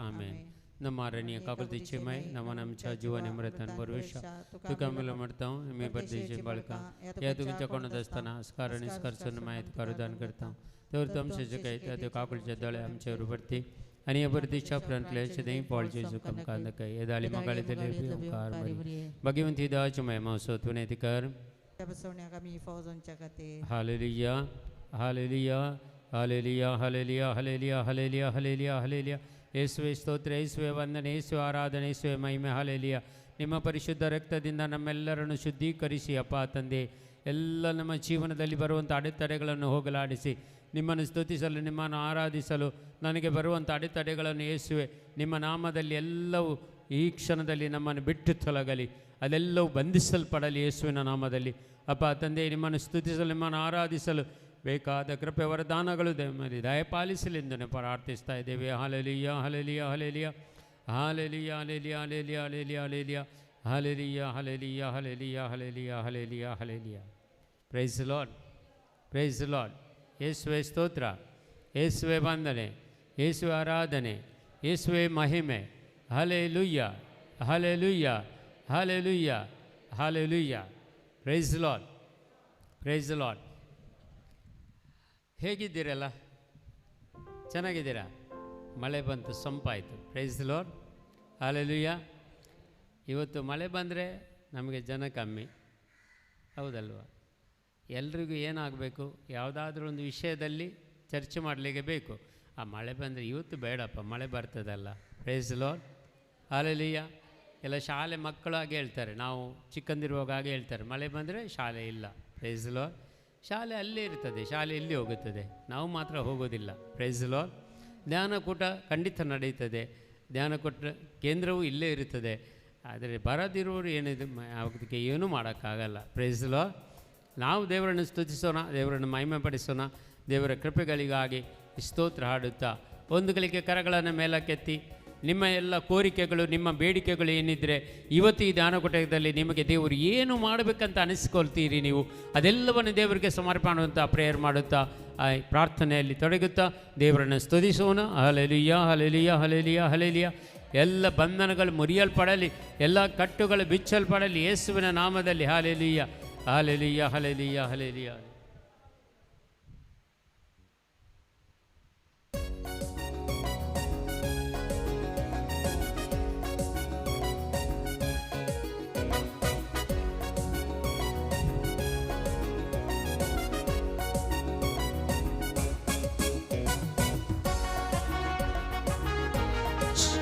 ಆಮೇನ್. ನಮ್ಮ ಅರಣ್ಯ ಕಾಕುಲ್ತಿಚ್ಚೆಮೈ ನಮ್ಮ ನಮ್ಚ ಜೀವನ ಮೃತನ್ ಭರವಶ ತುಕಂಬಲ मरता हूँ मैं बर्देशे बालका या तू चकोण दस्ताना स्कार निष्कर्षण माहित करुदान करता हूँ तर तुम से जो कहते ते काकुल जदळे आमचे रुबर्ती आणि या बर्देशा फ्रंटलेश देई पॉल जेजू कम कांद काय ये दाली मगाले दिले ओंकार मरी भगवंती दाच महिमा सोतुने तिकर बसवण्या कमी फौजोंच्या कते hallelujah hallelujah hallelujah hallelujah hallelujah hallelujah hallelujah hallelujah ಯೇಸುವೆ ಸ್ತೋತ್ರ, ಯೇಸುವೆ ವಂದನೆ, ಯೇಸುವೆ ಆರಾಧನೆ, ಯೇಸುವೆ ಮಹಿಮೆ. ಹಾಲೆಲೂಯ. ನಿಮ್ಮ ಪರಿಶುದ್ಧ ರಕ್ತದಿಂದ ನಮ್ಮೆಲ್ಲರನ್ನು ಶುದ್ಧೀಕರಿಸಿ ಅಪ್ಪ ತಂದೆ, ಎಲ್ಲ ನಮ್ಮ ಜೀವನದಲ್ಲಿ ಬರುವಂಥ ಅಡೆತಡೆಗಳನ್ನು ಹೋಗಲಾಡಿಸಿ ನಿಮ್ಮನ್ನು ಸ್ತುತಿಸಲು, ನಿಮ್ಮನ್ನು ಆರಾಧಿಸಲು ನನಗೆ ಬರುವಂಥ ಅಡೆತಡೆಗಳನ್ನು ಯೇಸುವೆ ನಿಮ್ಮ ನಾಮದಲ್ಲಿ ಎಲ್ಲವೂ ಈ ಕ್ಷಣದಲ್ಲಿ ನಮ್ಮನ್ನು ಬಿಟ್ಟು ತೊಲಗಲಿ, ಅದೆಲ್ಲವೂ ಬಂಧಿಸಲ್ಪಡಲಿ ಯೇಸುವಿನ ನಾಮದಲ್ಲಿ. ಅಪ್ಪ ತಂದೆ, ನಿಮ್ಮನ್ನು ಸ್ತುತಿಸಲು, ನಿಮ್ಮನ್ನು ಆರಾಧಿಸಲು ಬೇಕಾದ ಕೃಪೆ ವರದಾನಗಳು ದಯಪಾಲಿಸಲೆಂದು ಪ್ರಾರ್ಥಿಸ್ತಾ ಇದ್ದೇವೆ. Hallelujah hallelujah hallelujah hallelujah hallelujah hallelujah hallelujah hallelujah hallelujah hallelujah hallelujah hallelujah hallelujah. Praise Lord, praise Lord. ಯೇಸುವೆ ಸ್ತೋತ್ರ, ಯೇಸುವೆ ವಂದನೆ, ಯೇಸುವೆ ಆರಾಧನೆ, ಯೇಸುವೆ ಮಹಿಮೆ. Hallelujah hallelujah hallelujah hallelujah. Praise Lord, praise Lord. ಹೇಗಿದ್ದೀರಲ್ಲ? ಚೆನ್ನಾಗಿದ್ದೀರಾ? ಮಳೆ ಬಂತು, ಸೊಂಪಾಯಿತು. Price Lord, hallelujah. ಇವತ್ತು ಮಳೆ ಬಂದರೆ ನಮಗೆ ಜನ ಕಮ್ಮಿ, ಹೌದಲ್ವ? ಎಲ್ರಿಗೂ ಏನಾಗಬೇಕು, ಯಾವುದಾದ್ರೂ ಒಂದು ವಿಷಯದಲ್ಲಿ ಚರ್ಚೆ ಮಾಡಲಿಕ್ಕೆ ಬೇಕು. ಆ ಮಳೆ ಬಂದರೆ ಇವತ್ತು ಬೇಡಪ್ಪ, ಮಳೆ ಬರ್ತದಲ್ಲ. Praise Lord, hallelujah. ಎಲ್ಲ ಶಾಲೆ ಮಕ್ಕಳಾಗಿ ಹೇಳ್ತಾರೆ, ನಾವು ಚಿಕ್ಕಂದಿರುವಾಗ ಹಾಗೆ ಹೇಳ್ತಾರೆ, ಮಳೆ ಬಂದರೆ ಶಾಲೆ ಇಲ್ಲ. Praise Lord. ಶಾಲೆ ಅಲ್ಲೇ ಇರ್ತದೆ, ಶಾಲೆ ಎಲ್ಲಿ ಹೋಗುತ್ತದೆ, ನಾವು ಮಾತ್ರ ಹೋಗೋದಿಲ್ಲ. Price lord. ಧ್ಯಾನಕೂಟ ಖಂಡಿತ ನಡೀತದೆ, ಧ್ಯಾನಕೂಟ ಕೇಂದ್ರವೂ ಇಲ್ಲೇ ಇರುತ್ತದೆ. ಆದರೆ ಬರದಿರೋರು ಏನಿದೆ ಅದಕ್ಕೆ ಏನೂ ಮಾಡೋಕ್ಕಾಗಲ್ಲ. Price Lord. ನಾವು ದೇವರನ್ನು ಸ್ತುತಿಸೋಣ, ದೇವರನ್ನು ಮಹಿಮೆ ಪಡಿಸೋಣ. ದೇವರ ಕೃಪೆಗಳಿಗಾಗಿ ಸ್ತೋತ್ರ ಹಾಡುತ್ತಾ ಒಂದು ಗಳಿಗೆ ಕರಗಳನ್ನು ಮೇಲಕ್ಕೆತ್ತಿ ನಿಮ್ಮ ಎಲ್ಲ ಕೋರಿಕೆಗಳು, ನಿಮ್ಮ ಬೇಡಿಕೆಗಳು ಏನಿದ್ದರೆ ಇವತ್ತು ಈ ಧ್ಯಾನಕೂಟದಲ್ಲಿ ನಿಮಗೆ ದೇವರು ಏನು ಮಾಡಬೇಕಂತ ಅನಿಸ್ಕೊಳ್ತೀರಿ, ನೀವು ಅದೆಲ್ಲವನ್ನು ದೇವರಿಗೆ ಸಮರ್ಪಣೆ ಮಾಡುವಂಥ ಪ್ರೇಯರ್ ಮಾಡುತ್ತಾ ಪ್ರಾರ್ಥನೆಯಲ್ಲಿ ತೊಡಗುತ್ತಾ ದೇವರನ್ನು ಸ್ತುತಿಸೋಣ. Hallelujah hallelujah hallelujah hallelujah. ಎಲ್ಲ ಬಂಧನಗಳು ಮುರಿಯಲ್ಪಡಲಿ, ಎಲ್ಲ ಕಟ್ಟುಗಳು ಬಿಚ್ಚಲ್ಪಡಲಿ ಯೇಸುವಿನ ನಾಮದಲ್ಲಿ. Hallelujah hallelujah hallelujah hallelujah.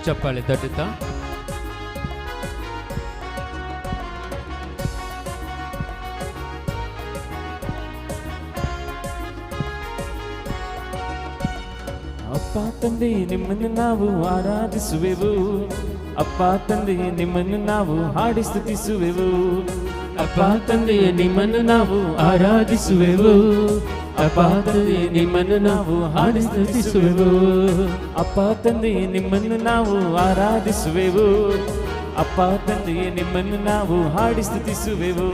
ಚಪ್ಪಾಳೆ ತಟ್ಟುತ್ತಾ ಅಪ್ಪ ತಂದೆ ನಿಮ್ಮನ್ನು ನಾವು ಆರಾಧಿಸುವೆವು, ಅಪ್ಪ ತಂದೆಯೇ ನಿಮ್ಮನ್ನು ನಾವು ಹಾಡಿ ಸ್ತುತಿಸುವೆವು. ಅಪ್ಪ ತಂದೆಯೇ ನಿಮ್ಮನ್ನು ನಾವು ಆರಾಧಿಸುವೆವು, ಅಪ್ಪ ತಂದೆಯೇ ನಿಮ್ಮನ್ನು ನಾವು ಹಾಡಿ ಸ್ತುತಿಸುವೆವು. ಅಪ್ಪ ತಂದೆಯೇ ನಿಮ್ಮನ್ನು ನಾವು ಆರಾಧಿಸುವೆವು, ಅಪ್ಪ ತಂದೆಯೇ ನಿಮ್ಮನ್ನು ನಾವು ಹಾಡಿ ಸ್ತುತಿಸುವೆವು.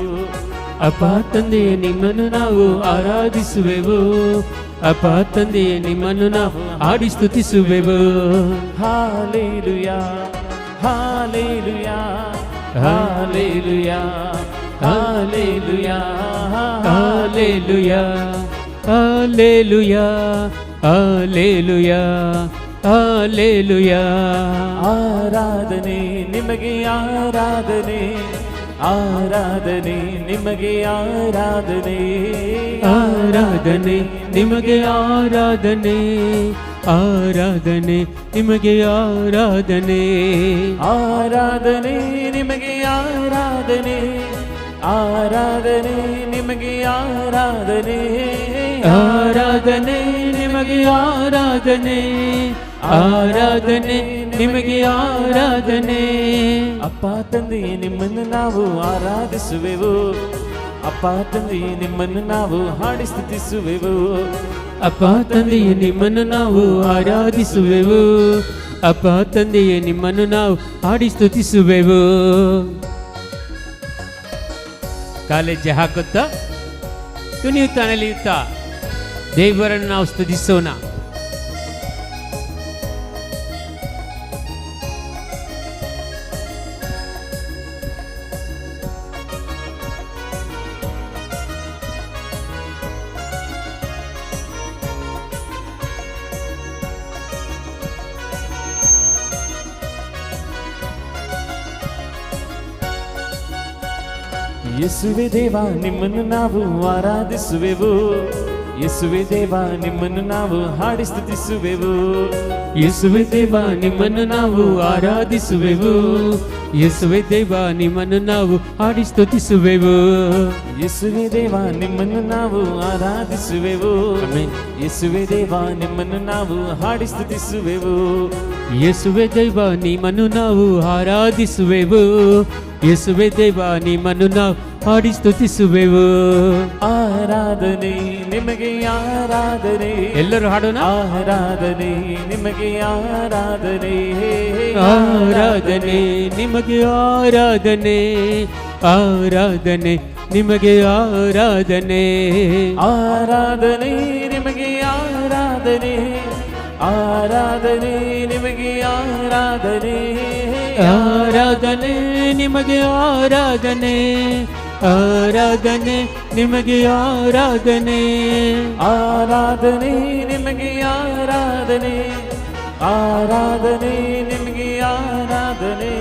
ಅಪ್ಪ ತಂದೆಯೇ ನಿಮ್ಮನ್ನು ನಾವು ಆರಾಧಿಸುವೆವು, ಅಪ್ಪ ತಂದೆಯೇ ನಿಮ್ಮನ್ನು ನಾವು ಹಾಡಿ ಸ್ತುತಿಸುವೆವು. Hallelujah hallelujah hallelujah hallelujah hallelujah hallelujah hallelujah hallelujah. ಆರಾಧನೆ ನಿಮಗೆ, ಆರಾಧನೆ ಆರಾಧನೆ ನಿಮಗೆ, ಆರಾಧನೆ ಆರಾಧನೆ ನಿಮಗೆ, ಆರಾಧನೆ ಆರಾಧನೆ ನಿಮಗೆ, ಆರಾಧನೆ ಆರಾಧನೆ ನಿಮಗೆ, ಆರಾಧನೆ ಆರಾಧನೆ ನಿಮಗೆ, ಆರಾಧನೆ ಆರಾಧನೆ ನಿಮಗೆ, ಆರಾಧನೆ ಆರಾಧನೆ ನಿಮಗೆ, ಆರಾಧನೆ. ಅಪ್ಪ ತಂದೆಯೇ ನಿಮ್ಮನ್ನು ನಾವು ಆರಾಧಿಸುವೆವು, ಅಪ್ಪ ತಂದೆಯೇ ನಿಮ್ಮನ್ನು ನಾವು ಹಾಡಿ ಸ್ತುತಿಸುವೆವು. ಅಪ್ಪ ತಂದೆಯೇ ನಿಮ್ಮನ್ನು ನಾವು ಆರಾಧಿಸುವೆವು, ಅಪ್ಪ ತಂದೆಯೇ ನಿಮ್ಮನ್ನು ನಾವು ಹಾಡಿ ಸ್ತುತಿಸುವೆವು. ಕಾಲೇಜ್ ಹಾಕುತ್ತಾ ಕುಣಿಯುತ್ತಾ ನಲಿಯುತ್ತಾ ದೇವರನ್ನು ನಾವು ಸ್ತುತಿಸೋಣ. ಯೇಸುವೆ ದೇವ ನಿಮ್ಮನ್ನು ನಾವು ಆರಾಧಿಸುವೆವು, ಯೇಸುವೆ ದೇವ ನಿಮ್ಮನ್ನು ನಾವು ಹಾಡಿ ಸ್ತುತಿಸುವೆವು, ಯೇಸುವೆ ದೇವ ನಿಮ್ಮನ್ನು ನಾವು ಆರಾಧಿಸುವೆವು, ಯೇಸುವೆ ದೇವ ನಿಮ್ಮನ್ನು ನಾವು ಹಾಡಿ ಸ್ತುತಿಸುವೆವು. ಯೇಸುವೆ ದೇವ ನಿಮ್ಮನ್ನು ನಾವು ಆರಾಧಿಸುವೆವು, ಆಮೆನ್. ಯೇಸುವೆ ದೇವ ನಿಮ್ಮನ್ನು ನಾವು ಹಾಡಿ ಸ್ತುತಿಸುವೆವು, ಯೇಸುವೆ ದೇವ ನಿಮ್ಮನ್ನು ನಾವು ಆರಾಧಿಸುವೆವು, ಯೇಸುವೆ ದೇವ ನಿಮ್ಮನ್ನು ನಾವು ಹಾಡಿ ಸ್ತುತಿಸುವೆವು. ಆರಾಧನೆ ನಿಮಗೆ ಆರಾಧನೆ, ಎಲ್ಲರೂ ಹಾಡೋಣ. ಆರಾಧನೆ ನಿಮಗೆ ಆರಾಧನೆ, ಆರಾಧನೆ ನಿಮಗೆ ಆರಾಧನೆ, ಆರಾಧನೆ ನಿಮಗೆ ಆರಾಧನೆ, ಆರಾಧನೆ ನಿಮಗೆ ಆರಾಧನೆ, ಆರಾಧನೆ ನಿಮಗೆ ಆರಾಧನೆ, ಆರಾಧನೆ ನಿಮಗೆ ಆರಾಧನೆ, ಆರಾಧನೆ ನಿಮಗೆ ಆರಾಧನೆ, ಆರಾಧನೆ ನಿಮಗೆ ಆರಾಧನೆ, ಆರಾಧನೆ ನಿಮಗೆ ಆರಾಧನೆ,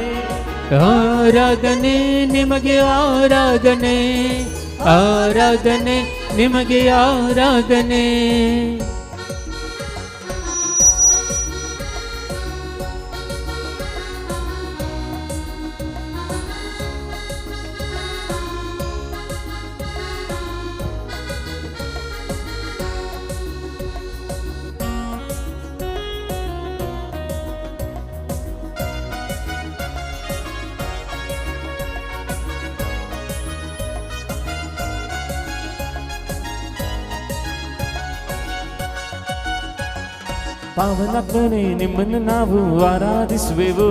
ಆರಾಧನೆ ನಿಮಗೆ ಆರಾಧನೆ, ಆರಾಧನೆ ನಿಮಗೆ ಆರಾಧನೆ. ಪಾವನಾತ್ಮನೇ ನಿಮ್ಮನ್ನು ನಾವು ಆರಾಧಿಸುವೆವು,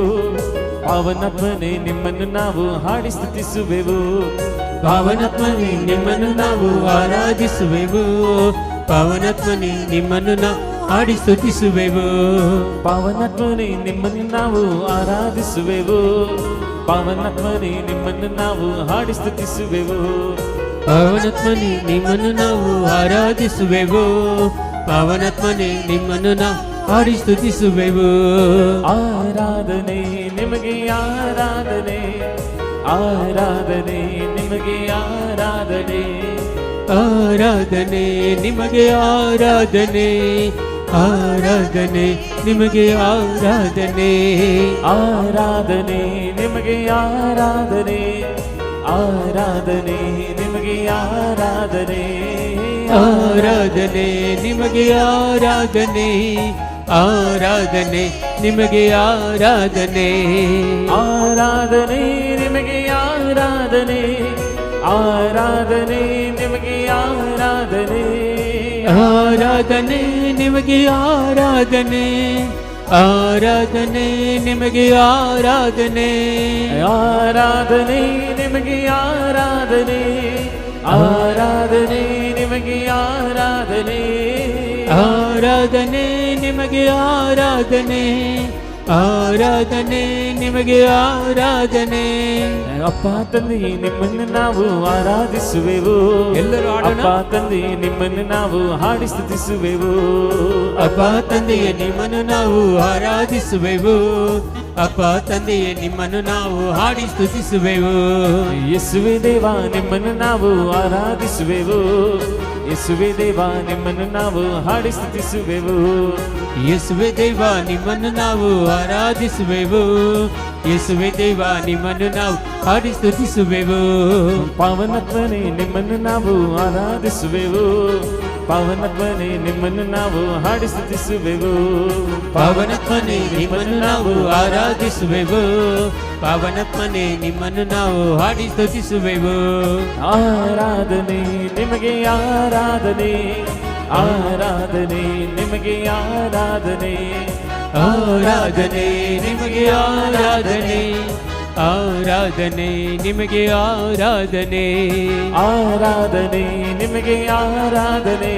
ಪಾವನಾತ್ಮನೇ ನಿಮ್ಮನ್ನು ನಾವು ಹಾಡಿ ಸ್ತುತಿಸುವೆವು, ಪಾವನಾತ್ಮನೇ ನಿಮ್ಮನ್ನು ನಾವು ಆರಾಧಿಸುವೆವು, ಪಾವನಾತ್ಮನೇ ನಿಮ್ಮನ್ನು ನಾವು ಹಾಡಿ ಸ್ತುತಿಸುವೆವು, ಪಾವನಾತ್ಮನೇ ನಿಮ್ಮನ್ನು ನಾವು ಆರಾಧಿಸುವೆವು, ಪಾವನಾತ್ಮನೇ ನಿಮ್ಮನ್ನು ನಾವು ಹಾಡಿ ಸ್ತುತಿಸುವೆವು, ಪಾವನಾತ್ಮನೇ ನಿಮ್ಮನ್ನು ನಾವು ಆರಾಧಿಸುವೆವು, ಪಾವನಾತ್ಮನೇ ನಿಮ್ಮನ್ನು ನಾವು ಹಾಡಿ ಸ್ತುತಿಸುವೆವು. ಆರಾಧನೆ ನಿಮಗೆ ಆರಾಧನೆ, ಆರಾಧನೆ ನಿಮಗೆ ಆರಾಧನೆ, ಆರಾಧನೆ ನಿಮಗೆ ಆರಾಧನೆ, ಆರಾಧನೆ ನಿಮಗೆ ಆರಾಧನೆ, ಆರಾಧನೆ ನಿಮಗೆ ಆರಾಧನೆ, ಆರಾಧನೆ ನಿಮಗೆ ಆರಾಧನೆ, ಆರಾಧನೆ ನಿಮಗೆ ಆರಾಧನೆ, ಆರಾಧನೆ ನಿಮಗೆ ಆರಾಧನೆ, ಆರಾಧನೆ ನಿಮಗೆ ಆರಾಧನೆ, ಆರಾಧನೆ ನಿಮಗೆ ಆರಾಧನೆ, ಆರಾಧನೆ ನಿಮಗೆ ಆರಾಧನೆ, ಆರಾಧನೆ ನಿಮಗೆ ಆರಾಧನೆ, ಆರಾಧನೆ ನಿಮಗೆ ಆರಾಧನೆ, ಆರಾಧನೆ ನಿಮಗೆ ಆರಾಧನೆ, ಆರಾಧನೆ ನಿಮಗೆ ಆರಾಧನೆ, ಆರಾಧನೆ ನಿಮಗೆ ಆರಾಧನೆ. ಅಪ್ಪ ತಂದೆ ನಿಮ್ಮನ್ನು ನಾವು ಆರಾಧಿಸುವೆವು, ಎಲ್ಲರೂ ಹಾಡೋಣ. ಅಪ್ಪ ತಂದೆ ನಿಮ್ಮನ್ನು ನಾವು ಹಾಡಿ ಸ್ತುತಿಸುವೆವು, ಅಪ್ಪ ತಂದೆಯ ನಿಮ್ಮನ್ನು ನಾವು ಆರಾಧಿಸುವೆವು, ಅಪ್ಪ ತಂದೆಯ ನಿಮ್ಮನ್ನು ನಾವು ಹಾಡಿ ಸ್ತುತಿಸುವೆವು. ಯೇಸುವೆ ದೇವ ನಿಮ್ಮನ್ನು ನಾವು ಆರಾಧಿಸುವೆವು, ಯೇಸುವೆ ದೇವ ನಿಮ್ಮನ್ನು ನಾವು ಹಾಡಿ ಸ್ತುತಿಸುವೆವು, ಯೇಸುವೆ ದೇವ ನಿಮ್ಮನ್ನು ನಾವು ಆರಾಧಿಸುವೆವು, ಯೇಸುವೆ ದೇವ ನಿಮ್ಮನ್ನು ನಾವು ಹಾಡಿ ಸ್ತುತಿಸುವೆವು. ಪಾವನಾತ್ಮನೇ ನಿಮ್ಮನ್ನು ನಾವು ಆರಾಧಿಸುವೆವು, ಪಾವನಾತ್ಮನೇ ನಿಮ್ಮನ್ನು ನಾವು ಹಾಡಿ ಸ್ತುತಿಸುವೆವು, ಪಾವನಾತ್ಮನೇ ನಿಮ್ಮನ್ನು ನಾವು ಆರಾಧಿಸುವೆವು, ಪಾವನಾತ್ಮನೇ ನಿಮ್ಮನ್ನು ನಾವು ಹಾಡಿ ಸ್ತುತಿಸುವೆವು. ಆರಾಧನೆ ನಿಮಗೆ ಆರಾಧನೆ, ಆರಾಧನೆ ನಿಮಗೆ ಆರಾಧನೆ, ಆರಾಧನೆ ನಿಮಗೆ ಆರಾಧನೆ, ಆರಾಧನೆ ನಿಮಗೆ ಆರಾಧನೆ, ಆರಾಧನೆ ನಿಮಗೆ ಆರಾಧನೆ,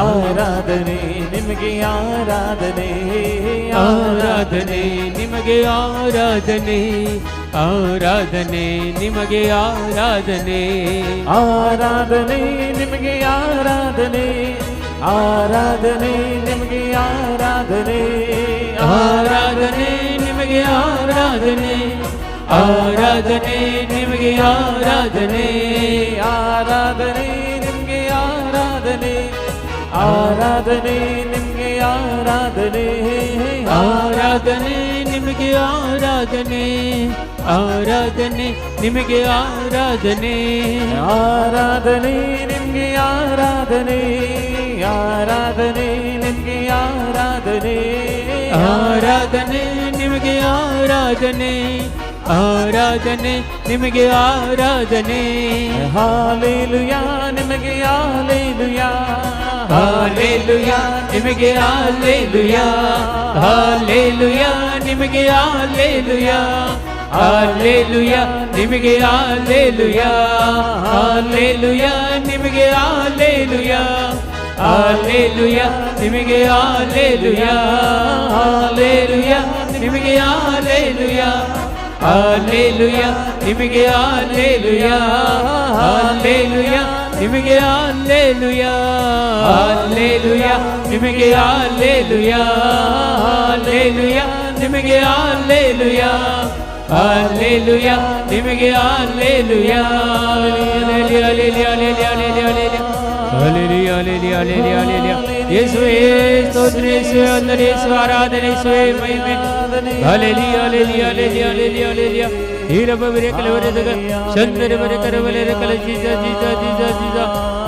ಆರಾಧನೆ ನಿಮಗೆ ಆರಾಧನೆ, ಆರಾಧನೆ ನಿಮಗೆ ಆರಾಧನೆ, ಆರಾಧನೆ ನಿಮಗೆ ಆರಾಧನೆ, ಆರಾಧನೆ ನಿಮಗೆ ಆರಾಧನೆ, ಆರಾಧನೆ ನಿಮಗೆ ಆರಾಧನೆ, ಆರಾಧನೆ ನಿಮಗೆ ಆರಾಧನೆ, ಆರಾಧನೆ ನಿಮಗೆ ಆರಾಧನೆ, ಆರಾಧನೆ ನಿಮ್ಗೆ ಆರಾಧನೆ, ಆರಾಧನೆ ನಿಮ್ಗೆ ಆರಾಧನೆ, ಆರಾಧನೆ ನಿಮಗೆ ಆರಾಧನೆ, ಆರಾಧನೆ ನಿಮಗೆ ಆರಾಧನೆ, ಆರಾಧನೆ ನಿಮ್ಗೆ ಆರಾಧನೆ, ಆರಾಧನೆ ನಿಮ್ಗೆ ಆರಾಧನೆ, ಆರಾಧನೆ ನಿಮಗೆ ಆರಾಧನೆ, ಆರಾಧನೆ ನಿಮಗೆ ಆರಾಧನೆ, ಹಾಲೆಲೂಯಾ ನಿಮಗೆ ಹಾಲೆಲೂಯಾ, ಹಾಲೆಲೂಯಾ ನಿಮಗೆ ಹಾಲೆಲೂಯಾ, ಹಾಲೆಲೂಯಾ ನಿಮಗೆ ಹಾಲೆಲೂಯಾ, ಹಾಲೆಲೂಯಾ ನಿಮಗೆ ಹಾಲೆಲೂಯಾ, ಹಾಲೆಲೂಯಾ ನಿಮಗೆ ಹಾಲೆಲೂಯಾ, ಹಾಲೆಲೂಯಾ ನಿಮಗೆ ಹಾಲೆಲೂಯಾ, ಹಾಲೆಲೂಯಾ ನಿಮಗೆ ಹಾಲೆಲೂಯಾ, ಹಾಲೆಲೂಯಾ ನಿಮಗೆ ಹಾಲೆಲೂಯಾ, ಹಾಲೆಲೂಯಾ ನಿಮಗೆ ಹಾಲೆಲೂಯಾ, ಹಾಲೆಲೂಯಾ ನಿಮಗೆ ಹಾಲೆಲೂಯಾ, ಹಾಲೆಲೂಯಾ ನಿಮಗೆ ಹಾಲೆಲೂಯಾ, ಹಾಲೆಲೂಯಾ ನಿಮಗೆ hallelujah, hallelujah hallelujah hallelujah hallelujah ಯೇಸುವೇ ಸ್ತೋತ್ರ, ಯೇಸುವೇ ವಂದನೆ, ಯೇಸುವೇ ಆರಾಧನೆ, ಯೇಸುವೇ ಮಹಿಮೆ, hallelujah hallelujah hallelujah hallelujah hallelujah ಹೀರಬವರೆ ಕಲವರೆದಗ ಚಂದರವರೆ ಕರವಲೆರೆ ಕಲ Jesus Jesus Jesus Jesus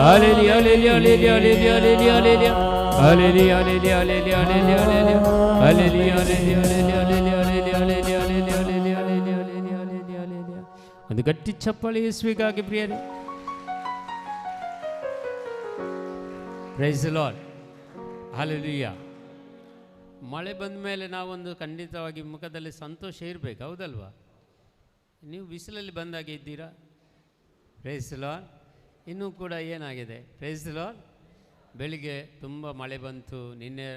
hallelujah hallelujah hallelujah hallelujah hallelujah hallelujah hallelujah hallelujah hallelujah hallelujah hallelujah hallelujah hallelujah hallelujah hallelujah hallelujah hallelujah. ಒಂದು ಗಟ್ಟಿ ಚಪ್ಪಾಳೆ ಯೇಸುವಿಗಾಗಿ ಪ್ರಿಯರೇ. Praise the lord. ಹಾಲೆಲೂಯಾ. ಮಳೆ ಬಂದ ಮೇಲೆ ನಾವೊಂದು ಖಂಡಿತವಾಗಿ ಮುಖದಲ್ಲಿ ಸಂತೋಷ ಇರಬೇಕು, ಹೌದಲ್ವಾ? ನೀವು ಬಿಸಿಲಲ್ಲಿ ಬಂದಾಗೆ ಇದ್ದೀರಾ? Praise the lord. ಇನ್ನೂ ಕೂಡ ಏನಾಗಿದೆ? Praise the lord. ಬೆಳಿಗ್ಗೆ ತುಂಬ ಮಳೆ ಬಂತು, ನಿನ್ನೆ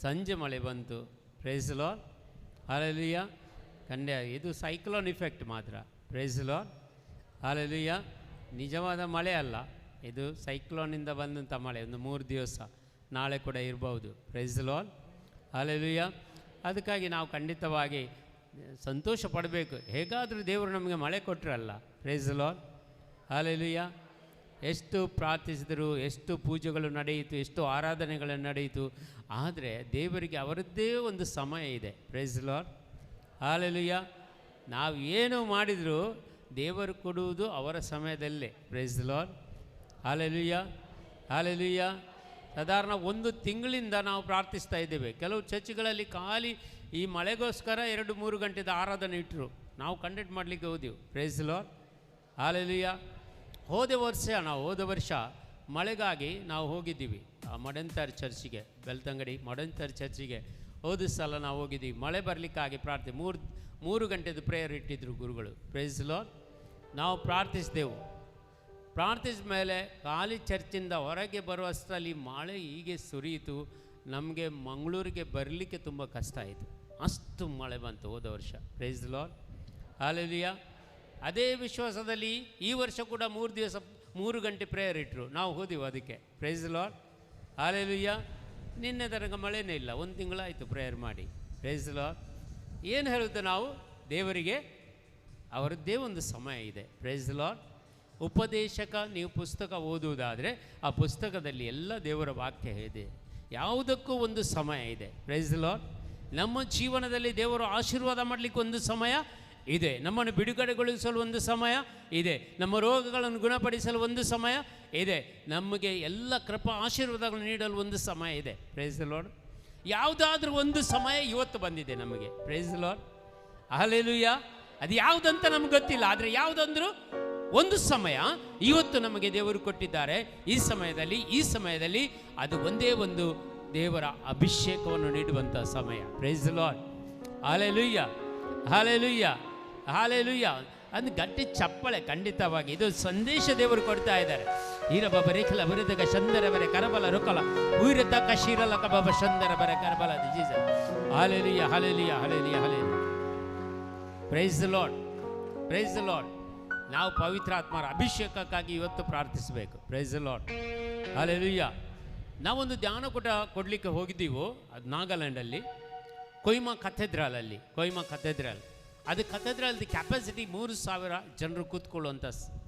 ಸಂಜೆ ಮಳೆ ಬಂತು. Praise the lord. ಹಾಲೆಲೂಯಾ. ಇದು ಸೈಕ್ಲೋನ್ ಇಫೆಕ್ಟ್ ಮಾತ್ರ. Praise the lord. ಹಾಲೆಲೂಯಾ. ನಿಜವಾದ ಮಳೆ ಅಲ್ಲ, ಇದು ಸೈಕ್ಲೋನಿಂದ ಬಂದಂಥ ಮಳೆ. ಒಂದು 3 ದಿವಸ, ನಾಳೆ ಕೂಡ ಇರ್ಬೋದು. Praise the lord. ಹಾಲೆಲೂಯಾ. ಅದಕ್ಕಾಗಿ ನಾವು ಖಂಡಿತವಾಗಿ ಸಂತೋಷ ಪಡಬೇಕು. ಹೇಗಾದರೂ ದೇವರು ನಮಗೆ ಮಳೆ ಕೊಟ್ಟರಲ್ಲ. Praise the lord. ಹಾಲೆಲೂಯಾ. ಎಷ್ಟು ಪ್ರಾರ್ಥಿಸಿದರು, ಎಷ್ಟು ಪೂಜೆಗಳು ನಡೆಯಿತು, ಎಷ್ಟು ಆರಾಧನೆಗಳು ನಡೆಯಿತು, ಆದರೆ ದೇವರಿಗೆ ಅವರದ್ದೇ ಒಂದು ಸಮಯ ಇದೆ. Praise the lord. ಹಾಲೆಲೂಯಾ. ನಾವು ಏನು ಮಾಡಿದರೂ ದೇವರು ಕೊಡುವುದು ಅವರ ಸಮಯದಲ್ಲೇ. Praise the lord. Hallelujah. Hallelujah. ಸಾಧಾರಣ 1 ತಿಂಗಳಿಂದ ನಾವು ಪ್ರಾರ್ಥಿಸ್ತಾ ಇದ್ದೇವೆ. ಕೆಲವು ಚರ್ಚ್ಗಳಲ್ಲಿ ಖಾಲಿ ಈ ಮಳೆಗೋಸ್ಕರ 2-3 ಗಂಟೆದ ಆರಾಧನೆ ಇಟ್ಟರು. ನಾವು ಕಂಡಕ್ಟ್ ಮಾಡಲಿಕ್ಕೆ ಹೋದೆವು. Praise the lord. ಹಾಲೆಲೂಯಾ. ಹೋದ ವರ್ಷ ಮಳೆಗಾಗಿ ನಾವು ಹೋಗಿದ್ದೀವಿ ಮಡಂತರ್ ಚರ್ಚಿಗೆ, ಬೆಳ್ತಂಗಡಿ ಮಡಂತರ್ ಚರ್ಚಿಗೆ. ಹೋದ ಸಲ ನಾವು ಹೋಗಿದ್ದೀವಿ. ಮಳೆ ಬರಲಿಕ್ಕಾಗಿ ಪ್ರಾರ್ಥನೆ 3 ಗಂಟೆದು ಪ್ರೇಯರ್ ಇಟ್ಟಿದ್ರು ಗುರುಗಳು. Praise the lord. ನಾವು ಪ್ರಾರ್ಥಿಸಿದೆವು. ಪ್ರಾರ್ಥಿಸಿದ ಮೇಲೆ ಖಾಲಿ ಚರ್ಚಿಂದ ಹೊರಗೆ ಬರುವಷ್ಟರಲ್ಲಿ ಮಳೆ ಹೀಗೆ ಸುರಿಯಿತು. ನಮಗೆ ಮಂಗಳೂರಿಗೆ ಬರಲಿಕ್ಕೆ ತುಂಬ ಕಷ್ಟ ಆಯಿತು, ಅಷ್ಟು ಮಳೆ ಬಂತು ಹೋದ ವರ್ಷ. Praise the lord. ಹಾಲೆಲೂಯಾ. ಅದೇ ವಿಶ್ವಾಸದಲ್ಲಿ ಈ ವರ್ಷ ಕೂಡ 3 ದಿವಸ 3 ಗಂಟೆ ಪ್ರೇಯರ್ ಇಟ್ಟರು. ನಾವು ಹೋದೆವು ಅದಕ್ಕೆ. Praise the lord. ಹಾಲೆಲೂಯಾ. ನಿನ್ನೆ ತನಕ ಮಳೆನೇ ಇಲ್ಲ, 1 ತಿಂಗಳಾಯಿತು ಪ್ರೇಯರ್ ಮಾಡಿ. Praise the lord. ಏನು ಹೇಳುತ್ತೆ ನಾವು? ದೇವರಿಗೆ ಅವರದ್ದೇ ಒಂದು ಸಮಯ ಇದೆ. Praise the lord. ಉಪದೇಶಕ ನೀವು ಪುಸ್ತಕ ಓದುವುದಾದರೆ ಆ ಪುಸ್ತಕದಲ್ಲಿ ಎಲ್ಲ ದೇವರ ವಾಕ್ಯ ಇದೆ. ಯಾವುದಕ್ಕೂ ಒಂದು ಸಮಯ ಇದೆ. Praise the lord. ನಮ್ಮ ಜೀವನದಲ್ಲಿ ದೇವರು ಆಶೀರ್ವಾದ ಮಾಡಲಿಕ್ಕೆ ಒಂದು ಸಮಯ ಇದೆ. ನಮ್ಮನ್ನು ಬಿಡುಗಡೆಗೊಳಿಸಲು ಒಂದು ಸಮಯ ಇದೆ. ನಮ್ಮ ರೋಗಗಳನ್ನು ಗುಣಪಡಿಸಲು ಒಂದು ಸಮಯ ಇದೆ. ನಮಗೆ ಎಲ್ಲ ಕೃಪಾ ಆಶೀರ್ವಾದಗಳನ್ನು ನೀಡಲು ಒಂದು ಸಮಯ ಇದೆ. Praise the lord. ಯಾವುದಾದ್ರೂ ಒಂದು ಸಮಯ ಇವತ್ತು ಬಂದಿದೆ ನಮಗೆ. Praise the lord. ಹಾಲೆಲೂಯಾ. ಅದು ಯಾವುದಂತ ನಮ್ಗೆ ಗೊತ್ತಿಲ್ಲ, ಆದರೆ ಯಾವುದಂದ್ರೂ ಒಂದು ಸಮಯ ಇವತ್ತು ನಮಗೆ ದೇವರು ಕೊಟ್ಟಿದ್ದಾರೆ. ಈ ಸಮಯದಲ್ಲಿ ಅದು ಒಂದೇ ಒಂದು ದೇವರ ಅಭಿಷೇಕವನ್ನು ನೀಡುವಂಥ ಸಮಯ. Praise the lord. Hallelujah. Hallelujah. Hallelujah. ಅದು ಗಟ್ಟಿ ಚಪ್ಪಳೆ. ಖಂಡಿತವಾಗಿ ಇದು ಸಂದೇಶ ದೇವರು ಕೊಡ್ತಾ ಇದ್ದಾರೆ. ಈರಬರೇಖಲ ಬರೆದಗ ಚಂದರವರೆ ಕರಬಲ ರುಕಲ ಉಯಿರತ ಕಶೀರಲ ಕಬಬ ಚಂದರವರೆ ಕರಬಲ Jesus. Hallelujah. Hallelujah. Hallelujah. Hallelujah. Praise the Lord. Praise the lord. ನಾವು ಪವಿತ್ರಾತ್ಮರ ಅಭಿಷೇಕಕ್ಕಾಗಿ ಇವತ್ತು ಪ್ರಾರ್ಥಿಸಬೇಕು. Praise the lord. ಹಾಲೆಲೂಯಾ. ನಾವೊಂದು ಧ್ಯಾನಕೂಟ ಕೊಡಲಿಕ್ಕೆ ಹೋಗಿದ್ದೀವೋ, ಅದು ನಾಗಾಲ್ಯಾಂಡಲ್ಲಿ ಕೊಯ್ಮಾ ಕಥೆಡ್ರಲಲ್ಲಿ. ಅದು ಕಥೆದ್ರಲ್ದು ಕೆಪಾಸಿಟಿ 3,000 ಜನರು ಕೂತ್ಕೊಳ್ಳುವಂಥ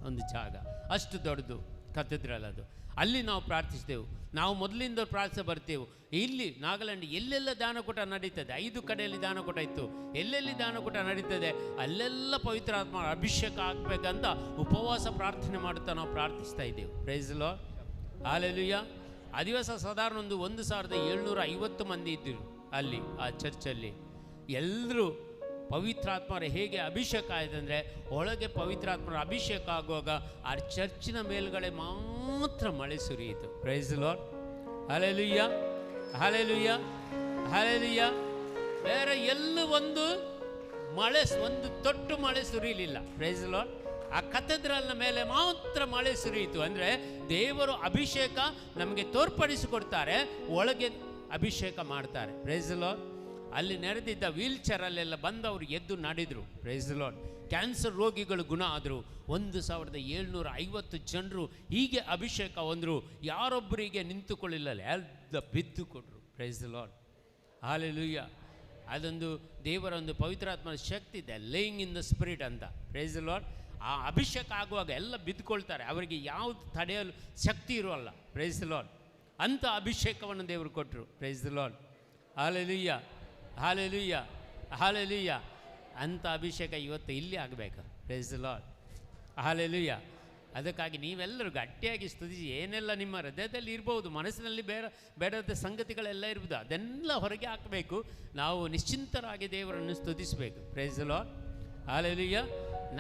ಒಂದು ಜಾಗ, ಅಷ್ಟು ದೊಡ್ಡದು ಕಥೆದ್ರಲ್ ಅದು. ಅಲ್ಲಿ ನಾವು ಪ್ರಾರ್ಥಿಸಿದೆವು. ನಾವು ಮೊದಲಿಂದ ಪ್ರಾರ್ಥನೆ ಬರ್ತೇವೆ. ಇಲ್ಲಿ ನಾಗಾಲ್ಯಾಂಡ್ ಎಲ್ಲೆಲ್ಲ ದಾನಕೂಟ ನಡೀತದೆ, 5 ಕಡೆಯಲ್ಲಿ ದಾನಕೂಟ ಇತ್ತು, ಎಲ್ಲೆಲ್ಲಿ ದಾನಕೂಟ ನಡೀತದೆ ಅಲ್ಲೆಲ್ಲ ಪವಿತ್ರ ಆತ್ಮ ಅಭಿಷೇಕ ಆಗಬೇಕಂತ ಉಪವಾಸ ಪ್ರಾರ್ಥನೆ ಮಾಡುತ್ತಾ ನಾವು ಪ್ರಾರ್ಥಿಸ್ತಾ ಇದ್ದೇವೆ. Praise lord, hallelujah. ಆ ದಿವಸ ಸಾಧಾರಣ 1,750 ಮಂದಿ ಇದ್ದರು ಅಲ್ಲಿ ಆ ಚರ್ಚಲ್ಲಿ. ಎಲ್ಲರೂ ಪವಿತ್ರಾತ್ಮರ ಹೇಗೆ ಅಭಿಷೇಕ ಆಯಿತಂದರೆ, ಒಳಗೆ ಪವಿತ್ರಾತ್ಮರ ಅಭಿಷೇಕ ಆಗುವಾಗ ಆ ಚರ್ಚಿನ ಮೇಲ್ಗಡೆ ಮಾತ್ರ ಮಳೆ ಸುರಿಯಿತು. Praise lord, hallelujah, hallelujah, hallelujah. ಬೇರೆ ಎಲ್ಲೂ ಒಂದು ತೊಟ್ಟು ಮಳೆ ಸುರಿಯಲಿಲ್ಲ. Price lord. ಆ ಕಥೆದ್ರಲ್ನ ಮೇಲೆ ಮಾತ್ರ ಮಳೆ ಸುರಿಯಿತು. ಅಂದರೆ ದೇವರು ಅಭಿಷೇಕ ನಮಗೆ ತೋರ್ಪಡಿಸಿಕೊಡ್ತಾರೆ, ಒಳಗೆ ಅಭಿಷೇಕ ಮಾಡ್ತಾರೆ. Praise lord. ಅಲ್ಲಿ ನೆರೆದಿದ್ದ ವೀಲ್ ಚೇರಲ್ಲೆಲ್ಲ ಬಂದವರು ಎದ್ದು ನಡೆದರು. Price lord. ಕ್ಯಾನ್ಸರ್ ರೋಗಿಗಳು ಗುಣ ಆದರು. 1,750 ಜನರು ಹೀಗೆ ಅಭಿಷೇಕ ಹೊಂದರು. ಯಾರೊಬ್ಬರಿಗೆ ನಿಂತುಕೊಳ್ಳಿಲ್ಲ, ಎಲ್ಲ ಬಿದ್ದು ಕೊಟ್ಟರು. Praise lord, hallelujah. ಅದೊಂದು ದೇವರ ಒಂದು ಪವಿತ್ರಾತ್ಮನ ಶಕ್ತಿ ಇದೆ, ಲೇಯಿಂಗ್ ಇನ್ ದ ಸ್ಪಿರಿಟ್ ಅಂತ. Praise lord. ಆ ಅಭಿಷೇಕ ಆಗುವಾಗ ಎಲ್ಲ ಬಿದ್ದುಕೊಳ್ತಾರೆ, ಅವರಿಗೆ ಯಾವುದು ತಡೆಯಲು ಶಕ್ತಿ ಇರೋಲ್ಲ. Praise lord. ಅಂಥ ಅಭಿಷೇಕವನ್ನು ದೇವರು ಕೊಟ್ಟರು. Praise lord, hallelujah, hallelujah, hallelujah. ಅಂಥ ಅಭಿಷೇಕ ಇವತ್ತು ಇಲ್ಲಿ ಆಗಬೇಕು. Praise lord, hallelujah. ಅದಕ್ಕಾಗಿ ನೀವೆಲ್ಲರೂ ಗಟ್ಟಿಯಾಗಿ ಸ್ತುತಿಸಿ, ಏನೆಲ್ಲ ನಿಮ್ಮ ಹೃದಯದಲ್ಲಿ ಇರ್ಬೋದು, ಮನಸ್ಸಿನಲ್ಲಿ ಬೇಡದ ಸಂಗತಿಗಳೆಲ್ಲ ಇರ್ಬೋದು, ಅದೆಲ್ಲ ಹೊರಗೆ ಹಾಕಬೇಕು. ನಾವು ನಿಶ್ಚಿಂತರಾಗಿ ದೇವರನ್ನು ಸ್ತುತಿಸಬೇಕು. Price lord, hallelujah.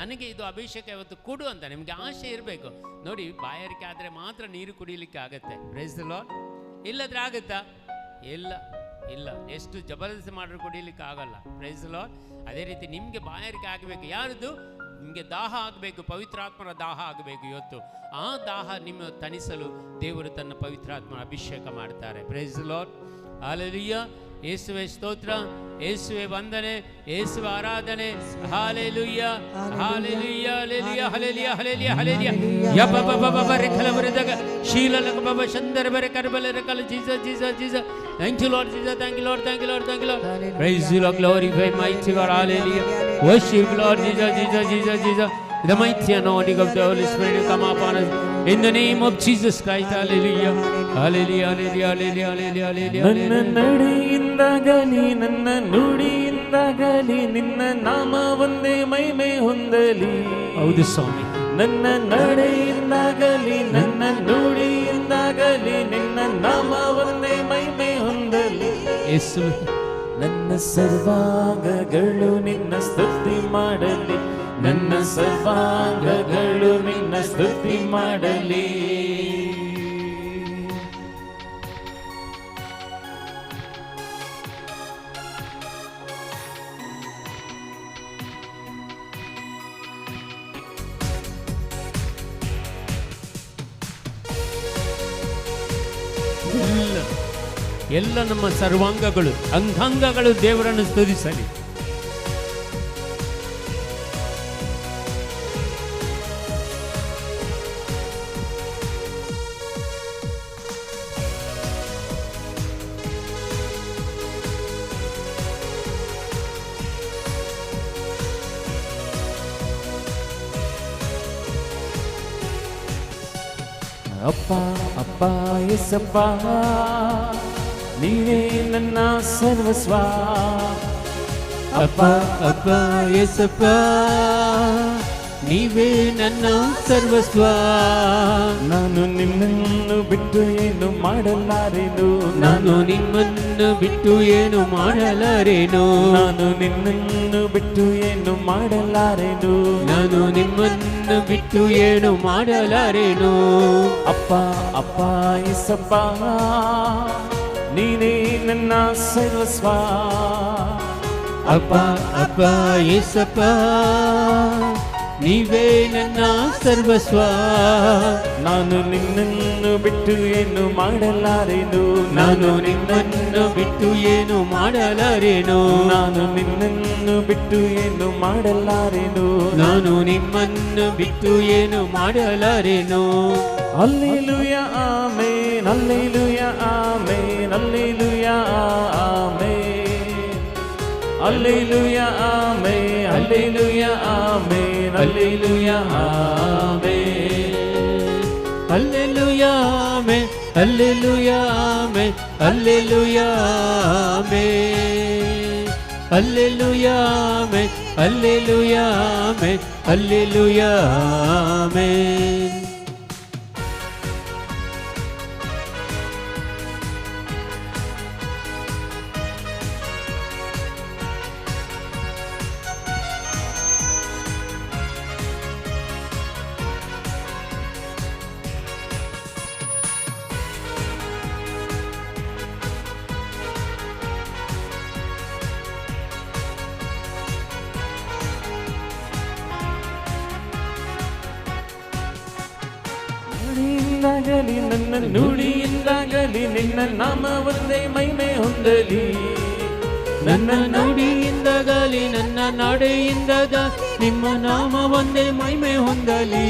ನನಗೆ ಇದು ಅಭಿಷೇಕ ಇವತ್ತು ಕೊಡು ಅಂತ ನಿಮಗೆ ಆಸೆ ಇರಬೇಕು. ನೋಡಿ, ಬಾಯಾರಿಕೆ ಆದರೆ ಮಾತ್ರ ನೀರು ಕುಡಿಯಲಿಕ್ಕೆ ಆಗುತ್ತೆ. Praise lord. ಇಲ್ಲದ್ರೆ ಆಗುತ್ತಾ? ಇಲ್ಲ, ಎಷ್ಟು ಜಬರ್ದಸ್ತಿ ಮಾಡಿದ್ರು ಕುಡಿಯಲಿಕ್ಕೆ ಆಗಲ್ಲ. Praise lord. ಅದೇ ರೀತಿ ನಿಮಗೆ ಬಾಯಾರಿಕೆ ಆಗಬೇಕು. ಯಾರ್ದು? ನಿಮಗೆ ದಾಹ ಆಗಬೇಕು, ಪವಿತ್ರಾತ್ಮರ ದಾಹ ಆಗಬೇಕು. ಇವತ್ತು ಆ ದಾಹ ನಿಮ್ಮ ತಣಿಸಲು ದೇವರು ತನ್ನ ಪವಿತ್ರಾತ್ಮರ ಅಭಿಷೇಕ ಮಾಡ್ತಾರೆ. Praise lord, hallelujah. ಯೇಸುವೆ ಸ್ತೋತ್ರ, ಯೇಸುವೆ ವಂದನೆ, ಯೇಸುವೆ ಆರಾಧನೆ. Hallelujah, hallelujah, hallelujah, hallelujah, hallelujah, hallelujah. ಯಬಬಬಬ ರೆಕಲ ಬರೆದಾಗ ಶೀಲಲಕ ಬಬ ಶಂದರ ಬರೆ ಕರ್ಬಲ ರೆಕಲ. Jesus, Jesus, Jesus. Thank you Lord Jesus, thank you Lord, thank you Lord, thank you Lord. Praise you Lord, glorify mighty God, hallelujah. Worship Lord Jesus, Jesus, Jesus, Jesus. The mighty anointing of the Holy Spirit will come upon us in the name of Jesus Christ, hallelujah. Hallelujah, hallelujah, hallelujah, hallelujah, hallelujah. ನನ್ನ ನಡೆಯಿಂದಾಗಲಿ ನನ್ನ ನುಡಿಯಿಂದಾಗಲಿ ನಿನ್ನ ನಾಮ ಒಂದೇ ಮಹಿಮೆ ಹೊಂದಲಿ. ಹೌದು ಸ್ವಾಮಿ. ನನ್ನ ನಡೆಯಿಂದಾಗಲಿ ನನ್ನ ನುಡಿಯಿಂದಾಗಲಿ ನಿನ್ನ ನಾಮ ಒಂದೇ ಮಹಿಮೆ ಹೊಂದಲಿ. ಯೇಸು, ನನ್ನ ಸರ್ವಾಂಗಗಳು ನಿನ್ನ ಸ್ತುತಿ ಮಾಡಲಿ, ನನ್ನ ಸರ್ವಾಂಗಗಳು ನಿನ್ನ ಸ್ತುತಿ ಮಾಡಲಿ. ಎಲ್ಲ ನಮ್ಮ ಸರ್ವಾಂಗಗಳು ಅಂಗಾಂಗಗಳು ದೇವರನ್ನು ಸ್ತುತಿಸಲಿ. ಅಪ್ಪ ಅಪ್ಪ ಯೇಸಪ್ಪ ನೀವೇ ನನ್ನ ಸರ್ವಸ್ವ. ಅಪ್ಪ ಅಪ್ಪ ಯೇಸಪ್ಪ ನೀವೇ ನನ್ನ ಸರ್ವಸ್ವ. ನಾನು ನಿನ್ನನ್ನು ಬಿಟ್ಟು ಏನು ಮಾಡಲಾರೆನು, ನಾನು ನಿಮ್ಮನ್ನು ಬಿಟ್ಟು ಏನು ಮಾಡಲಾರೇನು, ನಾನು ನಿನ್ನನ್ನು ಬಿಟ್ಟು ಏನು ಮಾಡಲಾರೆನು, ನಾನು ನಿಮ್ಮನ್ನು ಬಿಟ್ಟು ಏನು ಮಾಡಲಾರೇನು. ಅಪ್ಪ ಅಪ್ಪ ಯೇಸಪ್ಪ ನೀನೇ ನನ್ನ ಸರ್ವಸ್ವ. ಅಪ್ಪ ಅಪ್ಪ ಯೇಸಪ್ಪ ನೀವೇ ನನ್ನ ಸರ್ವಸ್ವ. ನಾನು ನಿನ್ನನ್ನು ಬಿಟ್ಟು ಏನು ಮಾಡಲಾರೆನು, ನಾನು ನಿಮ್ಮನ್ನು ಬಿಟ್ಟು ಏನು ಮಾಡಲಾರೇನು, ನಾನು ನಿನ್ನನ್ನು ಬಿಟ್ಟು ಏನು ಮಾಡಲಾರೆನು, ನಾನು ನಿಮ್ಮನ್ನು ಬಿಟ್ಟು ಏನು ಮಾಡಲಾರೇನು. Hallelujah amen, hallelujah amen, hallelujah amen. Hallelujah amen, hallelujah amen, hallelujah amen. Hallelujah amen, hallelujah amen, hallelujah amen. Hallelujah amen, hallelujah amen, hallelujah amen. ನುಡಿಯಿಂದಾಗಲಿ ನನ್ನ ನುಡಿಯಿಂದಾಗಲಿ ನಿನ್ನ ನಾಮ ಒಂದೇ ಮಹಿಮೆ ಹೊಂದಲಿ. ನನ್ನ ನುಡಿಯಿಂದಾಗಲಿ ನನ್ನ ನಡೆಯಿಂದಾಗ ನಿಮ್ಮ ನಾಮ ಒಂದೇ ಮಹಿಮೆ ಹೊಂದಲಿ.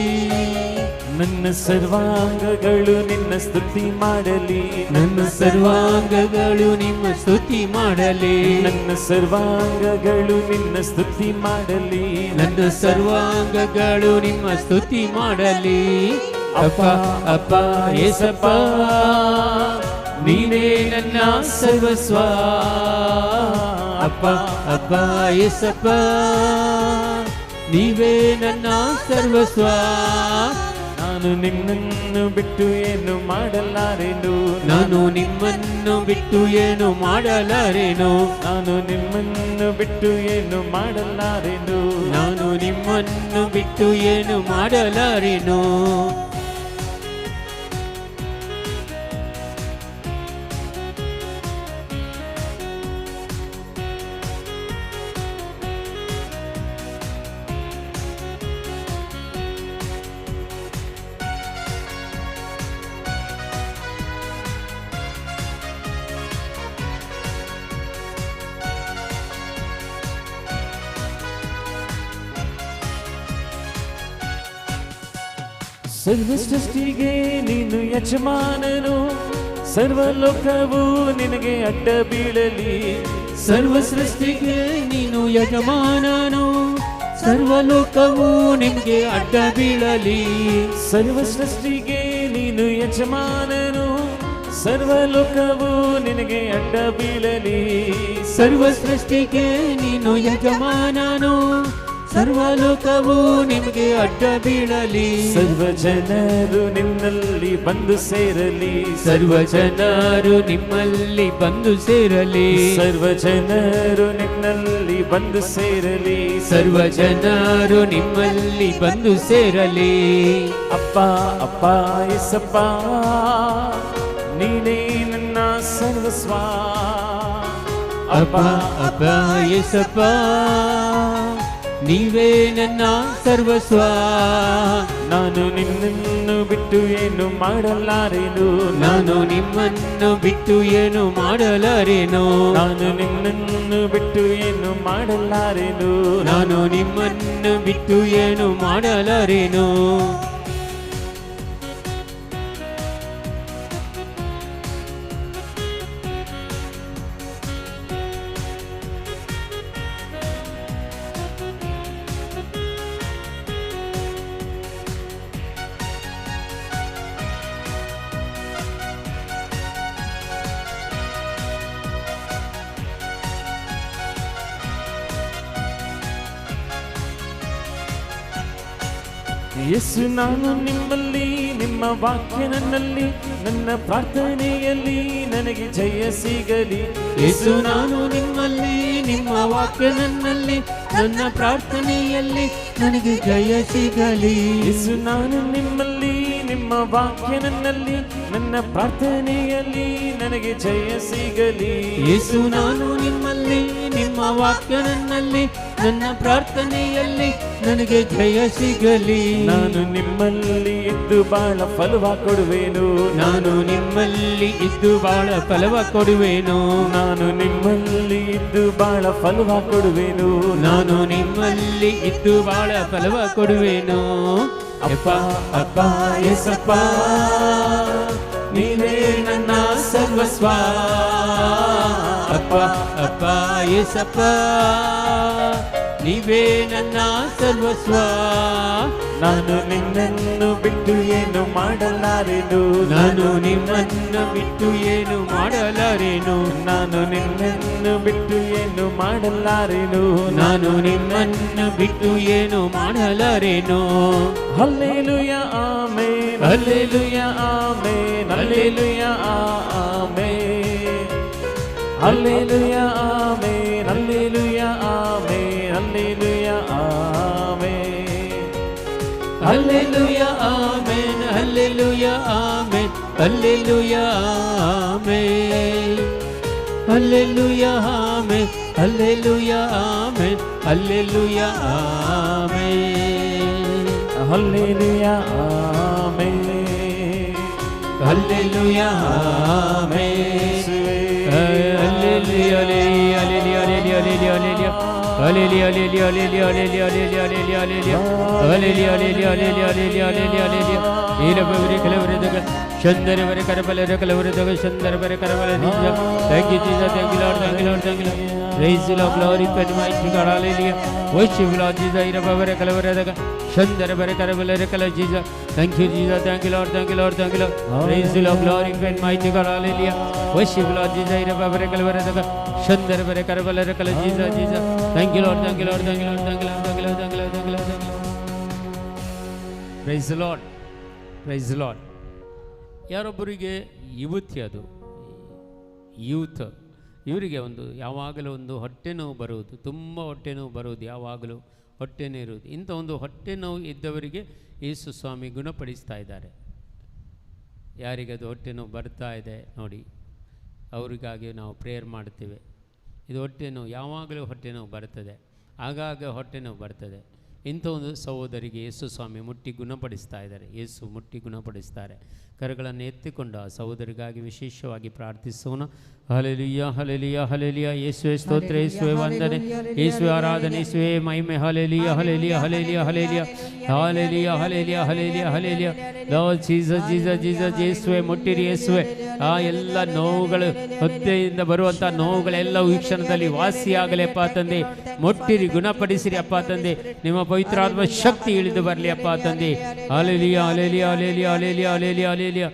ನನ್ನ ಸರ್ವಾಂಗಗಳು ನಿನ್ನ ಸ್ತುತಿ ಮಾಡಲಿ, ನನ್ನ ಸರ್ವಾಂಗಗಳು ನಿಮ್ಮ ಸ್ತುತಿ ಮಾಡಲಿ. ನನ್ನ ಸರ್ವಾಂಗಗಳು ನಿನ್ನ ಸ್ತುತಿ ಮಾಡಲಿ, ನನ್ನ ಸರ್ವಾಂಗಗಳು ನಿಮ್ಮ ಸ್ತುತಿ ಮಾಡಲಿ. ಅಪ್ಪ ಅಪ್ಪ ಏಸಪ್ಪ ನೀನೇ ನನ್ನ ಸರ್ವಸ್ವ. ಅಪ್ಪ ಅಪ್ಪ ಏಸಪ್ಪ ನೀವೇ ನನ್ನ ಸರ್ವಸ್ವ. ನಾನು ನಿನ್ನನ್ನು ಬಿಟ್ಟು ಏನು ಮಾಡಲಾರೆನು, ನಾನು ನಿಮ್ಮನ್ನು ಬಿಟ್ಟು ಏನು ಮಾಡಲಾರೆನು. ನಾನು ನಿಮ್ಮನ್ನು ಬಿಟ್ಟು ಏನು ಮಾಡಲಾರೆನು, ನಾನು ನಿಮ್ಮನ್ನು ಬಿಟ್ಟು ಏನು ಮಾಡಲಾರೆನು. ಸರ್ವ ಸೃಷ್ಟಿಗೆ ನೀನು ಯಜಮಾನನು, ಸರ್ವಲೋಕವು ನಿನಗೆ ಅಡ್ಡ ಬೀಳಲಿ. ಸರ್ವ ಸೃಷ್ಟಿಗೆ ನೀನು ಯಜಮಾನನು, ಸರ್ವಲೋಕವು ನಿಮಗೆ ಅಡ್ಡ ಬೀಳಲಿ. ಸರ್ವ ಸೃಷ್ಟಿಗೆ ನೀನು ಯಜಮಾನನು, ಸರ್ವಲೋಕವು ನಿನಗೆ ಅಡ್ಡ ಬೀಳಲಿ. ಸರ್ವ ಸೃಷ್ಟಿಗೆ ನೀನು ಯಜಮಾನನು, ಸರ್ವಲೋಕವು ನಿಮಗೆ ಅಡ್ಡ ಬೀಳಲಿ. ಸರ್ವ ಜನರು ನಿನ್ನಲ್ಲಿ ಬಂದು ಸೇರಲಿ, ಸರ್ವ ಜನರು ನಿಮ್ಮಲ್ಲಿ ಬಂದು ಸೇರಲಿ. ಸರ್ವ ಜನರು ನಿನ್ನಲ್ಲಿ ಬಂದು ಸೇರಲಿ, ಸರ್ವ ಜನರು ನಿಮ್ಮಲ್ಲಿ ಬಂದು ಸೇರಲಿ. ಅಪ್ಪ ಅಪ್ಪ ಏಸಪ್ಪ ನೀನೇ ನನ್ನ ಸರ್ವಸ್ವ. ಅಪ್ಪ ಅಪ್ಪ ಏಸಪ್ಪ ನೀವೇ ನನ್ನ ಸರ್ವಸ್ವ. ನಾನು ನಿನ್ನನ್ನು ಬಿಟ್ಟು ಏನು ಮಾಡಲಾರೆನು, ನಾನು ನಿಮ್ಮನ್ನು ಬಿಟ್ಟು ಏನು ಮಾಡಲಾರೆನು. ನಾನು ನಿನ್ನನ್ನು ಬಿಟ್ಟು ಏನು ಮಾಡಲಾರೆನು, ನಾನು ನಿಮ್ಮನ್ನು ಬಿಟ್ಟು ಏನು ಮಾಡಲಾರೆನು. ಯೇಸು ನಾನು ನಿಮ್ಮಲ್ಲಿ, ನಿಮ್ಮ ವಾಕ್ಯ ನನ್ನಲ್ಲಿ, ನನ್ನ ಪ್ರಾರ್ಥನೆಯಲ್ಲಿ ನನಗೆ ಜಯ ಸಿಗಲಿ. ಯೇಸು ನಾನು ನಿಮ್ಮಲ್ಲಿ, ನಿಮ್ಮ ವಾಕ್ಯ ನನ್ನಲ್ಲಿ, ನನ್ನ ಪ್ರಾರ್ಥನೆಯಲ್ಲಿ ನನಗೆ ಜಯ ಸಿಗಲಿ. ಯೇಸು ನಾನು ನಿಮ್ಮಲ್ಲಿ, ನಿಮ್ಮ ವಾಕ್ಯ ನನ್ನಲ್ಲಿ, ನನ್ನ ಪ್ರಾರ್ಥನೆಯಲ್ಲಿ ನನಗೆ ಜಯ ಸಿಗಲಿ. ಯೇಸು ನಾನು ನಿಮ್ಮಲ್ಲಿ, ನಿಮ್ಮ ವಾಕ್ಯ ನನ್ನಲ್ಲಿ, ನನ್ನ ಪ್ರಾರ್ಥನೆಯಲ್ಲಿ ನನಗೆ ಜಯ ಸಿಗಲಿ. ನಾನು ನಿಮ್ಮಲ್ಲಿ ಇದ್ದು ಬಾಳ ಫಲವ ಕೊಡುವೆನು, ನಾನು ನಿಮ್ಮಲ್ಲಿ ಇದ್ದು ಬಾಳ ಫಲವ ಕೊಡುವೆನು. ನಾನು ನಿಮ್ಮಲ್ಲಿ ಇದ್ದು ಬಾಳ ಫಲವ ಕೊಡುವೆನು, ನಾನು ನಿಮ್ಮಲ್ಲಿ ಇದ್ದು ಬಾಳ ಫಲವ ಕೊಡುವೆನು. ಅಪ್ಪ ಅಪ್ಪ ಏಸಪ್ಪ ನೀನೇ ನನ್ನ ಸರ್ವಸ್ವ. ಅಪ್ಪ ಅಪ್ಪ ಅಪ್ಪ ಏಸಪ್ಪ ನೀವೇ ನನ್ನ ಸರ್ವಸ್ವ. ನಾನು ನಿನ್ನನ್ನು ಬಿಟ್ಟು ಏನು ಮಾಡಲಾರೆನು, ನಾನು ನಿಮ್ಮನ್ನು ಬಿಟ್ಟು ಏನು ಮಾಡಲಾರೇನು, ನಾನು ನಿನ್ನನ್ನು ಬಿಟ್ಟು ಏನು ಮಾಡಲಾರೆನು, ನಾನು ನಿಮ್ಮನ್ನು ಬಿಟ್ಟು ಏನು ಮಾಡಲಾರೇನು. Hallelujah amen, hallelujah amen, hallelujah amen, hallelujah amen, hallelujah amen, hallelujah amen, hallelujah amen, hallelujah amen, hallelujah amen, hallelujah amen, hallelujah amen, hallelujah amen, hallelujah amen, hallelujah amen, hallelujah hallelujah hallelujah hallelujah hallelujah hallelujah hallelujah hallelujah hallelujah hallelujah hallelujah hallelujah ಈರಬವರೆ ಕಲವರದಗ ಚಂದರವರೆ ಕರಬಲರ ಕಲವರದಗ ಚಂದರವರೆ ಕರಬಲ ನಿಜ. Thank you Jesus, thank you Lord, thank you Lord, thank you Lord. Praise the Lord, glory to the mighty God, hallelujah. Worship Lord Jesus. ಈರಬವರೆ ಕಲವರದಗ ಚಂದರವರೆ ಕರಬಲರ ಕಲ Jesus. Thank you Jesus, thank you Lord, thank you Lord, thank you Lord. Praise the Lord, glory to the mighty God, hallelujah. Worship Lord Jesus. ಈರಬವರೆ ಕಲವರದಗ ಚಂದರವರೆ ಕರಬಲರ ಕಲ Jesus, Jesus. Thank you Lord, thank you Lord, thank you Lord, thank you Lord, thank you Lord, thank you Lord, thank you Lord, thank you Lord. Praise the Lord, praise the Lord. ಯಾರೊಬ್ಬರಿಗೆ ಯುವತಿ, ಅದು youth, ಇವರಿಗೆ ಒಂದು ಯಾವಾಗಲೂ ಒಂದು ಹೊಟ್ಟೆ ನೋವು ಬರುವುದು, ತುಂಬ ಹೊಟ್ಟೆ ನೋವು ಬರುವುದು, ಯಾವಾಗಲೂ ಹೊಟ್ಟೆ ನೋವು ಇರುವುದು. ಇಂಥ ಒಂದು ಹೊಟ್ಟೆ ನೋವು ಇದ್ದವರಿಗೆ ಯೇಸು ಸ್ವಾಮಿ ಗುಣಪಡಿಸ್ತಾ ಇದ್ದಾರೆ. ಯಾರಿಗದು ಹೊಟ್ಟೆ ನೋವು ಬರ್ತಾ ಇದೆ ನೋಡಿ, ಅವರಿಗಾಗಿ ನಾವು ಪ್ರೇಯರ್ ಮಾಡ್ತೇವೆ. ಇದು ಹೊಟ್ಟೆ ನೋವು, ಯಾವಾಗಲೂ ಹೊಟ್ಟೆ ನೋವು ಬರ್ತದೆ, ಆಗಾಗ ಹೊಟ್ಟೆ ನೋವು ಬರ್ತದೆ. ಇಂಥ ಒಂದು ಸಹೋದರಿಗೆ ಯೇಸು ಸ್ವಾಮಿ ಮುಟ್ಟಿ ಗುಣಪಡಿಸ್ತಾ ಇದ್ದಾರೆ. ಯೇಸು ಮುಟ್ಟಿ ಗುಣಪಡಿಸ್ತಾರೆ. ಕರಗಳನ್ನು ಎತ್ತಿಕೊಂಡು ಆ ಸಹೋದರಿಗಾಗಿ ವಿಶೇಷವಾಗಿ ಪ್ರಾರ್ಥಿಸೋಣ. Hallelujah, hallelujah, hallelujah. ಯೇಸುವೇ ಸ್ತೋತ್ರ, ಯೇಸುವೇ ವಂದನೆ, ಯೇಸುವೇ ಆರಾಧನೆ, ಯೇಸುವೇ ಮಹಿಮೆ. Hallelujah, hallelujah, hallelujah, hallelujah, hallelujah, hallelujah, hallelujah, hallelujah. Lord Jesus, Jesus, Jesus. ಯೇಸುವೇ ಮುಟ್ಟಿರಿ, ಯೇಸುವೇ. ಆ ಎಲ್ಲ ನೋವುಗಳು, ಹೊಟ್ಟೆಯಿಂದ ಬರುವಂಥ ನೋವುಗಳೆಲ್ಲವೂ ಈ ಕ್ಷಣದಲ್ಲಿ ವಾಸಿಯಾಗಲಿ ಅಪ್ಪ ತಂದೆ. ಮುಟ್ಟಿರಿ, ಗುಣಪಡಿಸಿರಿ ಅಪ್ಪ ತಂದೆ. ನಿಮ್ಮ ಪವಿತ್ರಾತ್ಮ ಶಕ್ತಿ ಇಳಿದು ಬರಲಿ ಅಪ್ಪ ತಂದೆ. Hallelujah, hallelujah, hallelujah, hallelujah, hallelujah, hallelujah.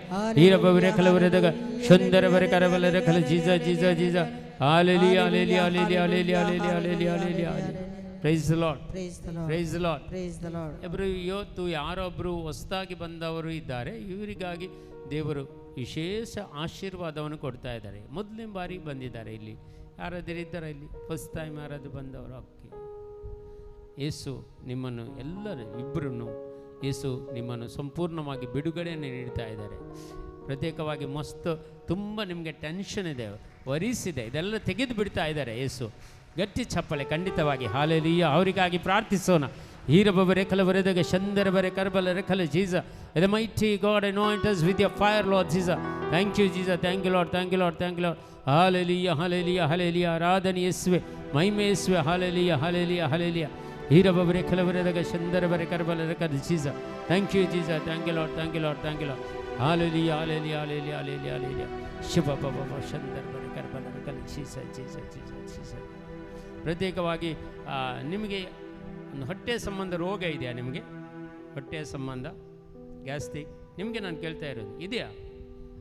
ಈರಬವರೆ ಕಲವರದಾಗ ಶಂದರವರೆ ಕರಬಲರ ಕಲ Jesus, Jesus, Jesus. Hallelujah, hallelujah, hallelujah, hallelujah, hallelujah, hallelujah, hallelujah. Praise the Lord, Praise the Lord. Praise the Lord. Praise the Lord. ಇವತ್ತು ಯಾರೊಬ್ಬರು ಹೊಸದಾಗಿ ಬಂದವರು ಇದ್ದಾರೆ, ಇವರಿಗಾಗಿ ದೇವರು ವಿಶೇಷ ಆಶೀರ್ವಾದವನ್ನು ಕೊಡ್ತಾ ಇದ್ದಾರೆ. ಮೊದಲನೇ ಬಾರಿ ಬಂದಿದ್ದಾರೆ ಇಲ್ಲಿ. ಯಾರಾದರೂ ಇದ್ದಾರೆ ಇಲ್ಲಿ ಫಸ್ಟ್ ಟೈಮ್ ಯಾರಾದರೂ ಬಂದವರು? ಓಕೆ. ಯೇಸು ನಿಮ್ಮನ್ನು ಎಲ್ಲರೂ ಇಬ್ಬರನ್ನು ಯೇಸು ನಿಮ್ಮನ್ನು ಸಂಪೂರ್ಣವಾಗಿ ಬಿಡುಗಡೆಯನ್ನು ನೀಡ್ತಾ ಇದ್ದಾರೆ. ಪ್ರತ್ಯೇಕವಾಗಿ ಮಸ್ತ್ ತುಂಬ ನಿಮಗೆ ಟೆನ್ಷನ್ ಇದೆ, ವರೀಸ್ ಇದೆ, ಇದೆಲ್ಲ ತೆಗೆದು ಬಿಡ್ತಾ ಇದ್ದಾರೆ ಯೇಸು. ಗಟ್ಟಿ ಚಪ್ಪಳೆ ಖಂಡಿತವಾಗಿ. ಹಲ್ಲೆಲೂಯಾ. ಅವರಿಗಾಗಿ ಪ್ರಾರ್ಥಿಸೋಣ. ಹೀರಬವರೆ ಕಲವರೆದಾಗ ಚಂದರಬರೆ ಕರಬಲರೆ ಕಲ Jesus. The mighty God, anoint us with your fire, Lord Jesus. Thank you, Jesus. Thank you, Lord. Thank you, Lord. Thank you, Lord. Hallelujah, hallelujah, hallelujah. ಆರಾಧನೆ ಯೇಸುವೆ, ಮಹಿಮೆ ಯೇಸುವೆ. Hallelujah, hallelujah, hallelujah. ಹೀರಬವರೆ ಕಲವರೆದಾಗ ಚಂದರಬರೆ ಕರಬಲರೆ ಕಲ Jesus. Thank you, Jesus. Thank you, Lord. Thank you, Lord. Thank you, Lord. Hallelujah, hallelujah, hallelujah, hallelujah, hallelujah. ಶಿವ ಬಾಬಾ ಚಂದರಬರೆ ಕರಬಲರೆ ಕಲ ಜೀಸಸ್, ಜೀಸಸ್, ಜೀಸಸ್, ಜೀಸಸ್. ಪ್ರತ್ಯೇಕವಾಗಿ ನಿಮಗೆ ಒಂದು ಹೊಟ್ಟೆ ಸಂಬಂಧ ರೋಗ ಇದೆಯಾ? ನಿಮಗೆ ಹೊಟ್ಟೆಯ ಸಂಬಂಧ ಗ್ಯಾಸ್ಟ್ರಿಕ್ ನಿಮಗೆ ನಾನು ಕೇಳ್ತಾ ಇರೋದು ಇದೆಯಾ?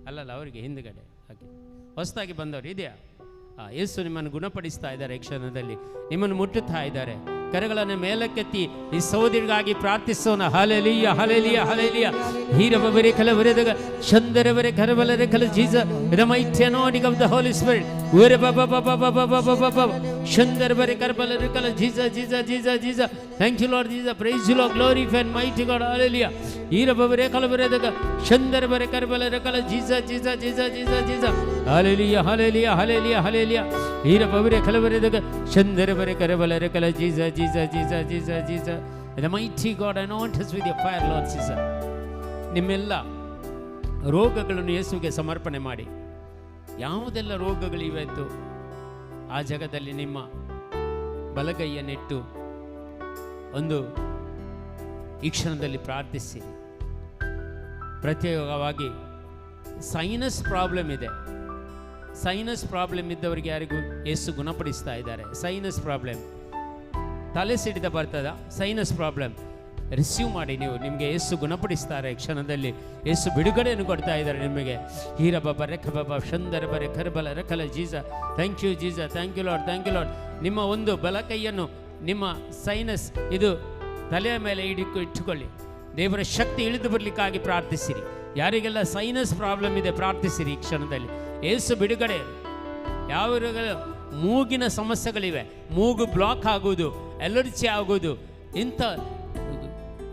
ಅಲ್ಲಲ್ಲ, ಅವರಿಗೆ ಹಿಂದುಗಡೆ ಹಾಗೆ ಹೊಸದಾಗಿ ಬಂದವರು ಇದೆಯಾ? ಯೇಸು ನಿಮ್ಮನ್ನು ಗುಣಪಡಿಸ್ತಾ ಇದ್ದಾರೆ. ಈ ಕ್ಷಣದಲ್ಲಿ ನಿಮ್ಮನ್ನು ಮುಟ್ಟುತ್ತಾ ಇದ್ದಾರೆ. ಕರಗಳನ್ನು ಮೇಲಕ್ಕೆತ್ತಿ ಈ ಸಹೋದರಿಗಾಗಿ ಪ್ರಾರ್ಥಿಸೋಣ. Hallelujah, hallelujah, hallelujah. ಹೀರಬವರೆ ಕಲವರೆದಾಗ ಚಂದರವರೆ ಕರಬಲರೆ ಕಲ Jesus. The mighty anointing of the Holy Spirit. Ure baba baba baba baba baba. Chandarabare karbala kala Jesus, Jesus, Jesus, Jesus. Thank you, Lord Jesus. Praise you, Lord. Glorify and mighty God. Hallelujah. Hírabavare kalabare daga Chandarabare karbala kala Jesus, Jesus, Jesus, Jesus, Jesus. Hallelujah, hallelujah, hallelujah, hallelujah. Hírabavare kalabare daga Chandarabare karbala kala Jesus, Jesus, Jesus, Jesus, Jesus. The mighty God, anoint us with your fire, Lord Jesus. ನಿಮ್ಮೆಲ್ಲ ರೋಗಗಳನ್ನು ಯೇಸುವಿಗೆ ಸಮರ್ಪಣೆ ಮಾಡಿ. ಯಾವುದೆಲ್ಲ ರೋಗಗಳಿವೆತ್ತು ಆ ಜಗದಲ್ಲಿ ನಿಮ್ಮ ಬಲಗೈಯನ್ನಿಟ್ಟು ಒಂದು ಈ ಕ್ಷಣದಲ್ಲಿ ಪ್ರಾರ್ಥಿಸಿ. ಪ್ರತ್ಯೇಕವಾಗಿ ಸೈನಸ್ ಪ್ರಾಬ್ಲಮ್ ಇದೆ, ಸೈನಸ್ ಪ್ರಾಬ್ಲಮ್ ಇದ್ದವರಿಗೆ ಯಾರಿಗೂ ಯೇಸು ಗುಣಪಡಿಸ್ತಾ ಇದ್ದಾರೆ. ಸೈನಸ್ ಪ್ರಾಬ್ಲಮ್, ತಲೆ ಸಿಡಿತ ಬರ್ತದ, ಸೈನಸ್ ಪ್ರಾಬ್ಲಮ್ ರಿಸೀವ್ ಮಾಡಿ ನೀವು, ನಿಮಗೆ ಯೇಸು ಗುಣಪಡಿಸ್ತಾರೆ. ಕ್ಷಣದಲ್ಲಿ ಯೇಸು ಬಿಡುಗಡೆಯನ್ನು ಕೊಡ್ತಾ ಇದ್ದಾರೆ ನಿಮಗೆ. ಹೀರ ಬಾಬಾ ರೆಖ ಬಾಬಾ ಶಂದರ ಬರೆ ಕರ್ಬಲ ರೆಖಲ Jesus. Thank you Jesus, thank you Lord, thank you Lord. ನಿಮ್ಮ ಒಂದು ಬಲ ಕೈಯನ್ನು ನಿಮ್ಮ ಸೈನಸ್ ಇದು ತಲೆಯ ಮೇಲೆ ಇಟ್ಟುಕೊಳ್ಳಿ. ದೇವರ ಶಕ್ತಿ ಇಳಿದು ಬರಲಿಕ್ಕಾಗಿ ಪ್ರಾರ್ಥಿಸಿರಿ. ಯಾರಿಗೆಲ್ಲ ಸೈನಸ್ ಪ್ರಾಬ್ಲಮ್ ಇದೆ ಪ್ರಾರ್ಥಿಸಿರಿ ಈ ಕ್ಷಣದಲ್ಲಿ. ಯೇಸು ಬಿಡುಗಡೆ. ಯಾವಾಗ ಮೂಗಿನ ಸಮಸ್ಯೆಗಳಿವೆ, ಮೂಗು ಬ್ಲಾಕ್ ಆಗುವುದು, ಅಲರ್ಜಿ ಆಗುವುದು, ಇಂಥ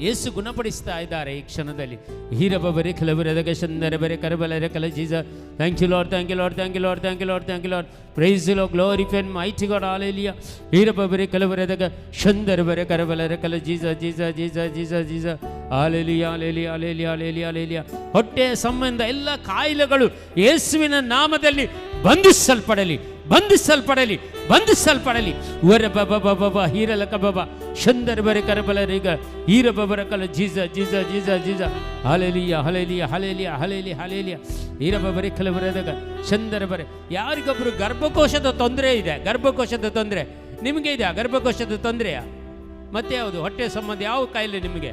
ಯೇಸು ಗುಣಪಡಿಸ್ತಾ ಇದ್ದಾರೆ ಈ ಕ್ಷಣದಲ್ಲಿ. ಹೀರಬರೆ ಕೆಲವರದಗ ಶಂದರ ಬರೆ ಕರಬಲರ ಕಲ Jesus. Thank you Lord, thank you Lord, thank you Lord, thank you Lord, thank you Lord. Praise you Lord, glorify and mighty God, hallelujah. ಹೀರಬರೆ ಕೆಲವರದಗ ಶಂದರ ಬರೆ ಕರಬಲರ ಕಲ Jesus Jesus Jesus Jesus Jesus. Hallelujah, hallelujah, hallelujah, hallelujah, hallelujah. ಹೊಟ್ಟೆಯ ಸಂಬಂಧ ಎಲ್ಲ ಕಾಯಿಲೆಗಳು ಯೇಸುವಿನ ನಾಮದಲ್ಲಿ ಬಂಧಿಸಲ್ಪಡಲಿ, ಬಂಧಿಸಲ್ಪಡಲಿ, ಬಂಧಿಸಲ್ಪಡಲಿ. ವರ ಬಬ ಬಬ ಹೀರಲ ಕಬಬ ಶಂದರ ಬರೆ ಕರಬಲರೀಗ ಹೀರ ಬಬರ ಕಲ Jesus Jesus Jesus Jesus. Hallelujah, hallelujah, hallelujah, hallelujah, hallelujah. ಹೀರ ಬಬರೆ ಕಲಬರದಾಗ ಶಂದರ ಬರೆ. ಯಾರಿಗೊಬ್ಬರು ಗರ್ಭಕೋಶದ ತೊಂದರೆ ಇದೆ, ಗರ್ಭಕೋಶದ ತೊಂದರೆ ನಿಮಗೆ ಇದೆ, ಗರ್ಭಕೋಶದ ತೊಂದರೆಯ ಮತ್ತೆ ಯಾವುದು ಹೊಟ್ಟೆ ಸಂಬಂಧ ಯಾವ ಕಾಯಿಲೆ ನಿಮಗೆ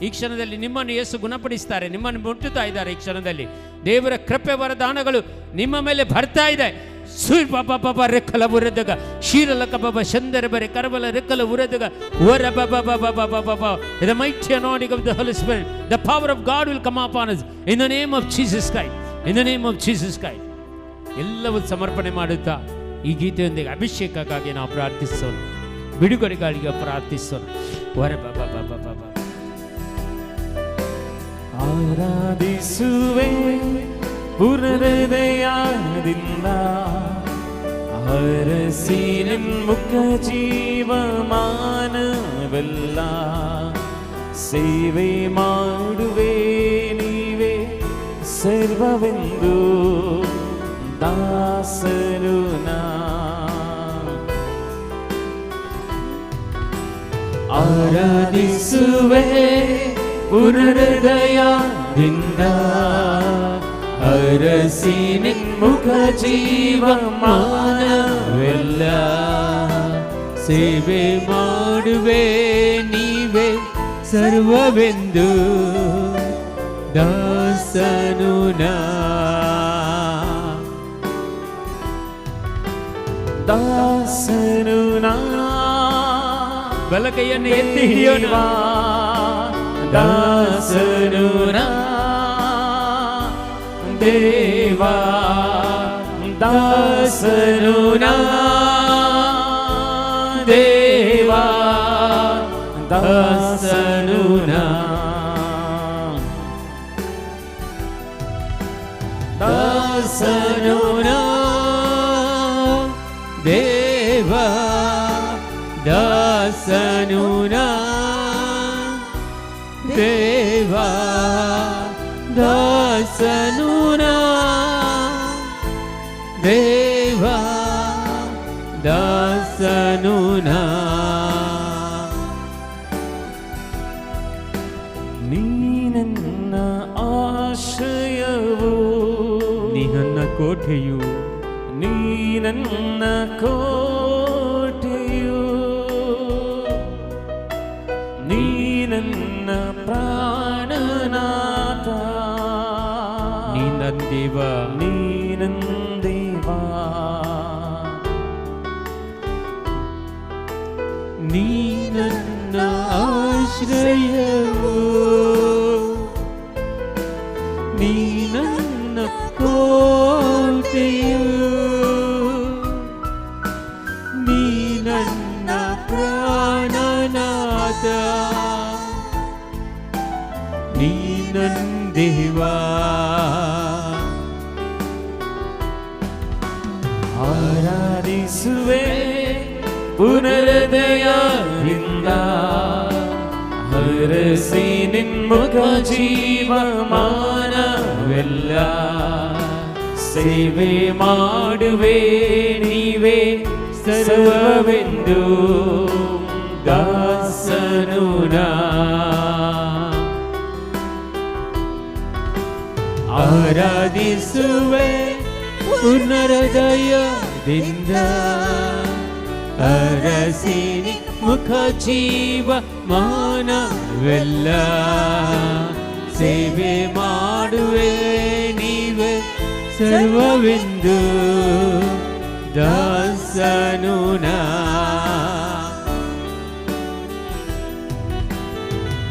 ಈ ಕ್ಷಣದಲ್ಲಿ ನಿಮ್ಮನ್ನು ಯೇಸು ಗುಣಪಡಿಸ್ತಾರೆ, ನಿಮ್ಮನ್ನು ಮುಟ್ಟುತ್ತಾ ಇದ್ದಾರೆ ಈ ಕ್ಷಣದಲ್ಲಿ. ದೇವರ ಕೃಪೆ ವರದಾನಗಳು ನಿಮ್ಮ ಮೇಲೆ ಬರ್ತಾ ಇದೆ. ಸೂರ್ ಬಾಬಾ ಬಾಬಾ ರೆಕ್ಕಲ ಉರದಗ ಶೀರಲ ಕಬಾಬ ಶಂದರ ಬರೆ ಕರಬಲ ರೆಕ್ಕಲ ಉರದಗ ವರ ಬಾಬಾ ಬಾಬಾ ಬಾಬಾ ಬಾಬಾ. The mighty anointing of the Holy Spirit, the power of God will come upon us in the name of Jesus Christ, in the name of Jesus Christ. ಎಲ್ಲವೂ ಸಮರ್ಪಣೆ ಮಾಡುತ್ತಾ ಈ ಗೀತೆಯೊಂದಿಗೆ ಅಭಿಷೇಕಕ್ಕಾಗಿ ನಾವು ಪ್ರಾರ್ಥಿಸೋಣ, ಬಿಡುಗಡೆಗಾಗಿ ಪ್ರಾರ್ಥಿಸೋಣ. ವರ ಬಾಬಾ ಬಾಬಾ ಬಾಬಾ. ಆರಾಧಿಸುವೆ ಪೂರ್ಣಹೃದಯದಿಂದ, ಹರಸಿ ನಿಮ್ಮುಖ ಜೀವಮಾನವೆಲ್ಲ. ಸೇವೆ ಮಾಡುವೆ ನೀವೇ ಸರ್ವವೆಂದು ದಾಸರು ನಾ. ಆರಾಧಿಸುವೆ ಪೂರ್ಣಹೃದಯದಿಂದ, ಹರಸಿ ನಿಮ್ಮುಖ ಜೀವಮಾನವೆಲ್ಲ. ಸೇವೆ ಮಾಡುವೆ ನೀವೇ ಸರ್ವವೆಂದು ದಾಸನು ನಾ. ದಾಸನು ನಾ. ಬಲ ಕೈಯನ್ನು ಎತ್ತಿ ಹಿಡಿಯೋಣ. ದಾಸನು ನಾ ದೇವಾ, ದಾಸನು ನಾ ದೇವಾ, ದಾಸನು ನಾ. ದಾಸನು ನಾ ದೇವಾ, ದಾಸನು ನಾ ದೇವಾ, ದಾಸನು ನಾ ದೇವಾ, ದಾಸನು ನಾ. ನೀ ನನ್ನ ಆಶ್ರಯವು, ನೀ ನನ್ನ ಕೋಟೆಯು, ನೀ ನನ್ನ ಕೋಟೆಯು, ನೀ ನನ್ನ ಪ್ರಾಣನಾಥ, ನೀ ನನ್ನ ದೇವ, ನೀ ನನ್ನ ದೇವ. ನೀ ನನ್ನ ಆಶ್ರಯವು, ನೀ ನನ್ನ ಕೋಟೆಯು, ನೀ ನನ್ನ ಪ್ರಾಣನಾಥ, ನೀ ನನ್ನ ದೇವ. ಆರಾಧಿಸುವೆ ಪುನರದಯದಿಂದ, ಹರಸಿ ನಿಮ್ಮುಖ ಜೀವಮಾನವೆಲ್ಲ. ಸೇವೆ ಮಾಡುವೆ ನೀವೇ ಸರ್ವವೆಂದು ದಾಸನು ನಾ. ಆರಾಧಿಸುವೆ ಪುನರದಯದಿಂದ, ದಿಂದ ಅರಸಿನಿ ಮುಖ ಜೀವ ಮಾನವೆಲ್ಲ ಸೇವೆ ಮಾಡುವೆ ನೀವೇ ಸರ್ವವೆಂದು ದಾಸನು ನಾ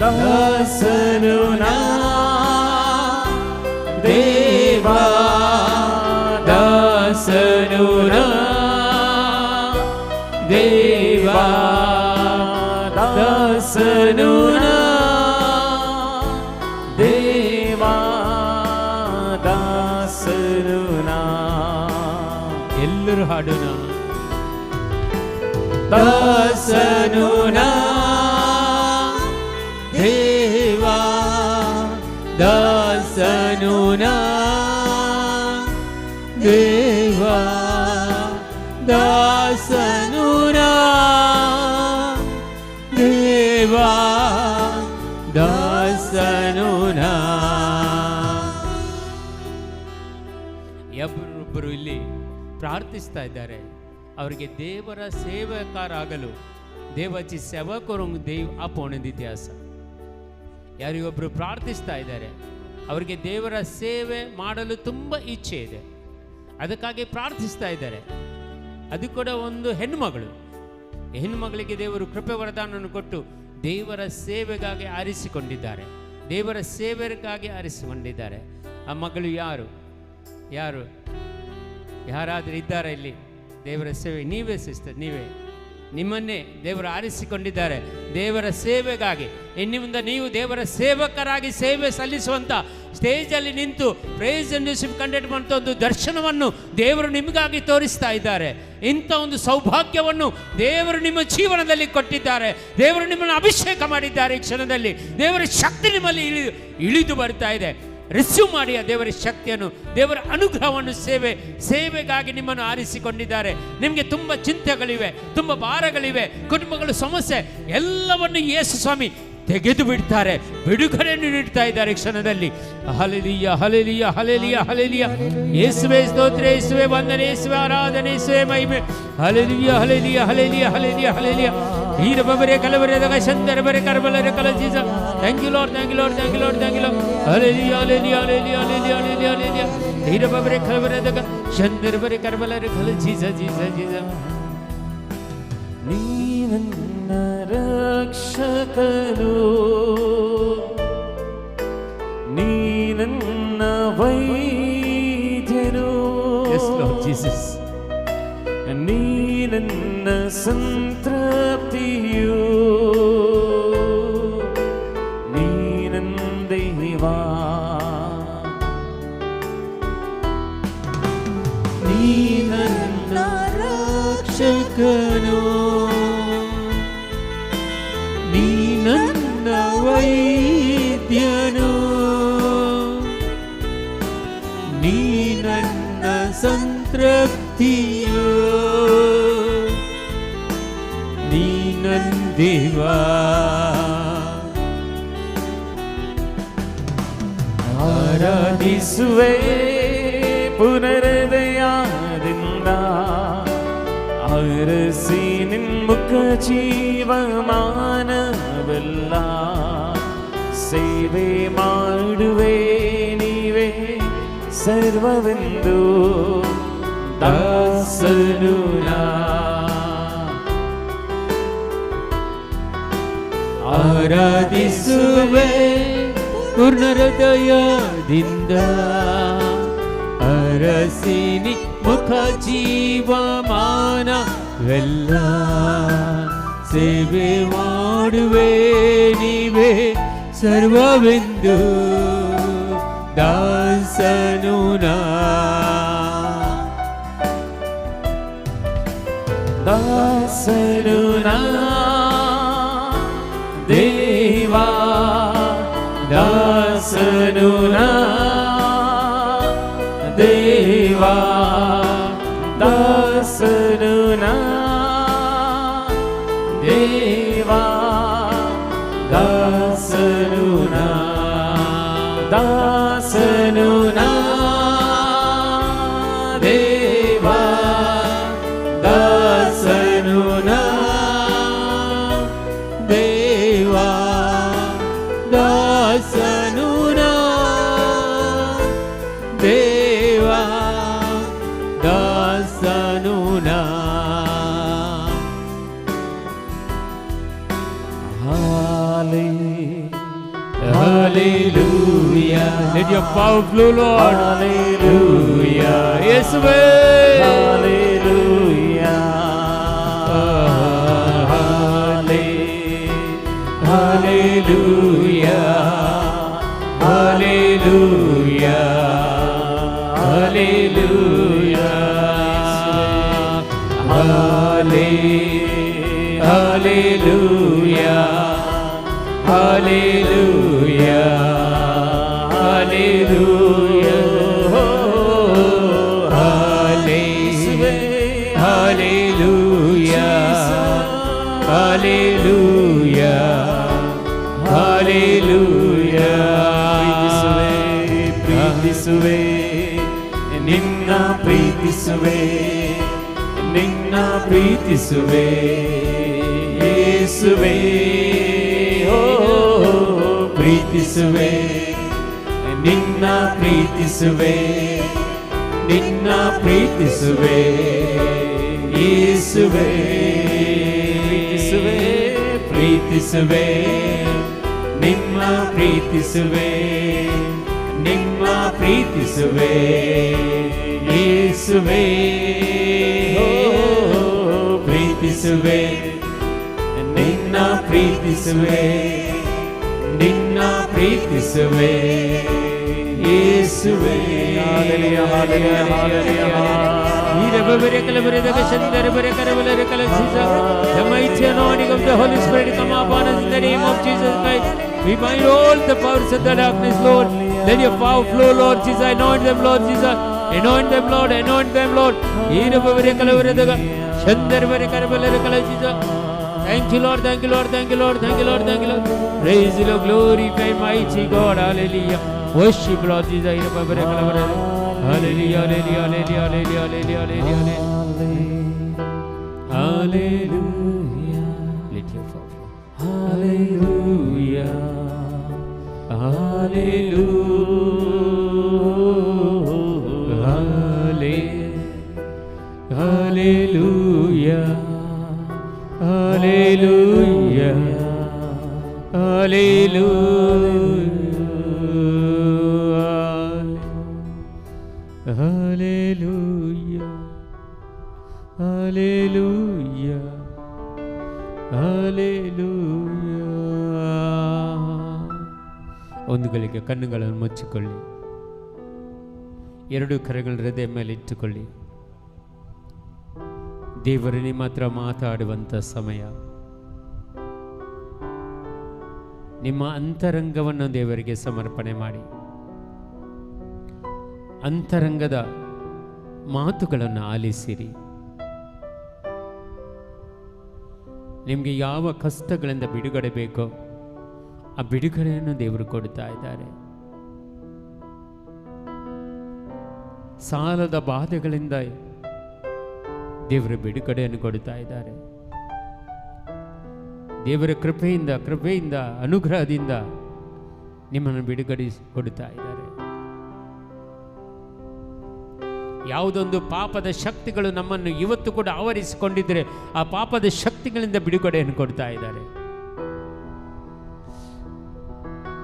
ದಾಸನು ನಾ ದೇವಾ ದಾಸನು ನಾ ದೇವಾ ದಾಸನು ನಾ ದೇವಾ ದಾಸನು ನಾ ಎಲ್ಲರೂ ಹಾಡೋಣ ದಾಸನು ನಾ ದೇವಾ ದಾಸನು ನಾ ದೇವಾ ದಾಸನು ನಾ ದೇವಾ ದಾಸನು ನಾ. ಒಬ್ಬರು ಇಲ್ಲಿ ಪ್ರಾರ್ಥಿಸ್ತಾ ಇದ್ದಾರೆ, ಅವರಿಗೆ ದೇವರ ಸೇವಕರಾಗಲು ದೇವಚಿ ಸೇವಕರು ದೇವ್ ಅಪೋಣದ ಇತಿಹಾಸ. ಯಾರಿಗೊಬ್ಬರು ಪ್ರಾರ್ಥಿಸ್ತಾ ಇದ್ದಾರೆ, ಅವರಿಗೆ ದೇವರ ಸೇವೆ ಮಾಡಲು ತುಂಬ ಇಚ್ಛೆ ಇದೆ, ಅದಕ್ಕಾಗಿ ಪ್ರಾರ್ಥಿಸ್ತಾ ಇದ್ದಾರೆ. ಅದು ಕೂಡ ಒಂದು ಹೆಣ್ಣುಮಗಳಿಗೆ ದೇವರು ಕೃಪೆ ವರದಾನವನ್ನು ಕೊಟ್ಟು ದೇವರ ಸೇವೆಗಾಗಿ ಆರಿಸಿಕೊಂಡಿದ್ದಾರೆ, ದೇವರ ಸೇವೆಗಾಗಿ ಆರಿಸಿಕೊಂಡಿದ್ದಾರೆ. ಆ ಮಗಳು ಯಾರಾದರೂ ಇದ್ದಾರೆ ಇಲ್ಲಿ ದೇವರ ಸೇವೆ? ನೀವೇ ಸಿಸ್ಟರ್, ನಿಮ್ಮನ್ನೇ ದೇವರು ಆರಿಸಿಕೊಂಡಿದ್ದಾರೆ ದೇವರ ಸೇವೆಗಾಗಿ. ಇನ್ನು ಮುಂದೆ ನೀವು ದೇವರ ಸೇವಕರಾಗಿ ಸೇವೆ ಸಲ್ಲಿಸುವಂಥ ಸ್ಟೇಜಲ್ಲಿ ನಿಂತು ಪ್ರೈಸ್ ಅಂಡ್ ವರ್ಶಿಪ್ ಕಂಡಕ್ಟ್ ಮಾಡುವಂಥ ಒಂದು ದರ್ಶನವನ್ನು ದೇವರು ನಿಮಗಾಗಿ ತೋರಿಸ್ತಾ ಇದ್ದಾರೆ. ಇಂಥ ಒಂದು ಸೌಭಾಗ್ಯವನ್ನು ದೇವರು ನಿಮ್ಮ ಜೀವನದಲ್ಲಿ ಕೊಟ್ಟಿದ್ದಾರೆ. ದೇವರು ನಿಮ್ಮನ್ನು ಅಭಿಷೇಕ ಮಾಡಿದ್ದಾರೆ. ಈ ಕ್ಷಣದಲ್ಲಿ ದೇವರ ಶಕ್ತಿ ನಿಮ್ಮಲ್ಲಿ ಇಳಿದು ಬರ್ತಾ ಇದೆ. ರಿಸೀವ್ ಮಾಡಿ ಆ ದೇವರ ಶಕ್ತಿಯನ್ನು, ದೇವರ ಅನುಗ್ರಹವನ್ನು. ಸೇವೆಗಾಗಿ ನಿಮ್ಮನ್ನು ಆರಿಸಿಕೊಂಡಿದ್ದಾರೆ. ನಿಮಗೆ ತುಂಬ ಚಿಂತೆಗಳಿವೆ, ತುಂಬ ಭಾರಗಳಿವೆ, ಕುಟುಂಬಗಳ ಸಮಸ್ಯೆ ಎಲ್ಲವನ್ನು ಯೇಸು ಸ್ವಾಮಿ ತೆಗೆದು ಬಿಡ್ತಾರೆ, ಬಿಡುಗಡೆಯನ್ನು ನೀಡ್ತಾ ಇದ್ದಾರೆ ಕ್ಷಣದಲ್ಲಿ. Hallelujah hallelujah hallelujah hallelujah. ಯೇಸುವೇ ಸ್ತೋತ್ರ, ಯೇಸುವೇ ವಂದನೆ, ಯೇಸುವೇ ಆರಾಧನೆ, ಯೇಸುವೇ ಮಹಿಮೆ. Hallelujah hallelujah hallelujah hallelujah hallelujah. ಹೀರ ಬಬರೆ ಕಲವರೆ ದಗ ಶಂದರ ಬರೆ ಕರ್ಬಲರೆ ಕಲ Jesus. Thank you Lord, thank you Lord, thank you Lord, thank you Lord. Hallelujah hallelujah hallelujah hallelujah hallelujah hallelujah. ಹೀರ ಬಬರೆ ಕಲವರೆ ದಗ ಶಂದರ ಬರೆ ಕರ್ಬಲರೆ ಕಲ ಜೀಸ ಜೀಸ ಜೀಸ. ನೀನನ್ನ ರಕ್ಷಕನು, ನೀನನ್ನ ವೈದ್ಯನು. Yes Lord Jesus. ನೀನನ್ನ ಸಂತೃಪ್ತಿಯು, ನೀನಂದೇವಾ. ನೀನನ್ನ ರಕ್ಷಕನು, ನೀನನ್ನ ವೈದ್ಯನು, ನೀನನ್ನ ಸಂತೃಪ್ತಿಯು, ನೀನಂದೇವಾ. ಆರಾಧಿಸುವೆ ಪುನರದಯಾದಿಂದ, ಅರಸಿ ನಿನ್ಮುಖ ಜೀವಮಾನವೆಲ್ಲ ಸೇವೆ ಮಾಡುವೆ ನೀವೇ ಸರ್ವವೆಂದು ದಾಸನು ನಾ. ಆರಾಧಿಸುವೆ ಪೂರ್ಣ ಹೃದಯದಿಂದ, ಅರಸಿನಿ ಮುಖ ಜೀವಮಾನವೆಲ್ಲ ಸೇವೆ ಮಾಡುವೆ ನೀವೇ ಸರ್ವವೆಂದು ದಾಸನು ನಾ. ದಾಸನು ನಾ ದೇವಾ, ದಾಸನು ನಾ ದೇವಾ, ದಾಸನು ನಾ ದೇವಾ, ದಾಸನು ನಾ, ದಾಸನು ನಾ ದೇವಾ, Hallelujah. Let your power flow, Lord. Hallelujah. ಯೇಸುವೇ. Hallelujah. Hallelujah. Hallelujah. Hallelujah. Hallelujah. Hallelujah. Hallelujah. Hallelujah. Hallelujah. Hallelujah. ಪ್ರೀತಿಸುವೆ ನಿನ್ನ ಪ್ರೀತಿಸುವೆ ನಿನ್ನ ಪ್ರೀತಿಸುವೆ ಯೇಸುವೆ ಓ ಪ್ರೀತಿಸುವೆ ನಿನ್ನ ಪ್ರೀತಿಸುವೆ ನಿನ್ನ ಪ್ರೀತಿಸುವೆ ಯೇಸುವೆ ಪ್ರೀತಿಸುವೆ ಪ್ರೀತಿಸುವೆ ನಿನ್ನ ಪ್ರೀತಿಸುವೆ ನಿಮ್ಮ ಪ್ರೀತಿಸುವೆ ಯೇಸುವೆ ಓ ಪ್ರೀತಿಸುವೆ ನಿನ್ನ ಪ್ರೀತಿಸುವೆ ನಿನ್ನ ಪ್ರೀತಿಸುವೆ ಯೇಸುವೆ hallelujah hallelujah hallelujah The mighty anointing of the Holy Spirit come upon us in the name of Jesus Christ. We bind all the powers of the darkness, Lord. Let your power flow, Lord Jesus. Anoint them, Lord Jesus. Anoint them, Lord. Anoint them, Lord. Thank you, Lord. Thank you, Lord. Thank you, Lord. Thank you, Lord. Thank you, Lord. Praise the Lord. Glorify mighty God. Hallelujah. Worship, Lord Jesus. Hallelujah. Hallelujah. Hallelujah. Hallelujah. Hallelujah. Hallelujah. Let your power flow. Hallelujah. Hallelujah. Hallelujah. Hallelujah. Hallelujah. Hallelujah. Hallelujah. ಒಂದು ಗಳಿಗೆ ಕಣ್ಣುಗಳನ್ನು ಮುಚ್ಚಿಕೊಳ್ಳಿ, ಎರಡು ಕರೆಗಳ ಹೃದಯ ಮೇಲೆ ಇಟ್ಟುಕೊಳ್ಳಿ. ದೇವರು ನಿಮ್ಮ ಹತ್ರ ಮಾತಾಡುವಂಥ ಸಮಯ. ನಿಮ್ಮ ಅಂತರಂಗವನ್ನು ದೇವರಿಗೆ ಸಮರ್ಪಣೆ ಮಾಡಿ, ಅಂತರಂಗದ ಮಾತುಗಳನ್ನು ಆಲಿಸಿರಿ. ನಿಮಗೆ ಯಾವ ಕಷ್ಟಗಳಿಂದ ಬಿಡುಗಡೆ ಬೇಕೋ ಆ ಬಿಡುಗಡೆಯನ್ನು ದೇವರು ಕೊಡ್ತಾ ಇದ್ದಾರೆ. ಸಾಲದ ಬಾಧೆಗಳಿಂದ ದೇವರ ಬಿಡುಗಡೆಯನ್ನು ಕೊಡ್ತಾ ಇದ್ದಾರೆ. ದೇವರ ಕೃಪೆಯಿಂದ ಅನುಗ್ರಹದಿಂದ ನಿಮ್ಮನ್ನು ಬಿಡುಗಡೆ ಕೊಡ್ತಾ ಇದ್ದಾರೆ. ಯಾವುದೊಂದು ಪಾಪದ ಶಕ್ತಿಗಳು ನಮ್ಮನ್ನು ಇವತ್ತು ಕೂಡ ಆವರಿಸಿಕೊಂಡಿದ್ದರೆ ಆ ಪಾಪದ ಶಕ್ತಿಗಳಿಂದ ಬಿಡುಗಡೆಯನ್ನು ಕೊಡ್ತಾ ಇದ್ದಾರೆ.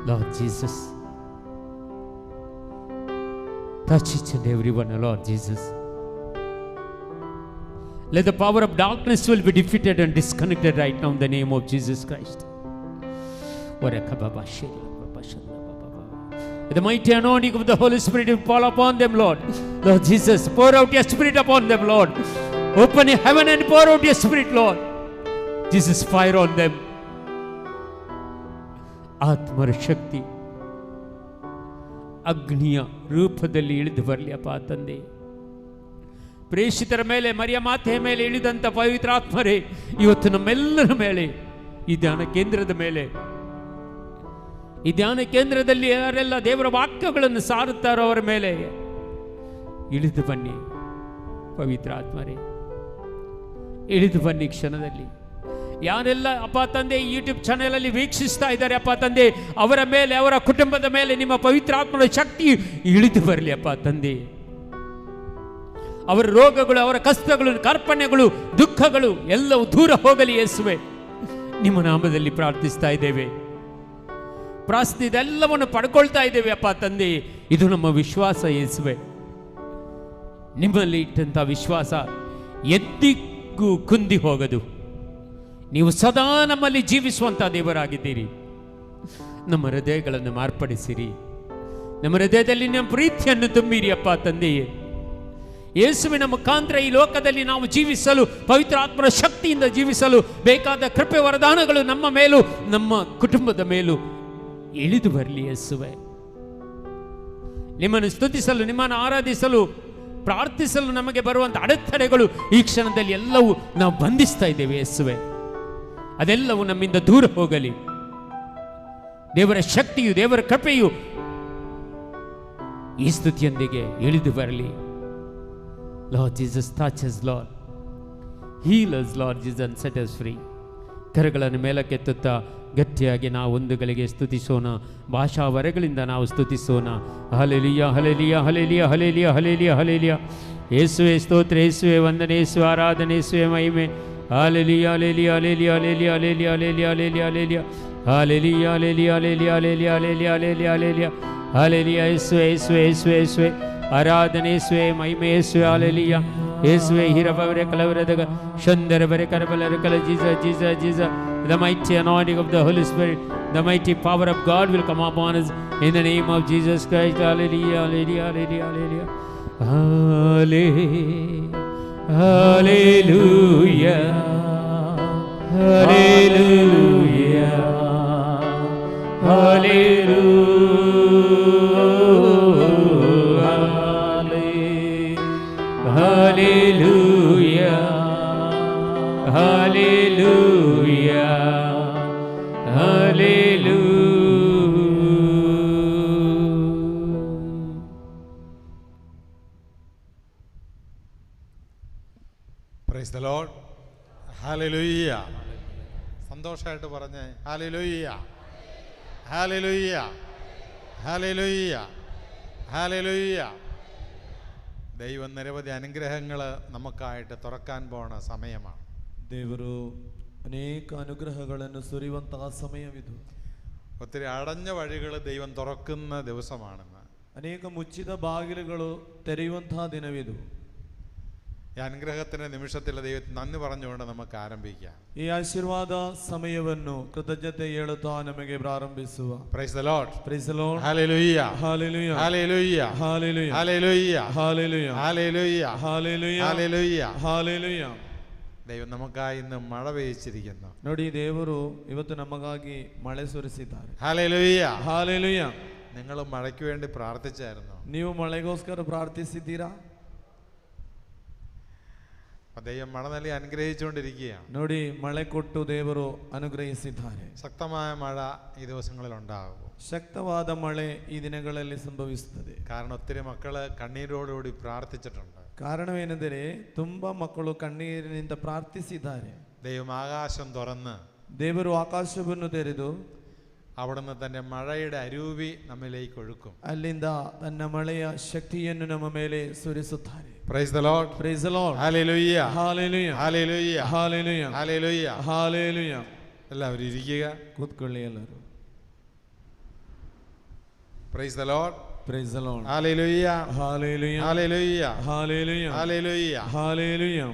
Lord Jesus, touch each and every one, Lord Jesus. Let the power of darkness will be defeated and disconnected right now in the name of Jesus Christ. The mighty anointing of the Holy Spirit will fall upon them, Lord. Lord Jesus, pour out your Spirit upon them, Lord. Open your heaven and pour out your Spirit, Lord. Jesus, fire on them. ಆತ್ಮರ ಶಕ್ತಿ ಅಗ್ನಿಯ ರೂಪದಲ್ಲಿ ಇಳಿದು ಬರಲಿ ಅಪ್ಪ ತಂದೆ. ಪ್ರೇಷಿತರ ಮೇಲೆ, ಮರಿಯ ಮಾತೆಯ ಮೇಲೆ ಇಳಿದಂಥ ಪವಿತ್ರಾತ್ಮರೇ, ಇವತ್ತು ನಮ್ಮೆಲ್ಲರ ಮೇಲೆ, ಈ ಧ್ಯಾನ ಕೇಂದ್ರದ ಮೇಲೆ, ಈ ಧ್ಯಾನ ಕೇಂದ್ರದಲ್ಲಿ ಯಾರೆಲ್ಲ ದೇವರ ವಾಕ್ಯಗಳನ್ನು ಸಾರುತ್ತಾರೋ ಅವರ ಮೇಲೆ ಇಳಿದು ಬನ್ನಿ ಪವಿತ್ರಾತ್ಮರೇ, ಇಳಿದು ಬನ್ನಿ ಕ್ಷಣದಲ್ಲಿ. ಯಾರೆಲ್ಲ ಅಪ್ಪ ತಂದೆ ಯೂಟ್ಯೂಬ್ ಚಾನೆಲ್ ಅಲ್ಲಿ ವೀಕ್ಷಿಸ್ತಾ ಇದ್ದಾರೆ ಅಪ್ಪ ತಂದೆ, ಅವರ ಮೇಲೆ, ಅವರ ಕುಟುಂಬದ ಮೇಲೆ ನಿಮ್ಮ ಪವಿತ್ರಾತ್ಮನ ಶಕ್ತಿ ಇಳಿದು ಬರಲಿ ಅಪ್ಪ ತಂದೆ. ಅವರ ರೋಗಗಳು, ಅವರ ಕಷ್ಟಗಳು, ಕಾರ್ಪಣ್ಯಗಳು, ದುಃಖಗಳು ಎಲ್ಲವೂ ದೂರ ಹೋಗಲಿ ಯೇಸುವೆ. ನಿಮ್ಮ ನಾಮದಲ್ಲಿ ಪ್ರಾರ್ಥಿಸ್ತಾ ಇದ್ದೇವೆ. ಇದೆಲ್ಲವನ್ನು ಪಡ್ಕೊಳ್ತಾ ಇದ್ದೇವೆ ಅಪ್ಪ ತಂದೆ. ಇದು ನಮ್ಮ ವಿಶ್ವಾಸ ಯೇಸುವೆ. ನಿಮ್ಮಲ್ಲಿ ಇಟ್ಟಂಥ ವಿಶ್ವಾಸ ಎಂದಿಗೂ ಕುಂದಿ ಹೋಗದು. ನೀವು ಸದಾ ನಮ್ಮಲ್ಲಿ ಜೀವಿಸುವಂಥ ದೇವರಾಗಿದ್ದೀರಿ. ನಮ್ಮ ಹೃದಯಗಳನ್ನು ಮಾರ್ಪಡಿಸಿರಿ. ನಮ್ಮ ಹೃದಯದಲ್ಲಿ ನಮ್ಮ ಪ್ರೀತಿಯನ್ನು ತುಂಬಿರಿ ಅಪ್ಪ ತಂದೆಯೇ. ಯೇಸುವಿನ ಮುಖಾಂತರ ಈ ಲೋಕದಲ್ಲಿ ನಾವು ಜೀವಿಸಲು, ಪವಿತ್ರ ಆತ್ಮನ ಶಕ್ತಿಯಿಂದ ಜೀವಿಸಲು ಬೇಕಾದ ಕೃಪೆ ವರದಾನಗಳು ನಮ್ಮ ಮೇಲೂ ನಮ್ಮ ಕುಟುಂಬದ ಮೇಲೂ ಇಳಿದು ಬರಲಿ ಯೇಸುವೆ. ನಿಮ್ಮನ್ನು ಸ್ತುತಿಸಲು, ನಿಮ್ಮನ್ನು ಆರಾಧಿಸಲು, ಪ್ರಾರ್ಥಿಸಲು ನಮಗೆ ಬರುವಂಥ ಅಡೆತಡೆಗಳು ಈ ಕ್ಷಣದಲ್ಲಿ ಎಲ್ಲವೂ ನಾವು ಬಂಧಿಸ್ತಾ ಇದ್ದೇವೆ ಯೇಸುವೆ. ಅದೆಲ್ಲವೂ ನಮ್ಮಿಂದ ದೂರ ಹೋಗಲಿ. ದೇವರ ಶಕ್ತಿಯು, ದೇವರ ಕೃಪೆಯು ಈ ಸ್ತುತಿಯೊಂದಿಗೆ ಇಳಿದು ಬರಲಿ. Lord Jesus, touch us, Lord. Heal us, Lord Jesus, and set us free. ಕರಗಳನ್ನು ಮೇಲಕ್ಕೆತ್ತುತ್ತಾ ಗಟ್ಟಿಯಾಗಿ ನಾವು ಒಂದು ಗಳಿಗೆ ಸ್ತುತಿಸೋಣ. ಭಾಷಾ ವರಗಳಿಂದ ನಾವು ಸ್ತುತಿಸೋಣ. Hallelujah, hallelujah, hallelujah, hallelujah, hallelujah, hallelujah. ಯೇಸುವೇ ಸ್ತೋತ್ರ, ಯೇಸುವೇ ವಂದನೆ, ಯೇಸುವೇ ಆರಾಧನೆ, ಯೇಸುವೇ ಮಹಿಮೆ. Hallelujah, hallelujah, hallelujah, hallelujah, hallelujah, hallelujah, hallelujah, hallelujah, hallelujah, hallelujah, hallelujah, hallelujah, hallelujah, hallelujah, hallelujah. ಯೇಸುವೇ, ಯೇಸುವೇ, ಯೇಸುವೇ, ಯೇಸುವೇ ಆರಾಧನೆ, ಯೇಸುವೇ ಮಹಿಮೆ, ಯೇಸುವೇ ಹಲ್ಲೆಲೂಯಾ. ಯೇಸುವೇ ಹಿರಬವರೆ ಕಲವರದಗ ಶಂದರವರೆ ಕರಬಲರ ಕಲ. Jesus, Jesus, Jesus. The mighty anointing of the Holy Spirit, the mighty power of God will come upon us in the name of Jesus Christ. Hallelujah, hallelujah, hallelujah, hallelujah. Hallelujah, hallelujah, hallelujah. Hallelujah, hallelujah, hallelujah. Praise the Lord. Hallelujah. സന്തോഷമായിട്ട് പറഞ്ഞേ hallelujah, hallelujah, hallelujah, hallelujah. ദൈവം നിരവധി അനുഗ്രഹങ്ങൾ നമുക്കായിട്ട് തുറക്കാൻ പോണ സമയമാണ്. ದೇವರು ಅನೇಕ ಅನುಗ್ರಹಗಳನ್ನು ಸುರಿಯುವಂತಹ ಸಮಯವಿದು. ഒത്തിരി അടഞ്ഞ വഴികൾ ദൈവം തുറക്കുന്ന ദിവസമാണെന്ന്. ಅನೇಕ ಮುಚ್ಚಿದ ಬಾಗಿಲುಗಳು ತೆರೆಯುವಂತಹ ದಿನವಿದು. ഈ അനുഗ്രഹത്തിന്റെ നിമിഷത്തിൽ ദൈവത്തിന് നന്ദി പറഞ്ഞുകൊണ്ട് നമുക്ക് ആരംഭിക്കാം. ಈ ಆಶೀರ್ವಾದ ಸಮಯವನ್ನು ಕೃತಜ್ಞತೆ ಹೇಳುತ್ತಾ ನಮಗೆ ಪ್ರಾರಂಭಿಸುವ. Praise the Lord. Praise the Lord. Hallelujah. Hallelujah. Hallelujah. Hallelujah. Hallelujah. Hallelujah. Hallelujah. Hallelujah. Hallelujah. Hallelujah. ദൈവം നമുക്കായി ഇന്ന് മഴ പെയ്ച്ചിരിക്കുന്നു. ನೋಡಿ, ದೇವರು ಇವತ್ತು ನಮಗಾಗಿ ಮಳೆ ಸುರಿಸಿದ್ದಾರೆ. Hallelujah. Hallelujah. നിങ്ങൾ മഴയ്ക്ക് വേണ്ടി പ്രാർത്ഥിച്ചായിരുന്നു. ನೀವು ಮಳೆಗೋಸ್ಕರ ಪ್ರಾರ್ಥಿಸಿದ್ದೀರಾ? ദൈവം മഴ നൽകി അനുഗ്രഹിച്ചുകൊണ്ടിരിക്കുകയാണ്. ನೋಡಿ, ಮಳೆ ಕೊಟ್ಟು ದೇವರು ಅನುಗ್ರಹಿಸಿದ್ದಾರೆ. ശക്തമായ മഴ ഈ ദിവസങ്ങളിൽ ഉണ്ടാകും. ಶಕ್ತವಾದ ಮಳೆ ಈ ದಿನಗಳಲ್ಲಿ ಸಂಭವಿಸುತ್ತದೆ. കാരണം ഒത്തിരി മക്കള് കണ്ണീരോടുകൂടി പ്രാർത്ഥിച്ചിട്ടുണ്ട്. ಕಾರಣವೇನೆಂದರೆ ತುಂಬಾ ಮಕ್ಕಳು ಕಣ್ಣೀರಿನಿಂದ ಪ್ರಾರ್ಥಿಸಿದ್ದಾರೆ. ദൈവം ആകാശം തുറന്ന് ದೇವರು ಆಕಾಶವನ್ನು ತೆರೆದು അവിടുന്ന് തന്റെ മഴയുടെ അരൂപി നമ്മിലേക്ക് ഒഴുക്കും. ಅಲ್ಲಿಂದ ತನ್ನ ಮಳೆಯ ಶಕ್ತಿಯನ್ನು ನಮ್ಮ ಮೇಲೆ ಸುರಿಸುತ್ತಾರೆ. Praise the Lord. Praise the Lord. Hallelujah. Hallelujah. Hallelujah. Hallelujah. Hallelujah. Hallelujah. എല്ലാവരും ഇരിക്കുക. ಕೂತ್ಕೊಳ್ಳಿ ಎಲ್ಲರೂ. Praise the Lord. Praise the Lord. Hallelujah. Hallelujah. Hallelujah. Hallelujah. Hallelujah. Hallelujah.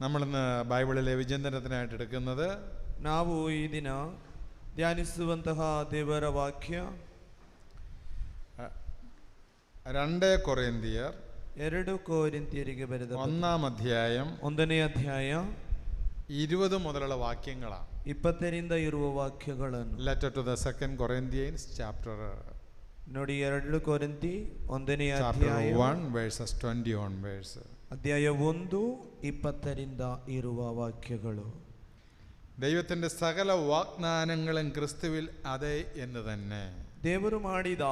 നമ്മളിന്ന് ബൈബിളിലെ വിചിന്തനത്തിനായിട്ട് എടുക്കുന്നത് ನಾವು ಈ ದಿನ ಧ್ಯಾನಿಸುವಂತಹ ದೇವರ ವಾಕ್ಯ 2 ಕೊರಿಂಥಿಯರ್ 2 ಕೊರಿಂಥಿಯರಿಗೆ ಬರೆದ 1-ാം അധ്യായം 1ನೇ ಅಧ್ಯಾಯ 20 മുതലുള്ള വാക്യങ്ങളാണ്. 20ರಿಂದ ಇರುವ ವಾಕ್ಯಗಳನ್ನು. Letter to the 2 Corinthians chapter ನೋಡಿ, 2 ಕೊರಿಂಥಿ 1ನೇ chapter ಅಧ್ಯಾಯ 1 verses 20 onwards. ಅಧ್ಯಾಯ 1 20ರಿಂದ ಇರುವ ವಾಕ್ಯಗಳು. ദൈവത്തിന്റെ സകല വാഗ്ദാനങ്ങളും ക്രിസ്തുവിൽ അതെ എന്ന് തന്നെ. ದೇವರು ಮಾಡಿದ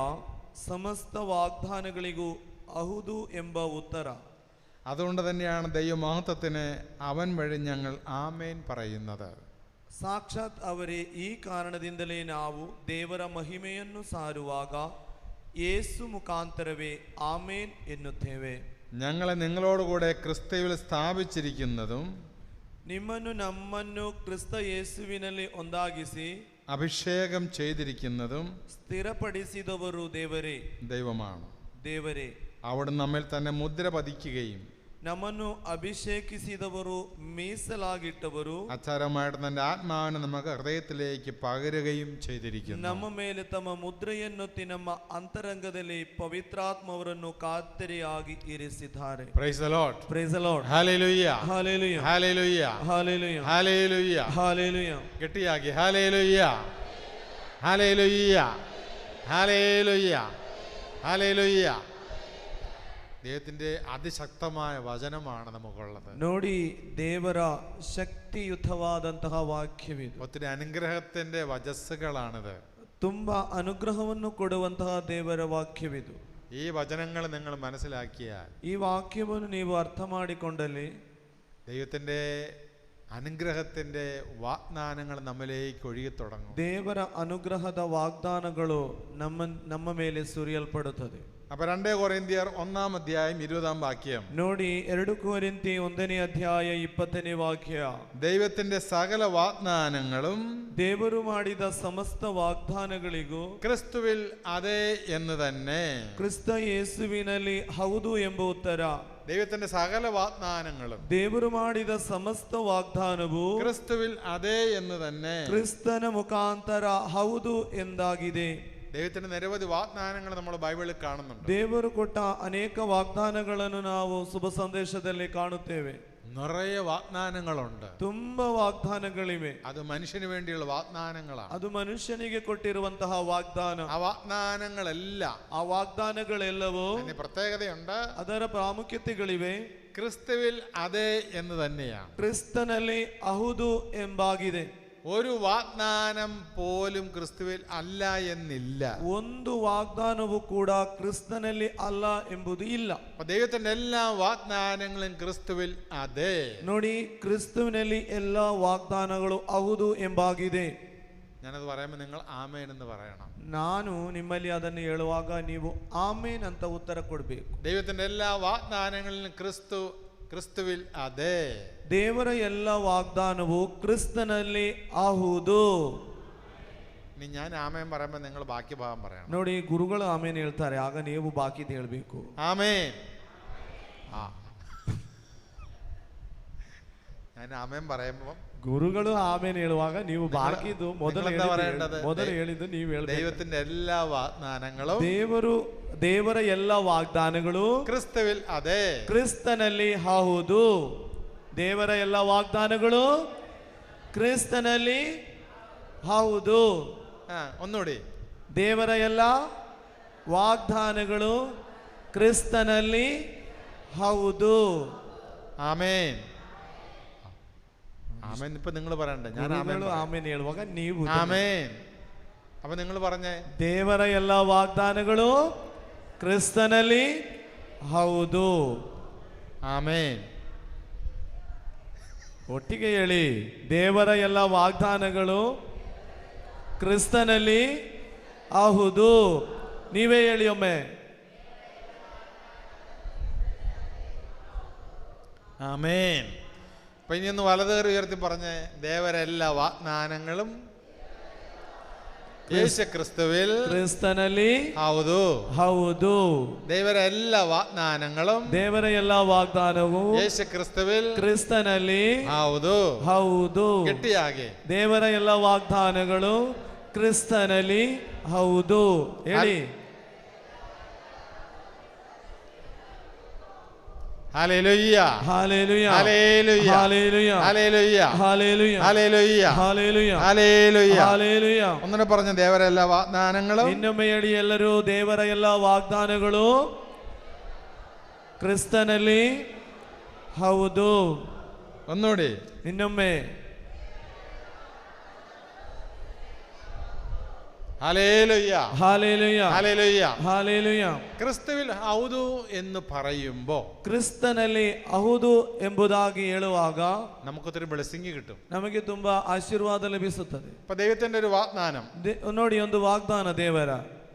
ಸಮಸ್ತ ವಾಗ್ದಾನಗಳಿಗೂ ಹೌದು ಎಂಬ ಉತ್ತರ. അതുകൊണ്ട് തന്നെയാണ് ദൈവമഹത്വത്തിന് അവൻ വഴി ഞങ്ങൾ ആമേൻ പറയുന്നത്. ಸಾಕ್ಷಾತ್ ಅವರೇ ಈ ಕಾರಣದಿಂದಲೇ ನಾವು ದೇವರ ಮಹಿಮೆಯನ್ನು ಸಾರುವಾಗ ಯೇಸು ಮುಖಾಂತರವೇ ಆಮೇನ್ ಎನ್ನುತ್ತೇವೆ. ഞങ്ങളെ നിങ്ങളോടുകൂടെ ക്രിസ്തുവിൽ സ്ഥാപിച്ചിരിക്കുന്നതും ನಿಮ್ಮನ್ನು ನಮ್ಮನ್ನು ಕ್ರಿಸ್ತ ಯೇಸುವಿನಲ್ಲಿ ಒಂದಾಗಿಸಿ അഭിഷേകം ചെയ്തിരിക്കുന്നതും സ്ഥിരಪಡಿಸಿದವರು ದೇವರೇ. ദൈവമാണ്. ದೇವರೇ, അവിടുന്ന് നമ്മിൽ തന്നെ മുദ്ര പതിക്കുകയും ನಮ್ಮನ್ನು ಅಭಿಷೇಕಿಸಿದವರು, ಮೀಸಲಾಗಿಟ್ಟವರು, അച്ചാരമായിട്ട് തന്റെ ആത്മാവിനെ നമുക്ക് ഹൃദയത്തിലേക്ക് പകരുകയും ചെയ്തിരിക്കുന്നു. ನಮ್ಮ ಮೇಲೆ ತಮ್ಮ ಮುದ್ರೆಯನ್ನುತ್ತಿ ನಮ್ಮ ಅಂತರಂಗದಲ್ಲಿ ಪವಿತ್ರಾತ್ಮವರನ್ನು ಖಾತರಿಯಾಗಿ ಇರಿಸಿದ್ದಾರೆ. Price the Lord. Praise the Lord. Hallelujah. Hallelujah. Hallelujah. Hallelujah. Hallelujah. Hallelujah. ഗട്ടിയാക്കി hallelujah. Hallelujah. Hallelujah. Hallelujah. ദൈവത്തിന്റെ അതിശക്തമായ വചനമാണ് നമുക്കുള്ളത്. ನೋಡಿ, ದೇವರ ಶಕ್ತಿಯುತವಾದಂತಹ ವಾಕ್ಯವಿದು. ഒത്തിരി അനുഗ്രഹത്തിന്റെ വചസ്സുകളാണിത്. ತುಂಬಾ ಅನುಗ್ರಹವನ್ನು ಕೊಡುವಂತಹ ದೇವರ ವಾಕ್ಯವಿದು. ഈ വചനങ്ങൾ നിങ്ങൾ മനസ്സിലാക്കിയാൽ, ಈ ವಾಕ್ಯವನ್ನು ನೀವು ಅರ್ಥ ಮಾಡಿಕೊಂಡಲ್ಲಿ ദൈവത്തിന്റെ അനുഗ്രഹത്തിന്റെ വാഗ്ദാനങ്ങൾ നമ്മിലേക്ക് ഒഴുകി തുടങ്ങും. ದೇವರ ಅನುಗ್ರಹದ ವಾಗ್ದಾನಗಳು ನಮ್ಮ ಮೇಲೆ ಸುರಿಯಲ್ಪಡುತ್ತದೆ. അപ്പൊ 2 കൊരിന്ത്യർ 1-ാം അധ്യായം 20-ാം വാക്യം. ನೋಡಿ, 2 ಕೊರಿಂಥಿ 1ನೇ ಅಧ್ಯಾಯ 20ನೇ ವಾಕ್ಯ. ദൈവത്തിന്റെ സകല വാഗ്ദാനങ്ങളും ದೇವರು ಮಾಡಿದ ಸಮಸ್ತ ವಾಗ್ದಾನಗಳಿಗೂ ക്രിസ്തുവിൽ അതെ എന്ന് തന്നെ. ಕ್ರಿಸ್ತ ಯೇಸುವಿನಲ್ಲಿ ಹೌದು ಎಂಬ ಉತ್ತರ. ദൈവത്തിന്റെ സകല വാഗ്ദാനങ്ങളും ದೇವರು ಮಾಡಿದ ಸಮಸ್ತ ವಾಗ್ದಾನವು ക്രിസ്തുവിൽ അതെ എന്ന് തന്നെ. ಕ್ರಿಸ್ತನ ಮುಖಾಂತರ ಹೌದು ಎಂದಾಗಿದೆ. ദൈവത്തിന്റെ നിരവധി വാഗ്ദാനങ്ങൾ നമ്മൾ ബൈബിളിൽ കാണുന്നുണ്ട്. ದೇವರು ಕೊಟ್ಟ ಅನೇಕ ವಾಗ್ದಾನಗಳನ್ನು ನಾವು ಶುಭ ಸಂದೇಶದಲ್ಲಿ ಕಾಣುತ್ತೇವೆ. നിറയെ വാഗ്ദാനങ്ങളുണ്ട്. ತುಂಬಾ ವಾಗ್ದಾನಗಳಿವೆ. അത് മനുഷ്യന് വേണ്ടിയുള്ള വാഗ്ദാനങ്ങളാണ്. ಅದು ಮನುಷ್ಯನಿಗೆ ಕೊಟ್ಟಿರುವಂತಹ ವಾಗ್ದಾನ. ആ വാഗ്ദാനങ്ങളെല്ലാം, ಆ ವಾಗ್ದಾನಗಳೆಲ್ಲವೂ അതിന് പ്രത്യേകതയുണ്ട്. ಅದರ ಪ್ರಾಮುಖ್ಯತೆಗಳಿವೆ. ക്രിസ്തുവിൽ അതെ എന്ന് തന്നെയാണ്. ಕ್ರಿಸ್ತನಲ್ಲಿ ಹೌದು ಎಂಬಾಗಿದೆ. ഒരു വാഗ്ദാനം പോലും ക്രിസ്തുവിൽ അല്ല എന്നില്ല. ಒಂದು ವಾಗ್ದಾನವೂ ಕೂಡ ಕ್ರಿಸ್ತನಲ್ಲಿ ಅಲ್ಲ ಎಂಬುದು ಇಲ್ಲ. ദൈവത്തിന്റെ എല്ലാ വാഗ്ദാനങ്ങളും ക്രിസ്തുവിൽ അതെ. ನೋಡಿ, ಕ್ರಿಸ್ತುವಿನಲ್ಲಿ ಎಲ್ಲ ವಾಗ್ದಾನಗಳು ಹೌದು ಎಂಬಾಗಿದೆ. ഞാനത് പറയുമ്പോൾ നിങ്ങൾ ആമേൻ എന്ന് പറയണം. ನಾನು ನಿಮ್ಮಲ್ಲಿ ಅದನ್ನು ಹೇಳುವಾಗ ನೀವು ಆಮೇನ್ ಅಂತ ಉತ್ತರ ಕೊಡಬೇಕು. ദൈവത്തിന്റെ എല്ലാ വാഗ്ദാനങ്ങളിലും ക്രിസ്തുവിൽ അതെ. ದೇವರ ಎಲ್ಲ ವಾಗ್ದಾನವು ಕ್ರಿಸ್ತನಲ್ಲಿ ಹೌದು. ഇനി ഞാൻ ആമേൻ പറയുമ്പോൾ നിങ്ങൾ ബാക്കി ഭാഗം പറയണം. ನೋಡಿ, ಗುರುಗಳು ಆಮೇನ್ ಹೇಳ್ತಾರೆ, ಆಗ ನೀವು ಬಾಕಿದ್ ಹೇಳ್ಬೇಕು. ആമേൻ. ഞാൻ ആമേൻ പറയുമ്പോൾ ಗುರುಗಳು ಆಮೇನ್ ಹೇಳುವಾಗ ನೀವು ಬಾಕಿದು ಮೊದಲು ಹೇಳಿದ್ದು ನೀವು ಹೇಳ್ಬೇಕು. ദൈവത്തിന്റെ എല്ലാ വാഗ്ദാനങ്ങളും ದೇವರ ಎಲ್ಲ ವಾಗ್ದಾನಗಳು ക്രിസ്തുവിൽ അതെ. ಕ್ರಿಸ್ತನಲ್ಲಿ ಹೌದು. ದೇವರ ಎಲ್ಲ ವಾಗ್ದಾನಗಳು ಕ್ರಿಸ್ತನಲ್ಲಿ ಹೌದು. ഒന്നുകൂടി. ದೇವರ ಎಲ್ಲ ವಾಗ್ದಾನಗಳು ಕ್ರಿಸ್ತನಲ್ಲಿ ಹೌದು. ആമേൻ. ആമേൻ ഇപ്പൊ നിങ്ങൾ പറയണ്ടേ? ഞാൻ ಆಮೇನ್ ಹೇಳುವಾಗ ನೀವು ആമേൻ. അപ്പൊ നിങ്ങൾ പറഞ്ഞേ, ದೇವರ ಎಲ್ಲ ವಾಗ್ದಾನಗಳು ಕ್ರಿಸ್ತನಲ್ಲಿ ಹೌದು. ആമേൻ. ಒಟ್ಟಿಗೆ ಹೇಳಿ, ದೇವರ ಎಲ್ಲ ವಾಗ್ದಾನಗಳು ಕ್ರಿಸ್ತನಲ್ಲಿ ಹೌದು. ನೀವೇ ಹೇಳಿ ಒಮ್ಮೆ. ആമേൻ. അപ്പൊ ഇനി ഒന്ന് വലതുകറി ഉയർത്തി പറഞ്ഞേ, ദേവരെല്ലാ വാഗ്ദാനങ്ങളും യേശു ക്രിസ്തുവിൽ ಕ್ರಿಸ್ತನಲ್ಲಿ ಹೌದು. ಹೌದು. ದೇವರ ಎಲ್ಲ ವಾಗ್ದಾನങ്ങളും ದೇವರ ಎಲ್ಲ ವಾಗ್ದಾನವು യേശു ಕ್ರಿಸ್ತುವಿൽ ಕ್ರಿಸ್ತನಲ್ಲಿ ಹೌದು. ಹೌದು. ಗಟ್ಟಿಯಾಗಿ. ದೇವರ ಎಲ್ಲ ವಾಗ್ದಾನಗಳು ಕ್ರಿಸ್ತನಲ್ಲಿ ಹೌದು. ಹೇಳಿ. Hallelujah. Hallelujah. Hallelujah. Hallelujah. Hallelujah. Hallelujah. Hallelujah. Hallelujah. Hallelujah. Hallelujah. ഒന്നിനെ പറഞ്ഞ ദേവര എല്ലാ വാഗ്ദാനങ്ങളും. ಇನ್ನೊಮ್ಮೆ ಹೇಳಿ ಎಲ್ಲರೂ, ದೇವರ ಎಲ್ಲ ವಾಗ್ದಾನಗಳು ಕ್ರಿಸ್ತನಲ್ಲಿ ಹೌದು. ഒന്നുകൂടി. ಇನ್ನೊಮ್ಮೆ. ഹല്ലേലൂയ. ഹല്ലേലൂയ. ഹല്ലേലൂയ. ഹല്ലേലൂയ. ക്രിസ്തുവിൽ ഹൗദു എന്ന് പറയുമ്പോൾ ಕ್ರಿಸ್ತನಲ್ಲಿ ಹೌದು ಎಂಬುದಾಗಿ ಹೇಳುವಾಗ നമുക്കൊത്തിരി ബ്ലെസ്സിങ് കിട്ടും. ನಮಗೆ ತುಂಬಾ ಆಶೀರ್ವಾದ ಲಭಿಸುತ್ತದೆ. ഇപ്പൊ ദൈവത്തിന്റെ ഒരു വാഗ്ദാനം. ನೋಡಿ, ಒಂದು ವಾಗ್ದಾನ ದೇವರ.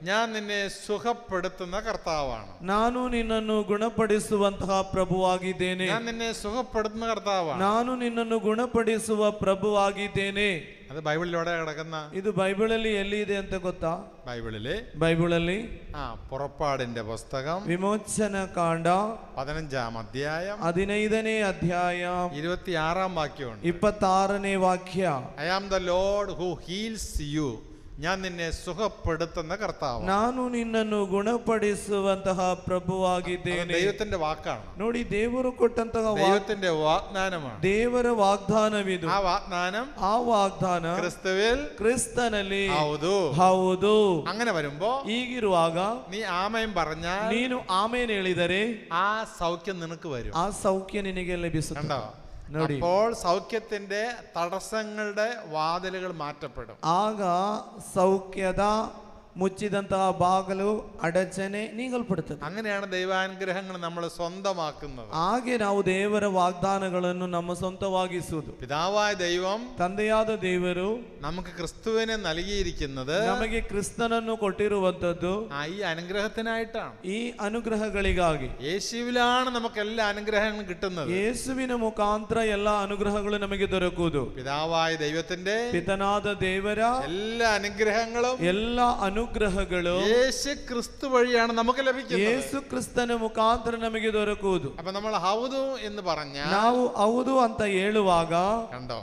ഞാൻ നിന്നെ സുഖപ്പെടുത്തുന്ന കർത്താവാണ്. ನಾನು ನಿನ್ನನ್ನು ಗುಣಪಡಿಸುವಂತಹ ಪ್ರಭುವಾಗಿದ್ದೇನೆ. ഞാൻ നിന്നെ സുഖപ്പെടുത്തുന്ന കർത്താവാണ്. ನಾನು ನಿನ್ನನ್ನು ಗುಣಪಡಿಸುವ ಪ್ರಭುವಾಗಿದ್ದೇನೆ. അത് ബൈബിളിലൂടെ കിടക്കുന്ന, ಇದು ಬೈಬಲಲ್ಲಿ ಎಲ್ಲಿ ಇದೆ ಅಂತ ಗೊತ್ತಾ? ಬೈಬಲಲ್ಲಿ പുറപ്പാടിന്റെ പുസ്തകം ವಿಮೋಚನ ಕಾಂಡ 15-ാം അധ്യായം 15ನೇ ಅಧ್ಯಾಯ 26-ാം വാക്യമുണ്ട്. 26ನೇ ವಾಕ್ಯ. I am the Lord who heals you. ഞാൻ നിന്നെ സുഖപ്പെടുത്തുന്ന കർത്താവ്. ನಾನು ನಿನ್ನನ್ನು ಗುಣಪಡಿಸುವಂತಹ ಪ್ರಭುವಾಗಿದ್ದೇನೆ. ദൈവത്തിന്റെ വാക്കാണ്. ನೋಡಿ, ದೇವರು ಕೊಟ್ಟಂತಹ ദൈവത്തിന്റെ വാഗ്ദാനമാണ്. ದೇವರ ವಾಗ್ದಾನವಿದು. ആ വാഗ്ദാനം ಕ್ರಿಸ್ತನಲ್ಲಿ ಹೌದು. അങ്ങനെ വരുമ്പോ ಈಗಿರುವಾಗ നീ ആമേൻ പറഞ്ഞാൽ, ನೀನು ಆಮೇನ್ ಹೇಳಿದರೆ ആ സൗഖ്യം നിനക്ക് വരും. ಆ ಸೌಖ್ಯ ನಿನಗೆ ಲಭಿಸುತ್ತದೆ. അപ്പോൾ സൗഖ്യത്തിന്റെ തടസ്സങ്ങളുടെ വാതിലുകൾ മാറ്റപ്പെടും. ಆಗ ಸೌಖ್ಯದ ಮುಚ್ಚಿದಂತಹ ಬಾಗಿಲು ಅಡಚಣೆ ನೀಗಲ್ಪಡುತ್ತದೆ. അങ്ങനെയാണ് ദൈവാനുഗ്രഹങ്ങൾ നമ്മൾ സ്വന്തമാക്കുന്നത്. ಹಾಗೆ ನಾವು ದೇವರ ವಾಗ್ದಾನಗಳನ್ನು ನಮ್ಮ ಸ್ವಂತವಾಗಿಸುವುದು. പിതാവായ ദൈവം, ತಂದೆಯಾದ ದೇವರು നമുക്ക് ക്രിസ്തുവിനെ നൽകിയിരിക്കുന്നത് ನಮಗೆ ಕ್ರಿಸ್ತನನ್ನು ಕೊಟ್ಟಿರುವಂತದ್ದು ഈ അനുഗ്രഹത്തിനായിട്ടാണ്. ಈ ಅನುಗ್ರಹಗಳಿಗಾಗಿ. യേശുവിലാണ് നമുക്ക് എല്ലാ അനുഗ്രഹങ്ങളും കിട്ടുന്നത്. ಯೇಸುವಿನ ಮುಖಾಂತರ ಎಲ್ಲ ಅನುಗ್ರಹಗಳು ನಮಗೆ ದೊರಕುವುದು. പിതാവായ ദൈവത്തിന്റെ, ಪಿತನಾದ ದೇವರ എല്ലാ അനുഗ്രഹങ്ങളും, ಎಲ್ಲ ಅನುಗ್ರಹಗಳು യേശു ക്രിസ്തു വഴിയാണ് നമുക്ക് ലഭിക്കുന്നത്. ಯೇಸು ಕ್ರಿಸ್ತನ ಮುಖಾಂತರ ನಮಗೆ ದೊರಕುವುದು. അപ്പൊ നമ്മൾ ഹൗദു എന്ന് പറഞ്ഞാൽ, ನಾವು ಹೌದು ಅಂತ ಹೇಳುವಾಗ കണ്ടോ,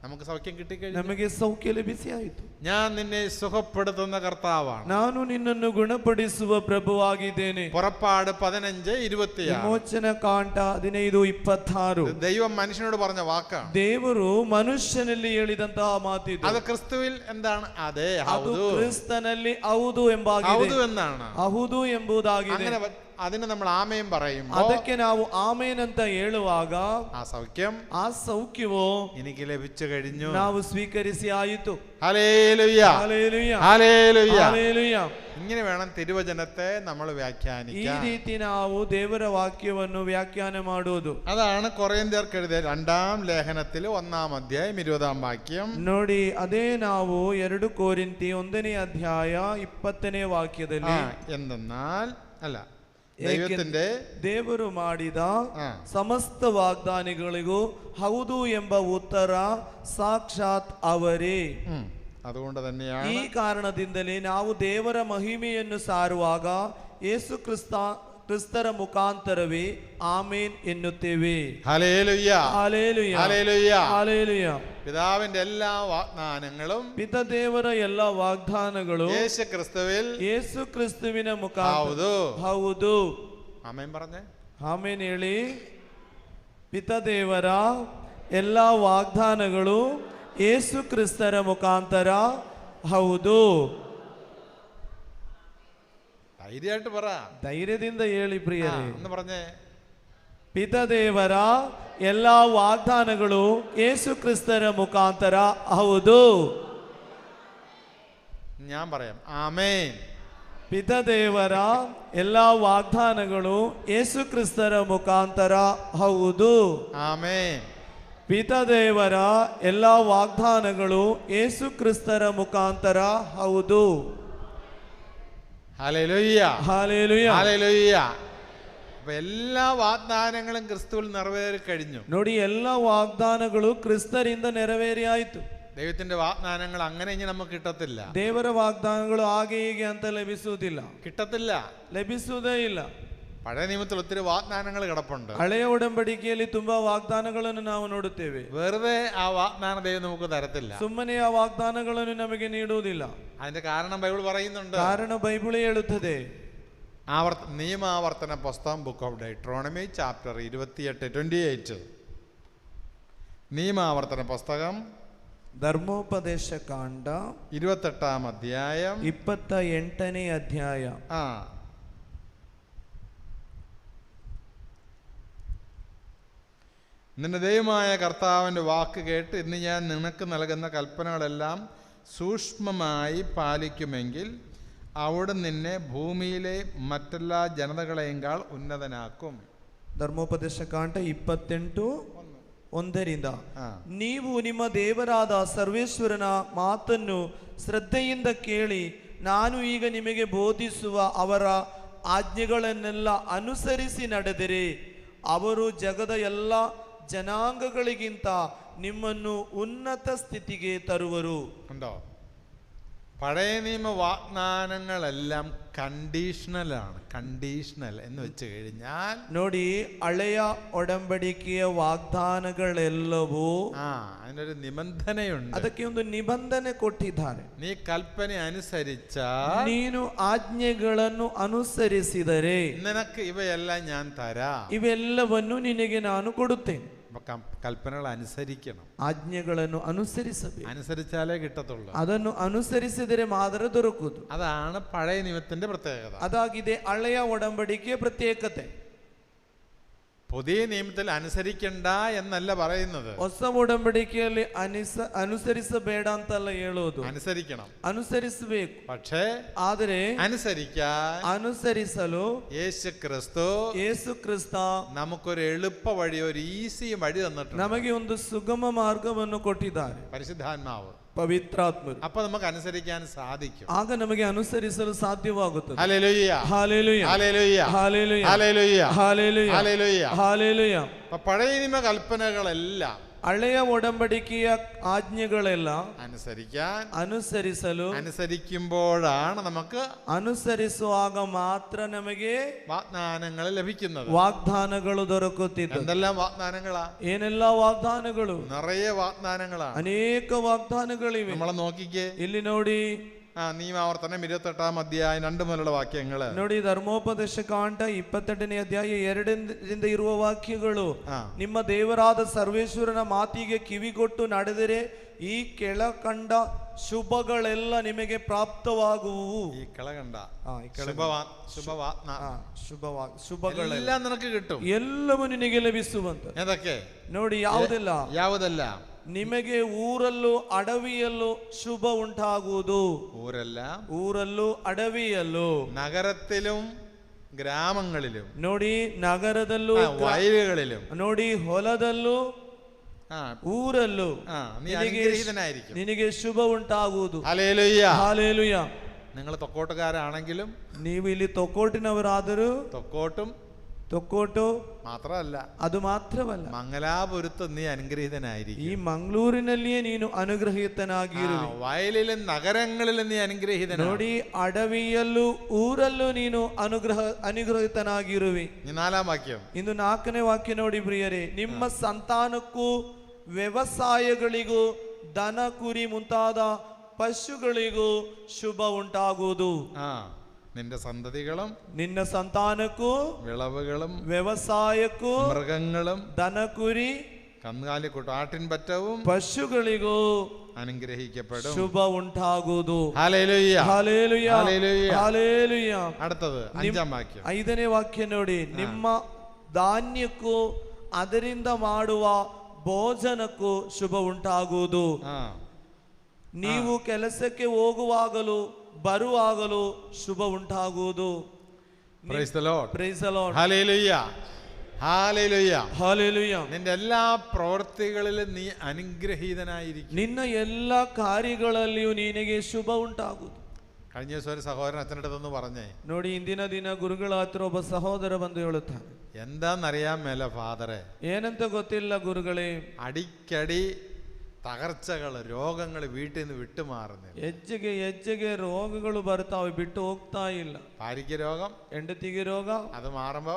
നമുക്ക് സൗഖ്യം കിട്ടിക്കഴിഞ്ഞു. ನಮಗೆ ಸೌಖ್ಯ ಲಭಿಸಿ ಆಯಿತು. ഞാൻ നിന്നെ സുഖപ്പെടുത്തുന്ന കർത്താവാണ്. ನಾನು ನಿನ್ನನ್ನು ಗುಣಪಡಿಸುವ ಪ್ರಭುವಾಗಿದ್ದೇನೆ. പുറപ്പാട് 15:26. ವಿಮೋಚನ ಕಾಂಡ 15:26. ദൈവം മനുഷ്യനോട് പറഞ്ഞ വാക്കാണ്. ದೇವರು ಮನುಷ್ಯನಲ್ಲಿ ಹೇಳಿದಂತಹ ಮಾತಿದು. അത് ക്രിസ്തുവിൽ എന്താണ്? അതെ, ಅದು ಕ್ರಿಸ್ತನಲ್ಲಿ ಹೌದು ಎಂಬಾಗಿದೆ. ഹൗദു എന്നാണ്. ಹೌದು ಎಂಬುದಾಗಿದೆ. അങ്ങനെ അതിന് നമ്മൾ ആമേൻ പറയുമ്പോൾ, ಅದಕ್ಕೆ ನಾವು ಆಮೇನ್ ಅಂತ ಹೇಳುವಾಗ ആ സൗഖ്യം, ಆ ಸೌಖ್ಯವು എനിക്ക് ലഭിച്ചു കഴിഞ്ഞു. ನಾವು ಸ್ವೀಕರಿಸಿ ಆಯಿತು. Hallelujah, hallelujah, hallelujah. ഹല്ലേലൂയ. ഇങ്ങനെ വേണം തിരുവചനത്തെ നമ്മൾ ಈ വ്യാഖ്യാനിക്കാൻ. ರೀತಿ ನಾವು ದೇವರ ವಾಕ್ಯವನ್ನು ವ್ಯಾಖ್ಯಾನ ಮಾಡುವುದು. അതാണ് കൊറിന്ത്യർക്ക് എഴുതിയ 2-ാം ലേഖനത്തിൽ 1-ാം അധ്യായം 20-ാം വാക്യം. ನೋಡಿ, ಅದೇ ನಾವು 2 ಕೊರಿಂಥಿ 1ನೇ ಅಧ್ಯಾಯ 20ನೇ ವಾಕ್ಯದಲ್ಲಿ, എന്തെന്നാൽ അല്ല, ദൈവത്തിന്റെ ದೇವರು ಮಾಡಿದ ಸಮಸ್ತ ವಾಗ್ದಾನಗಳಿಗೂ ಹೌದು ಎಂಬ ಉತ್ತರ ಸಾಕ್ಷಾತ್ ಅವರೇ. അതുകൊണ്ട് തന്നെയാണ് ಈ ಕಾರಣದಿಂದಲೇ ನಾವು ದೇವರ ಮಹಿಮೆಯನ್ನು ಸಾರುವಾಗ ಯೇಸು ಕ್ರಿಸ್ತರ ಮುಖಾಂತರವೇ ಆಮೇನ್ ಎನ್ನುತ್ತೇವೆ. Hallelujah, hallelujah, hallelujah, hallelujah. പിതാവിന്റെ എല്ലാ വാഗ്ദാനങ്ങളും, ಪಿತದೇವರ ಎಲ್ಲ ವಾಗ್ದಾನಗಳು യേശു ಕ್ರಿಸ್ತುವಿನ ಮುಖಾಂತರ ಹೌದು. ആമേൻ പറഞ്ഞേ. ಆಮೇನ್ ಹೇಳಿ. ಪಿತದೇವರ ಎಲ್ಲ ವಾಗ್ದಾನಗಳು ಯೇಸು ಕ್ರಿಸ್ತರ ಮುಖಾಂತರ ಹೌದು. ധൈര്യമായിട്ട് പറ. ಧೈರ್ಯದಿಂದ ಹೇಳಿ ಪ್ರಿಯರೇ. എന്ന് പറഞ്ഞേ. ಪಿತದೇವರ ಎಲ್ಲ ವಾಗ್ದಾನಗಳು ಯೇಸು ಕ್ರಿಸ್ತರ ಮುಖಾಂತರ ಹೌದು. ഞാൻ പറയാം. ആമേൻ. ಪಿತದೇವರ ಎಲ್ಲ ವಾಗ್ದಾನಗಳು ಯೇಸು ಕ್ರಿಸ್ತರ ಮುಖಾಂತರ ಹೌದು. ಆಮೇನ್. ಪಿತದೇವರ ಎಲ್ಲ ವಾಗ್ದಾನಗಳು ಯೇಸು ಕ್ರಿಸ್ತರ ಮುಖಾಂತರ ಹೌದು. Hallelujah, hallelujah, hallelujah. അപ്പൊ എല്ലാ വാഗ്ദാനങ്ങളും ക്രിസ്തുവിൽ നിറവേറി കഴിഞ്ഞു. ನೋಡಿ, ಎಲ್ಲ ವಾಗ್ದಾನಗಳು ಕ್ರಿಸ್ತರಿಂದ ನೆರವೇರಿ ಆಯಿತು. ദൈവത്തിന്റെ വാഗ്ദാനങ്ങൾ അങ്ങനെ ഇനി നമുക്ക് കിട്ടത്തില്ല. ದೇವರ ವಾಗ್ದಾನಗಳು ಹಾಗೆ ಹೀಗೆ ಅಂತ ಲಭಿಸುವುದಿಲ್ಲ, കിട്ടത്തില്ല, ಲಭಿಸುವುದೇ ಇಲ್ಲ. പഴയ നിയമത്തിൽ ഒത്തിരി വാഗ്ദാനങ്ങൾ കിടപ്പുണ്ട്. ಹಳೆಯ ಒಡಂಬಡಿಕೆಯಲ್ಲಿ ತುಂಬಾ ವಾಗ್ದಾನಗಳನ್ನು ನಾವು ನೋಡುತ್ತೇವೆ. വെറുതെ ആ വാഗ്ദാനം ദൈവം നമുക്ക് തരത്തില്ല. ಸುಮ್ಮನೆ ಆ ವಾಗ್ದಾನಗಳನ್ನು ನಮಗೆ ನೀಡುವುದಿಲ್ಲ. അതിന്റെ കാരണം ബൈബിൾ പറയുന്നുണ്ട്. ಕಾರಣ ಬೈಬಲ್ ಹೇಳುತ್ತದೆ. നിയമാവർത്തന പുസ്തകം, ബുക്ക് ഓഫ് ഡൈട്രോണമി, ചാപ്റ്റർ 28 നിയമാവർത്തന പുസ്തകം, ಧರ್ಮೋಪದೇಶ ಕಾಂಡ 28-ാം അധ്യായം 28ನೇ ಅಧ್ಯಾಯ. നിന്റെ ദൈവമായ കർത്താവിൻ്റെ വാക്ക് കേട്ട് ഇന്ന് ഞാൻ നിനക്ക് നൽകുന്ന കൽപ്പനകളെല്ലാം സൂക്ഷ്മമായി പാലിക്കുമെങ്കിൽ അവിടെ നിന്നെ ഭൂമിയിലെ മറ്റെല്ലാ ജനതകളെക്കാൾ ഉന്നതനാക്കും. ಧರ್ಮೋಪದೇಶ ಕಾಂಡ 28:1. ನೀವು ನಿಮ್ಮ ದೇವರಾದ ಸರ್ವೇಶ್ವರನ ಮಾತನ್ನು ಶ್ರದ್ಧೆಯಿಂದ ಕೇಳಿ ನಾನು ಈಗ ನಿಮಗೆ ಬೋಧಿಸುವ ಅವರ ಆಜ್ಞೆಗಳನ್ನೆಲ್ಲ ಅನುಸರಿಸಿ ನಡೆದಿರಿ, ಅವರು ಜಗದ ಎಲ್ಲ ಜನಾಂಗಗಳಿಗಿಂತ ನಿಮ್ಮನ್ನು ಉನ್ನತ ಸ್ಥಿತಿಗೆ ತರುವರು. ഉണ്ടോ? പഴയ നിയമ വാഗ്ദാനങ്ങളെല്ലാം കണ്ടീഷണലാണ്. കണ്ടീഷണൽ എന്ന് വെച്ച് കഴിഞ്ഞാൽ ನೋಡಿ, ಹಳೆಯ ಒಡಂಬಡಿಕೆಯ ವಾಗ್ದಾನಗಳೆಲ್ಲವೂ അതിനൊരു നിബന്ധനയുണ്ട്. ಅದಕ್ಕೆ ಒಂದು ನಿಬಂಧನೆ ಕೊಟ್ಟಿದ್ದಾರೆ. നീ കൽപ്പന അനുസരിച്ചാൽ, ನೀನು ಆಜ್ಞೆಗಳನ್ನು ಅನುಸರಿಸಿದರೆ നിനക്ക് ഇവയെല്ലാം ഞാൻ തരാം. ಇವೆಲ್ಲವನ್ನು ನಿನಗೆ ನಾನು ಕೊಡುತ್ತೇನೆ. കൽപ്പനകൾ അനുസരിക്കണം. ಆಜ್ಞೆಗಳನ್ನು ಅನುಸರಿಸಬೇಕು. അനുസരിച്ചാലേ കിട്ടത്തുള്ളൂ. ಅದನ್ನು ಅನುಸರಿಸಿದರೆ ಮಾತ್ರ ದೊರಕುವುದು. അതാണ് പഴയ നിയമത്തിന്റെ പ്രത്യേകത. ಅದಾಗಿದೆ ಹಳೆಯ ಒಡಂಬಡಿಕೆಯ ಪ್ರತ್ಯೇಕತೆ. പുതിയ നിയമത്തിൽ അനുസരിക്കണ്ട എന്നല്ല പറയുന്നത്. ಹೊಸ ಒಡಂಬಡಿಕೆಯಲ್ಲಿ ಅನುಸರಿಸಬೇಡ ಅಂತಲ್ಲ ಹೇಳೋದು, അനുസരിക്കണം, ಅನುಸರಿಸಬೇಕು. പക്ഷേ ಆದರೆ അനുസരിಸಲು ಯೇಸು ಕ್ರಿಸ್ತ നമുക്കൊരു എളുപ്പ വഴി, ഒരു ഈസി വഴി തന്നിട്ടുണ്ട്. ನಮಗೆ ಒಂದು ಸುಗಮ ಮಾರ್ಗವನ್ನು ಕೊಟ್ಟಿದ್ದಾರೆ, പരിശുദ്ധാത്മാവ്, ಪವಿತ್ರಾತ್ಮರು. അപ്പൊ നമുക്ക് അനുസരിക്കാൻ സാധിക്കും. ಆಗ ನಮಗೆ ಅನುಸರಿಸಲು ಸಾಧ್ಯವಾಗುತ್ತದೆ. Hallelujah, hallelujah, hallelujah, hallelujah, hallelujah, hallelujah, hallelujah. Hallelujah. അപ്പൊ പഴയ നിയമ കൽപ്പനകളെല്ലാം, ಹಳೆಯ ಒಡಂಬಡಿಕೆಯ ಆಜ್ಞೆಗಳೆಲ್ಲ അനുസരിക്കുമ്പോഴാണ് നമുക്ക് ಅನುಸರಿಸುವಾಗ ಮಾತ್ರ ನಮಗೆ വാഗ്ദാനങ്ങൾ ലഭിക്കുന്നത്, ವಾಗ್ದಾನಗಳು ದೊರಕುತ್ತಿದ್ದು. എന്തെല്ലാം വാഗ്ദാനങ്ങളാ? ಏನೆಲ್ಲ ವಾಗ್ದಾನಗಳು? നിറയെ വാഗ്ദാനങ്ങളാണ്, ಅನೇಕ ವಾಗ್ದಾನಗಳಿವೆ. നമ്മളെ ನೋക്കിക്കേ, ಇಲ್ಲಿ ನೋಡಿ, നിയമാവർത്തനം 28-ാം അധ്യായം 2 മുതലുള്ള വാക്യങ്ങള് ನೋಡಿ. ಧರ್ಮೋಪದೇಶ ಕಾಂಡ 28ನೇ ಅಧ್ಯಾಯ 2ರಿಂದ ಇರುವ ವಾಕ್ಯಗಳು, ನಿಮ್ಮ ದೇವರಾದ ಸರ್ವೇಶ್ವರನ ಮಾತಿಗೆ ಕಿವಿಗೊಟ್ಟು ನಡೆದರೆ ಈ ಕೆಳಕಂಡ ಶುಭಗಳೆಲ್ಲ ನಿಮಗೆ ಪ್ರಾಪ್ತವಾಗುವು. ഈ ಕೆಳകണ്ട ಶುಭಗಳೆಲ್ಲ നിനക്ക് കിട്ടും, ಎಲ್ಲವೂ ನಿನಗೆ ಲಭಿಸುವಂತ. ഏതൊക്കെ? ನೋಡಿ, ಯಾವುದೆಲ್ಲ? ನಿಮಗೆ ಊರಲ್ಲೂ ಅಡವಿಯಲ್ಲೂ ಶುಭ ಉಂಟಾಗುವುದು. ಊರಲ್ಲೂ ಅಡವಿಯಲ್ಲೂ, നഗരത്തിലും ഗ്രാമങ്ങളിലും, ನೋಡಿ, ನಗರದಲ್ಲೂ വയലുകളിലും, ನೋಡಿ, ಹೊಲದಲ್ಲೂ ಊರಲ್ಲೂ ನಿನಗೆ ಶುಭ ಉಂಟಾಗುವುದು. Hallelujah, hallelujah. നിങ്ങൾ തൊക്കോട്ടുകാരാണെങ്കിലും, ನೀವು ಇಲ್ಲಿ ತೊಕ್ಕೋಟಿನವರಾದರೂ ತೊಕ್ಕೋಟು മാത്രമല്ല, ಅದು ಮಾತ್ರವಲ್ಲ, മംഗലാപുരത്ത് നീ അനുഗ്രഹീതനായിരിക്കും. ಈ ಮಂಗಳೂರಿನಲ್ಲಿಯೇ ನೀನು ಅನುಗ್ರಹೀತನಾಗಿರುವೆ. വയലിലും നഗരങ്ങളിലും നീ അനുഗ്രഹീതനാ. ನೋಡಿ, ಅಡವಿಯಲ್ಲೂ ಊರಲ್ಲೂ ನೀನು ಅನುಗ್ರಹಿತನಾಗಿರುವೆ. 4ാം വാക്യം. ಇಂದು 4ನೇ ವಾಕ್ಯ ನೋಡಿ ಪ್ರಿಯರೇ, ನಿಮ್ಮ ಸಂತಾನಕ್ಕೂ ವ್ಯವಸಾಯಗಳಿಗೂ ದನ ಕುರಿ ಮುಂತಾದ ಪಶುಗಳಿಗೂ ಶುಭ ಉಂಟಾಗುವುದು. നിന്റെ സന്തതികളും ನಿನ್ನ ಸಂತಾನಕ್ಕೂ വിളവുകളും ವ್ಯವಸಾಯಕ್ಕೂ മൃഗങ്ങളും ದನಕುರಿ കന്നുകാലിക്കൂട്ടം ആട്ടിൻപറ്റവും ಪಶುಗಳಿಗೂ അനുഗ്രഹിക്കപ്പെടും, ಶುಭ ಉಂಟಾಗುವುದು. Hallelujah, hallelujah, hallelujah, hallelujah. അടുത്തത് 5ാം വാക്യം. 5ನೇ ವಾಕ್ಯ ನೋಡಿ, ನಿಮ್ಮ ಧಾನ್ಯಕ್ಕೂ ಅದರಿಂದ ಮಾಡುವ ಭೋಜನಕ್ಕೂ ಶುಭ ಉಂಟಾಗುವುದು. ನೀವು ಕೆಲಸಕ್ಕೆ ಹೋಗುವಾಗಲೂ ಬರುವಾಗಲೂ ಶುಭ ಉಂಟಾಗುವುದು. Price the Lord, price the Lord, hallelujah, hallelujah, hallelujah. നിന്റെ എല്ലാ പ്രവൃത്തികളിലും നീ അനുഗ്രഹീതനായിരിക്കും. ನಿನ್ನ എല്ലാ കാര്യಗಳಲ್ಲಿಯೂ ನಿನಗೆ ಶುಭ ಉಂಟಾಗುವುದು. കഴിഞ്ഞ ദിവസം ഒരു സഹോദരൻ അച്ഛൻ്റെ അടുത്തൊന്ന് പറഞ്ഞേ, ನೋಡಿ, ಇಂದಿನ ದಿನ ಗುರುಗಳ ಹತ್ರ ಒಬ್ಬ ಸಹೋದರ ಬಂದು ಹೇಳುತ್ತಾನೆ, എന്താന്നറിയാൻ മേല ഫാദറെ, ಏನಂತ ಗೊತ್ತಿಲ್ಲ ಗುರುಗಳೇ, അടിക്കടി തകർച്ചകൾ, രോഗങ്ങൾ വീട്ടിൽ നിന്ന് വിട്ടുമാറുന്നില്ല. ಹೆಜ್ಜೆಗೆ ರೋಗಗಳು ಬರ್ತಾವೆ, ಬಿಟ್ಟು ಹೋಗ್ತಾ ಇಲ್ಲ. ഭാര്യയ്ക്ക് രോഗം, ಹೆಂಡತಿಗೆ ರೋಗ, അത് മാറുമ്പോ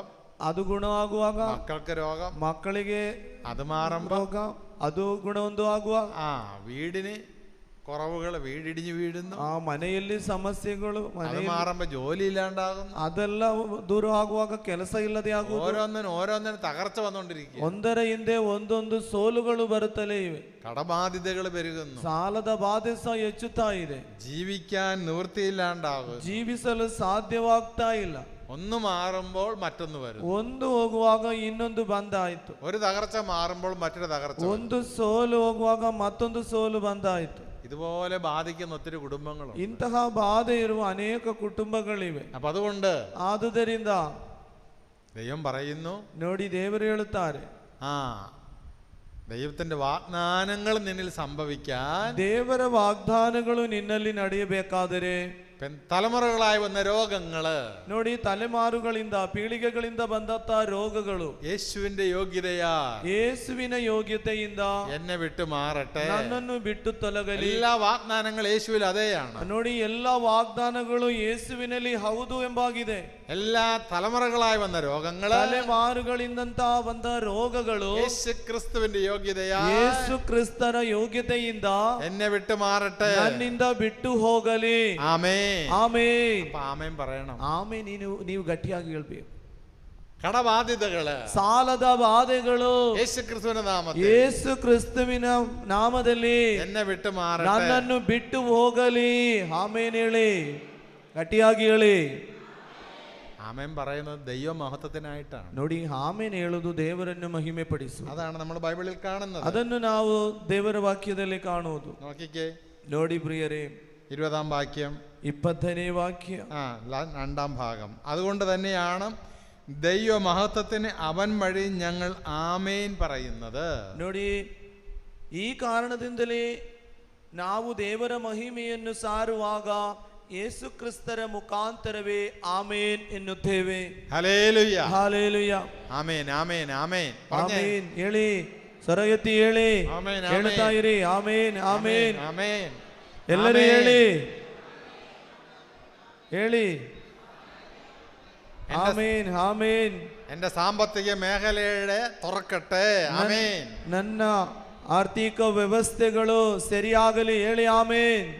ಅದು ಗುಣವಾಗುವಾಗ മക്കൾക്ക് രോഗം, ಮಕ್ಕಳಿಗೆ അത് മാറുമ്പോ ರೋಗ, ಅದು ಗುಣವೊಂದು ಆಗುವ, വീടിന് കുറവുകൾ, വീടിടിഞ്ഞു വീഴുന്നു, ಆ ಮನೆಯಲ್ಲಿ ಸಮಸ್ಯೆಗಳು, അത് മാറുമ്പോ ജോലി ഇല്ലാണ്ടാകുന്നു, ಅದೆಲ್ಲ ದೂರ ಆಗುವಾಗ ಕೆಲಸ ಇಲ್ಲದೆ ಆಗುವುದು. ഓരോന്നിനും തകർച്ച വന്നുകൊണ്ടിരിക്കുക. ಒಂದರ ಹಿಂದೆ ಒಂದೊಂದು ಸೋಲುಗಳು ಬರುತ್ತಲೇ ಇವೆ. കടബാധ്യതകൾ പെരുകുന്നു, ಸಾಲದ ಬಾಧೆ ಸಹ ಹೆಚ್ಚುತ್ತಾ ಇದೆ. ജീവിക്കാൻ നിവൃത്തിയില്ലാണ്ടാകും, ಜೀವಿಸಲು ಸಾಧ್ಯವಾಗ್ತಾ ಇಲ್ಲ. ഒന്ന് മാറുമ്പോൾ മറ്റൊന്ന് വരും, ಒಂದು ಹೋಗುವಾಗ ಇನ್ನೊಂದು ಬಂದಾಯ್ತು. ഒരു തകർച്ച മാറുമ്പോൾ മറ്റൊരു തകർച്ച, ಒಂದು ಸೋಲು ಹೋಗುವಾಗ ಮತ್ತೊಂದು ಸೋಲು ಬಂದಾಯ್ತು. ഇതുപോലെ ബാധിക്കുന്ന ഒത്തിരി കുടുംബങ്ങളുണ്ട്. ಇಂತಹ ಬಾಧೆ ಇರುವ ಅನೇಕ ಕುಟುಂಬಗಳಿವೆ. അപ്പൊ അതുകൊണ്ട് ಆದುದರಿಂದ ദൈവം പറയുന്നു, ನೋಡಿ, ದೇವರು ಹೇಳುತ್ತಾರೆ, ദൈവത്തിന്റെ വാഗ്ദാനങ്ങൾ നിന്നിൽ സംഭവിക്കാൻ, ದೇವರ ವಾಗ್ದಾನಗಳು ನಿನ್ನಲ್ಲಿ ನಡೆಯಬೇಕಾದರೆ തലമുറകളായി വന്ന രോഗങ്ങള്, ನೋಡಿ ತಲೆಮಾರುಗಳಿಂದ ಪೀಳಿಗೆಗಳಿಂದ ಬಂದಂತ ರೋಗಗಳು യേശുവിന്റെ യോഗ്യതയാ, ಯೇಸುವಿನ ಯೋಗ್ಯತೆಯಿಂದ എന്നെ വിട്ടു മാറട്ടെ. ನನ್ನನ್ನು ಬಿಟ್ಟು ತೊಲಗಲಿ. എല്ലാ വാഗ്ദാനങ്ങൾ യേശുവിൽ അതേയാണ്. ನೋಡಿ ಎಲ್ಲಾ ವಾಗ್ದಾನಗಳು ಯೇಸುವಿನಲ್ಲಿ ಹೌದು ಎಂಬಾಗಿದೆ. എല്ലാ തലമുറകളായി വന്ന രോഗങ്ങള്, ತಲೆಮಾರುಗಳಿಂದಂತ ಬಂದ ರೋಗಗಳು യേശു ക്രിസ്തുവിന്റെ യോഗ്യതയാ, ಯೇಸು ಕ್ರಿಸ್ತರ ಯೋಗ್ಯತೆಯಿಂದ എന്നെ വിട്ടു മാറട്ടെ, ನನ್ನಿಂದ ಬಿಟ್ಟು ಹೋಗಲಿ. ആമേൻ. ಆಮೇನ್. അപ്പൊ ആമേൻ പറയണം. ಆಮೇನ್. ನೀವು ಗಟ್ಟಿಯಾಗಿ ಹೇಳ್ಬೇಕು. കടബാധ്യതകള്, ಸಾಲದ ಬಾಧೆಗಳು യേശു ക്രിസ്തുവിന്റെ നാമത്തിൽ ಯೇಸು ಕ್ರಿಸ್ತುವಿನ ನಾಮದಲ್ಲಿ എന്നെ വിട്ടു മാറട്ടെ. ನನ್ನನ್ನು ಬಿಟ್ಟು ಹೋಗಲಿ. ಆಮೇನ್ ಹೇಳಿ, ಗಟ್ಟಿಯಾಗಿ ಹೇಳಿ. ആമേൻ പറയുന്നത് ദൈവമഹത്വത്തിനായിട്ടാണ്. ನೋಡಿ, ಆಮೇನ್ ಹೇಳುವುದು ದೇವರನ್ನು ಮಹಿಮೆ ಪಡಿಸು. അതാണ് നമ്മൾ ബൈബിളിൽ കാണുന്നത്. ಅದನ್ನು ನಾವು ದೇವರ ವಾಕ್ಯದಲ್ಲಿ ಕಾಣುವುದು. നോക്കിക്കേ, ನೋಡಿ ಪ್ರಿಯರೇ, 20-ാം വാക്യം, 20ನೇ വാಕ್ಯ, 2-ാം ഭാഗം. അതുകൊണ്ട് തന്നെയാണ് ദൈവമഹത്വത്തിന് അവൻ വഴി ഞങ്ങൾ ആമേൻ പറയുന്നത്. ನೋಡಿ, ಈ ಕಾರಣದಿಂದಲೇ ನಾವು ದೇವರ ಮಹಿಮೆಯನ್ನು ಸಾರುವಾಗ ಯೇಸು ಕ್ರಿಸ್ತರ ಮುಖಾಂತರವೇ ಆಮೇನ್ ಎನ್ನುತ್ತೇವೆ. Hallelujah, hallelujah. ആമേൻ, ആമേൻ, ആമേൻ. ಆಮೇನ್ ಹೇಳಿ, ಸ್ವರಯೆತ್ತಿ ಹೇಳಿ, ಆಮೇನ್, ಹೇಳ್ತಾ ಆಮೇನ್. ಇರಿ. ಆಮೇನ್, ಆಮೇನ್. ആമേൻ. ಎಲ್ಲರೂ ആമേൻ. ಹೇಳಿ, ಹೇಳಿ. ಆಮೇನ್, ಆಮೇನ್. എന്റെ സാമ്പത്തിക മേഖലയുടെ തുറക്കട്ടെ. ആമേൻ. ನನ್ನ ಆರ್ಥಿಕ ವ್ಯವಸ್ಥೆಗಳು ಸರಿಯಾಗಲಿ. ಹೇಳಿ ಆಮೇನ್.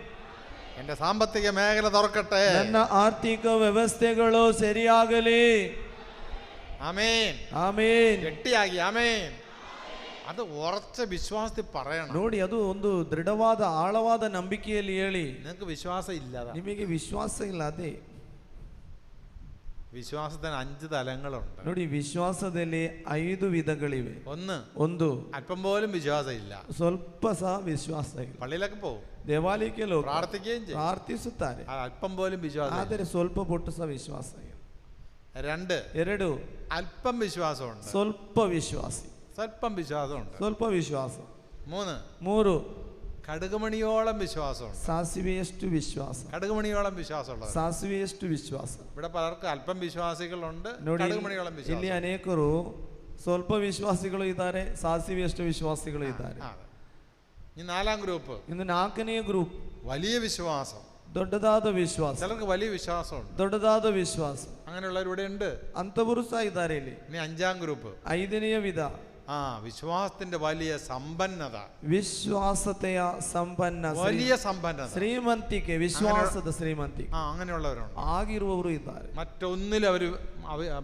എന്റെ സാമ്പത്തിക മേഖല തുറക്കട്ടെ. ನನ್ನ ಆರ್ಥಿಕ ವ್ಯವಸ್ಥೆಗಳು ಸರಿಯಾಗಲಿ. ആമേൻ. ಆಮೇನ್. ഗട്ടിയാക്കി ആമേൻ. അത് ഉറച്ച വിശ്വാസത്തിൽ പറയണം. ನೋಡಿ, ಅದು ಒಂದು ದೃಢವಾದ ಆಳವಾದ ನಂಬಿಕೆಯಲ್ಲಿ ಹೇಳಿ. നിങ്ങൾക്ക് വിശ്വാസം ഇല്ലാതെ, ನಿಮಗೆ ವಿಶ್ವಾಸ ಇಲ್ಲ, ಅದೇ വിശ്വാസത്തിന് 5 തലങ്ങളുണ്ട്. ನೋಡಿ, ವಿಶ್ವಾಸದಲ್ಲಿ 5 ವಿಧಗಳಿವೆ. ಒಂದು അല്പം പോലും വിശ്വാസം ഇല്ല, ಸ್ವಲ್ಪ ಸಹ ವಿಶ್ವಾಸ ಇಲ್ಲ. പള്ളിയിലൊക്കെ പോകും, ದೇವಾಲಯಕ್ಕೆ ಹೋಗಿ പ്രാർത്ഥിക്കുകയും ചെയ്യും, ಪ್ರಾರ್ಥಿಸುತ್ತಾರೆ, അല്പം പോലും വിശ്വാസം. ಆದರೆ ಸ್ವಲ್ಪ ಪೊಟ್ಟು ಸಹ ವಿಶ್ವಾಸ ಇಲ್ಲ. 2 അല്പം വിശ്വാസമുണ്ട്, ಸ್ವಲ್ಪ ವಿಶ್ವಾಸಿ, സ്വല്പം വിശ്വാസമുണ്ട്. ಸ್ವಲ್ಪ ವಿಶ್ವಾಸ. 3 3 കടുകുമണിയോളം വിശ്വാസമുണ്ട്. ಸಾಸಿವೆಯಷ್ಟು ವಿಶ್ವಾಸ. കടുകുമണിയോളം വിശ്വാസമുള്ളത്. ಸಾಸಿವೆಯಷ್ಟು ವಿಶ್ವಾಸ. ഇവിടെ പലർക്കും അല്പം വിശ്വാസികളുണ്ട്, ನೋಡಿ, കടുകുമണിയോളം ಇಲ್ಲಿ വിശ്വാസം. ಅನೇಕರು ಸ್ವಲ್ಪ ವಿಶ್ವಾಸಿಗಳು ಇದ್ದಾರೆ, ಸಾಸಿವೆಯಷ್ಟು ವಿಶ್ವಾಸಿಗಳು ಇದ್ದಾರೆ. ഇനി 4-ാം ഗ്രൂപ്പ്, ಇನ್ನು 4ನೇ ಗ್ರೂಪ್, വലിയ വിശ്വാസം. ದೊಡ್ಡದಾದ ವಿಶ್ವಾಸ. ചിലർക്ക് വലിയ വിശ്വാസമുണ്ട്, ದೊಡ್ಡದಾದ ವಿಶ್ವಾಸ. അങ്ങനെയുള്ളവരിവിടെ ഉണ്ട്. ಅಂಥವರು ಸಹ ಇದ್ದಾರೆ ಇಲ್ಲಿ. ഇനി 5-ാം ഗ്രൂപ്പ്, 5ನೇ ವಿಧ, വിശ്വാസത്തിന്റെ വലിയ സമ്പന്നത, ವಿಶ್ವಾಸತೆಯ ಸಂಪನ್ನ, വലിയ സമ്പന്നത, ಶ್ರೀಮಂತಿಕೆ, ವಿಶ್ವಾಸದ ಶ್ರೀಮಂತಿಕೆ അങ്ങനെയുള്ളവരുണ്ട്. ಆಗಿರುವವರು ಇದ್ದಾರೆ.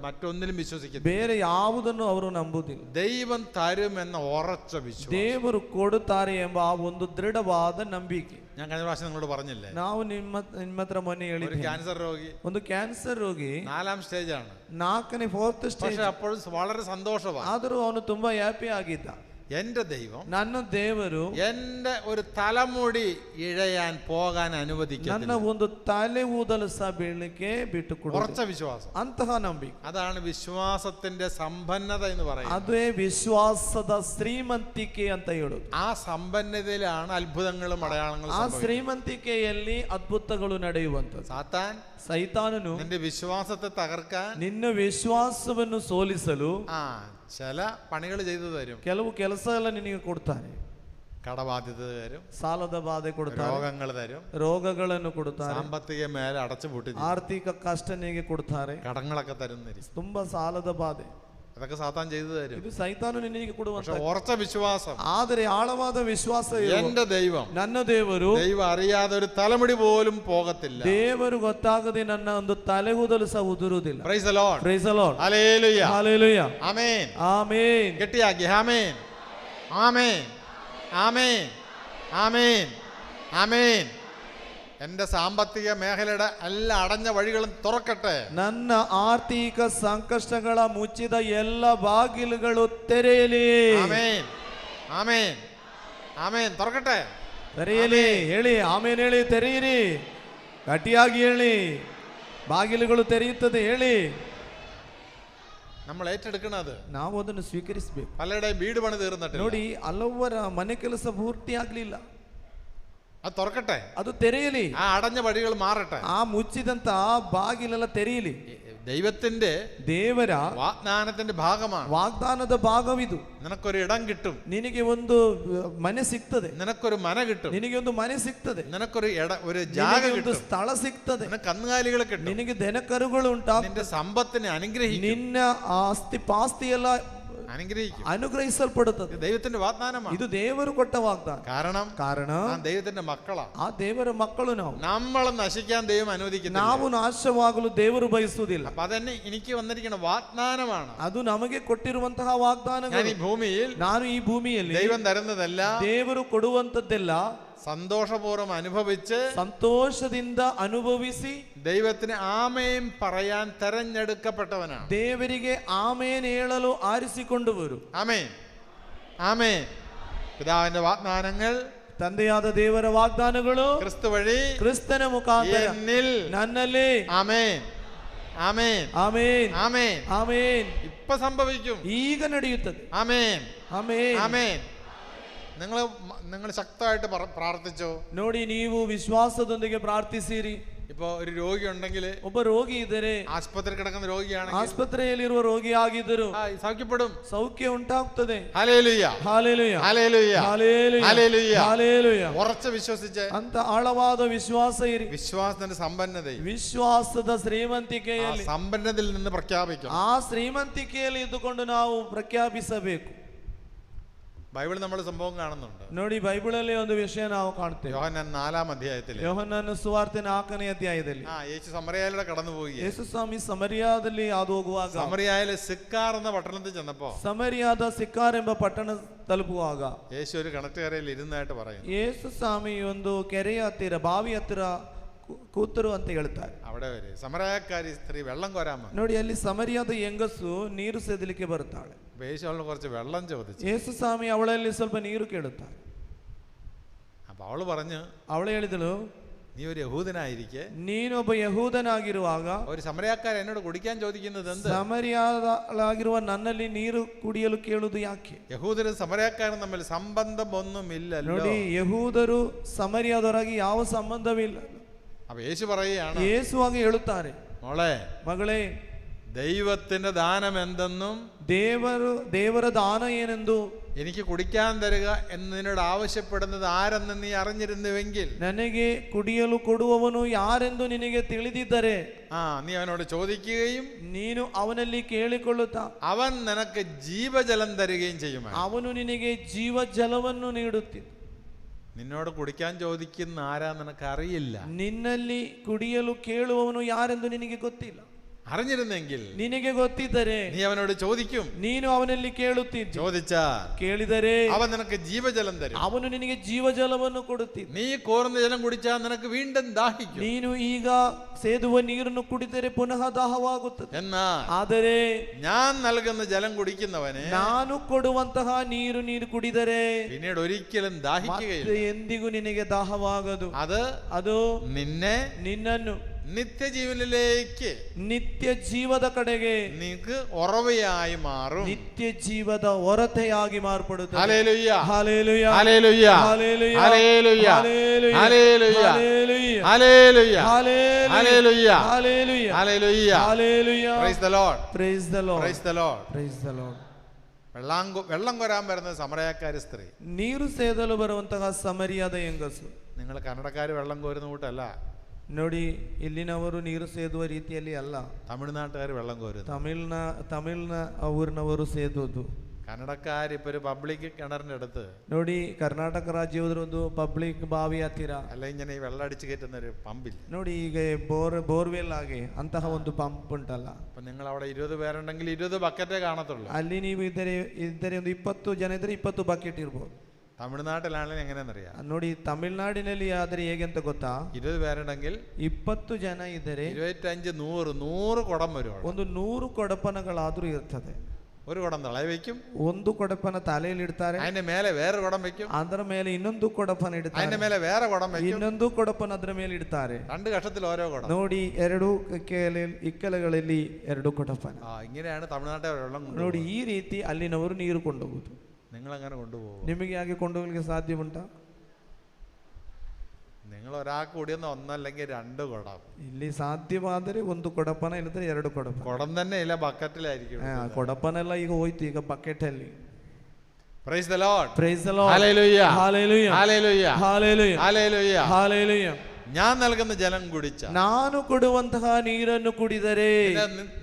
മറ്റൊന്നിലും വിശ്വസിക്കുന്നു, ಬೇರೆ ಯಾವುದನ್ನು ಅವರು ನಂಬುವುದಿಲ್ಲ. ദൈവം തരുമെന്ന ഉറച്ച വിശ്വാസം. ದೇವರು ಕೊಡುತ್ತಾರೆ ಎಂಬ ಆ ಒಂದು ದೃಢವಾದ ನಂಬಿಕೆ. ഞാൻ കഴിഞ്ഞ പ്രാവശ്യം നിങ്ങളോട് പറഞ്ഞില്ലേ, ನಾವು ನಿಮ್ಮ ಹತ್ರ ಮೊನ್ನೆ ഒരു ಹೇಳಿದ್ದೆ, ക്യാൻസർ രോഗി, ಒಂದು ಕ್ಯಾನ್ಸರ್ ರೋಗಿ 4-ാം സ്റ്റേജാണ്, 4ನೇ ಸ್ಟೇಜ್. പക്ഷെ അപ്പോഴും വളരെ സന്തോഷമാണ്. ಆದರೂ ಅವನು ತುಂಬಾ ಹ್ಯಾಪಿ ಆಗಿದ್ದ. എന്റെ ദൈവം, ನನ್ನ ದೇವರು എന്റെ ഒരു തലമുടി ഇഴയാൻ പോകാൻ ನನ್ನ അനുവദിക്കുന്നു. ಒಂದು ತಲೆ ಊದಲು ಸಹ ಬೀಳಲಿಕ್ಕೆ ಬಿಟ್ಟು ഉറച്ച ಕೊಡು. വിശ്വാസം, ಅಂತಹ ನಂಬಿಕೆ, അതാണ് വിശ്വാസത്തിന്റെ സമ്പന്നത എന്ന് പറയുന്നത്. ಅದೇ ವಿಶ್ವಾಸದ ಶ್ರೀಮಂತಿಕೆ ಅಂತ ಹೇಳುದು. ആ സമ്പന്നതയിലാണ് അത്ഭുതങ്ങളും അടയാളങ്ങളും ಆ സംഭവിക്കുന്നത്. ಶ್ರೀಮಂತಿಕೆಯಲ್ಲಿ ಅದ್ಭುತಗಳು ನಡೆಯುವಂಥದ್ದು. സാത്താൻ ಸೈತಾನನು നിന്റെ വിശ്വാസത്തെ തകർക്കാൻ ನಿನ್ನ ವಿಶ್ವಾಸವನ್ನು ಸೋಲಿಸಲು ചില പണികൾ ചെയ്തു തരും. ಕೆಲವು ಕೆಲಸ ಎಲ್ಲ ನಿನಗೆ ಕೊಡ್ತಾರೆ. കടബാധ്യത തരും, ಸಾಲದ ಬಾಧೆ ಕೊಡ್ತಾರೆ, രോഗങ്ങൾ തരും, ರೋಗಗಳನ್ನು ಕೊಡ್ತಾರೆ, സാമ്പത്തിക മേലെ അടച്ചു പൂട്ടി ಆರ್ಥಿಕ ಕಷ್ಟ ನಿನಗೆ ಕೊಡ್ತಾರೆ, കടങ്ങളൊക്കെ തരുന്നിരിക്കും. ತುಂಬಾ ಸಾಲದ ಬಾಧೆ. അതൊക്കെ സാത്താൻ ചെയ്തു തരും. ಇದು ಸೈತಾನು ನಿನಗೆ പക്ഷെ ಕೊಡುವಂತ. ഉറച്ച വിശ്വാസം, ಆದರೆ ಆಳವಾದ ವಿಶ್ವಾಸ എന്റെ ദൈവം, ನನ್ನ ದೇವರು, ദൈവം അറിയാതെ ഒരു തലമുടി പോലും പോകത്തില്ല. ದೇವರು ಗೊತ್ತಾಗದೆ ನನ್ನ ಒಂದು ತಲೆಗೂದಲು ಸಹ ಉದುರುವುದಿಲ್ಲ. Praise the Lord, praise the Lord, hallelujah, hallelujah, amen, amen. ഗട്ടിയാക്കി amen, amen, amen, amen, amen. എന്റെ സാമ്പത്തിക മേഖലയുടെ എല്ലാ അടഞ്ഞ വഴികളും തുറക്കട്ടെ. ನನ್ನ ಆರ್ಥಿಕ ಸಂಕಷ್ಟಗಳ ಮುಚ್ಚಿದ ಎಲ್ಲ ಬಾಗಿಲುಗಳು ತೆರೆಯಲಿ. ആമേൻ, ആമേൻ, ആമേൻ. തുറക്കട്ടെ, ತೆರೆಯಲಿ. ಹೇಳಿ ಆಮೇನ್, ಹೇಳಿ, ತೆರೆಯಿರಿ, ಗಟ್ಟಿಯಾಗಿ ಹೇಳಿ, ಬಾಗಿಲುಗಳು ತೆರೆಯುತ್ತದೆ. ಹೇಳಿ, നമ്മൾ ഏറ്റെടുക്കണത്. ನಾವು ಅದನ್ನು ಸ್ವೀಕರಿಸಬೇಕು. പലരുടെയും വീട് പണി തീർന്നിട്ട് ನೋಡಿ, ಹಲವರ ಮನೆ ಕೆಲಸ ಪೂರ್ತಿ ಆಗ್ಲಿಲ್ಲ. അത് തുറക്കട്ടെ, ಅದು ತೆರೆಯಲಿ, ആ അടഞ്ഞ വഴികൾ മാറട്ടെ, ಆ ಮುಚ್ಚಿದಂತ ಬಾಗಿಲೆಲ್ಲ ತೆರೆಯಲಿ. ദൈവത്തിന്റെ ದೇವರ വാഗ്ദാനത്തിന്റെ ഭാഗമാണ്. ವಾಗ್ದಾನದ ಭಾಗವಿದು. നിനക്കൊരു ഇടം കിട്ടും, ನಿನಗೆ ಒಂದು ಮನೆ ಸಿಗ್ತದೆ, നിനക്കൊരു മന കിട്ടും, ನಿನಗೆ ಒಂದು ಮನೆ ಸಿಗ್ತದೆ, നിനക്കൊരു ഒരു ജാഗ ನಿನಗೆ ಒಂದು കിട്ടും, ಸ್ಥಳ ಸಿಗ್ತದೆ, നിനക്ക് കന്നുകാലികളെ കിട്ടും, ನಿನಗೆ ದನಕರುಗಳು ಉಂಟಾ, നിന്റെ സമ്പത്തിനെ അനുഗ്രഹിക്കും, ನಿನ್ನ ಆಸ್ತಿ ಪಾಸ್ತಿ ಎಲ್ಲ അനുഗ്രഹിക്കും, ಅನುಗ್ರಹಿಸಲ್ಪಡುತ್ತದೆ. ഇത് ദൈവത്തിന്റെ വാഗ്ദാനമാണ്. ಇದು ದೇವರು ಕೊಟ್ಟ ವಾಗ್ದಾನ. കാരണ നാം ദൈവത്തിന്റെ മക്കളാണ്. ಆ ದೇವರ ಮಕ್ಕಳು ನಾವು. നമ്മളെ നശിക്കാൻ ദൈവം അനുവദിക്കുന്നില്ല. ನಾವು ನಾಶವಾಗಲು ದೇವರು ಬಯಸುವುದಿಲ್ಲ. അപ്പൊ അതന്നെ എനിക്ക് വന്നിരിക്കുന്ന വാഗ്ദാനമാണ്. ಅದು ನಮಗೆ ಕೊಟ್ಟಿರುವಂತಹ ವಾಗ್ದಾನಗಳು. ഈ ഭൂമിയിൽ ನಾನು ಈ ಭೂಮಿಯಲ್ಲಿ ദൈവം തരുന്നതല്ല, ದೇವರು ಕೊಡುವಂತದ್ದೆಲ್ಲ സന്തോഷപൂർവ്വം അനുഭവിച്ച് ಸಂತೋಷದಿಂದ ಅನುಭವಿಸಿ ദൈവത്തിന് ആമേൻ പറയാൻ തെരഞ്ഞെടുക്കപ്പെട്ടവനാണ്. ದೇವರಿಗೆ ಆಮೇನ್ ಹೇಳಲು ಆರಿಸಿಕೊಂಡು ಬರು. ആമേൻ, ആമേൻ. പിതാവിന്റെ വാഗ്ദാനങ്ങൾ, ತಂದೆಯಾದ ದೇವರ ವಾಗ್ದಾನಗಳು ക്രിസ്തു വഴി ಕ್ರಿಸ್ತನ ಮುಖಾಂತರ എന്നിൽ ನನ್ನಲ್ಲಿ ആമേൻ, ആമേൻ, ಆಮೇನ್ ആമേൻ ಆಮೇನ್ ഇപ്പൊ സംഭവിക്കും. ಈಗ ನಡೆಯುತ್ತದೆ. ആമേൻ, ಆಮೇನ್ ആമേൻ. നിങ്ങൾ ശക്തമായിട്ട് പ്രാർത്ഥിച്ചോ? ನೋಡಿ, ನೀವು ವಿಶ್ವಾಸದೊಂದಿಗೆ ಪ್ರಾರ್ಥಿಸಿರಿ. ഇപ്പൊ ഒരു രോഗി ഉണ്ടെങ്കിൽ, ಒಬ್ಬ ರೋಗಿ ಇದ್ದರೆ, ആശുപത്രി കിടക്കുന്ന രോഗിയാണെങ്കിൽ, ಆಸ್ಪತ್ರೆಯಲ್ಲಿರುವ ರೋಗಿ ಆಗಿದ್ದರು സൗഖ്യപ്പെടും, ಸೌಖ್ಯ ಉಂಟಾಗ್ತದೆ. Hallelujah, hallelujah, hallelujah, hallelujah, hallelujah. Hallelujah. ഉറച്ച് വിശ്വസിച്ച് ಅಂತ ಆಳವಾದ ವಿಶ್ವಾಸ ಇರಿ. വിശ്വാസത്തിന്റെ സമ്പന്നതയും ವಿಶ್ವಾಸದ ആ ಶ್ರೀಮಂತಿಕೆಯಲ್ಲಿ, സമ്പന്നതയിൽ നിന്ന് പ്രഖ്യാപിക്കും. ಆ ಶ್ರೀಮಂತಿಕೆಯಲ್ಲಿ ಇದ್ದುಕೊಂಡು ನಾವು ಪ್ರಖ್ಯಾಪಿಸಬೇಕು. ബൈബിൾ നമ്മൾ സംഭവം കാണുന്നുണ്ട്. ನೋಡಿ, ಬೈಬಲಲ್ಲಿ ಒಂದು ವಿಷಯ ನಾವು ಕಾಣ್ತೇವೆ. യോഹന്നാൻ 4-ാം അധ്യായത്തിൽ, ಯೋಹನ್ನನ ಸುವಾರ್ತೆ 4ನೇ ಅಧ್ಯಾಯದಲ್ಲಿ യേശു സമറിയായിലൂടെ കടന്നു പോവുകയാണ്. ಯೇಸು ಸ್ವಾಮಿ ಸಮರಿಯಾದಲ್ಲಿ ಹಾದು ಹೋಗುವಾಗ, സമറിയായിലെ സിക്കാർ എന്ന പട്ടണത്തിൽ ചെന്നപ്പോ ಸಮರಿಯಾದ ಸಿಕ್ಕಾರ್ ಎಂಬ ಪಟ್ಟಣ ತಲುಪುವಾಗ യേശു ഒരു കിണറ്റുകരയിൽ ഇരുന്നായിട്ട് പറയുന്നു. ಯೇಸು ಸ್ವಾಮಿ ಒಂದು ಕೆರೆಯ ಹತ್ತಿರ, ಬಾವಿ ಹತ್ತಿರ ಕೂತರು ಅಂತ ಹೇಳ್ತಾರೆ. അവിടെ ഒരു സമരക്കാരി സ്ത്രീ വെള്ളം കോരാൻ വന്നു. ನೋಡಿ, ಅಲ್ಲಿ ಸಮರಿಯಾದ ಹೆಂಗಸು ನೀರು ಸೇದಲಿಕ್ಕೆ ಬರುತ್ತಾಳೆ. യേശു അവളെ കുറച്ച് വെള്ളം ചോദിച്ചു. ಯೇಸು ಸ್ವಾಮಿ ಅವಳಲ್ಲಿ ಸ್ವಲ್ಪ ನೀರು ಕೇಳುತ್ತಾರೆ. അപ്പൊ അവള് പറഞ്ഞു, ಅವಳು ಹೇಳಿದಳು, നീ ഒരു യഹൂദനായിരിക്കെ ನೀನೊಬ್ಬ ಯಹೂದನಾಗಿರುವಾಗ ഒരു സമരക്കാരൻ എന്നോട് കുടിക്കാൻ ചോദിക്കുന്നത് എന്ത്? ಸಮರಿಯಾಗಿರುವ ನನ್ನಲ್ಲಿ ನೀರು ಕುಡಿಯಲು ಕೇಳುವುದು ಯಾಕೆ? യഹൂദരും സമരക്കാരും തമ്മിൽ സംബന്ധം ഒന്നുമില്ലല്ലോ. ನೋಡಿ, ಯಹೂದರು ಸಮರಿಯಾದವರಾಗಿ ಯಾವ ಸಂಬಂಧವಿಲ್ಲ. അപ്പൊ യേശു പറയുകയാണ്, ಯೇಸುವಾಗಿ ಹೇಳುತ್ತಾರೆ, മോളെ, ಮಗಳೇ, ദൈവത്തിന്റെ ദാനം എന്തെന്നും ದೇವರ ದಾನ ಏನೆಂದು, എനിക്ക് കുടിക്കാൻ തരിക എന്ന് നിന്നോട് ആവശ്യപ്പെടുന്നത് ആരെന്ന് നീ അറിഞ്ഞിരുന്നുവെങ്കിൽ, ನನಗೆ ಕುಡಿಯಲು ಕೊಡುವವನು ಯಾರೆಂದು ನಿನಗೆ ತಿಳಿದಿದ್ದರೆ, നീ അവനോട് ചോദിക്കുകയും ನೀನು ಅವನಲ್ಲಿ ಕೇಳಿಕೊಳ್ಳುತ್ತಾ അവൻ നിനക്ക് ജീവജലം തരികയും ചെയ്യുമോ? ಅವನು ನಿನಗೆ ಜೀವ ಜಲವನ್ನು ನೀಡುತ್ತಿದ್ದ. നിന്നോട് കുടിക്കാൻ ചോദിക്കുന്ന ആരാ നിനക്ക് അറിയില്ല. ನಿನ್ನಲ್ಲಿ ಕುಡಿಯಲು ಕೇಳುವವನು ಯಾರೆಂದು ನಿನಗೆ ಗೊತ್ತಿಲ್ಲ. അറിഞ്ഞിരുന്നെങ്കിൽ ನಿನಗೆ ಗೊತ್ತಿದ್ದರೆ നീ അവനോട് ചോദിക്കും. ನೀನು ಅವನಲ್ಲಿ ಕೇಳುತ್ತಿದ್ದ. ചോദിച്ചാ ಕೇಳಿದರೆ അവൻ നിനക്ക് ജീവജലം തരും. ಅವನು ನಿನಗೆ ಜೀವಜಲವನ್ನು ಕೊಡುತ್ತಿದ್ದ. നീ കോരുന്ന ജലം കുടിച്ചാൽ നിനക്ക് വീണ്ടും ദാഹിക്കും. ನೀನು ಈಗ ಸೇದುವ ನೀರನ್ನು ಕುಡಿದರೆ ಪುನಃ ದಾಹವಾಗುತ್ತದೆ. എന്നാൽ ಆದರೆ ഞാൻ നൽകുന്ന ജലം കുടിക്കുന്നവനെ ನಾನು ಕೊಡುವಂತಹ ನೀರು ಕುಡಿದರೆ പിന്നീട് ഒരിക്കലും ദാഹിക്കുകയില്ല. ಎಂದಿಗೂ ನಿನಗೆ ದಾಹವಾಗದು. ಅದು ನಿನ್ನನ್ನು നിത്യജീവനിലേക്ക്, ನಿತ್ಯ ಜೀವದ ಕಡೆಗೆ നിനക്ക് ഉറവയായി മാറും. ನಿತ್ಯ ಜೀವದ ಹೊರತೆಯಾಗಿ ಮಾರ್ಪಡುತ್ತದೆ. Hallelujah, hallelujah, hallelujah, hallelujah, hallelujah, hallelujah, hallelujah, hallelujah, hallelujah, hallelujah, hallelujah, hallelujah, hallelujah. Praise the Lord. Praise the Lord. Praise the Lord. Praise the Lord. വെള്ളം കോരാൻ വരുന്ന സമരക്കാരി സ്ത്രീ, ನೀರು ಸೇದಲು ಬರುವಂತಹ ಸಮರಿಯಾದ ಹೆಂಗಸು. നിങ്ങൾ കന്നഡക്കാർ വെള്ളം കോരുന്ന കൂട്ടല്ല. ನೋಡಿ, ಇಲ್ಲಿನವರು ನೀರು ಸೇದುವ ರೀತಿಯಲ್ಲಿ ಅಲ್ಲ, തമിഴ്നാട്ടുകാർ വെള്ളം കോരുന്നു. ತಮಿಳ್ನ ಊರಿನವರು ಸೇದುವುದು. കന്നഡക്കാർ ഇപ്പൊ ഒരു പബ്ലിക് കിണറിന്റെ അടുത്ത്, ನೋಡಿ, ಕರ್ನಾಟಕ ರಾಜ್ಯದ ಒಂದು ಪಬ್ಲಿಕ್ ಬಾವಿ ಹತ್ತಿರ, അല്ല ഇങ്ങനെ ഈ വെള്ളം അടിച്ചു കയറ്റുന്ന ഒരു പമ്പില്ല. ನೋಡಿ, ಈಗ ಬೋರ್ವೆಲ್ ಆಗಿ ಅಂತಹ ಒಂದು ಪಂಪ್ ಉಂಟಲ್ಲ. അപ്പൊ നിങ്ങൾ അവിടെ 20 പേരുണ്ടെങ്കിൽ 20 ബക്കറ്റേ കാണത്തുള്ളൂ. ಅಲ್ಲಿ ನೀವು ಇದ್ದರೆ ಒಂದು 20 ಜನ ಇದ್ರೆ 20 ಬಕೆಟ್ ಇರ್ಬೋದು. തമിഴ്നാട്ടിലാണെങ്കിൽ എങ്ങനെയാണെന്നറിയാം. ನೋಡಿ, ತಮಿಳ್ನಾಡಿನಲ್ಲಿ ಆದರೆ ಹೇಗೆ ಅಂತ ಗೊತ್ತಾ? 20 പേരുണ്ടെങ്കിൽ 20 ಜನ ಇದ್ದರೆ 25 100 കുടം വരും. ಒಂದು 100 ಕೊಡಪನಗಳಾದ್ರೂ ಇರ್ತದೆ. ഒരു കുടം തളയിൽ വെക്കും, ಒಂದು ಕೊಡಪನ ತಲೆಯಲ್ಲಿ ಇಡ್ತಾರೆ, അതിന്റെ മേലെ വേറെ കുടം വെക്കും, ಅದರ ಮೇಲೆ ಇನ್ನೊಂದು ಕೊಡಪನ ಇಡ್ತಾರೆ, അതിന്റെ മേലെ വേറെ കുടം വെക്കും, ಇನ್ನೊಂದು ಕೊಡಪನ ಅದರ ಮೇಲೆ ಇಡ್ತಾರೆ. 2 കഷത്തിൽ ഓരോ കുടം. ನೋಡಿ, 2 ಇಕ್ಕಲಗಳಲ್ಲಿ 2 ಕೊಡಪನ. ഇങ്ങനെയാണ് തമിഴ്നാട്ടിലെ വെള്ളം. ನೋಡಿ, ಈ ರೀತಿ ಅಲ್ಲಿನವರು ನೀರು ಕೊಂಡೋಗುವುದು. നിങ്ങൾ അങ്ങനെ കൊണ്ടുപോകും. ನಿಮಗೆ ಹಾಗೆ ಕೊಂಡೋಗಲಿಕ್ಕೆ ಸಾಧ್ಯ ಉಂಟಾ? നിങ്ങൾ ഒരാൾക്ക് കൂടിയെന്ന് ഒന്നല്ലെങ്കിൽ 2 കുടം. ಇಲ್ಲಿ ಸಾಧ್ಯವಾದರೆ ಒಂದು ಕೊಡಪನ ಇಲ್ಲದ್ರೆ 2 ಕೊಡಪ. കുടം തന്നെ ഇല്ല, ബക്കറ്റിലായിരിക്കും. ಕೊಡಪನೆಲ್ಲ ಈಗ ಹೋಯ್ತು, ಈಗ ಬಕೆಟ್ ಅಲ್ಲಿ. Praise the Lord. Praise the Lord. Hallelujah. Hallelujah. Hallelujah. Hallelujah. Hallelujah. Hallelujah. ഞാൻ നൽകുന്ന ജലം കുടിച്ച, ನಾನು ಕೊಡುವಂತಹ ನೀರನ್ನು ಕುಡಿದರೆ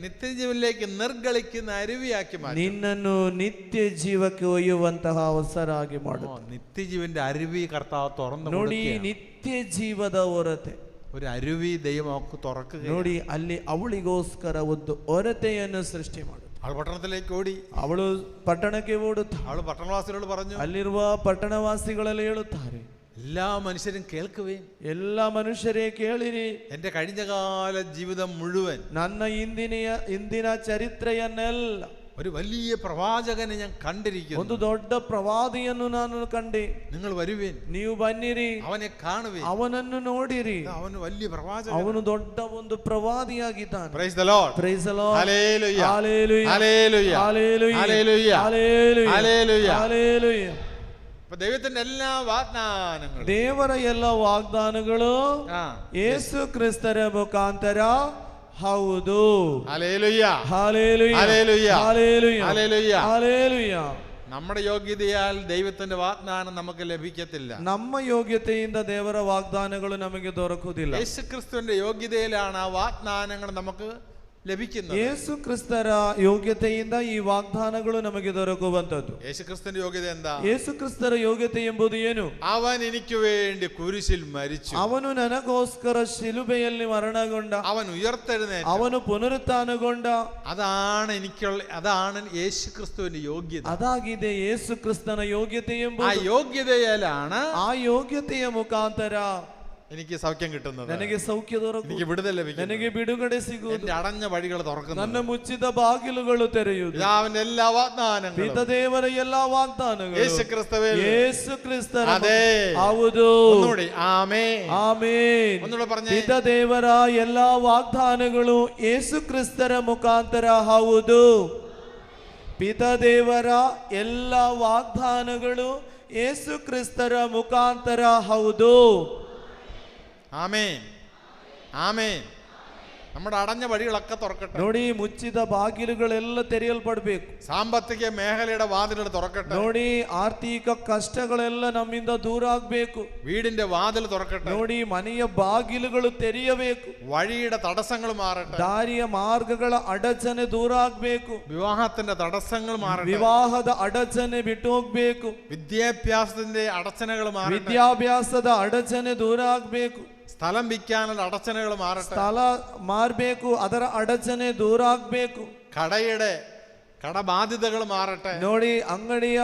നിത്യജീവനിലേക്ക് നിർഗളിക്കുന്ന അരുവിയാക്കി മാറ്റും. ನಿನ್ನನ್ನು ನಿತ್ಯ ಜೀವಕ್ಕೆ ಒಯ್ಯುವಂತಹ ಅವಸರಾಗಿ ಮಾಡುತ್ತೆ. നിത്യജീവന്റെ അരുവി കർത്താവ് തുറന്നു ನೋಡಿ, കൊടുക്കുകയാണ്. ನಿತ್ಯ ಜೀವದ ಹೊರತೆ ഒരു അരുവി ദൈവം അവൾക്ക് തുറക്കുക. ನೋಡಿ, ಅಲ್ಲಿ ಅವಳಿಗೋಸ್ಕರ ಒಂದು ಹೊರತೆಯನ್ನು ಸೃಷ್ಟಿ ಮಾಡುತ್ತೆ. അവൾ പട്ടണത്തിലേക്ക് ഓടി, ಅವಳು ಪಟ್ಟಣಕ್ಕೆ ಓಡುತ್ತ അവൾ പട്ടണവാസികളോട് പറഞ്ഞു, ಅಲ್ಲಿರುವ ಪಟ್ಟಣವಾಸಿಗಳಲ್ಲಿ ಹೇಳುತ್ತಾರೆ, എല്ലാ മനുഷ്യരും കേൾക്കുകയും, ಎಲ್ಲ ಮನುಷ್ಯರೇ ಕೇಳಿರಿ, എന്റെ കഴിഞ്ഞകാല ജീവിതം മുഴുവൻ, ನನ್ನ ಇಂದಿನ ಚರಿತ್ರೆಯನ್ನೆಲ್ಲ ഒരു വലിയ പ്രവാചകനെ ഞാൻ കണ്ടിരിക്കുന്നു. ಒಂದು ದೊಡ್ಡ ಪ್ರವಾದಿಯನ್ನು ನಾನು ಕಂಡೆ. നിങ്ങൾ വരുവേൻ, ನೀವು ಬನ್ನಿರಿ, അവനെ കാണുവേൻ, ಅವನನ್ನು ನೋಡಿರಿ, അവൻ വലിയ പ്രവാചകൻ, ಅವನು ದೊಡ್ಡ ಒಂದು ಪ್ರವಾದಿಯಾಗಿದ್ದಾನೆ. Praise the Lord. Praise the Lord. Hallelujah. Hallelujah. Hallelujah. Hallelujah. Hallelujah. Hallelujah. Hallelujah. Hallelujah. അപ്പൊ ദൈവത്തിന്റെ എല്ലാ വാഗ്ദാനങ്ങളും, ದೇವರ ಎಲ್ಲ ವಾಗ್ದಾನಗಳು ആ, ಯೇಸು ಕ್ರಿಸ್ತರ ಮುಖಾಂತರ ಹೌದು. Hallelujah. Hallelujah. Hallelujah. Hallelujah. Hallelujah. Hallelujah. നമ്മുടെ യോഗ്യതയാൽ ദൈവത്തിന്റെ വാഗ്ദാനം നമുക്ക് ലഭിക്കത്തില്ല. ನಮ್ಮ ಯೋಗ್ಯತೆಯಿಂದ ದೇವರ ವಾಗ್ದಾನಗಳು ನಮಗೆ ದೊರಕುವುದಿಲ್ಲ. യേശുക്രിസ്തുവിന്റെ യോഗ്യതയിലാണ് ആ വാഗ്ദാനങ്ങൾ നമുക്ക് ലഭിക്കുന്നത്. ಯೇಸು ಕ್ರಿಸ್ತರ ಯೋಗ್ಯತೆಯಿಂದ ಈ ವಾಗ್ದಾನಗಳು ನಮಗೆ ದೊರಕುವಂತದ್ದು. യേശുക്രിസ്തുവിന്റെ യോഗ്യത എന്താ? ಯೇಸು ಕ್ರಿಸ್ತರ ಯೋಗ್ಯತೆ ಎಂಬುದು ಏನು? അവൻ എനിക്ക് വേണ്ടി കുരിശിൽ മരിച്ചു, ಅವನು ನನಗೋಸ್ಕರ ಶಿಲುಬೆಯಲ್ಲಿ ಮರಣಗೊಂಡ, അവൻ ഉയർത്തെഴുന്നേറ്റു, ಅವನು ಪುನರುತ್ಥಾನಗೊಂಡ. അതാണ് യേശുക്രിസ്തുവിന്റെ യോഗ്യത. ಅದಾಗಿದೆ ಯೇಸು ಕ್ರಿಸ್ತನ ಯೋಗ್ಯತೆ ആ ಎಂಬುದು. യോഗ്യതയിലാണ് ಆ ಯೋಗ್ಯತೆಯ ಮುಖಾಂತರ എനിക്ക് സൗഖ്യം കിട്ടുന്നത്, ನನಗೆ ಸೌಖ್ಯ ದೊರಕು, എനിക്ക് വിടുതൽ ലഭിക്കുന്നത്, ನನಗೆ ಬಿಡುಗಡೆ ಸಿಗುವುದು, എന്റെ അടഞ്ഞ വഴികൾ തുറക്കുന്നത്, ನನ್ನ ಮುಚ್ಚಿದ ಬಾಗಿಲುಗಳು ತೆರೆಯುವುದು. പിതാവിന്റെ എല്ലാ വാഗ്ദാനങ്ങളും ಪಿತದೇವರ ಎಲ್ಲಾ ವಾಗ್ದಾನಗಳು യേശുക്രിസ്തുവിൽ. ಯೇಸು ಕ್ರಿಸ್ತರ അതെ. ಹೌದು. ഒന്നുകൂടി ആമേൻ. ಆಮೇನ್. ഒന്നുകൂടെ പറഞ്ഞേ. ಪಿತದೇವರ ಎಲ್ಲಾ ವಾಗ್ದಾನಗಳು ಯೇಸು ಕ್ರಿಸ್ತರ ಮುಖಾಂತರ ಹೌದು. ಪಿತದೇವರ ಎಲ್ಲ ವಾಗ್ದಾನಗಳು ಯೇಸು ಕ್ರಿಸ್ತರ ಮುಖಾಂತರ ಹೌದು. ആമേൻ. ആമേൻ. നമ്മുടെ അടഞ്ഞ വഴികളൊക്കെ തുറക്കട്ടെ. ನೋಡಿ, ಮುಚ್ಚಿದ ಬಾಗಿಲುಗಳೆಲ್ಲ ತೆರೆಯಲ್ಪಡಬೇಕು. സാമ്പത്തിക മേഖലയുടെ വാതിലുകൾ തുറക്കട്ടെ. ನೋಡಿ, ಆರ್ಥಿಕ ಕಷ್ಟಗಳೆಲ್ಲ ನಮ್ಮಿಂದ ದೂರ ಆಗ್ಬೇಕು. വീടിന്റെ വാതിൽ തുറക്കട്ടെ. ನೋಡಿ, ಮನೆಯ ಬಾಗಿಲುಗಳು ತೆರೆಯಬೇಕು. വഴിയുടെ തടസ്സങ്ങൾ മാറട്ടെ. ದಾರಿಯ ಮಾರ್ಗಗಳ ಅಡಚಣೆ ದೂರ ಆಗ್ಬೇಕು. വിവാഹത്തിന്റെ തടസ്സങ്ങൾ മാറട്ടെ. ವಿವಾಹದ ಅಡಚಣೆ ಬಿಟ್ಟು ಹೋಗ್ಬೇಕು. വിദ്യാഭ്യാസത്തിന്റെ അടച്ചനകൾ മാറട്ടെ. ವಿದ್ಯಾಭ್ಯಾಸದ ಅಡಚಣೆ ದೂರ ಆಗ್ಬೇಕು. സ്ഥലം വിൽക്കാനുള്ള അടച്ചനകൾ മാറട്ടെ. ಸ್ಥಳ ಮಾರ್ಬೇಕು, ಅದರ ಅಡಚಣೆ ದೂರ ಆಗ್ಬೇಕು. കടയുടെ കടബാധ്യതകൾ മാറട്ടെ. ನೋಡಿ, ಅಂಗಡಿಯ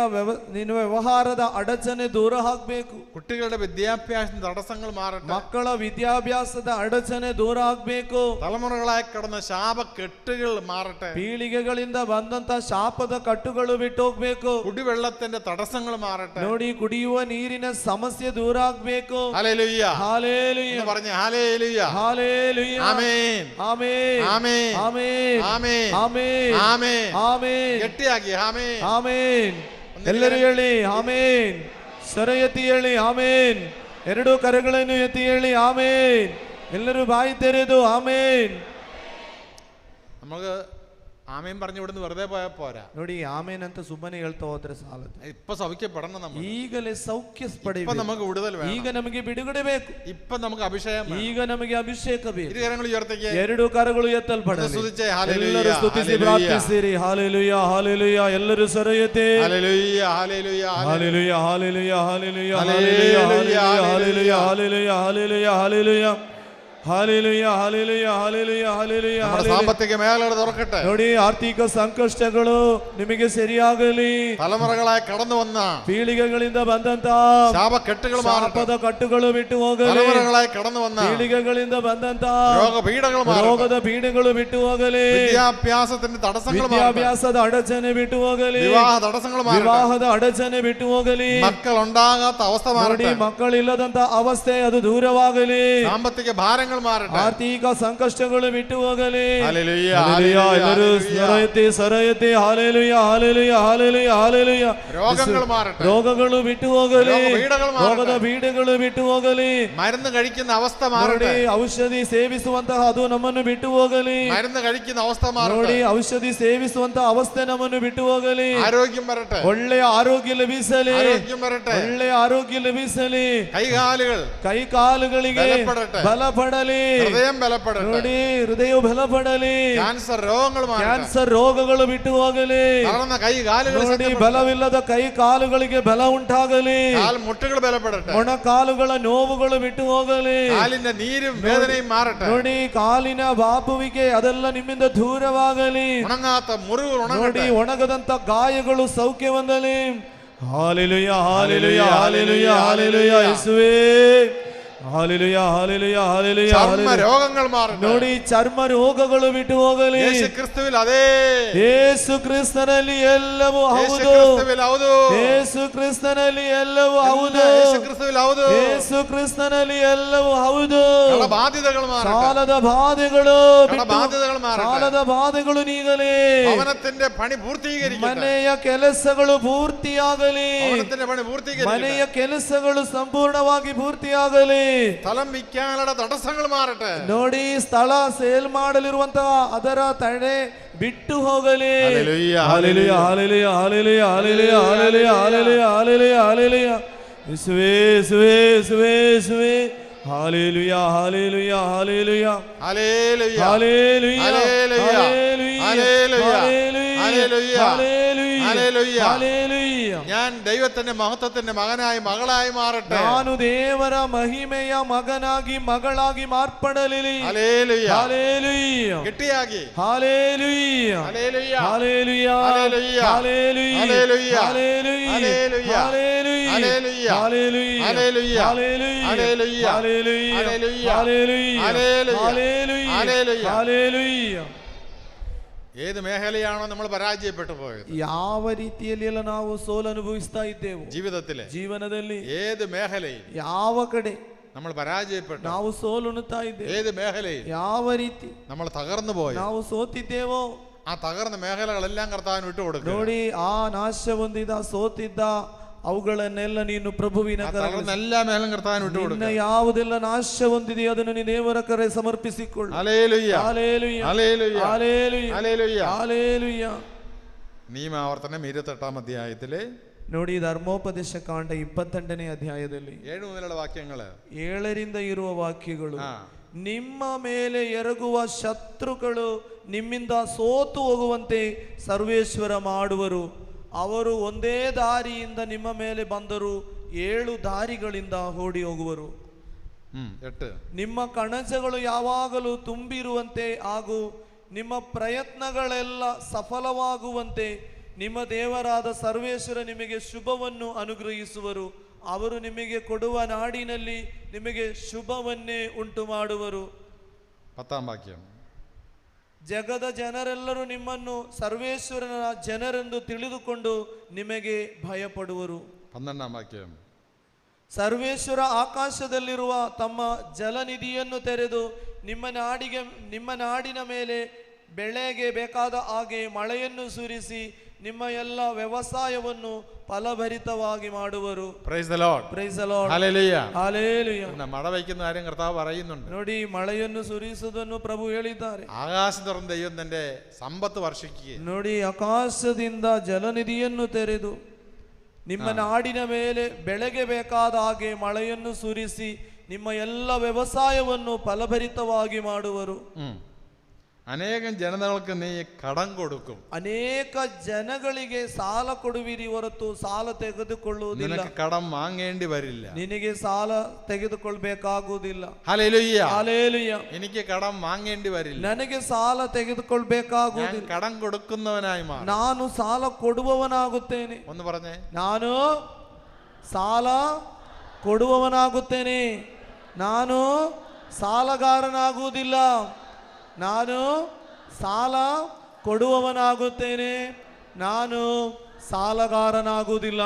ನಿನ್ನ ವ್ಯವಹಾರದ ಅಡಚಣೆ ದೂರ ಆಗ್ಬೇಕು. കുട്ടികളുടെ വിദ്യാഭ്യാസ തടസ്സങ്ങൾ മാറട്ടെ. ಮಕ್ಕಳ ವಿದ್ಯಾಭ್ಯಾಸದ ಅಡಚಣೆ ದೂರ ಆಗ್ಬೇಕು. തലമുറകളായി കിടന്ന ശാപക്കെട്ടുകൾ മാറട്ടെ. ಪೀಳಿಗೆಗಳಿಂದ ಬಂದಂತ ಶಾಪದ ಕಟ್ಟುಗಳು ಬಿಟ್ಟು ಹೋಗ್ಬೇಕು. കുടിവെള്ളത്തിന്റെ തടസ്സങ്ങൾ മാറട്ടെ. ನೋಡಿ, ಕುಡಿಯುವ ನೀರಿನ ಸಮಸ್ಯೆ ದೂರ ಆಗ್ಬೇಕು. ഹല്ലേലൂയ. ಹಾಲೇಲುಯ್ಯ. എന്ന് പറഞ്ഞേ ഹല്ലേലൂയ. ಹಾಲೇಲುಯ್ಯ. ആമേൻ. ಆಮೇನ್. ആമേൻ. ಆಮೇನ್. ആമേൻ. ಆಮೇನ್. ആമേൻ. ಆಮೇನ್. ഗട്ടിയാക്കി ആമേൻ. ಆಮೇನ್. ಎಲ್ಲರೂ ಹೇಳಿ ಆಮೇನ್. ಸ್ವರ ಎತ್ತಿ ಹೇಳಿ ಆಮೇನ್. ಎರಡು ಕರಗಳನ್ನು ಎತ್ತಿ ಹೇಳಿ ಆಮೇನ್. ಎಲ್ಲರೂ ಬಾಯಿ ತೆರೆದು ಆಮೇನ್. നമുക്ക് ആമേൻ പറഞ്ഞു ഇവിടുന്ന് വെറുതെ പോയാൽ പോരാ. ನೋಡಿ, ಆಮೇನ್ ಅಂತ ಸುಮ್ಮನೆ ಹೇಳ್ತಾ ಹೋದ್ರೆ ಸಾಲದು. ഇപ്പൊ സൗഖ്യപ്പെടണം. നമ്മൾ ಈಗಲೇ ಸೌಖ್ಯ ഇപ്പൊ ಪಡೆಯಬೇಕು. നമുക്ക് വിടുതൽ വേണം. ಈಗ ನಮಗೆ ಬಿಡುಗಡೆ ಬೇಕು. ഇപ്പൊ നമുക്ക് അഭിഷേകം വേണം. ಈಗ ನಮಗೆ ಅಭಿಷೇಕ ಬೇಕು. ഇരുകരങ്ങൾ ഉയർത്തിക്കേ. ಎರಡು ಕರಗಳು ಎತ್ತಲ್ಪಡಲಿ. സ്തുതിച്ചേ. ഹല്ലേലൂയ. ಎಲ್ಲರೂ ಸ್ತುತಿಸಿ ಪ್ರಾರ್ಥಿಸಿರಿ. Hallelujah, hallelujah. ಎಲ್ಲರೂ ಸ್ವರ ಎತ್ತಿ hallelujah. Hallelujah. Hallelujah, hallelujah, hallelujah, hallelujah, hallelujah, hallelujah, hallelujah, hallelujah, hallelujah. Hallelujah, hallelujah, hallelujah, hallelujah, നമ്മുടെ ಹಾಲೆಲೂಯ. സാമ്പത്തിക മേഖലകൾ തുറക്കട്ടെ. ನೋಡಿ, ಆರ್ಥಿಕ ಸಂಕಷ್ಟಗಳು ನಿಮಗೆ ಸರಿಯಾಗಲಿ. തലമുറകളായി കടന്നു വന്ന ಪೀಳಿಗೆಗಳಿಂದ ಬಂದಂತ ശാപക്കെട്ടുകൾ മാറട്ടെ. ಶಾಪದ ಕಟ್ಟುಗಳು ಬಿಟ್ಟು ಹೋಗಲಿ. തലമുറകളായി കടന്നു വന്ന ಪೀಳಿಗೆಗಳಿಂದ ಬಂದಂತ രോഗപീഠകൾ മാറട്ടെ. ರೋಗದ ಪೀಡೆಗಳು ಬಿಟ್ಟು ಹೋಗಲಿ. വിദ്യാഭ്യാസത്തിന്റെ തടസ്സങ്ങൾ മാറട്ടെ. ವಿದ್ಯಾಭ್ಯಾಸದ ಅಡಚಣೆ ಬಿಟ್ಟು ಹೋಗಲಿ. വിവാഹ തടസ്സങ്ങൾ മാറട്ടെ. ವಿವಾಹದ ಅಡಚಣೆ ಬಿಟ್ಟು ಹೋಗಲಿ. മക്കൾ ഉണ്ടാകാത്ത അവസ്ഥ ನೋಡಿ, മാറട്ടെ. ಮಕ್ಕಳಿಲ್ಲದಂತ ಅವಸ್ಥೆ ಅದು ದೂರವಾಗಲಿ. സാമ്പത്തിക ഭാരങ്ങൾ ഭാരങ്ങൾ മാറട്ടെ. ಆರ್ಥಿಕ ಸಂಕಷ್ಟಗಳು ಬಿಟ್ಟು ಹೋಗಲಿ. Hallelujah, hallelujah. ಎಲ್ಲರೂ ഹല്ലേലൂയ. ಸರಯತೆ ಹಾಲೆಲೂಯ ಹಾಲೆಲೂಯ ಹಾಲೆಲೂಯ ಹಾಲೆಲೂಯ. രോഗങ്ങൾ മാറട്ടെ. രോഗಗಳು ಬಿಟ್ಟು ಹೋಗಲಿ. രോഗപീഠകൾ മാറട്ടെ. ರೋಗದ ಪೀಡೆಗಳು ಬಿಟ್ಟು ಹೋಗಲಿ. മരുന്ന് കഴിക്കുന്ന അവസ്ഥ മാറട്ടെ. ಔಷಧಿ ಸೇವಿಸುವಂತಹ ಅದು ನಮ್ಮನ್ನು ಬಿಟ್ಟು ಹೋಗಲಿ. മരുന്ന് കഴിക്കുന്ന അവസ്ഥ മാറട്ടെ. ನೋಡಿ, ಔಷಧಿ ಸೇವಿಸುವಂತಹ ಅವಸ್ಥೆ ನಮ್ಮನ್ನು ಬಿಟ್ಟು ಹೋಗಲಿ. ആരോഗ്യം വരട്ടെ. ಒಳ್ಳೆಯ ಆರೋಗ್ಯ ಲಭಿಸಲಿ. ആരോഗ്യം വരട്ടെ. ಒಳ್ಳೆಯ ಆರೋಗ್ಯ ಲಭಿಸಲಿ. കൈ കാലുಗಳಿಗೆ ಬಲಪಡಲಿ. ഹൃദയം ബലപ്പെടട്ടെ. ನೋಡಿ, ಹೃದಯವು ಬಲಪಡಲಿ. ಕ್ಯಾನ್ಸರ್ ರೋಗಗಳು ಮಾರട്ടെ. ಕ್ಯಾನ್ಸರ್ ರೋಗಗಳು ಬಿಟ್ಟು ಹೋಗಲಿ. തളർന്ന കൈ കാലുകൾ ನೋಡಿ, ಬಲವಿಲ್ಲದ ಕೈ ಕಾಲುಗಳಿಗೆ ಬಲ ಉಂಟಾಗಲಿ. കാൽമുട്ടുകൾ ബലപ്പെടട്ടെ. ಮೊಣಕಾಲುಗಳ ನೋವುಗಳು ಬಿಟ್ಟು ಹೋಗಲಿ. കാലിന്റെ നീരും വേദനയും മാറട്ടെ. ನೋಡಿ, ಕಾಲಿನ ಬಾಪುವಿಕೆ ಅದೆಲ್ಲ ನಿಮ್ಮಿಂದ ದೂರವಾಗಲಿ. ഉണങ്ങാത്ത മുറിവുകൾ ನೋಡಿ, ഉണങ്ങട്ടെ. ಒಣಗದಂತ ಗಾಯಗಳು ಸೌಖ್ಯ ಹೊಂದಲಿ. ಹಾಲೆಲೂಯಾ ಹಾಲೆಲೂಯಾ ಹಾಲೆಲೂಯಾ ಹಾಲೆಲೂಯಾ ಯೇಸುವೇ. Hallelujah hallelujah hallelujah. ചർമ്മ രോഗങ്ങൾ മാറട്ടെ. ನೋಡಿ, ಚರ್ಮ ರೋಗಗಳು ಬಿಟ್ಟು ಹೋಗಲಿ. യേശു ಕ್ರಿಸ್ತುವಿൽ ಅದೇ. ಯೇಸು ಕ್ರಿಸ್ತನಲ್ಲಿ ಎಲ್ಲವೂ ಹೌದು. ಯೇಸು ಕ್ರಿಸ್ತನಲ್ಲಿ ಎಲ್ಲವೂ ಹೌದು. യേശു ക്രിസ്തുവിൽ ಹೌದು. ಯೇಸು ಕ್ರಿಸ್ತನಲ್ಲಿ ಎಲ್ಲವೂ ಹೌದು. ബാധ്യതകൾ മാറട്ടെ. ಸಾಲದ ಬಾಧೆಗಳು ಸಾಲದ ಬಾಧೆಗಳು ನೀಗಲಿ. ഭവനത്തിന്റെ പണി പൂർത്തീകരിക്കട്ടെ. ಮನೆಯ ಕೆಲಸಗಳು ಪೂರ್ತಿಯಾಗಲಿ. ഭവനത്തിന്റെ പണി പൂർത്തീകരിക്കട്ടെ. ಮನೆಯ ಕೆಲಸಗಳು ಸಂಪೂರ್ಣವಾಗಿ ಪೂರ್ತಿಯಾಗಲಿ. സ്ഥലം വിൽക്കാനുള്ള തടസ്സങ്ങൾ മാറട്ടെ. ನೋಡಿ, ಸ್ಥಳ ಸೇಲ್ ಮಾಡಲಿರುವಂತಹ ಅದರ ತಡೆ ಬಿಟ್ಟು ಹೋಗಲಿ. Hallelujah, hallelujah hallelujah hallelujah hallelujah hallelujah hallelujah hallelujah hallelujah. ಯೇಸುವೇ ಯೇಸುವೇ ಯೇಸುವೇ ಯೇಸುವೇ. Hallelujah hallelujah hallelujah hallelujah, hallelujah hallelujah, hallelujah hallelujah, hallelujah hallelujah. Hallelujah. ഞാൻ ദൈവത്തിന്റെ മഹത്വത്തിന്റെ മകനായി മകളായി മാറട്ടെ. ನಾನು ದೇವರ ಮಹಿಮೆಯ ಮಗನಾಗಿ ಮಗಳಾಗಿ ಮಾರ್ಪಡಲಿ. Hallelujah, hallelujah. ഗട്ടിയാകി. Hallelujah hallelujah, hallelujah hallelujah, hallelujah hallelujah, hallelujah hallelujah, hallelujah hallelujah, hallelujah hallelujah, hallelujah hallelujah, hallelujah hallelujah, hallelujah hallelujah, hallelujah hallelujah. Hallelujah. ഏത് മേഖലയാണോ നമ്മൾ പരാജയപ്പെട്ടു പോയത്? ಯಾವ ರೀತಿಯಲ್ಲಿ ನಾವು ಸೋಲು ಅನುಭವಿಸ್ತಾ ಇದ್ದೇವೆ ಜೀವನದಲ್ಲಿ? ഏത് മേഖലയിൽ ಯಾವ ಕಡೆ നമ്മൾ പരാജയപ്പെട്ടു, ನಾವು ಸೋಲುಣುತ್ತಾ ಇದ್ದೇವೆ? ഏത് മേഖലയിൽ ಯಾವ ರೀತಿ നമ്മൾ തകർന്നു പോയി, ನಾವು ಸೋತಿದ್ದೇವೋ ആ തകർന്ന മേഖലകളെല്ലാം കർത്താവിന് വിട്ടുകൊടുക്കുക. ನೋಡಿ, ಆ ನಾಶ ಹೊಂದಿದ ಸೋತಿದ್ದ ಅವುಗಳನ್ನೆಲ್ಲ ನೀನು ಪ್ರಭುವಿನ എല്ലാ മേഖലയും കർത്താവിന് വിട്ടുകൊടുക്കുക. ಯಾವುದೆಲ್ಲ ನಾಶ ಹೊಂದಿದೆಯೋ ಅದನ್ನು ನೀನು ದೇವರ ಕರೆ ಸಮರ್ಪಿಸಿಕೊಳ್ಳು. Hallelujah, hallelujah, hallelujah, hallelujah, hallelujah. Hallelujah. നിയമാവർത്തനം 28-ാം അധ്യായത്തിലെ ನೋಡಿ, ಧರ್ಮೋಪದೇಶ ಕಾಂಡ 22ನೇ ಅಧ್ಯಾಯದಲ್ಲಿ 7 മുതലുള്ള വാക്യങ്ങൾ, 7ರಿಂದ ಇರುವ ವಾಕ್ಯಗಳು. ನಿಮ್ಮ ಮೇಲೆ ಎರಗುವ ಶತ್ರುಗಳು ನಿಮ್ಮಿಂದ ಸೋತು ಹೋಗುವಂತೆ ಸರ್ವೇಶ್ವರ ಮಾಡುವರು. ಅವರು ಒಂದೇ ದಾರಿಯಿಂದ ನಿಮ್ಮ ಮೇಲೆ ಬಂದರು 7 ದಾರಿಗಳಿಂದ ಓಡಿ ಹೋಗುವರು. 8 ನಿಮ್ಮ ಕಣಜಗಳು ಯಾವಾಗಲೂ ತುಂಬಿರುವಂತೆ ಹಾಗೂ ನಿಮ್ಮ ಪ್ರಯತ್ನಗಳೆಲ್ಲ ಸಫಲವಾಗುವಂತೆ ನಿಮ್ಮ ದೇವರಾದ ಸರ್ವೇಶ್ವರ ನಿಮಗೆ ಶುಭವನ್ನು ಅನುಗ್ರಹಿಸುವರು. ಅವರು ನಿಮಗೆ ಕೊಡುವ ನಾಡಿನಲ್ಲಿ ನಿಮಗೆ ಶುಭವನ್ನೇ ಉಂಟು ಮಾಡುವರು. 10ാം വാക്യം, ಜಗದ ಜನರೆಲ್ಲರೂ ನಿಮ್ಮನ್ನು ಸರ್ವೇಶ್ವರನ ಜನರೆಂದು ತಿಳಿದುಕೊಂಡು ನಿಮಗೆ ಭಯಪಡುವರು. 12ാം വാക്യം, ಸರ್ವೇಶ್ವರ ಆಕಾಶದಲ್ಲಿರುವ ತಮ್ಮ ಜಲನಿಧಿಯನ್ನು ತೆರೆದು ನಿಮ್ಮ ನಾಡಿನ ಮೇಲೆ ಬೆಳೆಗೆ ಬೇಕಾದ ಹಾಗೆ ಮಳೆಯನ್ನು ಸುರಿಸಿ ನಿಮ್ಮ ಎಲ್ಲ ವ್ಯವಸಾಯವನ್ನು ഫലഭരിതವಾಗಿ ಮಾಡುವರು. Price the Lord, price the Lord, hallelujah, hallelujah. മഴ പെയ്യുന്ന കാര്യം കർത്താവ് പറയുന്നുണ്ട്. ನೋಡಿ, ಮಳೆಯನ್ನು ಸುರಿಸುವುದನ್ನು ಪ್ರಭು ಹೇಳಿದ್ದಾರೆ. ആകാശം തുറന്ന ദൈവം തന്റെ സമ്പത്ത് വർഷിക്കുകയും, ನೋಡಿ, ಆಕಾಶದಿಂದ ಜಲನಿಧಿಯನ್ನು ತೆರೆದು ನಿಮ್ಮ ನಾಡಿನ ಮೇಲೆ ಬೆಳೆಗೆ ಬೇಕಾದ ಹಾಗೆ ಮಳೆಯನ್ನು ಸುರಿಸಿ ನಿಮ್ಮ ಎಲ್ಲ ವ್ಯವಸಾಯವನ್ನು ಫಲಭರಿತವಾಗಿ ಮಾಡುವರು. അനേകം ജനതകൾക്ക് നീ കടം കൊടുക്കും. ಅನೇಕ ಜನಗಳಿಗೆ ಸಾಲ ಕೊಡುವಿರಿ ಹೊರತು ಸಾಲ ತೆಗೆದುಕೊಳ್ಳುವುದಿಲ್ಲ. നിനക്ക് കടം വാങ്ങേണ്ടി വരില്ല. ನಿನಗೆ ಸಾಲ ತೆಗೆದುಕೊಳ್ಳಬೇಕಾಗುವುದಿಲ್ಲ. Hallelujah, hallelujah. എനിക്ക് കടം വാങ്ങേണ്ടി വരില്ല. ನನಗೆ ಸಾಲ ತೆಗೆದುಕೊಳ್ಳಬೇಕಾಗುವುದಿಲ್ಲ. കടം കൊടുക്കുന്നവനായി മാറും. ನಾನು ಸಾಲ ಕೊಡುವವನಾಗುತ್ತೇನೆ. ഒന്ന് പറഞ്ഞേ, ನಾನು ಸಾಲ ಕೊಡುವವನಾಗುತ್ತೇನೆ. ನಾನು ಸಾಲಗಾರನಾಗುವುದಿಲ್ಲ. ನಾನು ಸಾಲ ಕೊಡುವವನಾಗುತ್ತೇನೆ. ನಾನು ಸಾಲಗಾರನಾಗುವುದಿಲ್ಲ.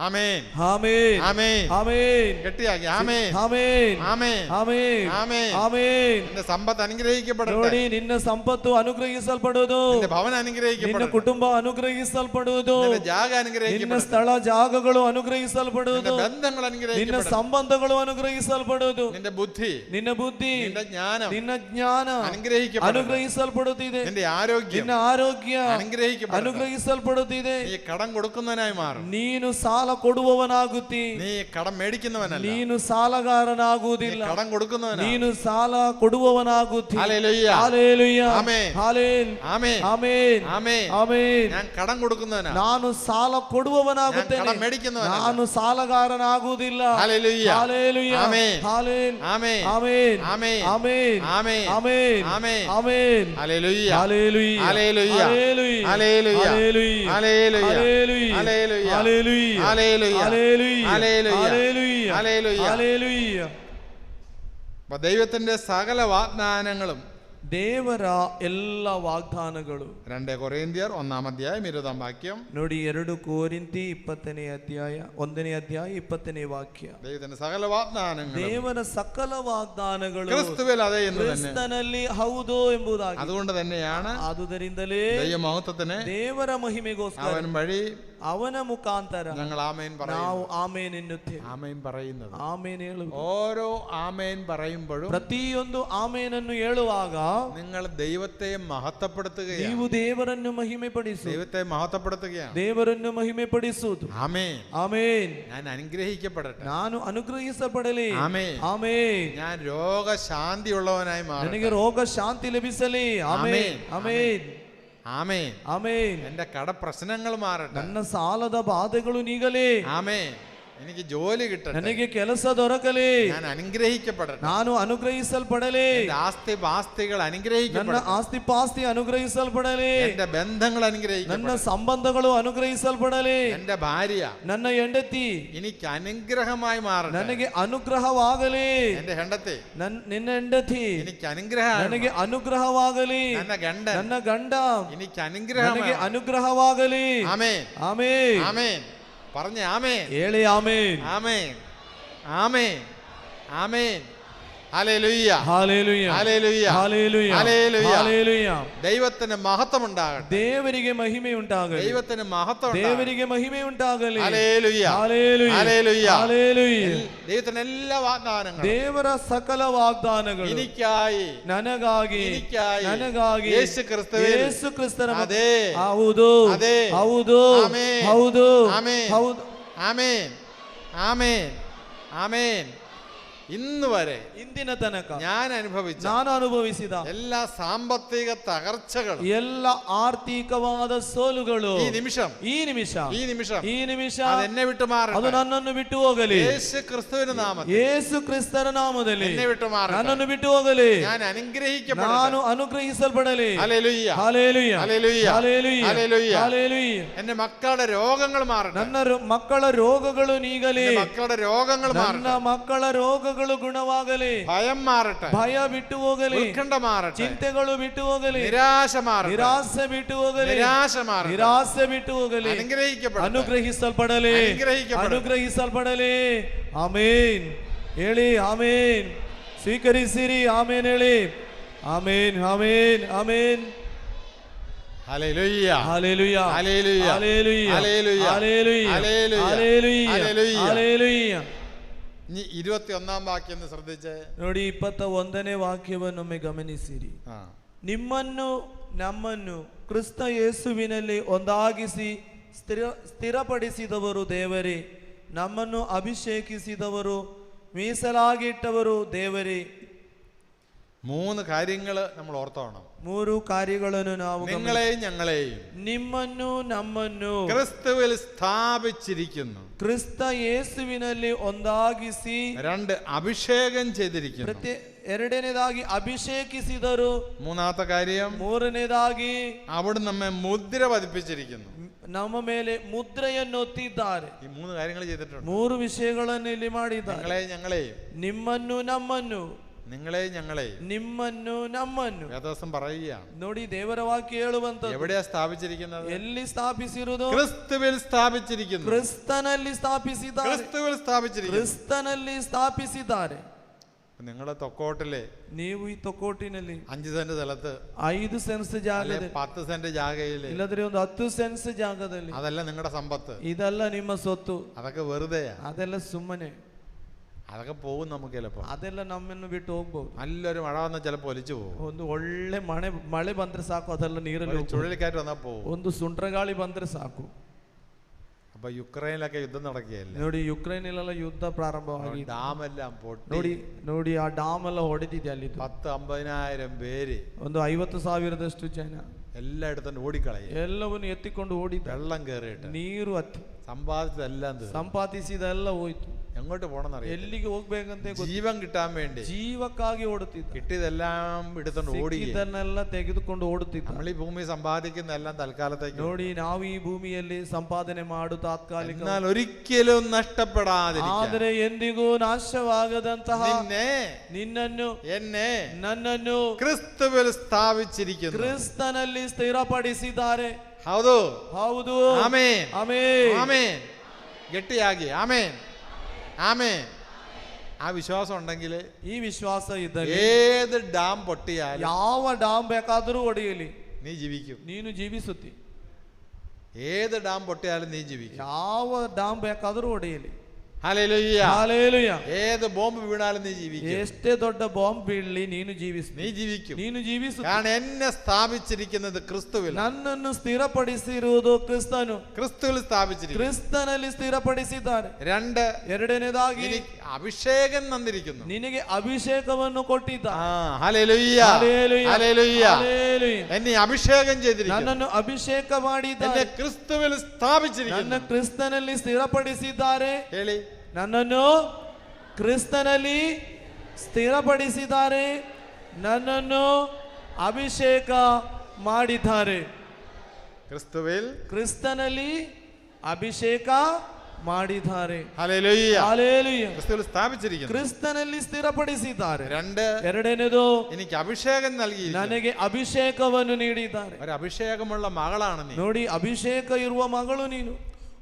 ആമേൻ ആമേൻ ആമേൻ ആമേൻ ഗട്ടിയാക്കി amen amen amen amen amen ആമേൻ. നിന്റെ സമ്പത്ത് അനുഗ്രഹിക്കപ്പെടട്ടെ. ನೋಡಿ ನಿನ್ನ ಸಂಪತ್ತು ಅನುಗ್ರಹಿಸಲ್ಪಡುವುದು, നിന്റെ ഭവനം ನಿನ್ನ അനുഗ്രഹിക്കപ്പെടട്ടെ. ಕುಟುಂಬ ಅನುಗ್ರಹಿಸಲ್ಪಡುವುದು, നിന്റെ ജാഗ ನಿನ್ನ അനുഗ്രഹിക്കപ്പെടട്ടെ. ಸ್ಥಳ ಜಾಗಗಳು നിന്റെ ಅನುಗ್ರಹಿಸಲ್ಪಡುವುದು, ബന്ധങ്ങൾ ನಿನ್ನ അനുഗ്രഹിക്കപ്പെടട്ടെ. ಸಂಬಂಧಗಳು ಅನುಗ್ರಹಿಸಲ್ಪಡುವುದು, നിന്റെ ബുദ്ധി ನಿನ್ನ ಬುದ್ಧಿ നിന്റെ ജ്ഞാനം ನಿನ್ನ ಜ್ಞಾನ അനുഗ്രഹിക്കപ്പെടട്ടെ. ಅನುಗ್ರಹಿಸಲ್ಪಡುತ್ತಿದೆ, നിന്റെ ആരോഗ്യം ನಿನ್ನ ಆರೋಗ್ಯ അനുഗ്രഹിക്കപ്പെടട്ടെ. ಅನುಗ್ರಹಿಸಲ್ಪಡುತ್ತಿದೆ. നീ കടം കൊടുക്കുന്നവനായി മാറും. ನೀನು ಸಾಲ ಕೊಡುವವನಾಗುತ್ತಿ, നീ കടം മേടിക്കുന്നവനല്ല, ನೀನು ಸಾಲಗಾರನಾಗುವುದಿಲ್ಲ, നീ കടം കൊടുക്കുന്നവനാ. ನೀನು ಸಾಲ ಕೊಡುವವನಾಗುತ್ತಿ. ഹല്ലേലൂയ. ഹല്ലേലൂയ. ആമേൻ. ഹല്ലേലൂയ. Amen amen. ആമേൻ. ಆಮೇನ್. ഞാൻ കടം കൊടുക്കുന്നവനാ, ನಾನು ಸಾಲ ಕೊಡುವವನಾಗುತ್ತೇನೆ, ഞാൻ കടം മേടിക്കുന്നവനല്ല. ನಾನು ಸಾಲಗಾರನಾಗುವುದಿಲ್ಲ. Hallelujah. Hallelujah. Amen. Hallelujah. Amen. Amen. Amen. Amen. Amen. Amen. Amen. Amen. Hallelujah. Hallelujah. Hallelujah. Hallelujah. Hallelujah. Hallelujah. Hallelujah. Hallelujah. Hallelujah. Hallelujah. Hallelujah. Hallelujah. Hallelujah. Hallelujah. Hallelujah. Hallelujah. അപ്പൊ ദൈവത്തിന്റെ സകല വാഗ്ദാനങ്ങളും, ದೇವರ ಎಲ್ಲ ವಾಗ್ದಾನಗಳು. 2 കൊരിന്ത്യർ 1:20 ನೋಡಿ, 2 ಕೊರಿಂಥಿ 20ನೇ ಅಧ್ಯಾಯ 1ನೇ ಅಧ್ಯಾಯ 20ನೇ ವಾಕ್ಯ. ദൈവത്തിന്റെ സകല വാഗ്ദാനങ്ങളും ದೇವರ ಸಕಲ ವಾಗ್ದಾನಗಳು ക്രിസ്തുവിൽ അതെ എന്ന് തന്നെ. ಕ್ರಿಸ್ತನಲ್ಲಿ ಹೌದು ಎಂಬುದಾಗಿ. അതുകൊണ്ട് തന്നെയാണ് ಆದುದರಿಂದಲೇ ദൈവമഹത്വത്തിന് ದೇವರ ಮಹಿಮೆಗೋಸ್ಕರ അവൻ വഴി ಅವನ ಮುಖಾಂತರ ഞങ്ങൾ ആമേൻ ನಾವು പറയുന്നു. ಆಮೇನ್ ಎನ್ನುತ್ತೇವೆ. ആമേൻ പറയുന്നത്, ಆಮೇನ್ ಹೇಳುವುದು, ഓരോ ആമേൻ പറയുമ്പോഴും ಪ್ರತಿಯೊಂದು ಆಮೇನನ್ನು ಹೇಳುವಾಗ നിങ്ങൾ ദൈവത്തെ മഹത്വപ്പെടുത്തുകയാണ്. ನೀವು ದೇವರನ್ನು ಮಹಿಮೆ ಪಡಿಸು, ദൈവത്തെ മഹത്വപ്പെടുത്തുകയാണ്. ದೇವರನ್ನು ಮಹಿಮೆ ಪಡಿಸುವುದು. ആമേൻ. ಆಮೇನ್. ഞാൻ അനുഗ്രഹിക്കപ്പെടട്ടെ. ನಾನು ಅನುಗ್ರಹಿಸಪಡಲಿ. ആമേൻ. ಆಮೇನ್. ഞാൻ രോഗശാന്തിയുള്ളവനായി മാറട്ടെ. ನನಗೆ ರೋಗ ಶಾಂತಿ ಲಭಿಸಲಿ. ಆಮೇನ್. ಆಮೇನ್. ആമേൻ. ಆಮೇನ್. എന്റെ കടപ്രശ്നങ്ങൾ മാറട്ടെ. ನನ್ನ ಸಾಲದ ಬಾಧೆಗಳು ನೀಗಲಿ. ആമേൻ. എനിക്ക് ജോലി കിട്ടട്ടെ. ನನಗೆ ಕೆಲಸ ದೊರಕಲಿ. ഞാൻ അനുഗ്രഹിക്കപ്പെടട്ടെ. ನಾನು ಅನುಗ್ರಹಿಸಲ್ಪಡಲಿ. എന്റെ ആസ്തിപാസ്തികൾ ನನ್ನ അനുഗ്രഹിക്കപ്പെടട്ടെ. ಆಸ್ತಿ ಪಾಸ್ತಿ ಅನುಗ್ರಹಿಸಲ್ಪಡಲಿ. എന്റെ ബന്ധങ്ങൾ ನನ್ನ അനുഗ്രഹിക്കപ്പെടട്ടെ. ಸಂಬಂಧಗಳು ಅನುಗ್ರಹಿಸಲ್ಪಡಲಿ. എന്റെ ഭാര്യ ನನ್ನ ಹೆಂಡತಿ എനിക്ക് അനുഗ്രഹമായി മാറട്ടെ. ನನಗೆ ಅನುಗ್ರಹವಾಗಲಿ. എന്റെ ಹೆಂಡತಿ ನಿನ್ನ ಹೆಂಡತಿ എനിക്ക് അനുഗ്രഹം. ನನಗೆ ಅನುಗ್ರಹವಾಗಲಿ. ನನ್ನ ಗಂಡ ನನ್ನ ಗಂಡ എനിക്ക് ನನಗೆ അനുഗ്രഹമായി. ಅನುಗ್ರಹವಾಗಲಿ. ആമേൻ. ಆಮೇನ್. ആമേൻ. പറഞ്ഞേ ആമേൻ. ಹೇಳಿ amen. Amen. Amen. Amen. Hallelujah. Hallelujah. Hallelujah. Hallelujah. Hallelujah. Hallelujah. ദൈവത്തിന് മഹത്വം ഉണ്ടാകട്ടെ. ದೇವರಿಗೆ ಮಹಿಮೆ ಉಂಟಾಗಲಿ. ദൈവത്തിന് മഹത്വം ഉണ്ടാകട്ടെ. ದೇವರಿಗೆ ಮಹಿಮೆ ಉಂಟಾಗಲಿ. ഹല്ലേലൂയ. ഹല്ലേലൂയ. ഹല്ലേലൂയ. ഹല്ലേലൂയ. ദൈവത്തിന് എല്ലാ വാഗ്ദാനങ്ങളും ದೇವರ ಸಕಲ ವಾಗ್ದಾನಗಳು എനിക്കായി, ನನಗಾಗಿ, എനിക്കായി ನನಗಾಗಿ യേശു ക്രിസ്തുവിൽ. ಯೇಸು ಕ್ರಿಸ್ತನ അതെ. ಹೌದು, അതെ. ಹೌದು, ആമേൻ. ಹೌದು, ആമേൻ. ಹೌದು. ആമേൻ. ആമേൻ. ആമേൻ. ഇന്ന് വരെ ಇಂದಿನ ತನಕ ഞാൻ അനുഭവിച്ച ನಾನು ಅನುಭವಿಸಿದ എല്ലാ സാമ്പത്തിക തകർച്ചകളും, ಎಲ್ಲ ಆರ್ಥಿಕವಾದ ಸೋಲುಗಳು ഈ നിമിഷം ಈ ನಿಮಿಷ അത് എന്നെ വിട്ടു ಅದು മാറട്ടെ. ನನ್ನನ್ನು ಬಿಟ್ಟು ಹೋಗಲಿ. യേശു ക്രിസ്തുവിന്റെ നാമത്തിൽ ಯೇಸು ಕ್ರಿಸ್ತನ ನಾಮದಲ್ಲಿ എന്നെ വിട്ടു മാറട്ടെ. ನನ್ನನ್ನು ಬಿಟ್ಟು ಹೋಗಲಿ. ഞാൻ അനുഗ്രഹിക്കപ്പെടട്ടെ. ನಾನು ಅನುಗ್ರಹಿಸಲ್ಪಡಲಿ. Hallelujah. Hallelujah. Hallelujah. Hallelujah. Hallelujah. Hallelujah. എന്റെ മക്കളുടെ രോഗങ്ങൾ മാറട്ടെ. ನನ್ನ ಮಕ್ಕಳ ರೋಗಗಳು ನೀಗಲಿ. എന്റെ മക്കളുടെ രോഗങ്ങൾ ನನ್ನ മാറട്ടെ. ಮಕ್ಕಳ ರೋಗಗಳು ಗುಣವಾಗಲಿ. ഭയം മാറട്ടെ. ಭಯ ಬಿಟ್ಟು ಹೋಗಲಿ. ഉത്കണ്ഠ മാറട്ടെ. ಚಿಂತೆಗಳು ಬಿಟ್ಟು ಹೋಗಲಿ. നിരാശ മാറട്ടെ. ನಿರಾಸೆ ಬಿಟ್ಟು ಹೋಗಲಿ. നിരാശ മാറട്ടെ. ನಿರಾಸೆ ಬಿಟ್ಟು ಹೋಗಲಿ. അനുഗ്രഹിക്കപ്പെടട്ടെ. ಅನುಗ್ರಹಿಸಲ್ಪಡಲಿ. അനുഗ്രഹിക്കപ്പെടട്ടെ. ಅನುಗ್ರಹಿಸಲ್ಪಡಲಿ. ಆಮೇನ್. ಹೇಳಿ ಆಮೇನ್. ಸ್ವೀಕರಿಸಿರಿ. ಆಮೇನ್ ಹೇಳಿ. Amen. Amen. Amen. Hallelujah. Hallelujah. Hallelujah. Hallelujah. Hallelujah. Hallelujah. Hallelujah. Hallelujah. Hallelujah. Hallelujah. ഇനി 21-ാം വാക്യം ഒന്ന് ശ്രദ്ധിച്ച്. ನೋಡಿ, 21ನೇ ವಾಕ್ಯವನ್ನೊಮ್ಮೆ ಗಮನಿಸಿರಿ. ನಿಮ್ಮನ್ನು ನಮ್ಮನ್ನು ಕ್ರಿಸ್ತ ಯೇಸುವಿನಲ್ಲಿ ಒಂದಾಗಿಸಿ ಸ್ಥಿರಪಡಿಸಿದವರು ದೇವರೇ, ನಮ್ಮನ್ನು ಅಭಿಷೇಕಿಸಿದವರು ಮೀಸಲಾಗಿಟ್ಟವರು ದೇವರೇ. 3 കാര്യങ്ങൾ നമ്മൾ ഓർത്തോണം. 3 ಕಾರ್ಯಗಳನ್ನು ನಾವು നിങ്ങളെയും ഞങ്ങളെയും ನಿಮ್ಮನ್ನು ನಮ್ಮನ್ನು ക്രിസ്തുവിൽ സ്ഥാപിച്ചിരിക്കുന്നു. ಕ್ರಿಸ್ತ ಯೇಸುವಿನಲ್ಲಿ ಒಂದಾಗಿಸಿ 2 അഭിഷേകം ചെയ്തിരിക്കുന്നു. ಎರಡನೇದಾಗಿ ಅಭಿಷೇಕಿಸಿದರು. 3-ാമത്തെ കാര്യം, 3ನೇದಾಗಿ അവിടെ നമ്മെ മുദ്ര പതിപ്പിച്ചിരിക്കുന്നു. ನಮ್ಮ ಮೇಲೆ ಮುದ್ರೆಯನ್ನು ಒತ್ತಿದ್ದಾರೆ. ഈ 3 കാര്യങ്ങൾ ചെയ്തിട്ടുണ്ട്. 3 ವಿಷಯಗಳನ್ನು ಇಲ್ಲಿ ಮಾಡಿದ್ದಾರೆ. നിങ്ങളെയും ഞങ്ങളെയും ನಿಮ್ಮನ್ನು ನಮ್ಮನ್ನು നിങ്ങളെ ഞങ്ങളെ, ನಿಮ್ಮನ್ನು ನಮ್ಮನ್ನು. വേദോസം പറയുകയാണ്. ನೋಡಿ ದೇವರ ವಾಕ್ಯ ಹೇಳುವಂತದ್ದು. എവിടെയാ സ്ഥാപിച്ചിരിക്കുന്നത്? ಎಲ್ಲಿ ಸ್ಥಾಪಿಸಿರುವುದು? ക്രിസ്തുവിൽ സ്ഥാപിച്ചിരിക്കുന്നു. ಕ್ರಿಸ್ತನಲ್ಲಿ ಸ್ಥಾಪಿಸಿದ್ದಾರೆ. ക്രിസ്തുവിൽ സ്ഥാപിച്ചിരിക്കുന്നു. ಕ್ರಿಸ್ತನಲ್ಲಿ ಸ್ಥಾಪಿಸಿದ್ದಾರೆ. നിങ്ങളെ തൊക്കോട്ടിലെ ನೀವು ಈ ತೊಕ್ಕೋಟಿನಲ್ಲಿ 5 സെന്റ് സ്ഥലത്ത് 5 സെൻസ് ಜಾಗದಲ್ಲಿ 10 സെന്റ് ജാഗയില്, ಇಲ್ಲದ್ರೆ ಒಂದು 10 ಸೆನ್ಸ್ ಜಾಗದಲ್ಲಿ, അതല്ല നിങ്ങളുടെ സമ്പത്ത്. ಇದೆಲ್ಲ ನಿಮ್ಮ ಸೊತ್ತು. അതൊക്കെ വെറുതെയാ. ಅದೆಲ್ಲ ಸುಮ್ಮನೆ. അതൊക്കെ പോകും നമുക്ക് ചിലപ്പോ. ಅದೆಲ್ಲ ನಮ್ಮನ್ನು ಬಿಟ್ಟು ಹೋಗ್ಬಹುದು. നല്ലൊരു മഴ വന്നാൽ ചിലപ്പോൾ ഒലിച്ചു പോകും. ಒಂದು ಒಳ್ಳೆ ಮಳೆ ಬಂದ್ರೆ ಸಾಕು, ಅದೆಲ್ಲ ನೀರಲ್ಲಿ ചുഴലിക്കാറ്റ് വന്നാൽ പോകും. ಒಂದು ಸುಂಟ್ರಗಾಳಿ ಬಂದ್ರೆ ಸಾಕು. അപ്പൊ യുക്രൈനിലൊക്കെ യുദ്ധം നടക്കുകയല്ലേ. ನೋಡಿ ಯುಕ್ರೈನಿಲೆಲ್ಲ ಯುದ್ಧ ಪ್ರಾರಂಭವಾಗಿ ഡാം എല്ലാം പൊട്ടി. ನೋಡಿ ಆ ಡಾಮ್ ಎಲ್ಲ ಹೊಡೆದಿದೆ. ಅಲ್ಲಿ 10,000-50,000 പേര്, ಒಂದು 50,000ದಷ್ಟು ಜನ എല്ലായിടത്തും ഓടിക്കളയും. ಎಲ್ಲವನ್ನು ಎತ್ತಿಕೊಂಡು ಓಡಿದ. വെള്ളം കയറിയിട്ട് ನೀರು ಹತ್ತಿ സമ്പാദിച്ചതെല്ലാം ಸಂಪಾದಿಸಿದೆಲ್ಲ ಹೋಯ್ತು. എങ്ങോട്ട് പോകണമെന്നറിയാം. ಎಲ್ಲಿಗೆ ಹೋಗ್ಬೇಕಂತ ജീവൻ കിട്ടാൻ വേണ്ടി ಜೀವಕ್ಕಾಗಿ ಓಡುತ್ತಿದ್ದ. കിട്ടിയതെല്ലാം എടുത്തോണ്ട് ഓടി. ಇದನ್ನೆಲ್ಲ ತೆಗೆದುಕೊಂಡು ಓಡುತ್ತಿದ್ದ. നമ്മൾ ഈ ഭൂമി സമ്പാദിക്കുന്ന എല്ലാം തൽക്കാലത്തേക്ക്. ನೋಡಿ ನಾವು ಈ ಭೂಮಿಯಲ್ಲಿ ಸಂಪಾದನೆ ಮಾಡು ತಾತ್ಕಾಲಿಕ, എന്നാൽ ഒരിക്കലും നഷ്ടപ്പെടാതിരിക്കാൻ, ಆದರೆ ಎಂದಿಗೂ ನಾಶವಾಗದಂತಹ ನಿನ್ನನ್ನು എന്നെ ನನ್ನನ್ನು ക്രിസ്തുവിൽ സ്ഥാപിച്ചിരിക്കുന്നു. ಕ್ರಿಸ್ತನಲ್ಲಿ ಸ್ಥಿರಪಡಿಸಿದ್ದಾರೆ. ಹೌದು, ಹೌದು. ആമേൻ, ಆಮೆನ್, ആമേൻ. ഗട്ടിയാക്കി ആമേൻ, ആമേൻ. ആ വിശ്വാസം ഉണ്ടെങ്കിൽ ಈ ವಿಶ್ವಾಸ ಇದ್ದಲ್ಲಿ ഏത് ഡാം പൊട്ടിയാലും, ಯಾವ ಡಾಮ್ ಬೇಕಾದರೂ ಒಡೆಯಲಿ, നീ ജീവിക്കും. ನೀನು ಜೀವಿಸುತ್ತಿ. ഏത് ഡാം പൊട്ടിയാലും നീ ജീവിക്കും. ಯಾವ ಡಾಮ್ ಬೇಕಾದರೂ ಒಡೆಯಲಿ. Hallelujah, hallelujah. ഏത് ബോംബ് വീണാലും നീ ജീവിക്കും. ಎಷ್ಟೇ ದೊಡ್ಡ ಬಾಂಬ್ ಬೀಳಲಿ ನೀನು ಜೀವಿಸು. നീ ജീവിക്കും. ನೀನು ಜೀವಿಸು. കാരണം എന്നെ സ്ഥാപിച്ചിരിക്കുന്നത് ക്രിസ്തുവിൽ. ನನ್ನನ್ನು ಸ್ಥಿರಪಡಿಸಿರುವುದು ಕ್ರಿಸ್ತನು. ക്രിസ്തുവിൽ സ്ഥാപിച്ചിരിക്കുന്നു. ಕ್ರಿಸ್ತನಲ್ಲಿ ಸ್ಥಿರಪಡಿಸಿದ್ದಾರೆ. 2, ಎರಡನೇದಾಗಿ എനിക്ക് അഭിഷേകം തന്നിരിക്കുന്നു. ನಿನಗೆ ಅಭಿಷೇಕವನ್ನು ಕೊಟ್ಟಿದ್ದಾನೆ. Hallelujah, hallelujah, hallelujah. ഹല്ലേലൂയ. എന്നെ അഭിഷേകം ചെയ്തിരിക്കുന്നു. ನನ್ನನ್ನು ಅಭಿಷೇಕ ಮಾಡಿದ್ದಾರೆ. എന്നെ ക്രിസ്തുവിൽ സ്ഥാപിച്ചിരിക്കുന്നു. ನನ್ನ ಕ್ರಿಸ್ತನಲ್ಲಿ ಸ್ಥಿರಪಡಿಸಿದ್ದಾರೆ. ಹೇಳಿ, ನನ್ನನ್ನು ಕ್ರಿಸ್ತನಲ್ಲಿ ಸ್ಥಿರಪಡಿಸಿದ್ದಾರೆ. ನನ್ನನ್ನು ಅಭಿಷೇಕ ಮಾಡಿದ್ದಾರೆ. ಕ್ರಿಸ್ತನಲ್ಲಿ ಅಭಿಷೇಕ ಮಾಡಿದ್ದಾರೆ. Hallelujah, hallelujah. ക്രിസ്തുവിൽ സ്ഥാപിച്ചിരിക്കുന്നു. ಕ್ರಿಸ್ತನಲ್ಲಿ ಸ್ಥಿರಪಡಿಸಿದ್ದಾರೆ. 2, ಎರಡನೇದು എനിക്ക് അഭിഷേകം നൽകി. ನನಗೆ ಅಭಿಷೇಕವನ್ನು ನೀಡಿದ್ದಾರೆ. ഒരു അഭിഷേകമുള്ള മകളാണ് നീ. ನೋಡಿ, ಅಭಿಷೇಕ ಇರುವ ಮಗಳು ನೀನು.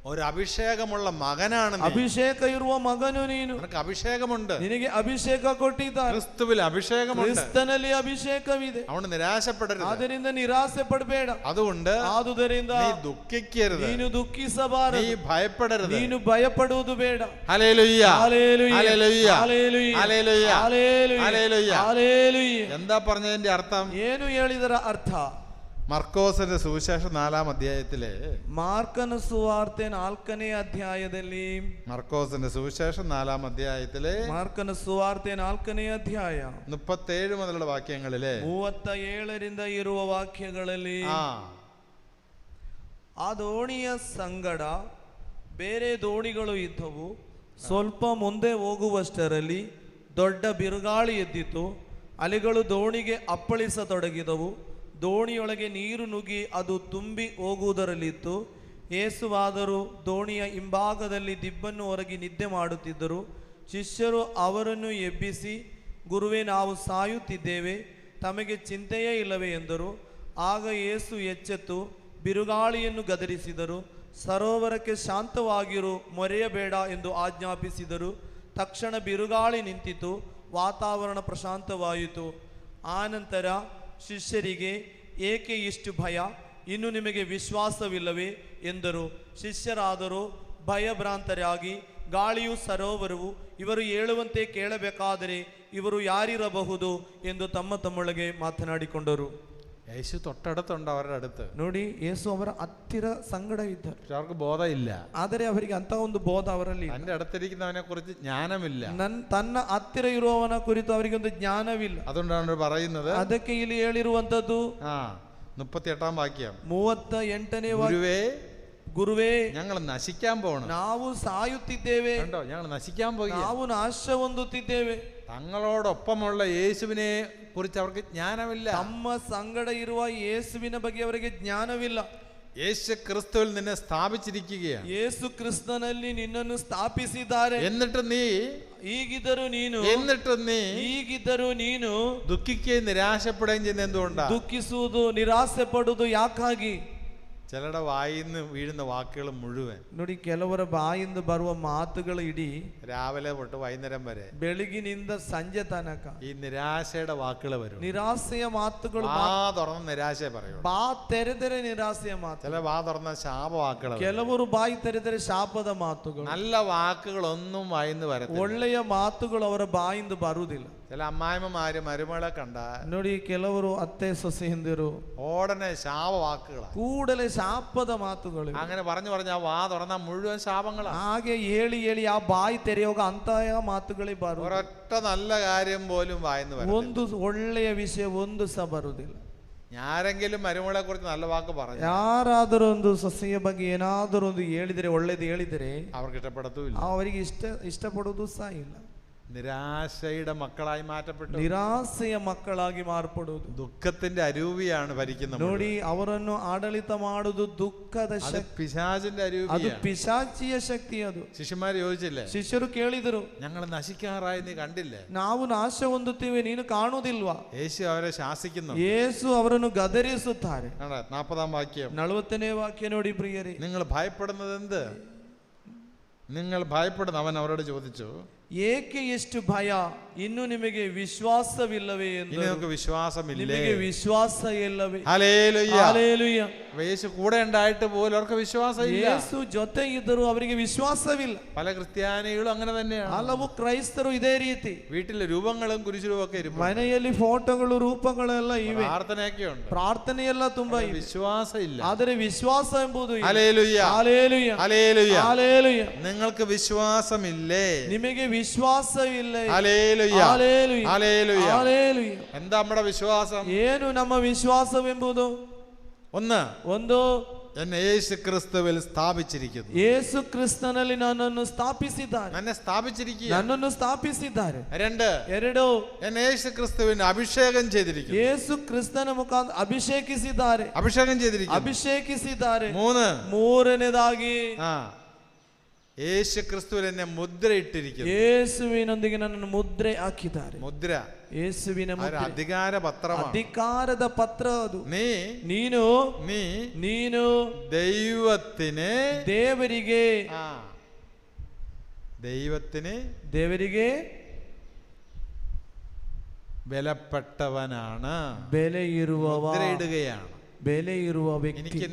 ഒരു അഭിഷേകമുള്ള മകനാണ് നീ. ಅಭಿಷೇಕ ಇರುವ ಮಗನು ನೀನು. നിനക്ക് അഭിഷേകമുണ്ട്. ನಿನಗೆ ಅಭಿಷೇಕ ಕೊಟ್ಟಿದ್ದಾರೆ. ക്രിസ്തുവിൽ അഭിഷേകമുണ്ട്. ಕ್ರಿಸ್ತನಲ್ಲಿ ಅಭಿಷೇಕವಿದೆ. അതുകൊണ്ട് നിരാശപ്പെടരുത്. ಆದ್ದರಿಂದ ನಿರಾಸೆ ಪಡಬೇಡ. അതുകൊണ്ട് ಆದುದರಿಂದ നീ ദുഃഖിക്കരുത്. ನೀನು ದುಃಖಿಸಬಾರದು. നീ ഭയപ്പെടരുത്. ನೀನು ಭಯಪಡುವುದು ಬೇಡ. Hallelujah, hallelujah, hallelujah, hallelujah, hallelujah, hallelujah, hallelujah. Hallelujah. എന്താ പറഞ്ഞതിന്റെ അർത്ഥം? ಏನು ಹೇಳಿದರ ಅರ್ಥ? മർക്കോസിന്റെ സുവിശേഷം 4-ാം അധ്യായത്തിലെ, ಮಾರ್ಕನ ಸುವಾರ್ತೆ 4ನೇ ಅಧ್ಯಾಯದಲ್ಲಿ, മർക്കോസിന്റെ സുവിശേഷം 4-ാം അധ്യായത്തിലെ ಮಾರ್ಕನ ಸುವಾರ್ತೆ 4ನೇ ಅಧ್ಯಾಯ 37 മുതലുള്ള വാക്യങ്ങളിലെ 37ರಿಂದ ಇರುವ ವಾಕ್ಯಗಳಲ್ಲಿ, ಆ ದೋಣಿಯ ಸಂಗಡ ಬೇರೆ ದೋಣಿಗಳು ಇದ್ದವು. ಸ್ವಲ್ಪ ಮುಂದೆ ಹೋಗುವಷ್ಟರಲ್ಲಿ ದೊಡ್ಡ ಬಿರುಗಾಳಿ ಎದ್ದಿತು. ಅಲೆಗಳು ದೋಣಿಗೆ ಅಪ್ಪಳಿಸತೊಡಗಿದವು. ದೋಣಿಯೊಳಗೆ ನೀರು ನುಗ್ಗಿ ಅದು ತುಂಬಿ ಹೋಗುವುದರಲ್ಲಿತ್ತು. ಯೇಸುವಾದರೂ ದೋಣಿಯ ಹಿಂಭಾಗದಲ್ಲಿ ದಿಬ್ಬನ್ನು ಹೊರಗಿ ನಿದ್ದೆ ಮಾಡುತ್ತಿದ್ದರು. ಶಿಷ್ಯರು ಅವರನ್ನು ಎಬ್ಬಿಸಿ, ಗುರುವೇ, ನಾವು ಸಾಯುತ್ತಿದ್ದೇವೆ, ತಮಗೆ ಚಿಂತೆಯೇ ಇಲ್ಲವೇ ಎಂದರು. ಆಗ ಯೇಸು ಎಚ್ಚೆತ್ತು ಬಿರುಗಾಳಿಯನ್ನು ಗದರಿಸಿದರು. ಸರೋವರಕ್ಕೆ ಶಾಂತವಾಗಿರು, ಮೊರೆಯಬೇಡ ಎಂದು ಆಜ್ಞಾಪಿಸಿದರು. ತಕ್ಷಣ ಬಿರುಗಾಳಿ ನಿಂತಿತು, ವಾತಾವರಣ ಪ್ರಶಾಂತವಾಯಿತು. ಆನಂತರ ಶಿಷ್ಯರಿಗೆ, ಏಕೆ ಇಷ್ಟು ಭಯ? ಇನ್ನು ನಿಮಗೆ ವಿಶ್ವಾಸವಿಲ್ಲವೇ ಎಂದರು. ಶಿಷ್ಯರಾದರೂ ಭಯಭ್ರಾಂತರಾಗಿ, ಗಾಳಿಯು ಸರೋವರವು ಇವರು ಹೇಳುವಂತೆ ಕೇಳಬೇಕಾದರೆ ಇವರು ಯಾರಿರಬಹುದು ಎಂದು ತಮ್ಮೊಳಗೆ ಮಾತನಾಡಿಕೊಂಡರು. യേശു തൊട്ടടുത്തുണ്ട് അവരുടെ അടുത്ത്. ನೋಡಿ, ಯೇಸು ಅವರ ಹತ್ತಿರ ಸಂಗಡ ಇದ್ದರು. അവർക്ക് ബോധമില്ല. ಆದರೆ ಅವರಿಗೆ ಅಂತ ಒಂದು ಬೋಧ ಅವರಲ್ಲಿ. തന്റെ അടുത്തിരിക്കുന്നവനെ കുറിച്ച് ജ്ഞാനമില്ല. ತನ್ನ ಹತ್ತಿರ ಇರುವವನ ಕುರಿತು ಅವರಿಗೆ ಒಂದು ಜ್ಞಾನವಿಲ್ಲ. അതുകൊണ്ടാണ് പറയുന്നത്. ಅದಕ್ಕೆ ಇಲ್ಲಿ ಹೇಳಿರುವಂತದ್ದು 38-ാം വാക്യം, 38ನೇ ഗുരുവേ, ഞങ്ങൾ നശിക്കാൻ പോകണം. ನಾವು ಸಾಯುತ್ತಿದ್ದೇವೆ. കണ്ടോ, ഞങ്ങൾ നശിക്കാൻ പോകുക. ನಾವು ನಾಶ ಹೊಂದುತ್ತಿದ್ದೇವೆ. തങ്ങളോടൊപ്പമുള്ള യേശുവിനെ കുറിച്ച് അവർക്ക് ജ്ഞാനമില്ല. ತಮ್ಮ ಸಂಗಡ ಇರುವ ಯೇಸುವಿನ ಬಗ್ಗೆ ಅವರಿಗೆ ಜ್ಞಾನವಿಲ್ಲ. യേശു ക്രിസ്തുവിൽ നിന്നെ സ്ഥാപിച്ചിരിക്കുകയാണ്. ಯೇಸು ಕ್ರಿಸ್ತನಲ್ಲಿ ನಿನ್ನನ್ನು ಸ್ಥಾಪಿಸಿದ್ದಾರೆ. എന്നിട്ട് നീ ಈಗಿದ್ದರೂ ನೀನು ദുഃഖിക്കുകയും നിരാശപ്പെടുകയും ചെയ്യുന്ന എന്തുകൊണ്ടാ? ದುಃಖಿಸುವುದು ನಿರಾಸೆ ಪಡುವುದು ಯಾಕಾಗಿ? ചിലരുടെ വായിന്ന് വീഴുന്ന വാക്കുകൾ മുഴുവൻ ನೋಡಿ, ಕೆಲವರ ಬಾಯಿಂದ ಬರುವ ಮಾತುಗಳು ಇಡೀ രാവിലെ തൊട്ട് വൈകുന്നേരം വരെ ಬೆಳಗಿನಿಂದ ಸಂಜೆ ತನಕ ഈ നിരാശയുടെ വാക്കുകൾ വരും. ನಿರಾಸೆಯ ಮಾತುಗಳು. വാ തുറന്ന് നിരാശ പറയും. ಬಾ ತೆರೆದರೆ ನಿರಾಸೆಯ ಮಾತು. ചില വാ തുറന്ന ശാപവാക്കുകൾ. ಕೆಲವರು ಬಾಯಿ ತೆರೆದರೆ ಶಾಪದ ಮಾತುಗಳು. നല്ല വാക്കുകളൊന്നും വായിന്ന് വരത്തില്ല. ಒಳ್ಳೆಯ ಮಾತುಗಳು ಅವರ ಬಾಯಿಂದ ಬರುವುದಿಲ್ಲ. ചില അമ്മായിമ്മമാര് മരുമകളെ കണ്ട ನೋಡಿ, ಕೆಲವರು ಅತ್ತೆ ಸೊಸೆಯಂದಿರು ഓടനെ ശാപവാക്കുകളാണ്. ಕೂಡಲೇ ಶಾಪದ ಮಾತುಗಳು. അങ്ങനെ പറഞ്ഞു ആ വാ തുറന്ന മുഴുവൻ ശാപങ്ങളാണ്. ಹಾಗೆ ಹೇಳಿ ಹೇಳಿ ಆ ಬಾಯಿ ತೆರೆಯುವಾಗ ಅಂತಹ ಮಾತುಗಳೇ ಬರುವುದು. ഒരൊറ്റ നല്ല കാര്യം പോലും വായിന്ന് വരത്തില്ല. ಒಂದು ಒಳ್ಳೆಯ ವಿಷಯ ಒಂದು ಸಹ ಬರುವುದಿಲ್ಲ. ആരെങ്കിലും മരുമകളെ കുറിച്ച് നല്ല വാക്ക് പറഞ്ഞു, ಯಾರಾದರೂ ಒಂದು ಸೊಸೆಯ ಬಗ್ಗೆ ಏನಾದರೂ ಒಂದು ಹೇಳಿದರೆ, ಒಳ್ಳೇದು ಹೇಳಿದರೆ അവർക്ക് ഇഷ്ടപ്പെടത്തുമില്ല. ಅವರಿಗೆ ಇಷ್ಟಪಡುವುದು ಸಹ ಇಲ್ಲ. നിരാശയുടെ മക്കളായി മാറ്റപ്പെട്ടു. ನಿರಾಸೆಯ ಮಕ್ಕಳಾಗಿ ಮಾರ್ಪಡುವುದು. ദുഃഖത്തിന്റെ അരൂപിയാണ് ഭരിക്കുന്നത്. ನೋಡಿ, ಅವರನ್ನು ಆಡಳಿತ ಮಾಡುವುದು ದುಃಖದ ಶಕ್ತಿ, പിശാചിന്റെ ಅದು അരൂപിയാണ്. ಪಿಶಾಚಿಯ ಶಕ್ತಿ. ಅದು ശിഷ്യന്മാര് ചോദിച്ചില്ലേ, ಶಿಷ್ಯರು ಕೇಳಿದರು, ഞങ്ങൾ നശിക്കാറായി നീ കണ്ടില്ലേ? ನಾವು ನಾಶ ಹೊಂದುತ್ತೇವೆ, ನೀನು ಕಾಣುವುದಿಲ್ವಾ? യേശു അവരെ ശാസിക്കുന്നു. ಯೇಸು ಅವರನ್ನು ಗದರಿಸುತ್ತಾರೆ. 40-ാം വാക്യം. 40ನೇ ವಾಕ್ಯ ನೋಡಿ ಪ್ರಿಯರೇ. നിങ്ങൾ ഭയപ്പെടുന്നത് എന്ത്? നിങ്ങൾ ഭയപ്പെടുന്ന അവൻ അവരോട് ചോദിച്ചു, ಏಕೆ ಎಷ್ಟು ಭಯ? ಇನ್ನು ನಿಮಗೆ ವಿಶ್ವಾಸವಿಲ್ಲವೇ ಎಂದು. ഇനി നമുക്ക് വിശ്വാസമില്ലേ? ನಿಮಗೆ ವಿಶ್ವಾಸ ಇಲ್ಲವೇ? ഹല്ലേലൂയ. ಹಲ್ಲೆಲೂಯ. യേശു കൂടെ ഉണ്ടായിട്ട് പോലും അവർക്ക് വിശ്വാസമില്ല. ಯೇಸು ಜೊತೆ ಇದ್ದರೂ ಅವರಿಗೆ ವಿಶ್ವಾಸವಿಲ್ಲ. പല ക്രിസ്ത്യാനികളും അങ്ങനെ തന്നെയാണ്. ಹಲವು ಕ್ರೈಸ್ತರು ಇದೇ ರೀತಿ. വീട്ടിലെ രൂപങ്ങളും കുരിശുരൂപമൊക്കെ ഇരിപ്പുണ്ട്. ಮನೆಯಲ್ಲಿ ಫೋಟೋಗಳು ರೂಪಗಳೆಲ್ಲ ಇವೆ, പ്രാർത്ഥനയൊക്കെ ഉണ്ട്, ಪ್ರಾರ್ಥನೆಯೆಲ್ಲ ತುಂಬಾ ಇವೆ, വിശ്വാസം ഇല്ല. ಆದರೆ ವಿಶ್ವಾಸ ಎಂಬುದು ಇಲ್ಲ. ഹല്ലേലൂയ. ಹಲ್ಲೆಲೂಯ. ഹല്ലേലൂയ. ಹಲ್ಲೆಲೂಯ. നിങ്ങൾക്ക് വിശ്വാസമില്ലേ? ನಿಮಗೆ ವಿಶ್ವಾಸವಿಲ್ಲ. ഹല്ലേലൂയ. ಹಲ್ಲೆಲೂಯ. ഹല്ലേലൂയ. ಹಲ್ಲೆಲೂಯ. എന്താ നമ്മുടെ വിശ്വാസം? ಏನು ನಮ್ಮ ವಿಶ್ವಾಸವೆಂಬುದು? ಒಂದು എന്നെ യേശു ക്രിസ്തുവിൽ സ്ഥാപിച്ചിരിക്കുന്നു. ಯೇಸು ಕ್ರಿಸ್ತನಲ್ಲಿ ನನ್ನನ್ನು ಸ್ಥಾಪಿಸಿದ್ದಾರೆ. എന്നെ സ്ഥാപിച്ചിരിക്കുക. ನನ್ನನ್ನು ಸ್ಥಾಪಿಸಿದ್ದಾರೆ. ಎರಡು എന്നെ യേശു ക്രിസ്തുവിന് അഭിഷേകം ചെയ്തിരിക്കുന്നു. ಯೇಸು ಕ್ರಿಸ್ತನ ಮುಖಾಂತರ ಅಭಿಷೇಕಿಸಿದ್ದಾರೆ. ಅಭಿಷೇಕಿಸಿದ್ದಾರೆ. ಮೂರನೇದಾಗಿ യേശു ക്രിസ്തുവിൽ എന്നെ മുദ്രയിട്ടിരിക്കുന്നു. ಯೇಸುವಿನೊಂದಿಗೆ ನನ್ನನ್ನು ಮುದ್ರೆ ಹಾಕಿದ್ದಾರೆ. മുദ്ര ಯೇಸುವಿನ ಮುದ್ರೆ, അധികാര പത്രമാണ്. ಅಧಿಕಾರದ ಪತ್ರ ಅದು. ನೀನು ദൈവത്തിന് ದೇವರಿಗೆ വിലപ്പെട്ടവനാണ്. ಬೆಲೆ ಇರುವವ, മുദ്രയിടുകയാണ്. ಬೆಲೆ ಇರುವ ವ್ಯಕ್ತಿ. എനിക്ക്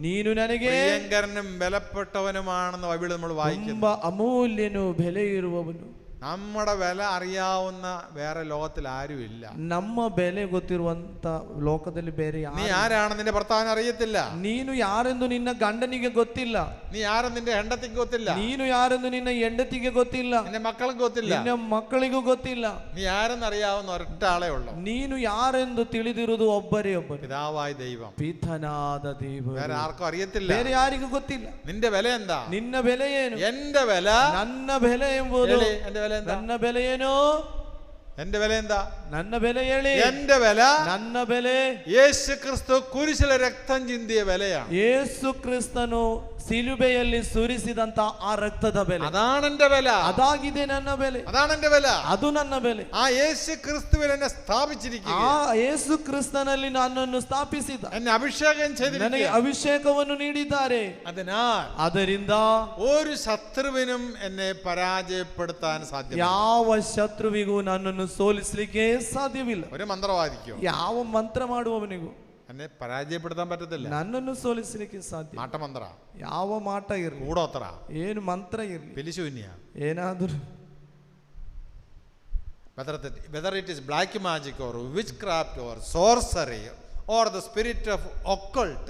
ನೀನು ನನಗೆ പ്രിയങ്കരനും വിലപ്പെട്ടവനുമാണെന്ന് ബൈബിളിൽ നമ്മൾ വായിക്കുന്നു. ತುಂಬಾ ಅಮೂಲ್ಯನು, ಬೆಲೆ ಇರುವವನು. നമ്മുടെ വില അറിയാവുന്ന വേറെ ലോകത്തിൽ ആരുമില്ല. ನಮ್ಮ ಬೆಲೆ ಗೊತ್ತಿರುವಂತ ಲೋಕದಲ್ಲಿ ಬೇರೆ നീ ആരാണ് നിന്റെ ഭർത്താവിന് അറിയത്തില്ല. ನೀನು ಯಾರೆಂದು ನಿನ್ನ ಗಂಡನಿಗೆ ಗೊತ್ತಿಲ್ಲ. നീ ആരെന്ന് നിന്റെ ಹೆಂಡತಿಗೆ ಗೊತ್ತಿಲ್ಲ. ನೀನು ಯಾರೆಂದು ನಿನ್ನ ಹೆಂಡತಿಗೆ ಗೊತ್ತಿಲ್ಲ. നിന്റെ മക്കൾക്ക് ಗೊತ್ತಿಲ್ಲ. ನಿನ್ನ ಮಕ್ಕಳಿಗೂ ಗೊತ್ತಿಲ್ಲ. നീ ആരെന്ന് അറിയാവുന്ന ഒരൊറ്റ ആളേ ഉള്ളൂ. ನೀನು ಯಾರೆಂದು ತಿಳಿದಿರುವುದು ಒಬ್ಬರೇ ಒಬ್ಬರು, പിതാവായ ദൈവം. ಪಿತನಾದ ದೇವರು. വേറെ ആർക്കും അറിയത്തില്ല. ಬೇರೆ ಯಾರಿಗೂ ಗೊತ್ತಿಲ್ಲ. നിന്റെ വില എന്താ? ನಿನ್ನ ಬೆಲೆ ಏನು? എന്റെ വില, ನನ್ನ ಬೆಲೆ ಎಂಬುದು. ನನ್ನ ಬೆಲೆ ಏನು? എന്റെ വില എന്താ? ನನ್ನ ಬೆಲೆ ಹೇಳಿ. എന്റെ വില, ನನ್ನ ಬೆಲೆ യേശു ക്രിസ്തു കുരിശിലെ രക്തം ചിന്തിയ വിലയാണ്. ಯೇಸು ಕ್ರಿಸ್ತನು ಸಿಲುಬೆಯಲ್ಲಿ ಸುರಿಸಿದಂತ ಆ ರಕ್ತದ ಬೆಲೆ. അതാണ് എന്റെ വില. ಅದಾಗಿದೆ ನನ್ನ ಬೆಲೆ. അതാണ് എന്റെ വില. ಅದು ನನ್ನ ಬೆಲೆ. ആ യേശു ക്രിസ്തുവിൽ എന്നെ സ്ഥാപിച്ചിരിക്കുക. ಆ ಯೇಸು ಕ್ರಿಸ್ತನಲ್ಲಿ ನನ್ನನ್ನು ಸ್ಥಾಪಿಸಿದ, എന്നെ അഭിഷേകം ചെയ്തിരിക്കുക. ನನಗೆ ಅಭಿಷೇಕವನ್ನು ನೀಡಿದ್ದಾರೆ. ಅದರಿಂದ ഒരു ശത്രുവിനും എന്നെ പരാജയപ്പെടുത്താൻ സാധ്യമല്ല. ಯಾವ ಶತ್ರುವಿಗೂ ನನ್ನನ್ನು ಸೋಲಿಸಲಿಕ್ಕೆ ಸಾಧ್ಯವಿಲ್ಲ. ഒരു മന്ത്രവാദിക്കോ, ಯಾವ ಮಂತ್ರ ಮಾಡುವವನಿಗೂ എന്നെ പരാജയപ്പെടുത്താൻ പറ്റത്തില്ല. ನನ್ನನ್ನು ಸೋಲಿಸಲಿಕ್ಕೆ ಸಾಧ್ಯ. മാട്ടമന്ത്ര, ಯಾವ ಮಾಟ ಇರಲಿ, കൂടോത്ര, ಏನು ಮಂತ್ರ ಇರಲಿ, പിലിശൂന്യ, ಏನಾದರೂ, whether it is black magic or witchcraft or sorcery or the spirit of occult,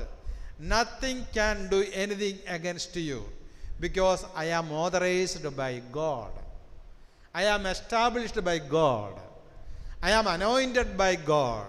nothing can do anything against you, because I am authorized by God, I am established by God, I am anointed by God.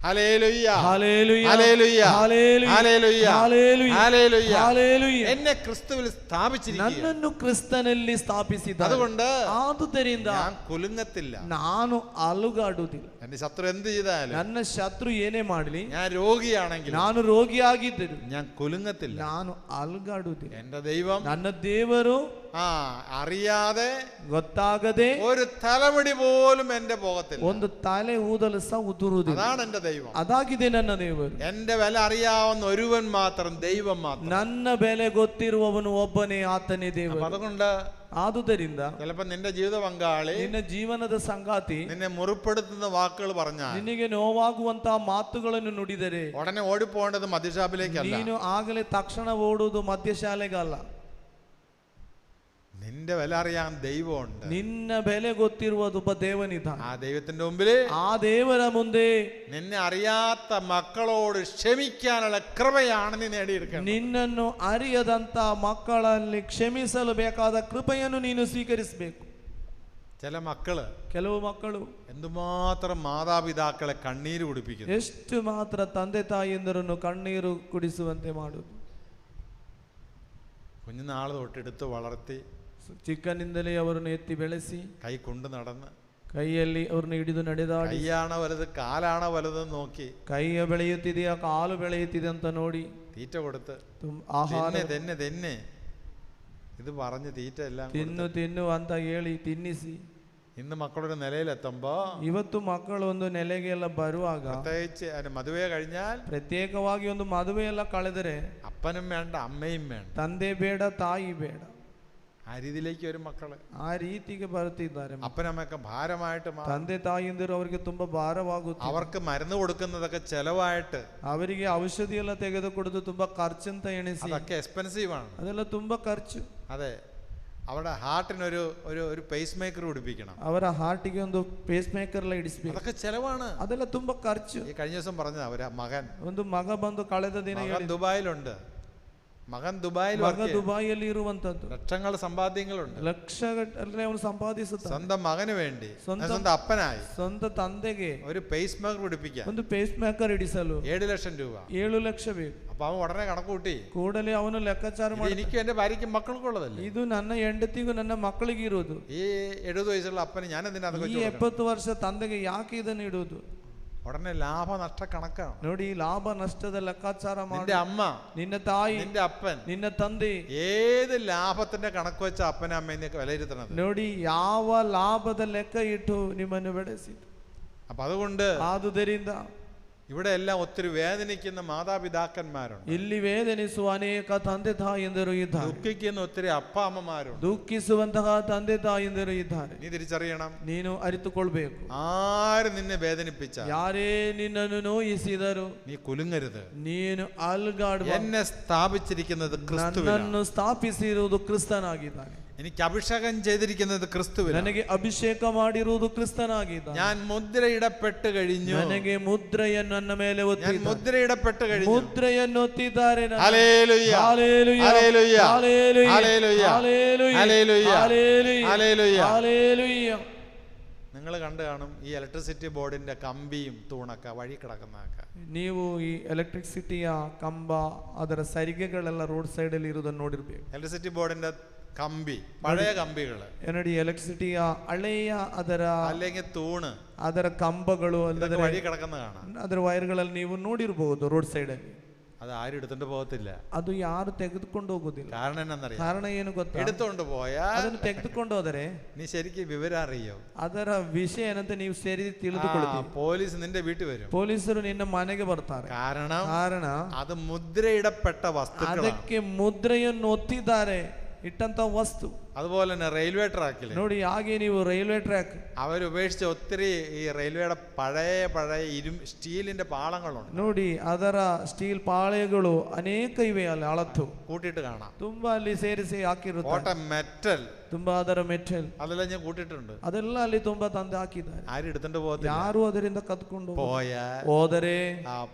Hallelujah, hallelujah, hallelujah, hallelujah, hallelujah, hallelujah, hallelujah. Hallelujah. എന്നെ ക്രിസ്തുവിൽ സ്ഥാപിച്ചിരിക്കുന്നു. ನನ್ನನ್ನು ಕ್ರಿಸ್ತನಲ್ಲಿ ಸ್ಥಾಪಿಸಿದ. അതുകൊണ്ട് ಆದುದರಿಂದ ഞാൻ കുലുങ്ങത്തില്ല. ನಾನು ಅಲುಗಾಡುವುದಿಲ್ಲ. എന്റെ ശത്രു എന്ത് ചെയ്താലും, ನನ್ನ ಶತ್ರು ಏನೇ ಮಾಡಲಿ, ഞാൻ രോഗിയാണെങ്കിൽ ನಾನು ರೋಗಿಯಾಗಿದ್ದರು ഞാൻ കുലുങ്ങത്തില്ല. ನಾನು ಅಲುಗಾಡುವುದಿಲ್ಲ. എന്റെ ദൈവം ನನ್ನ ದೇವರು അറിയാതെ ಗೊತ್ತಾಗದೆ ഒരു തലമുടി പോലും എന്റെ പോകത്തില്ല. ಒಂದು ತಲೆ ಊದಲು ಸಹ ಉದುರುವುದಿಲ್ಲ. അതാണ് എന്റെ ദൈവം. ಅದಾಗಿದೆ ನನ್ನ ದೇವರು. എന്റെ വില അറിയാവുന്ന ഒരുവൻ മാത്രം, ദൈവം മാത്രം. ನನ್ನ ಬೆಲೆ ಗೊತ್ತಿರುವವನು ಒಬ್ಬನೇ, ಆತನೇ ದೇವರು. അതുകൊണ്ട് ಆದುದರಿಂದ ചിലപ്പോ നിന്റെ ജീവിത പങ്കാളി ನಿನ್ನ ಜೀವನದ ಸಂಗಾತಿ നിന്നെ മുറിപ്പെടുത്തുന്ന വാക്കുകൾ പറഞ്ഞാൽ, ನಿನಗೆ ನೋವಾಗುವಂತಹ ಮಾತುಗಳನ್ನು ನುಡಿದರೆ ഉടനെ ഓടിപ്പോകേണ്ടത് മദ്യഷാപ്പിലേക്കല്ല. ನೀನು ಆಗಲೇ ತಕ್ಷಣ ಓಡುವುದು ಮದ್ಯಶಾಲೆಗಲ್ಲ. നിന്റെ വില അറിയാൻ ദൈവമുണ്ട്. ನಿನ್ನ ಬೆಲೆ ಗೊತ್ತಿರುವುದು ಒಬ್ಬ ದೇವನಿದ್ದಾನೆ. ആ ദൈവത്തിന്റെ മുമ്പില്, ಆ ದೇವರ ಮುಂದೆ നിന്നെ അറിയാത്ത മക്കളോട് ക്ഷമിക്കാനുള്ള കൃപയാണ് നീ നേടിയെടുക്കേണ്ടത്. ನಿನ್ನನ್ನು ಅರಿಯದಂತ ಮಕ್ಕಳಲ್ಲಿ ಕ್ಷಮಿಸಲು ಬೇಕಾದ ಕೃಪೆಯನ್ನು ನೀನು ಸ್ವೀಕರಿಸಬೇಕು. ചില മക്കള്, ಕೆಲವು ಮಕ್ಕಳು എന്തുമാത്രം മാതാപിതാക്കളെ കണ്ണീര് കുടിപ്പിക്കുന്നു. ಎಷ್ಟು ಮಾತ್ರ ತಂದೆ ತಾಯಿಯಂದರನ್ನು ಕಣ್ಣೀರು ಕುಡಿಸುವಂತೆ ಮಾಡುವುದು. കുഞ്ഞുനാള് തൊട്ടെടുത്ത് വളർത്തി, ಚಿಕ್ಕನಿಂದಲೇ ಅವರನ್ನು ಎತ್ತಿ ಬೆಳೆಸಿ, കൈ കൊണ്ട് നടന്ന്, ಕೈಯಲ್ಲಿ ಅವ್ರನ್ನ ಹಿಡಿದು ನಡೆದಾಡಿ, കൈയാണോ വലുത് കാലാണോ വലുതെന്ന് നോക്കി, ಕೈಯ ಬೆಳೆಯುತ್ತಿದೆಯಾ ಕಾಲು ಬೆಳೆಯುತ್ತಿದೆ ಅಂತ ನೋಡಿ, തീറ്റ കൊടുത്ത്, ಆಹಾರ തന്നെ തന്നെ ഇത് പറഞ്ഞ് തീറ്റ എല്ലാം ತಿನ್ನು ತಿನ್ನು ಅಂತ ಹೇಳಿ ತಿನ್ನಿಸಿ, ഇന്ന് മക്കളൊരു നിലയിലെത്തുമ്പോ, ಇವತ್ತು ಮಕ್ಕಳು ಒಂದು ನೆಲೆಗೆ ಎಲ್ಲ ಬರುವಾಗ, പ്രത്യേകിച്ച് മದುവെ കഴിഞ്ഞാൽ ಪ್ರತ್ಯೇಕವಾಗಿ ಒಂದು ಮದುವೆ ಎಲ್ಲ ಕಳೆದರೆ അപ്പനും വേണ്ട അമ്മയും വേണ്ട, ತಂದೆ ಬೇಡ ತಾಯಿ ಬೇಡ, ആ രീതിയിലേക്ക് വരും മക്കള്. ಆ ರೀತಿಗೆ ಬರುತ್ತಿದ್ದಾರೆ. അപ്പനമ്മയൊക്കെ ഭാരമായിട്ട് മാറും. ತಂದೆ ತಾಯಿಯಂದಿರು ಅವರಿಗೆ ತುಂಬಾ ಭಾರವಾಗುತ್ತೆ. അവർക്ക് മരുന്ന് കൊടുക്കുന്നതൊക്കെ ചെലവായിട്ട്, ಅವರಿಗೆ ಔಷಧಿ ಎಲ್ಲ ತೆಗೆದುಕೊಡುದು ತುಂಬಾ ಖರ್ಚಂತ ಎಣಿಸಿ, അതൊക്കെ എക്സ്പെൻസീവ് ആണ്. ಅದೆಲ್ಲ ತುಂಬಾ ಖರ್ಚು. അതെ, അവരുടെ ഹാർട്ടിനൊരു ഒരു പേസ് മേക്കർ പിടിപ്പിക്കണം. ಅವರ ಹಾರ್ಟಿಗೆ ಒಂದು ಪೇಸ್ ಮೇಕರ್ ಎಲ್ಲ ಇಡಿಸ್ಬೇಕು. അതൊക്കെ ചെലവാണ്. ಅದೆಲ್ಲ ತುಂಬಾ ಖರ್ಚು. ഈ കഴിഞ്ഞ ദിവസം പറഞ്ഞ അവര് മകൻ ಒಂದು ಮಗ ಬಂದು ಕಳೆದ ದಿನ ദുബായിലുണ്ട്. മകൻ ಮಗ ದುಬಾಯಿಯಲ್ಲಿ ಇರುವಂತದ್ದು. ലക്ഷങ്ങൾ സമ്പാദ്യങ്ങളുണ്ട്. ಲಕ್ಷಗಟ್ಟಲೆ ಅವನು ಸಂಪಾದಿಸುತ್ತಾನೆ. സ്വന്തം മകന് വേണ്ടി, സ്വന്തം അപ്പനായി ಸ್ವಂತ ತಂದೆಗೆ ഒരു പേസ് മേക്കർ പിടിപ്പിക്കാൻ ಒಂದು ಪೇಸ್ ಮೇಕರ್ ಇಡಿಸಲು 7 ലക്ഷം രൂപ. 7 ಲಕ್ಷ ಬೇಕು. അപ്പൊ അവൻ ഉടനെ കണക്ക് കൂട്ടി, ಕೂಡಲೇ ಅವನು ಲೆಕ್ಕಾಚಾರ ಮಾಡಿ, എനിക്കും എന്റെ ഭാര്യയ്ക്കും മക്കൾക്കുള്ളതല്ലേ, ಇದು ನನ್ನ ಹೆಂಡತಿಗೂ ನನ್ನ ಮಕ್ಕಳಿಗೆ ಇರುವುದು. ഈ 70 വയസ്സുള്ള അപ്പന് ഞാൻ എന്തിനാ ಈ 70 ವರ್ಷ ತಂದೆಗೆ ಯಾಕೆ ಇದನ್ನು ಇಡುವುದು? ഉടനെ ലാഭനഷ്ട കണക്കാണ്. ನೋಡಿ, ಲಾಭ ನಷ್ಟದ ಲೆಕ್ಕಾಚಾರ ಮಾಡಿ. നിന്റെ അമ്മ, ನಿನ್ನ ತಾಯಿ, നിന്റെ അപ്പൻ, ನಿನ್ನ ತಂದೆ ഏത് ലാഭത്തിന്റെ കണക്ക് വെച്ച അപ്പനെ അമ്മേനെ വിലയിരുത്തണത്? ನೋಡಿ, ಯಾವ ಲಾಭದ ಲೆಕ್ಕ ಇಟ್ಟು ನಿಮ್ಮನ್ನು ಬೆಳೆಸಿತು. അപ്പൊ അതുകൊണ്ട് ಆದುದರಿಂದ ഇവിടെ എല്ലാം ഒത്തിരി വേദനിക്കുന്ന മാതാപിതാക്കന്മാരുണ്ട്. ಇಲ್ಲಿ ವೇದನಿಸುವ ಅನೇಕ ತಂದೆ ತಾಯಿಯಂದರು ಇದ್ದಾರೆ. ദുഃഖിക്കുന്ന ഒത്തിരി അപ്പ അമ്മമാരുണ്ട്. ದುಃಖಿಸುವಂತಹ ತಂದೆ ತಾಯಿಯಂದರು ಇದ್ದಾರೆ. നീ തിരിച്ചറിയണം, ನೀನು ಅರಿತುಕೊಳ್ಬೇಕು. ആര് നിന്നെ വേദനിപ്പിച്ച, ಯಾರೇ ನಿನ್ನನ್ನು ನೋಯಿಸಿದರು നീ കുലുങ്ങരുത്. ನೀನು ಅಲುಗಾಡುವ. എന്നെ സ്ഥാപിച്ചിരിക്കുന്നത് ക്രിസ്തുവിലാണ്. ನನ್ನನ್ನು ಸ್ಥಾಪಿಸಿರುವುದು ಕ್ರಿಸ್ತನಾಗಿದ್ದಾನೆ. എനിക്ക് അഭിഷേകം ചെയ്തിരിക്കുന്നത് ക്രിസ്തുവിലാണ്. ನನಗೆ ಅಭಿಷೇಕ ಮಾಡಿರುವುದು ಕ್ರಿಸ್ತನಾಗಿದ್ದಾನೆ. ഞാൻ മുദ്രയിടപ്പെട്ട് കഴിഞ്ഞു. ನನಗೆ ಮುದ್ರೆಯನ್ನು ನನ್ನ ಮೇಲೆ ഞാൻ ಒತ್ತಿದ್ದಾರೆ. മുദ്രയിടപ്പെട്ട് കഴിഞ്ഞു. ಮುದ್ರೆಯನ್ನು ಒತ್ತಿದ್ದಾರೆ. Hallelujah, hallelujah, hallelujah, hallelujah, hallelujah, hallelujah, hallelujah, hallelujah, hallelujah. Hallelujah. നിങ്ങൾ കണ്ടു കാണും ഈ ഇലക്ട്രിസിറ്റി ബോർഡിന്റെ കമ്പിയും തൂണൊക്കെ വഴി കിടക്കുന്നതൊക്കെ. ನೀವು ಈ ಎಲೆಕ್ಟ್ರಿಸಿಟಿಯ ಕಂಬ, ಅದರ ಸರಿಗೆಗಳೆಲ್ಲ ರೋಡ್ ಸೈಡ್ ಅಲ್ಲಿ ಇರುವುದನ್ನು ನೋಡಿರ್ಬೇಕು. ഇലക്ട്രിസിറ്റി ബോർഡിന്റെ കമ്പി, പഴയ കമ്പികള്, ನೋಡಿ, ಎಲೆಕ್ಟ್ರಿಸಿಟಿಯ ಹಳೆಯ ಅದರ അല്ലെങ്കിൽ തൂണ്, ಅದರ ಕಂಬಗಳು ഇതൊക്കെ വഴി കിടക്കുന്ന കാണാം. ಅದರ ವೈರ್ಗಳಲ್ಲಿ ನೀವು ನೋಡಿರಬಹುದು ರೋಡ್ ಸೈಡ್ ಅಲ್ಲಿ. അത് ആരും എടുത്തോണ്ട് പോകത്തില്ല. ಅದು ಯಾರು ತೆಗೆದುಕೊಂಡು ಹೋಗುದಿಲ್ಲ. കാരണം എന്നറിയാം? ಕಾರಣ ಏನು ಗೊತ್ತಾ? എടുത്തോണ്ട് പോയാൽ ಅದನ್ನು ತೆಗೆದುಕೊಂಡು ಹೋದರೆ നീ ശരിക്കും വിവരം അറിയോ? ಅದರ ವಿಷಯ ಏನಂತ ನೀವು ಸೇರಿ ತಿಳಿದುಕೊಳ್ಳುತ್ತೀರಿ. പോലീസ് നിന്റെ വീട്ടിൽ വരും. ಪೊಲೀಸರು ನಿನ್ನ ಮನೆಗೆ ಬರ್ತಾರೆ. കാരണ അത് മുദ്രയിടപ്പെട്ട വസ്തുക്കളാണ്. ಅದಕ್ಕೆ ಮುದ್ರೆಯನ್ನು ಒತ್ತಿದ್ದಾರೆ, ಇಟ್ಟಂತ ವಸ್ತು. അതുപോലെ തന്നെ റെയിൽവേ ട്രാക്കിൽ ನೋಡಿ, ಹಾಗೆ ನೀವು ರೈಲ್ವೆ ಟ್ರ್ಯಾಕ್ അവരുപേക്ഷിച്ച ഒത്തിരി ഈ റെയിൽവേയുടെ പഴയ സ്റ്റീലിന്റെ പാളങ്ങളുണ്ട്. ನೋಡಿ, ಅದರ ಸ್ಟೀಲ್ ಪಾಳೆಗಳು ಅನೇಕ ಇವೆ, ಅಲ್ಲಿ ಅಳತ್ತು കൂട്ടിയിട്ട് കാണാം. ತುಂಬಾ ಅಲ್ಲಿ ಸೇರಿಸಿ ಹಾಕಿರುತ್ತೆ. മെറ്റൽ ತುಂಬಾ ಅದರ ಮೆಟಲ್ അതെല്ലാം ഞാൻ കൂട്ടിയിട്ടുണ്ട്. ಅದೆಲ್ಲ ಅಲ್ಲಿ ತುಂಬಾ ತಂದು ಹಾಕಿದ್ದಾರೆ. ആരും എടുത്തോണ്ട് പോകത്തില്ല. ಯಾರು ಅದರಿಂದ ಕದ್ಕೊಂಡು പോയാൽ ಹೋದರೆ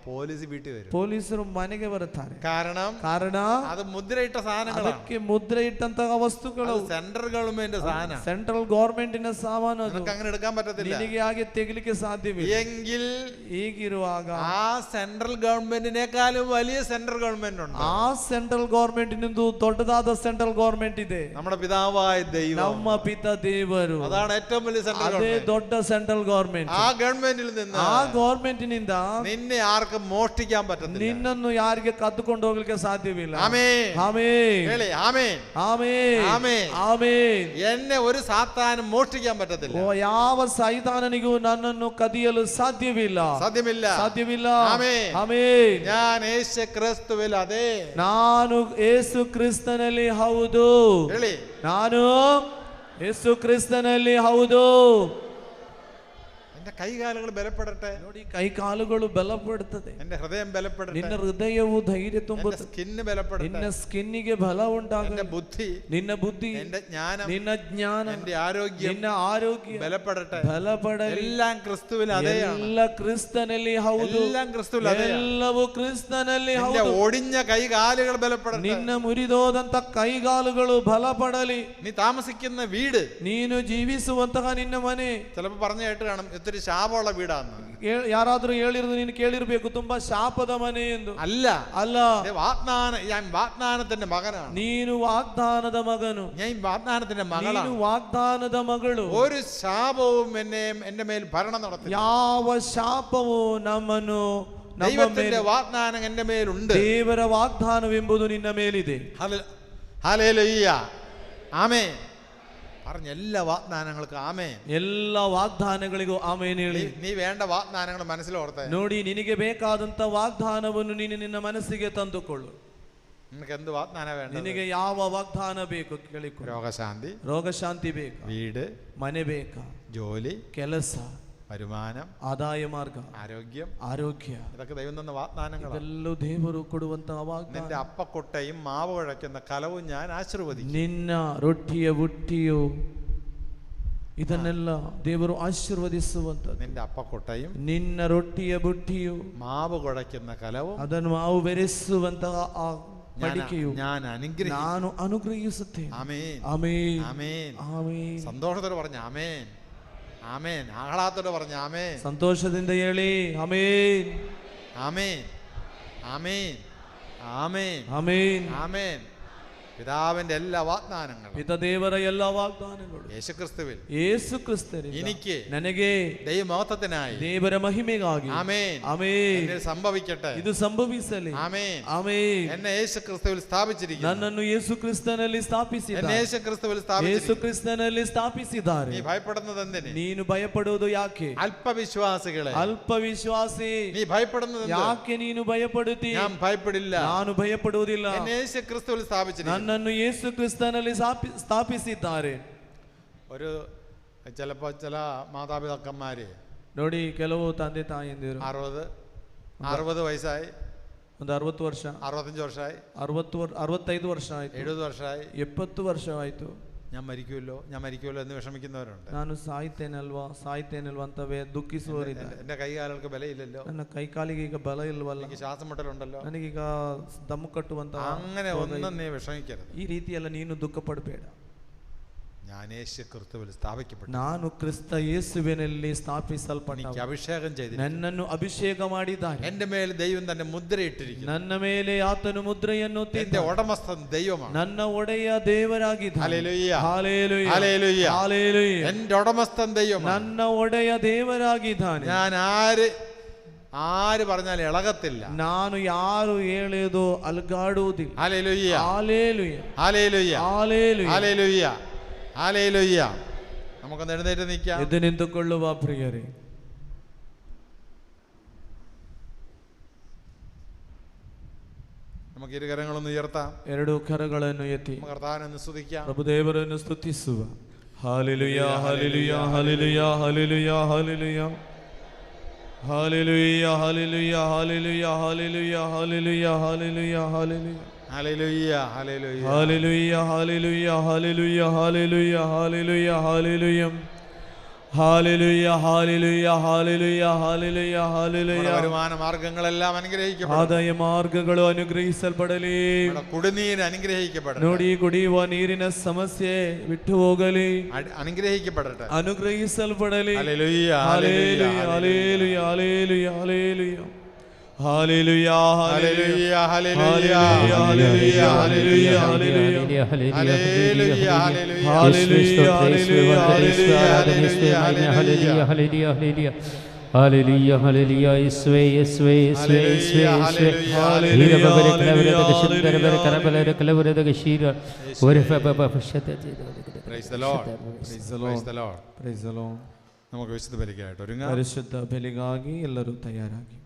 പോലീസ് വീട്ടിൽ വരും. ಪೊಲೀಸರು ಮನೆಗೆ ಬರುತ್ತಾರೆ. കാരണം ಕಾರಣ അത് മുദ്രയിട്ട സാധനങ്ങളാണ്. ಅದಕ್ಕೆ ಮುದ್ರೆ ಇಟ್ಟಂತಹ ವಸ್ತುಗಳು, സെൻട്രൽ ഗവൺമെന്റ് സാധനം, ಸೆಂಟ್ರಲ್ ಗವರ್ಮೆಂಟಿನ ಸಾಮಾನು ಅದು. നിനക്ക് അങ്ങനെ എടുക്കാൻ പറ്റത്തില്ല. ನಿನಗೆ ಹಾಗೆ ತೆಗಿಲಿಕ್ಕೆ ಸಾಧ್ಯವಿಲ್ಲ. എങ്കിൽ ಹೀಗಿರುವಾಗ ആ സെൻട്രൽ ഗവൺമെന്റിനേക്കാളും വലിയ സെൻട്രൽ ഗവൺമെന്റ് ഉണ്ട്. ಆ ಸೆಂಟ್ರಲ್ ಗವರ್ಮೆಂಟಿನಿಂದ ದೊಡ್ಡದಾದ ಸೆಂಟ್ರಲ್ ಗವರ್ಮೆಂಟ್ ಇದೆ. നമ്മുടെ പിതാവായ ദൈവം, ನಮ್ಮ ಪಿತ ದೇವರು, അതാണ് ഏറ്റവും വലിയ സെൻട്രൽ ಅದೇ ഗവൺമെന്റ്. ದೊಡ್ಡ ಸೆಂಟ್ರಲ್ ಗವರ್ಮೆಂಟ್. ആ ഗവൺമെന്റിൽ നിന്ന് ಆ ಗವರ್ಮೆಂಟಿನಿಂದ നിന്നെ ആർക്കും മോഷ്ടിക്കാൻ പറ്റത്തില്ല. ನಿನ್ನನ್ನು ಯಾರಿಗೆ ಕದ್ದುಕೊಂಡು ಹೋಗ್ಲಿಕ್ಕೆ ಸಾಧ್ಯವಿಲ್ಲ. ആമേൻ. ಆಮೆನ್. ಹೇಳಿ ಆಮೇನ್. ಆಮೆನ್. ആമേൻ. ಆಮೆನ್. എന്നെ ഒരു സാത്താനും മോഷ്ടിക്കാൻ പറ്റത്തില്ല. ಓ ಯಾವ ಸೈತಾನನಿಗೂ ನನ್ನನ್ನು ಕದಿಯಲು ಸಾಧ್ಯವಿಲ್ಲ. സാധ്യമില്ല. ಸಾಧ್ಯವಿಲ್ಲ. ಆಮೆನ್. ಆಮೆನ್. ഞാൻ യേശു ക്രിസ്തുവിൽ അതെ. ನಾನು ಯೇಸು ಕ್ರಿಸ್ತನಲ್ಲಿ ಹೌದು. ಹೇಳಿ, ನಾನು ಯೇಸು ಕ್ರಿಸ್ತನಲ್ಲಿ ಹೌದು. എന്റെ കൈകാലുകൾ ബലപ്പെടട്ടെ. ನೋಡಿ, ಕೈ ಕಾಲುಗಳು ಬಲಪಡುತ್ತದೆ. എന്റെ ഹൃദയം ബലപ്പെടട്ടെ. ನಿನ್ನ ಹೃದಯವು ಧೈರ್ಯ എന്റെ ತುಂಬುತ್ತದೆ. സ്കിന്ന് ബലപ്പെടട്ടെ. ನಿನ್ನ ಸ್ಕಿನ್ನಿಗೆ ಬಲ എന്റെ ಉಂಟಾಗಲಿ. ബുദ്ധി, ನಿನ್ನ ಬುದ್ಧಿ, എന്റെ ജ്ഞാനം, ನಿನ್ನ ಜ್ಞಾನ, എന്റെ ആരോഗ്യം ನಿನ್ನ ಆರೋಗ್ಯ ബലപ്പെടട്ടെ. ಬಲಪಡಲಿ. എല്ലാം ക്രിസ്തുവിൽ അതെയാണ്. ಎಲ್ಲ ಕ್ರಿಸ್ತನಲ್ಲಿ ಹೌದು. എല്ലാം ക്രിസ്തുവിൽ അതെയാണ്. ಎಲ್ಲವೂ ಕ್ರಿಸ್ತನಲ್ಲಿ എന്റെ ಹೌದು. ഒടിഞ്ഞ കൈകാലുകൾ ബലപ്പെടട്ടെ. ನಿನ್ನ ಮುರಿದೋದಂತ ಕೈಗಾಲುಗಳು ಬಲಪಡಲಿ. നീ താമസിക്കുന്ന വീട്, ನೀನು ಜೀವಿಸುವಂತಹ ನಿನ್ನ ಮನೆ, ചിലപ്പോ പറഞ്ഞു കേട്ട് കാണും ഒത്തിരി ശാപമുള്ള വീടാന്ന്. ಯಾರಾದ್ರೂ ಹೇಳಿರೋದು ನೀನು ಕೇಳಿರ್ಬೇಕು, ತುಂಬಾ ಶಾಪದ ಮನೆ ಎಂದು. അല്ല, ಅಲ್ಲ, ഞാൻ വാഗ്ദാനത്തിന്റെ മകനാണ്. ನೀನು ವಾಗ್ದಾನದ ಮಗನು. ഞാൻ വാഗ്ദാനത്തിന്റെ ನೀನು മകളാണ്. ವಾಗ್ದಾನದ ಮಗಳು. ഒരു ശാപവും എന്റെ മേൽ ഭരണം നടത്തില്ല. ಯಾವ ಶಾಪವು ನಮ್ಮನ್ನು ನಮ್ಮ ദൈവത്തിന്റെ ಮೇಲೆ, വാഗ്ദാനം എന്റെ മേലുണ്ട്. ದೇವರ ವಾಗ್ದಾನವೆಂಬುದು ನಿನ್ನ ಮೇಲಿದೆ. ഹല്ലേലൂയ. ആമേൻ. പറഞ്ഞ എല്ലാ വാഗ്ദാനങ്ങൾക്കും ആമേൻ. ಎಲ್ಲ ವಾಗ್ದಾನಗಳಿಗೂ ಆಮೇನ್ ಹೇಳಿ. നീ വേണ്ട വാഗ്ദാനങ്ങൾ മനസ്സിലോർത്തെ. ನೋಡಿ, ನಿನಗೆ ಬೇಕಾದಂತ ವಾಗ್ದಾನವನ್ನು ನೀನು ನಿನ್ನ ಮನಸ್ಸಿಗೆ ತಂದುಕೊಳ್ಳು. നിനക്ക് എന്ത് വാഗ്ദാന വേണ്ട? ನಿನಗೆ ಯಾವ ವಾಗ್ದಾನ ಬೇಕು ಕೇಳಿಕೊಳ್ಳು. രോഗശാന്തി, ರೋಗಶಾಂತಿ ಬೇಕಾ? വീട്, ಮನೆ ಬೇಕಾ? ജോലി, ಕೆಲಸ, വരുമാനം, ಆದಾಯ ಮಾರ್ಗ, ആരോഗ്യം, ಆರೋಗ್ಯ, ഇതൊക്കെ ദൈവം തന്ന വാഗ്ദാനങ്ങളാണ്. ಇದೆಲ್ಲೂ ದೇವರು ಕೊಡುವಂತಹ നിന്റെ ವಾಗ್ದಾನ. അപ്പക്കൊട്ടയും മാവ് കുഴയ്ക്കുന്ന കലവും ഞാൻ ആശീർവദിക്കും. ನಿನ್ನ ರೊಟ್ಟಿಯ ಬುಟ್ಟಿಯು, ಇದನ್ನೆಲ್ಲ ದೇವರು ಆಶೀರ್ವದಿಸುವಂತದ್ದು. നിന്റെ അപ്പക്കൊട്ടയും ನಿನ್ನ ರೊಟ್ಟಿಯ ಬುಟ್ಟಿಯು, മാവ് കുഴയ്ക്കുന്ന കലവും ಅದನ್ನು ಮಾವು ಬೆರೆಸುವಂತಹ ಆ ಮಡಿಕೆಯು ഞാൻ അനുഗ്രഹിക്കും. ನಾನು ಅನುಗ್ರಹಿಸುತ್ತೇನೆ. ആമേൻ. ಆಮೆನ್. ആമേൻ. ಆಮೆನ್. സന്തോഷത്തോടെ പറഞ്ഞ ആമേൻ. ആമേൻ. ആഹ്ലാദത്തോടെ പറഞ്ഞ ആമേൻ. ಸಂತೋಷದಿಂದ ಹೇಳಿ ಆಮೆನ್. ആമേൻ. ആമേൻ. ആമേൻ. ಆಮೆನ್. ആമേൻ. പിതാവിന്റെ എല്ലാ വാഗ്ദാനങ്ങളും ಪಿತ ದೇವರ ಎಲ್ಲ ವಾಗ್ದಾನಗಳು യേശുക്രിസ്തുവിൽ ಯೇಸು ಕ್ರಿಸ್ತರಿಂದ എനിക്ക് ನನಗೆ ദൈവമഹത്വത്തിനായി ದೇವರ ಮಹಿಮೆಗಾಗಿ ആമേൻ ಆಮೆನ್ എന്നിൽ സംഭവിക്കട്ടെ. ಇದು ಸಂಭವಿಸಲಿ. ആമേൻ. ಆಮೆನ್. എന്നെ യേശുക്രിസ്തുവിൽ സ്ഥാപിച്ചിരിക്കുന്നു. ನನ್ನನ್ನು ಯೇಸು ಕ್ರಿಸ್ತನಲ್ಲಿ എന്നെ ಸ್ಥಾಪಿಸಿದ್ದಾರೆ. യേശുക്രിസ്തുവിൽ ಯೇಸು സ്ഥാപിച്ചിരിക്കുന്നു. ಕ್ರಿಸ್ತನಲ್ಲಿ ಸ್ಥಾಪಿಸಿದ್ದಾರೆ. നീ ഭയപ്പെടുന്നത് എന്തിന്? ನೀನು ಭಯಪಡುವುದು ಯಾಕೆ? അല്പവിശ്വാസികളെ, ಅಲ್ಪ ವಿಶ್ವಾಸಿ, നീ ഭയപ്പെടുന്നത് എന്ത്? ಯಾಕೆ ನೀನು ಭಯಪಡುತ್ತಿ? ഞാൻ ഭയപ്പെടില്ല. ನಾನು ಭಯಪಡುವುದಿಲ್ಲ. എന്നെ യേശുക്രിസ്തുവിൽ സ്ഥാപിച്ചിരിക്കുന്നു. ನನ್ನನ್ನು ಯೇಸು ಕ್ರಿಸ್ತನಲ್ಲಿ ಸ್ಥಾಪಿಸಿದ್ದಾರೆ. ഒരു ചിലപ്പോ ചില മാതാപിതാക്കന്മാര് ನೋಡಿ, ಕೆಲವು ತಂದೆ ತಾಯಂದಿರು 60 വയസ്സായി, ಒಂದು 60 ವರ್ಷ, 65 വർഷമായി, 65 ವರ್ಷ ಆಯ್ತು, 70 വർഷമായി, 70 ವರ್ಷವಾಯ್ತು. ഞാൻ മരിക്കുമല്ലോ എന്ന് വിഷമിക്കുന്നവരുണ്ട്. ನಾನು ಸಾಯ್ತೇನಲ್ವಾ ಅಂತವೇ ದುಃಖಿಸುವವರಿದ್ದಾರೆ. എന്റെ കൈകാലുകൾക്ക് ബലയില്ലല്ലോ, ನನ್ನ ಕೈ ಕಾಲಿಗೆ ಈಗ ಬಲ ಇಲ್ವಲ್ಲ, എനിക്ക് ശ്വാസം മുട്ടലുണ്ടല്ലോ, ನನಗೀಗ ದಮ್ಮು ಕಟ್ಟುವಂತ അങ്ങനെ ഒന്നും നീ വിഷമിക്കരുത്. ಈ ರೀತಿಯೆಲ್ಲ ನೀನು ದುಃಖ ಪಡಬೇಡ. ഞാൻ യേശു ക്രിസ്തുവിൽ സ്ഥാപിക്കപ്പെട്ടു. ನಾನು ಕ್ರಿಸ್ತ ಯೇಸುವಿನಲ್ಲಿ എനിക്ക് ಸ್ಥಾಪಿಸಲ್ಪಟ್ಟ, അഭിഷേകം ചെയ്തിരിക്കുന്നു. ನನ್ನನ್ನು ಅಭಿಷೇಕ ಮಾಡಿದ್ದಾನೆ. എന്റെ മേൽ ദൈവം തന്നെ മുദ്രയിട്ടിരിക്കുന്നു. ನನ್ನ ಮೇಲೆ ಆತನು ಮುದ್ರೆಯನ್ನು എന്റെ ಒತ್ತಿದ್ದಾನೆ. ഉടമസ്ഥൻ ദൈവമാണ്. ನನ್ನ ಒಡೆಯ ದೇವರಾಗಿದ್ದಾನೆ. ഹല്ലേലൂയ. ಹಾಲೆಲೂಯ. ഹല്ലേലൂയ. ಹಾಲೆಲೂಯ. എന്റെ ഉടമസ്ഥൻ ദൈവമാണ്. ನನ್ನ ಒಡೆಯ ದೇವರಾಗಿದ್ದಾನೆ. ഞാൻ ആര് പറഞ്ഞാൽ ഇളകത്തില്ല. ನಾನು ಯಾರು ಹೇಳಿದೋ ಅಲ್ಗಾಡುವುದಿಲ್ಲ. Hallelujah. Hallelujah. Hallelujah. Hallelujah. Hallelujah. Hallelujah. നമുക്കൊന്ന് എഴുന്നേറ്റ് നിൽക്കാം. ಎದ್ದು ನಿಂತುಕೊಳ್ಳುವ ಪ್ರಿಯರೇ, നമുക്ക് ഇരുകരങ്ങളൊന്ന് ഉയർത്താം. ಎರಡು ಕರಗಳನ್ನು ಎತ್ತಿ നമുക്ക് കർത്താവിനെ സ്തുതിക്കാം. ಪ್ರಭುದೇವರನ್ನು ಸ್ತುತಿಸುವ. Hallelujah, hallelujah, hallelujah, hallelujah, hallelujah, hallelujah, hallelujah, hallelujah, hallelujah, hallelujah, hallelujah, hallelujah, hallelujah. Hallelujah. Hallelujah, hallelujah, hallelujah, hallelujah, hallelujah, hallelujah, hallelujah hallelujah hallelujah hallelujah hallelujah. നമ്മുടെ വരുമാന മാർഗങ്ങളെല്ലാം അനുഗ്രഹിക്കപ്പെടട്ടെ. ಆದಾಯ ಮಾರ್ಗಗಳು ಅನುಗ್ರಹಿಸಲ್ಪಡಲಿ. നമ്മുടെ കുടിനീര് അനുഗ്രഹിക്കപ്പെടട്ടെ. ನೋಡಿ, ಕುಡಿಯುವ ನೀರಿನ ಸಮಸ್ಯೆ ಬಿಟ್ಟು ಹೋಗಲಿ, അനുഗ്രഹിക്കപ്പെടട്ടെ, ಅನುಗ್ರಹಿಸಲ್ಪಡಲಿ. Hallelujah hallelujah hallelujah hallelujah hallelujah hallelujah hallelujah hallelujah hallelujah hallelujah നമുക്ക് വിശുദ്ധ ബലിക്കായിട്ട് ഒരുങ്ങാം. ಪರಿಶುದ್ಧ ಬಲಿಗಾಗಿ ಎಲ್ಲರೂ ತಯಾರಾಗಿ.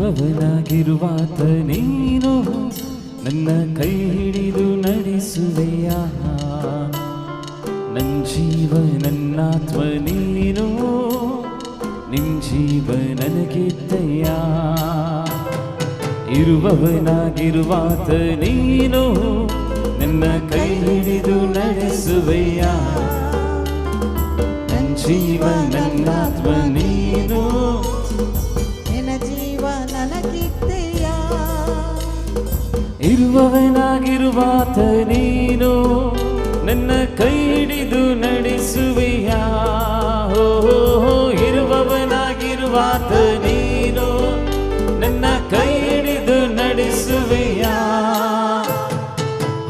ಇರುವವನಾಗಿರುವಾತ ನೀನು ನನ್ನ ಕೈ ಹಿಡಿದು ನಡೆಸುವೆಯ, ನನ್ನ ಜೀವ ನನ್ನಾತ್ಮ ನೀನು, ನಿನ್ ಜೀವ ನನಗಿದ್ದಯ್ಯ. ಇರುವವನಾಗಿರುವಾತ ನೀನು ನನ್ನ ಕೈ ಹಿಡಿದು ನಡೆಸುವೆಯ, ನನ್ನ ಜೀವ ನನ್ನಾತ್ಮ ನೀನು, ಇರುವವನಾಗಿರುವಾತ ನೀನು ನನ್ನ ಕೈ ಹಿಡಿದು ನಡೆಸುವೆಯ. ಇರುವವನಾಗಿರುವಾತ ನೀನು ನನ್ನ ಕೈ ಹಿಡಿದು ನಡೆಸುವೆಯ.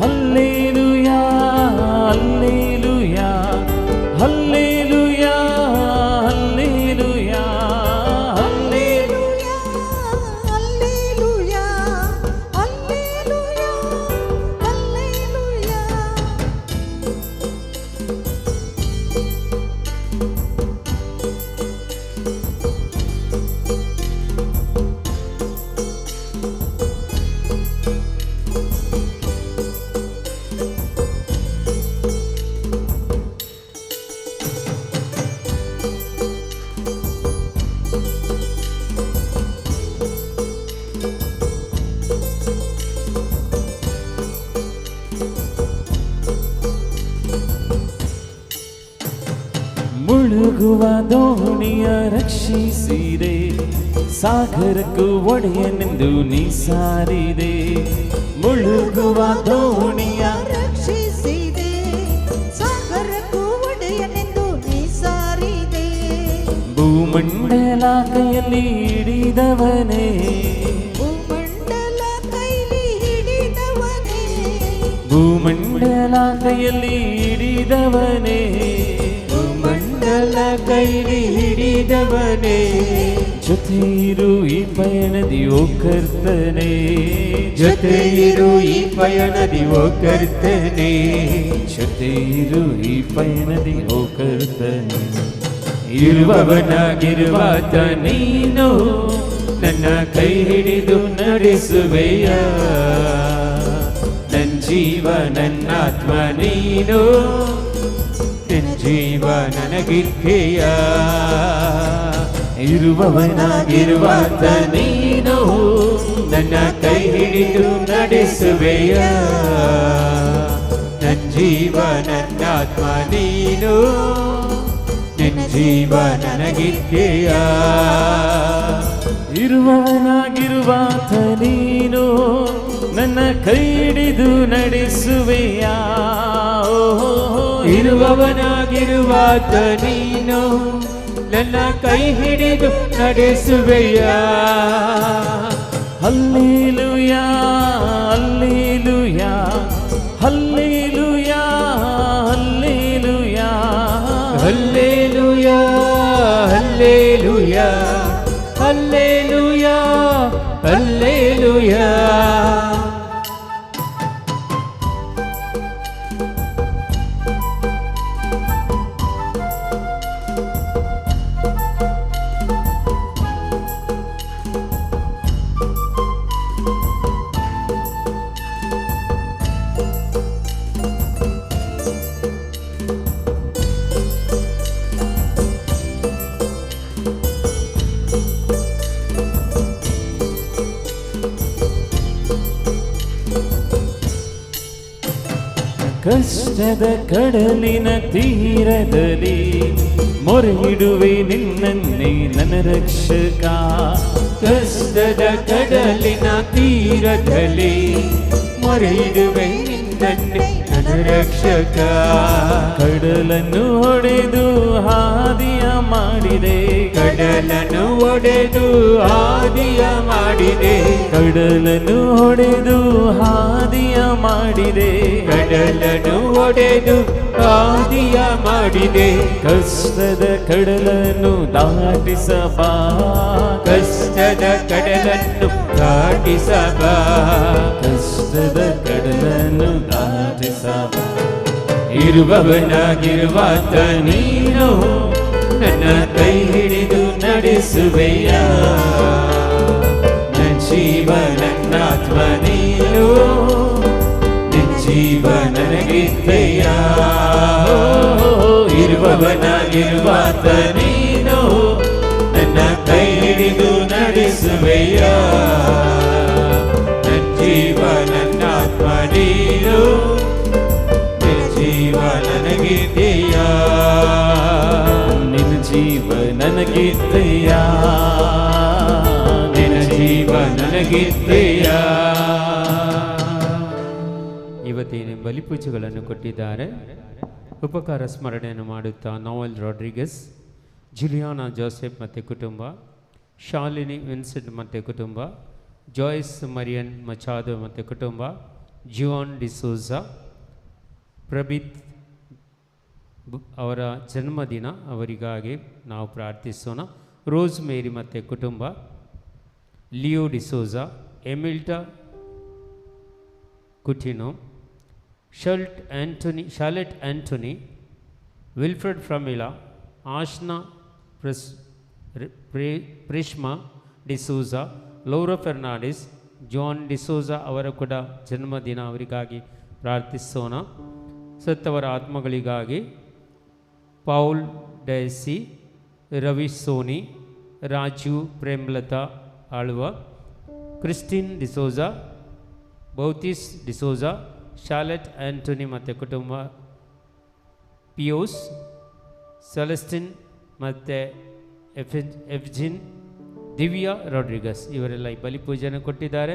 ಹಲ್ಲೇಲೂಯಾ ಹಲ್ಲೇಲೂಯಾ ಹಲ್ಲೇಲೂಯಾ ಹಲ್ಲೇಲೂಯಾ ಮುಳುಗುವ ದೋಣಿಯ ರಕ್ಷಿಸಿದೆ, ಸಾಗರಕ್ಕೂ ಒಡೆಯನೆಂದು ನೀ ಸಾರಿದೆ. ಮುಳುಗುವ ದೋಣಿಯ ರಕ್ಷಿಸಿದೆ, ಸಾಗರಕ್ಕೂ ಒಡೆಯನೆಂದು ನೀ ಸಾರಿದೆ. ಭೂಮಂಡಲ ಕೈಯಲ್ಲಿ ಹಿಡಿದವನೇ, ಭೂಮಂಡಲ ಕೈಲಿ ಹಿಡಿದವನೇ, ಭೂಮಂಡಲ ಕೈಯಲ್ಲಿ ಹಿಡಿದವನೇ, ಭೂಮಂಡಲ ಕೈಲಿ ಹಿಡಿದವನೇ. ಜೊತೆ ಇರು ಈ ಪಯಣದಿ ಓ ಕರ್ತನೇ, ಜೊತೆ ಇರು ಈ ಪಯಣದಿ ಓ ಕರ್ತನೇ, ಜೊತೆ ಇರು ಈ ಪಯಣದಿ ಓ ಕರ್ತನೇ. ಇರುವವನಾಗಿರುವಾತ ನೀನು ನನ್ನ ಕೈ ಹಿಡಿದು ನಡೆಸುವೆಯ, ನನ್ನ ಜೀವ ನನ್ನಾತ್ಮ ನೀನು, ನನ್ನ ಜೀವ ನನಗಿದ್ದೆಯ. ಇರುವವನಾಗಿರುವಾತ ನೀನು ನನ್ನ ಕೈ ಹಿಡಿದು ನಡೆಸುವೆಯ, ನನ್ನ ಜೀವ ನನ್ನಾತ್ಮ ನೀನು, ನಿನ್ನ ಜೀವ ನನಗಿದ್ದೆಯ. ಇರುವವನಾಗಿರುವಾತ ನೀನು ನನ್ನ ಕೈ ಹಿಡಿದು ನಡೆಸುವೆಯ, ಇರುವವನಾಗಿರುವಾತ ನೀನು ನನ್ನ ಕೈ ಹಿಡಿದು ನಡೆಸುವೆಯ. Hallelujah hallelujah hallelujah hallelujah hallelujah hallelujah hallelujah hallelujah. ಕಷ್ಟದ ಕಡಲಿನ ತೀರದಲ್ಲಿ ಮೊರೆಯಿಡುವೆ ನಿನ್ನನ್ನೇ ನನ್ನ ರಕ್ಷಕ. ಕಷ್ಟದ ಕಡಲಿನ ತೀರದಲ್ಲಿ ಮೊರೆಯಿಡುವೆ ನಿನ್ನನ್ನೇ ನನ್ನ ರಕ್ಷಕ. ಕಡಲನ್ನು ಹೊಡೆದು ಹಾದಿಯ ಮಾಡಿದೆ, ಕಡಲನ್ನು ಹೊಡೆದು ಹಾದಿಯ ಮಾಡಿದೆ, ಕಡಲನ್ನು ಹೊಡೆದು ಹಾದಿಯ ಮಾಡಿದೆ, ಕಡಲನ್ನು ಹೊಡೆದು ಹಾದಿಯ ಮಾಡಿದೆ. ಕಷ್ಟದ ಕಡಲನ್ನು ದಾಟಿಸಬಾ, ಕಷ್ಟದ ಕಡಲನ್ನು ದಾಟಿಸಬಾ, ಕಷ್ಟದ ಕಡಲನ್ನು ದಾಟಿಸಬಾ. ಇರುವವನಾಗಿರುವಾತ ನೀನು ನನ್ನ ಕೈ ಹಿಡಿದು ನಡೆಸುವೆಯ, ನನ್ನ ಜೀವ ನನ್ನಾತ್ಮ ನೀನು, ನಿನ್ನ ಜೀವ ನನಗಿದ್ದೆಯ. ಇರುವವನಾಗಿರುವಾತ ನೀನು ನನ್ನ ಕೈ ಹಿಡಿದು ನಡೆಸುವೆಯ, ನನ್ನ ಜೀವ ನನ್ನಾತ್ಮ ನೀನು, ನಿನ್ನ ಜೀವ ನನಗಿದ್ದೆಯ. ನಿನ್ನ ಜೀವ ನನಗಿದ್ದೆಯ, ನಿನ್ನ ಜೀವ ನನಗಿದ್ದೆಯ. ಇವತ್ತಿನ ಬಲಿಪೂಜೆಗಳನ್ನು ಕೊಟ್ಟಿದ್ದಾರೆ. ಉಪಕಾರ ಸ್ಮರಣೆಯನ್ನು ಮಾಡುತ್ತಾ ನೋವೆಲ್ ರಾಡ್ರಿಗಸ್, ಜುಲಿಯಾನಾ ಜೋಸೆಫ್ ಮತ್ತು ಕುಟುಂಬ, ಶಾಲಿನಿ ವಿನ್ಸೆಂಟ್ ಮತ್ತು ಕುಟುಂಬ, ಜಾಯ್ಸ್ ಮರಿಯನ್ ಮಚಾದೋ ಮತ್ತು ಕುಟುಂಬ, ಜುವಾನ್ ಡಿಸೋಜಾ, ಪ್ರಬಿತ್ ಅವರ ಜನ್ಮದಿನ, ಅವರಿಗಾಗಿ ನಾವು ಪ್ರಾರ್ಥಿಸೋಣ. ರೋಸ್ ಮೇರಿ ಮತ್ತು ಕುಟುಂಬ, ಲಿಯೋ ಡಿಸೋಜಾ, ಎಮಿಲ್ಟಾ ಕುಟಿನೋ, ಶಾಲೆಟ್ ಆಂಟೋನಿ, ವಿಲ್ಫ್ರೆಡ್ ಫ್ರಮಿಲಾ, ಆಶ್ನಾ ಪ್ರೇಷ್ಮಾ ಡಿಸೋಜಾ, ಲೌರಾ ಫೆರ್ನಾಂಡಿಸ್, ಜಾನ್ ಡಿಸೋಜಾ ಅವರ ಕೂಡ ಜನ್ಮದಿನ, ಅವರಿಗಾಗಿ ಪ್ರಾರ್ಥಿಸೋಣ. ಸತ್ತವರ ಆತ್ಮಗಳಿಗಾಗಿ ಪೌಲ್ ಡೈಸಿ, ರವಿ ಸೋನಿ, ರಾಜು ಪ್ರೇಮ್ಲತಾ ಆಳ್ವ, ಕ್ರಿಸ್ಟಿನ್ ಡಿಸೋಜಾ, ಬೌತಿಸ್ ಡಿಸೋಜಾ, ಶಾಲೆಟ್ ಆಂಟೋನಿ ಮತ್ತು ಕುಟುಂಬ, ಪಿಯೋಸ್, ಸೆಲೆಸ್ಟಿನ್ ಮತ್ತು ಎಫ್ಜಿನ್ ದಿವ್ಯಾ ರಾಡ್ರಿಗಸ್ ಇವರೆಲ್ಲ ಈ ಬಲಿಪೂಜೆಯನ್ನು ಕೊಟ್ಟಿದ್ದಾರೆ.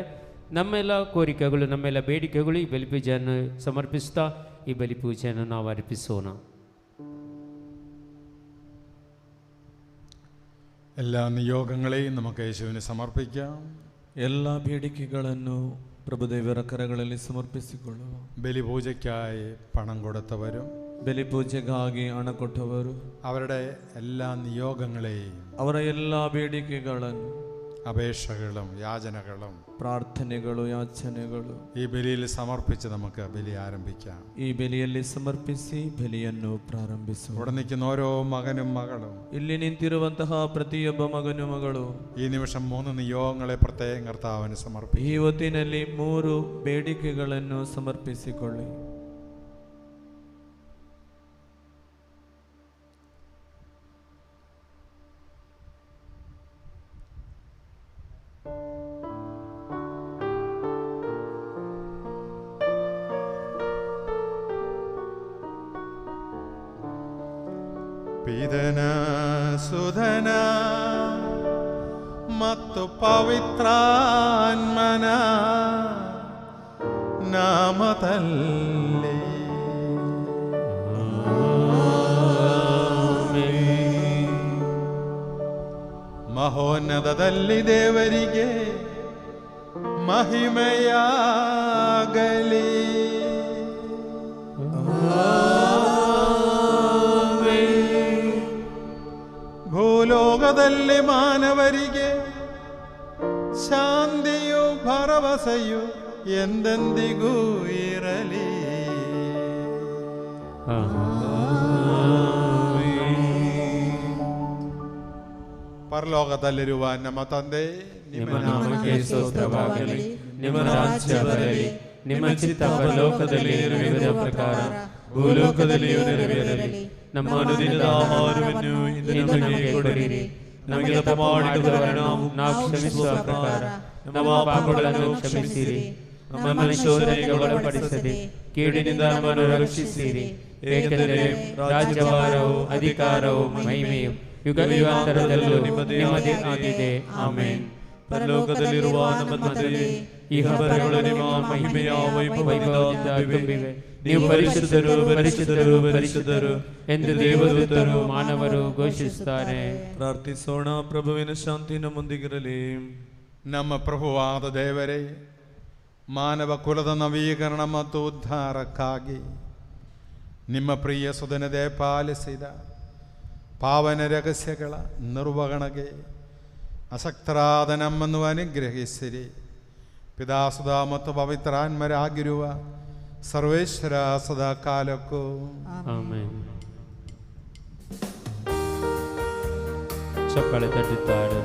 ನಮ್ಮೆಲ್ಲ ಕೋರಿಕೆಗಳು, ನಮ್ಮೆಲ್ಲ ಬೇಡಿಕೆಗಳು ಈ ಬಲಿಪೂಜೆಯನ್ನು ಸಮರ್ಪಿಸ್ತಾ ಈ ಬಲಿಪೂಜೆಯನ್ನು ನಾವು ಅರ್ಪಿಸೋಣ. എല്ലാ നിയോഗങ്ങളെയും നമുക്ക് യേശുവിന് സമർപ്പിക്കാം. ಎಲ್ಲ ಬೇಡಿಕೆಗಳನ್ನು ಪ್ರಭುದೇವರ ಕರಗಳಲ್ಲಿ ಸಮರ್ಪಿಸಿಕೊಳ್ಳುವ. ബലിപൂജയ്ക്കായി പണം കൊടുത്തവരും ಬಲಿಪೂಜೆಗಾಗಿ ಹಣ ಕೊಟ್ಟವರು അവരുടെ എല്ലാ നിയോഗങ്ങളെയും ಅವರ ಎಲ್ಲ ಬೇಡಿಕೆಗಳನ್ನು, അപേക്ഷകളും യാചനകളും ಪ್ರಾರ್ಥನೆಗಳು, ಯಾಚನೆಗಳು ഈ ബലിയിൽ സമർപ്പിച്ച് നമുക്ക് ബലി ആരംഭിക്കാം. ಈ ಬಲಿಯಲ್ಲಿ ಸಮರ್ಪಿಸಿ ಬಲಿಯನ್ನು ಪ್ರಾರಂಭಿಸುವ. ഇവിടെ നിൽക്കുന്ന ഓരോ മകനും മകളും ಇಲ್ಲಿ ನಿಂತಿರುವಂತಹ ಪ್ರತಿಯೊಬ್ಬ ಮಗನು ಮಗಳು ഈ നിമിഷം 3 നിയോഗങ്ങളെ പ്രത്യേകം കർത്താവിന് സമർപ്പിക്കും. ಈ ಹೊತ್ತಿನಲ್ಲಿ 3 ಬೇಡಿಕೆಗಳನ್ನು ಸಮರ್ಪಿಸಿಕೊಳ್ಳಿ. ಪಿತನ ಸುಧನ ಮತ್ತು ಪವಿತ್ರಾತ್ಮನ ನಾಮದಲ್ಲಿ ಮಹೋನ್ನತದಲ್ಲಿ ದೇವರಿಗೆ ಮಹಿಮೆಯಾಗಲಿ. ಭೂಲೋಕದಲ್ಲಿ ಮಾನವರಿಗೆ ಶಾಂತಿಯು ಭರವಸೆಯು ಎಂದೆಂದಿಗೂ ಇರಲಿ. ಪರಲೋಕದಲ್ಲಿರುವ ನಮ್ಮ ತಂದೆ, ನಿಮ್ಮ ನಾಮಕ್ಕೆ ಸ್ತೋತ್ರವಾಗಲಿ. ನಿಮ್ಮ ರಾಜ್ಯ ಬರಲಿ. ನಿಮ್ಮ ಚಿತ್ತ ಪರಲೋಕದಲ್ಲಿ ನೆರವೇರುವ ಪ್ರಕಾರ ಭೂಲೋಕದಲ್ಲಿಯೂ ನೆರವೇರಲಿ. ನಮ್ಮ ಅನುದಿನದ ಆಹಾರವನ್ನು ಇಂದು ನಮಗೆ ಕೊಡಿರಿ. ನಮಗೆ ತಪ್ಪು ಮಾಡಿದವರನ್ನು ನಾವು ಕ್ಷಮಿಸುವ ಪ್ರಕಾರ ನಮ್ಮ ಪಾಪಗಳನ್ನು ಕ್ಷಮಿಸಿರಿ. ನಮ್ಮನ್ನು ಶೋಧನೆಗೆ ಒಳಪಡಿಸದೆ ಕೇಡಿನಿಂದ ನಮ್ಮನ್ನು ರಕ್ಷಿಸಿರಿ. ಏಕೆಂದರೆ ರಾಜ್ಯಭಾರವು, ಅಧಿಕಾರವು, ಮಹಿಮೆಯು ಯುಗ ಯುಗಾಂತರದಲ್ಲೂ ನಿಮ್ಮದೇ ಆಗಿದೆ. ಆಮೆನ್. ಪರಲೋಕದಲ್ಲಿರುವ ನಮ್ಮ ತಂದೆಯೇ, ಈ ಹಬ್ಬಗಳು ನಿಮ್ಮ ಮಹಿಮೆಯ ವೈಭವದಿಂದ ತುಂಬಿವೆ. ನೀವು ಪರಿಶುದ್ಧರು, ಪರಿಶುದ್ಧರು, ಪರಿಶುದ್ಧರು ಎಂದು ದೇವದೂತರು, ಮಾನವರು ಘೋಷಿಸುತ್ತಾರೆ. ಪ್ರಾರ್ಥಿಸೋಣ. ಪ್ರಭುವಿನ ಶಾಂತಿ ನಮ್ಮೊಂದಿಗಿರಲಿ. ನಮ್ಮ ಪ್ರಭುವಾದ ದೇವರೇ, ಮಾನವ ಕುಲದ ನವೀಕರಣ ಮತ್ತು ಉದ್ಧಾರಕ್ಕಾಗಿ ನಿಮ್ಮ ಪ್ರಿಯ ಸುಧನದೆ ಪಾಲಿಸಿದ ಪಾವನ ರಹಸ್ಯಗಳ ನಿರ್ವಹಣೆಗೆ ಅಸಕ್ತರಾದ ನಮ್ಮನ್ನು ಅನುಗ್ರಹಿಸಿರಿ. ಪಿತಾಸುಧ ಮತ್ತು ಪವಿತ್ರಾತ್ಮರಾಗಿರುವ ಸರ್ವೇಶ್ವರ ಸದಾ ಕಾಲಕ್ಕೂ ಆಮೆನ್. ಚಪ್ಪಾಳೆ ತಟ್ಟುತ್ತಾರೆ.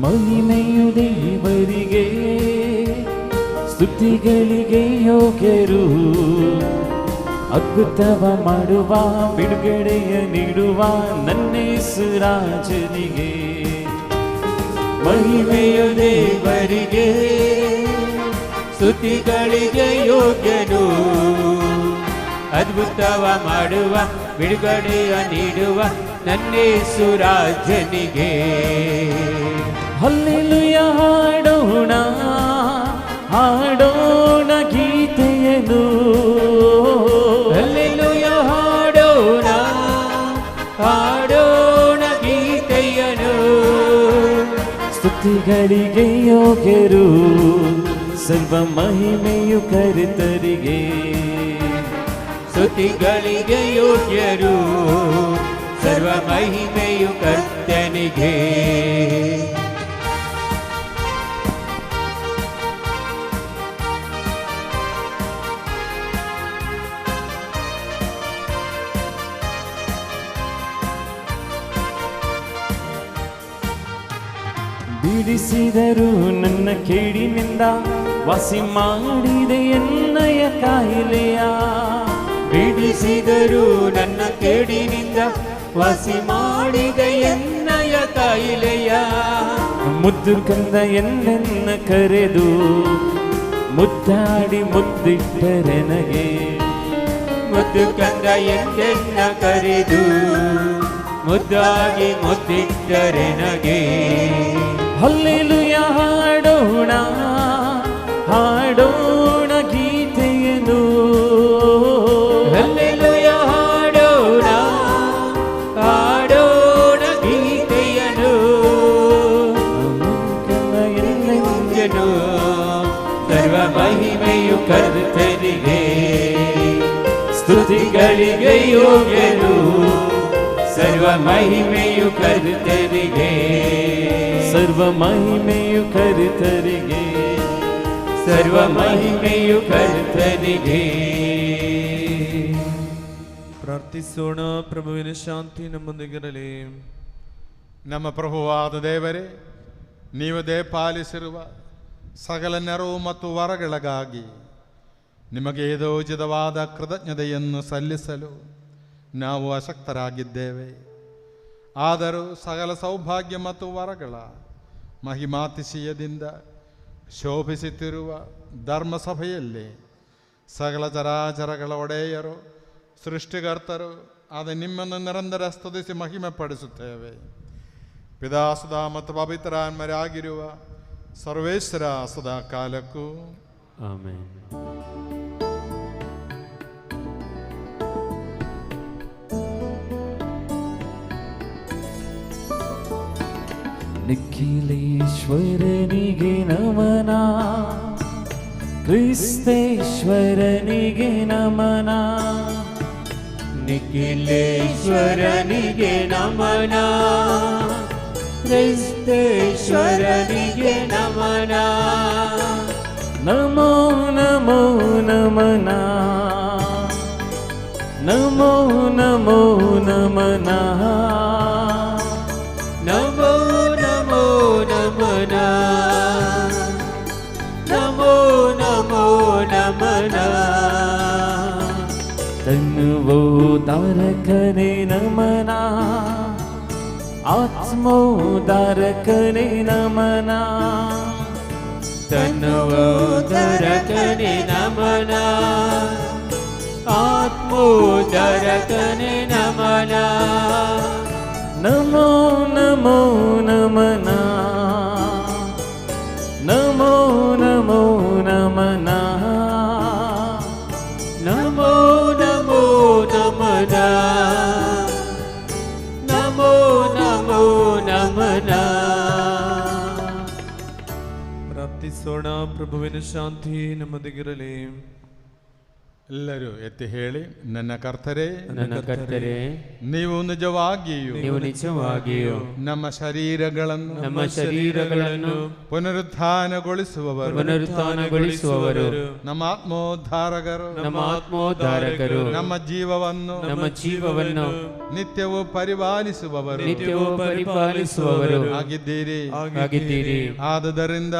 ಮಹಿಮೆಯು ದೇವರಿಗೆ, ಸ್ತುತಿಗಳಿಗೆ ಯೋಗ್ಯರು. ಅದ್ಭುತವ ಮಾಡುವ, ಬಿಡುಗಡೆಯ ನೀಡುವ ನನ್ನೇಸು ರಾಜನಿಗೆ. ಮಹಿಮೆಯು ದೇವರಿಗೆ, ಸ್ತುತಿಗಳಿಗೆ ಯೋಗ್ಯನು. ಅದ್ಭುತವ ಮಾಡುವ, ಬಿಡುಗಡೆಯ ನೀಡುವ ನನ್ನೇಸು ರಾಜನಿಗೆ. ಹಲ್ಲೆಲೂಯ ಹಾಡೋಣ, ಹಾಡೋಣ ಗೀತೆಯನ್ನು. ಹಲ್ಲೆಲೂಯ ಹಾಡೋಣ, ಹಾಡೋಣ ಗೀತೆಯನ್ನು. ಸ್ತುತಿಗಳಿಗೆ ಯೋಗ್ಯರು, ಸರ್ವ ಮಹಿಮೆಯು ಕರ್ತರಿಗೆ. ಸ್ತುತಿಗಳಿಗೆ ಯೋಗ್ಯರು, ಸರ್ವ ಮಹಿಮೆಯು ಕರ್ತನಿಗೆ. ಬಿಡಿಸಿದರು ನನ್ನ ಕೇಡಿನಿಂದ, ವಾಸಿ ಮಾಡಿದೆ ಎನ್ನಯ ಕಾಯಿಲೆಯ. ಬಿಡಿಸಿದರು ನನ್ನ ಕೇಡಿನಿಂದ, ವಾಸಿ ಮಾಡಿದ ಎನ್ನಯ ಕಾಯಿಲೆಯ. ಮುದ್ದು ಕಂದ ಎನ್ನ ಕರೆದು ಮುದ್ದಾಡಿ ಮುದ್ದಿಟ್ಟರೆನಗೆ ಮುದ್ದು ಕಂದ ಎಂದೆನ್ನ ಕರೆದು ಮುದ್ದಾಗಿ ಮುದ್ದಿಟ್ಟರೆನಗೆ ಹಲ್ಲೆಲೂಯಾ ಹಾಡೋಣ ಹಾಡೋಣ ಗೀತೆಯನ್ನು ಹಲ್ಲೆಲೂಯಾ ಹಾಡೋಣ ಹಾಡೋಣ ಗೀತೆಯನ್ನು ಎಂದೆನು ಸರ್ವ ಮಹಿಮೆಯು ಕರ್ತನಿಗೆ ಸ್ತುತಿಗಳಿಗೆ ಯೋಗ್ಯನು ಸರ್ವ ಮಹಿಮೆಯು ಕರ್ತನಿಗೆ ಸರ್ವ ಮಹಿಮೆಯು ಕರ್ತನಿಗೆ ಸರ್ವ ಮಹಿಮೆಯು ಕರ್ತನಿಗೆ ಪ್ರಾರ್ಥಿಸೋಣ. ಪ್ರಭುವಿನ ಶಾಂತಿ ನಮ್ಮೊಂದಿಗಿರಲಿ. ನಮ್ಮ ಪ್ರಭುವಾದ ದೇವರೇ, ನೀವು ದಯಪಾಲಿಸಿರುವ ಸಕಲ ನೆರವು ಮತ್ತು ವರಗಳಿಗಾಗಿ ನಿಮಗೆ ಯಥೋಚಿತವಾದ ಕೃತಜ್ಞತೆಯನ್ನು ಸಲ್ಲಿಸಲು ನಾವು ಅಶಕ್ತರಾಗಿದ್ದೇವೆ. ಆದರೂ ಸಕಲ ಸೌಭಾಗ್ಯ ಮತ್ತು ವರಗಳ ಮಹಿಮಾತಿಶಯದಿಂದ ಶೋಭಿಸುತ್ತಿರುವ ಧರ್ಮಸಭೆಯಲ್ಲಿ ಸಕಲ ಚರಾಚರಗಳ ಒಡೆಯರು ಸೃಷ್ಟಿಕರ್ತರು ಆದ ನಿಮ್ಮನ್ನು ನಿರಂತರ ಸ್ತುತಿಸಿ ಮಹಿಮೆ ಪಡಿಸುತ್ತೇವೆ. ಪಿತಾಸುಧ ಮತ್ತು ಪವಿತ್ರಾತ್ಮರಾಗಿರುವ ಸರ್ವೇಶ್ವರ ಸದಾ ಕಾಲಕ್ಕೂ ಆಮೆನ್. ನಿಖಿಲೇಶ್ವರನಿಗೆ ನಮನ, ಕ್ರಿಸ್ತೇಶ್ವರನಿಗೆ ನಮನ, ನಿಖಿಲೇಶ್ವರನಿಗೆ ನಮನ, ಕ್ರಿಸ್ತೇಶ್ವರನಿಗೆ ನಮನ, ನಮೋ ನಮೋ ನಮನ, ನಮೋ ನಮೋ ನಮನ, ನಮೋ ನಮೋ ನಮನ, ನಮೋ ನಮೋ ನಮನ, ತನ್ನುವೋ ತಾರಕನೇ ನಮನ, ಆತ್ಮೋದಾರಕನೇ ನಮನ, ತನ್ನುವುದರಕನೆ ನಮನ, ಆತ್ಮೋದರಕನೆ ನಮನ, ನಮೋ ನಮೋ ನಮನ, ನಮೋ ನಮೋ ನಮನ, ನಮೋ ನಮೋ ನಮನ, ನಮೋ ನಮೋ ನಮನ. ಪ್ರಾರ್ಥಿಸೋಣ. ಪ್ರಭುವಿನ ಶಾಂತಿ ನಮ್ಮೊಂದಿಗಿರಲಿ. ಎಲ್ಲರೂ ಎತ್ತಿ ಹೇಳಿ, ನನ್ನ ಕರ್ತರೇ, ನನ್ನ ಕರ್ತರೇ, ನೀವು ನಿಜವಾಗಿಯೂ ನೀವು ನಿಜವಾಗಿಯೂ ನಮ್ಮ ಶರೀರಗಳನ್ನು ಶರೀರಗಳನ್ನು ಪುನರುತ್ಥಾನಗೊಳಿಸುವವರು, ಪುನರುತ್ಥಾನಗೊಳಿಸುವವರು, ನಮ್ಮ ಆತ್ಮೋದ್ಧಾರಕರು, ನಮ್ಮ ಆತ್ಮೋದ್ಧಾರಕರು, ನಮ್ಮ ಜೀವವನ್ನು ನಿತ್ಯವೂ ಪರಿಪಾಲಿಸುವವರು ಆಗಿದ್ದೀರಿ. ಆದುದರಿಂದ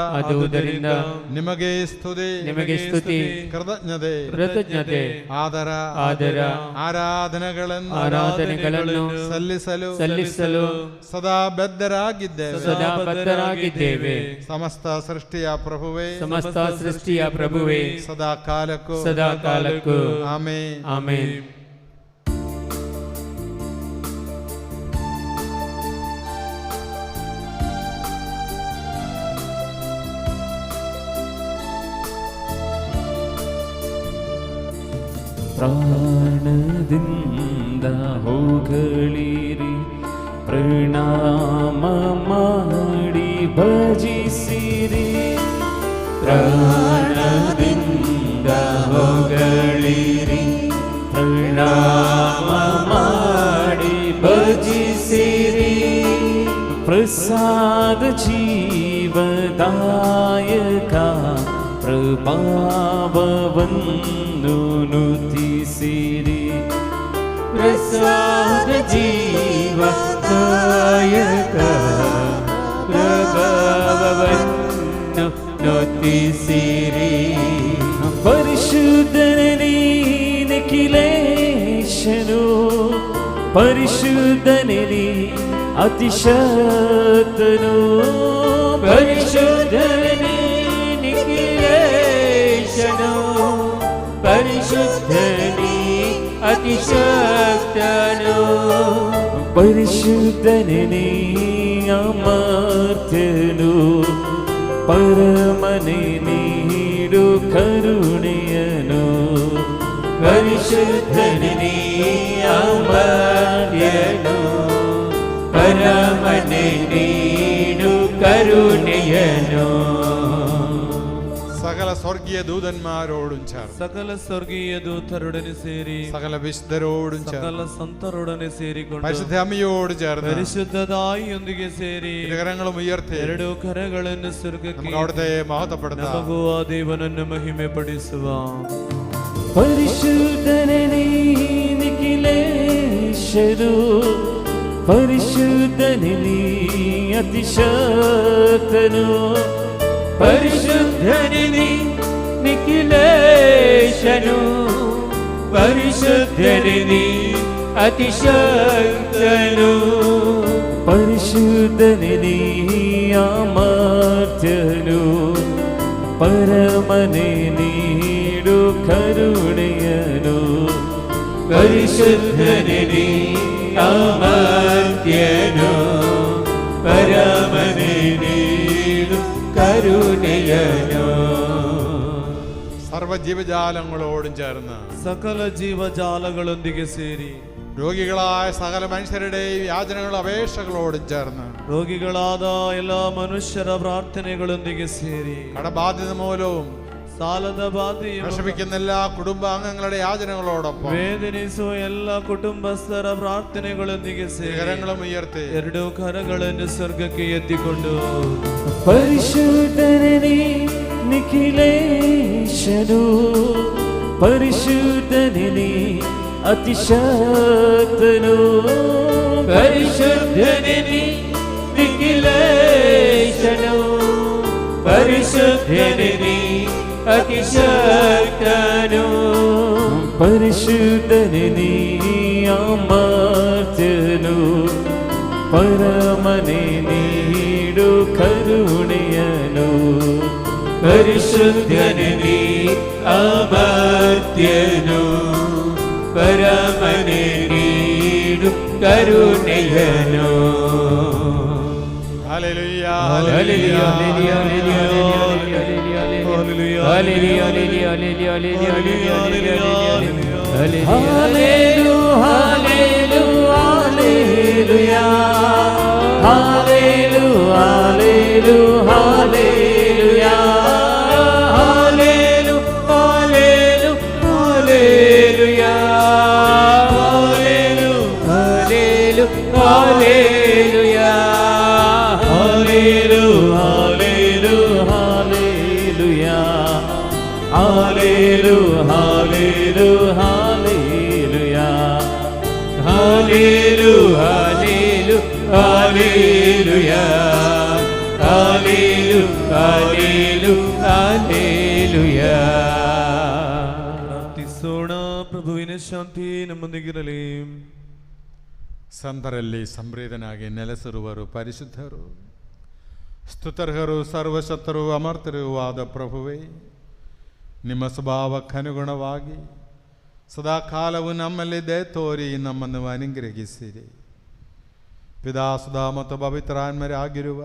ನಿಮಗೆ ಸ್ತುತಿ, ಕೃತಜ್ಞತೆ, ಆದರ ಆರಾಧನೆಗಳನ್ನು ಸಲ್ಲಿಸಲು ಸದಾ ಬದ್ಧರಾಗಿದ್ದೇವೆ. ಸಮಸ್ತ ಸೃಷ್ಟಿಯ ಪ್ರಭುವೇ, ಸದಾ ಕಾಲಕ್ಕೂ ಆಮೆನ್. ಪ್ರಾಣದಿಂದ ಹೋಗಳಿರಿ, ಪ್ರಣಾಮ ಮಾಡಿ ಭಜಿಸಿರಿ. ಪ್ರಾಣದಿಂದ ಹೊಗಳಿರಿ, ಪ್ರಣಾಮ ಮಾಡಿ ಭಜಿಸಿರಿ. ಪ್ರಸಾದ ಜೀವದಾಯಕ ಪ್ರಭಾವವನ್ನು ನುತಿಸಿರಿ. ಪ್ರಸಾದ ಜೀವದಾಯಕ ಪ್ರಭಾವವನ್ನು ನುತಿಸಿರಿ. ಪರಿಶುದ್ಧನೇ ನಿಖಿಲೇಶನು, ಪರಿಶುದ್ಧನೇ ಅತಿಶಕ್ತನು, ಪರಿಶುದ್ಧನೇ ನಿಖಿಲೇಶನು, ಪರಿಶುದ್ಧನೇ ಅತಿಶಕ್ತನು, ಪರಿಶುದ್ಧನೇ ಅಮರ್ತ್ಯನು, ಪರಮನೆ ನೀಡು ಕರುಣೆಯನು, ಪರಿಶುದ್ಧನೇ ಅಮರ್ತ್ಯನು, ಪರಮನೆ ನೀಡು ಕರುಣೆಯನು. സകല സ്വർഗീയ ദൂതന്മാരോടും ചേർന്ന് ಸಕಲ ಸ್ವರ್ಗೀಯ ದೂತರೊಡನೆ ಸೇರಿ സകല വിശുദ്ധരോടും ಸಕಲ ചേർന്ന് ಸಂತರೊಡನೆ ಸೇರಿಕೊಂಡು പരിശുദ്ധ അമ്മയോട് ചേർന്ന് ಪರಿಶುದ್ಧ ತಾಯಿಯೊಂದಿಗೆ ಸೇರಿ കരങ്ങളും ഉയർത്തി ಎರಡು ಕರಗಳನ್ನು ಸ್ವರ್ಗಕ್ಕೆ നമുക്ക് അവിടുത്തെ മഹത്വപ്പെടുത്താം. ನಮಗೂ ಆ ದೇವನನ್ನು ಮಹಿಮೆ ಪಡಿಸುವ. ಪರಿಶುದ್ಧನೇ ನಿಖಿಲೇಶನು, ಪರಿಶುದ್ಧನೇ ಅತಿಶಕ್ತನು, ಪರಿಶುದ್ಧನೇ ನಿಖಿಲೇಶನು, ಪರಿಶುದ್ಧನೇ ಅತಿಶಕ್ತನು, ಪರಿಶುದ್ಧನೇ ಅಮರ್ತ್ಯನು, ಪರಮನೆ ನೀಡು ಕರುಣೆಯನು, ಪರಿಶುದ್ಧನೇ ಅಮರ್ತ್ಯನು, ಪರಮನೆ ನೀಡು കരുണയനോ. സർവ്വജീവജാലങ്ങളോടും ചേർന്ന് സകല ജീവജാലങ്ങളൊന്നിಗೆ ಸೇರಿ രോഗികളായ സകല മനുഷ്യരുടെയും യാചനകളും അപേക്ഷകളോടും ചേർന്ന് രോഗികളാದ ಎಲ್ಲ ಮನುಷ್ಯರ ಪ್ರಾರ್ಥನೆಗಳೊಂದಿಗೆ ಸೇರಿ കടബാധ്യത മൂലവും ಸಾಲದ ಬಾಧೆಯು വിഷമിക്കുന്ന എല്ലാ കുടുംബാംഗങ്ങളുടെ യാചനകളോടൊപ്പം ವೇದನಿಸುವ ಎಲ್ಲ ಕುಟುಂಬಸ್ಥರ ಪ್ರಾರ್ಥನೆಗಳೊಂದಿಗೆ ಸೇರಿ കരങ്ങളും ഉയർത്തി ಎರಡು ಕರಗಳನ್ನು ಸ್ವರ್ಗಕ್ಕೆ ಎತ್ತಿಕೊಂಡು ಪರಿಶುದ್ಧನೇ ನಿಖಿಲೇಶನು, ಪರಿಶುದ್ಧನೇ ಅತಿಶಕ್ತನು, ಪರಿಶುದ್ಧನೇ ನಿಖಿಲೇಶನು, ಪರಿಶುದ್ಧನೇ ಅತಿಶಕ್ತನು, ಪರಿಶುದ್ಧನೇ ಅಮರ್ತ್ಯನು, ಪರಮನೆ ನೀಡು ಕರುಣೆಯನು, ಪರಿಶುದ್ಧನೇ ಅಮರ್ತ್ಯನು, ಪರಮನೆ ನೀಡು ಕರುಣೆಯನು. ഹല്ലേലൂയ ഹല്ലേലൂയ ഹല്ലേലൂയ ഹല്ലേലൂയ ಪ್ರಾರ್ಥಿಸೋಣ. ಪ್ರಭುವಿನ ಶಾಂತಿ ನಮ್ಮೊಂದಿಗಿರಲಿ. ಸಂತರಲ್ಲಿ ಸಂಪ್ರೀತನಾಗಿ ನೆಲೆಸಿರುವರು ಪರಿಶುದ್ಧರು, ಸ್ತುತರ್ಹರು, ಸರ್ವಶಕ್ತರು, ಅಮರ್ತರೂ ಆದ ಪ್ರಭುವೇ, ನಿಮ್ಮ ಸ್ವಭಾವಕ್ಕನುಗುಣವಾಗಿ ಸದಾಕಾಲವು ನಮ್ಮಲ್ಲಿ ದಯೆ ತೋರಿ ನಮ್ಮನ್ನು ಅನುಗ್ರಹಿಸಿರಿ. ಪಿತಾಸುಧಾ ಮತ್ತು ಪವಿತ್ರಾತ್ಮರಾಗಿರುವ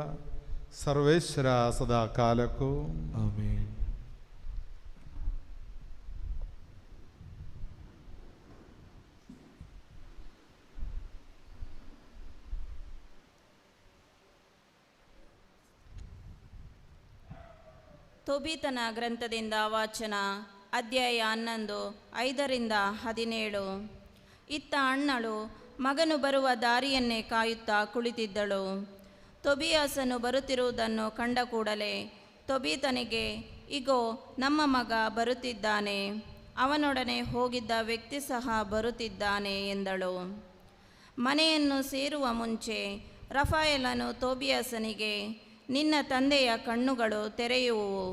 ಸರ್ವೇಶ್ವರ ಸದಾ ಕಾಲಕ್ಕೂ ಆಮೆನ್. ತೋಬೀತನ ಗ್ರಂಥದಿಂದ ವಾಚನ. ಅಧ್ಯಾಯ 11 5-17. ಇತ್ತ ಅಣ್ಣಳು ಮಗನು ಬರುವ ದಾರಿಯನ್ನೇ ಕಾಯುತ್ತಾ ಕುಳಿತಿದ್ದಳು. ತೊಬಿಯಾಸನು ಬರುತ್ತಿರುವುದನ್ನು ಕಂಡ ಕೂಡಲೇ ತೊಬೀತನಿಗೆ, ಇಗೋ ನಮ್ಮ ಮಗ ಬರುತ್ತಿದ್ದಾನೆ, ಅವನೊಡನೆ ಹೋಗಿದ್ದ ವ್ಯಕ್ತಿ ಸಹ ಬರುತ್ತಿದ್ದಾನೆ ಎಂದಳು. ಮನೆಯನ್ನು ಸೇರುವ ಮುಂಚೆ ರಫಾಯೇಲನು ತೊಬಿಯಾಸನಿಗೆ, ನಿನ್ನ ತಂದೆಯ ಕಣ್ಣುಗಳು ತೆರೆಯುವುವು,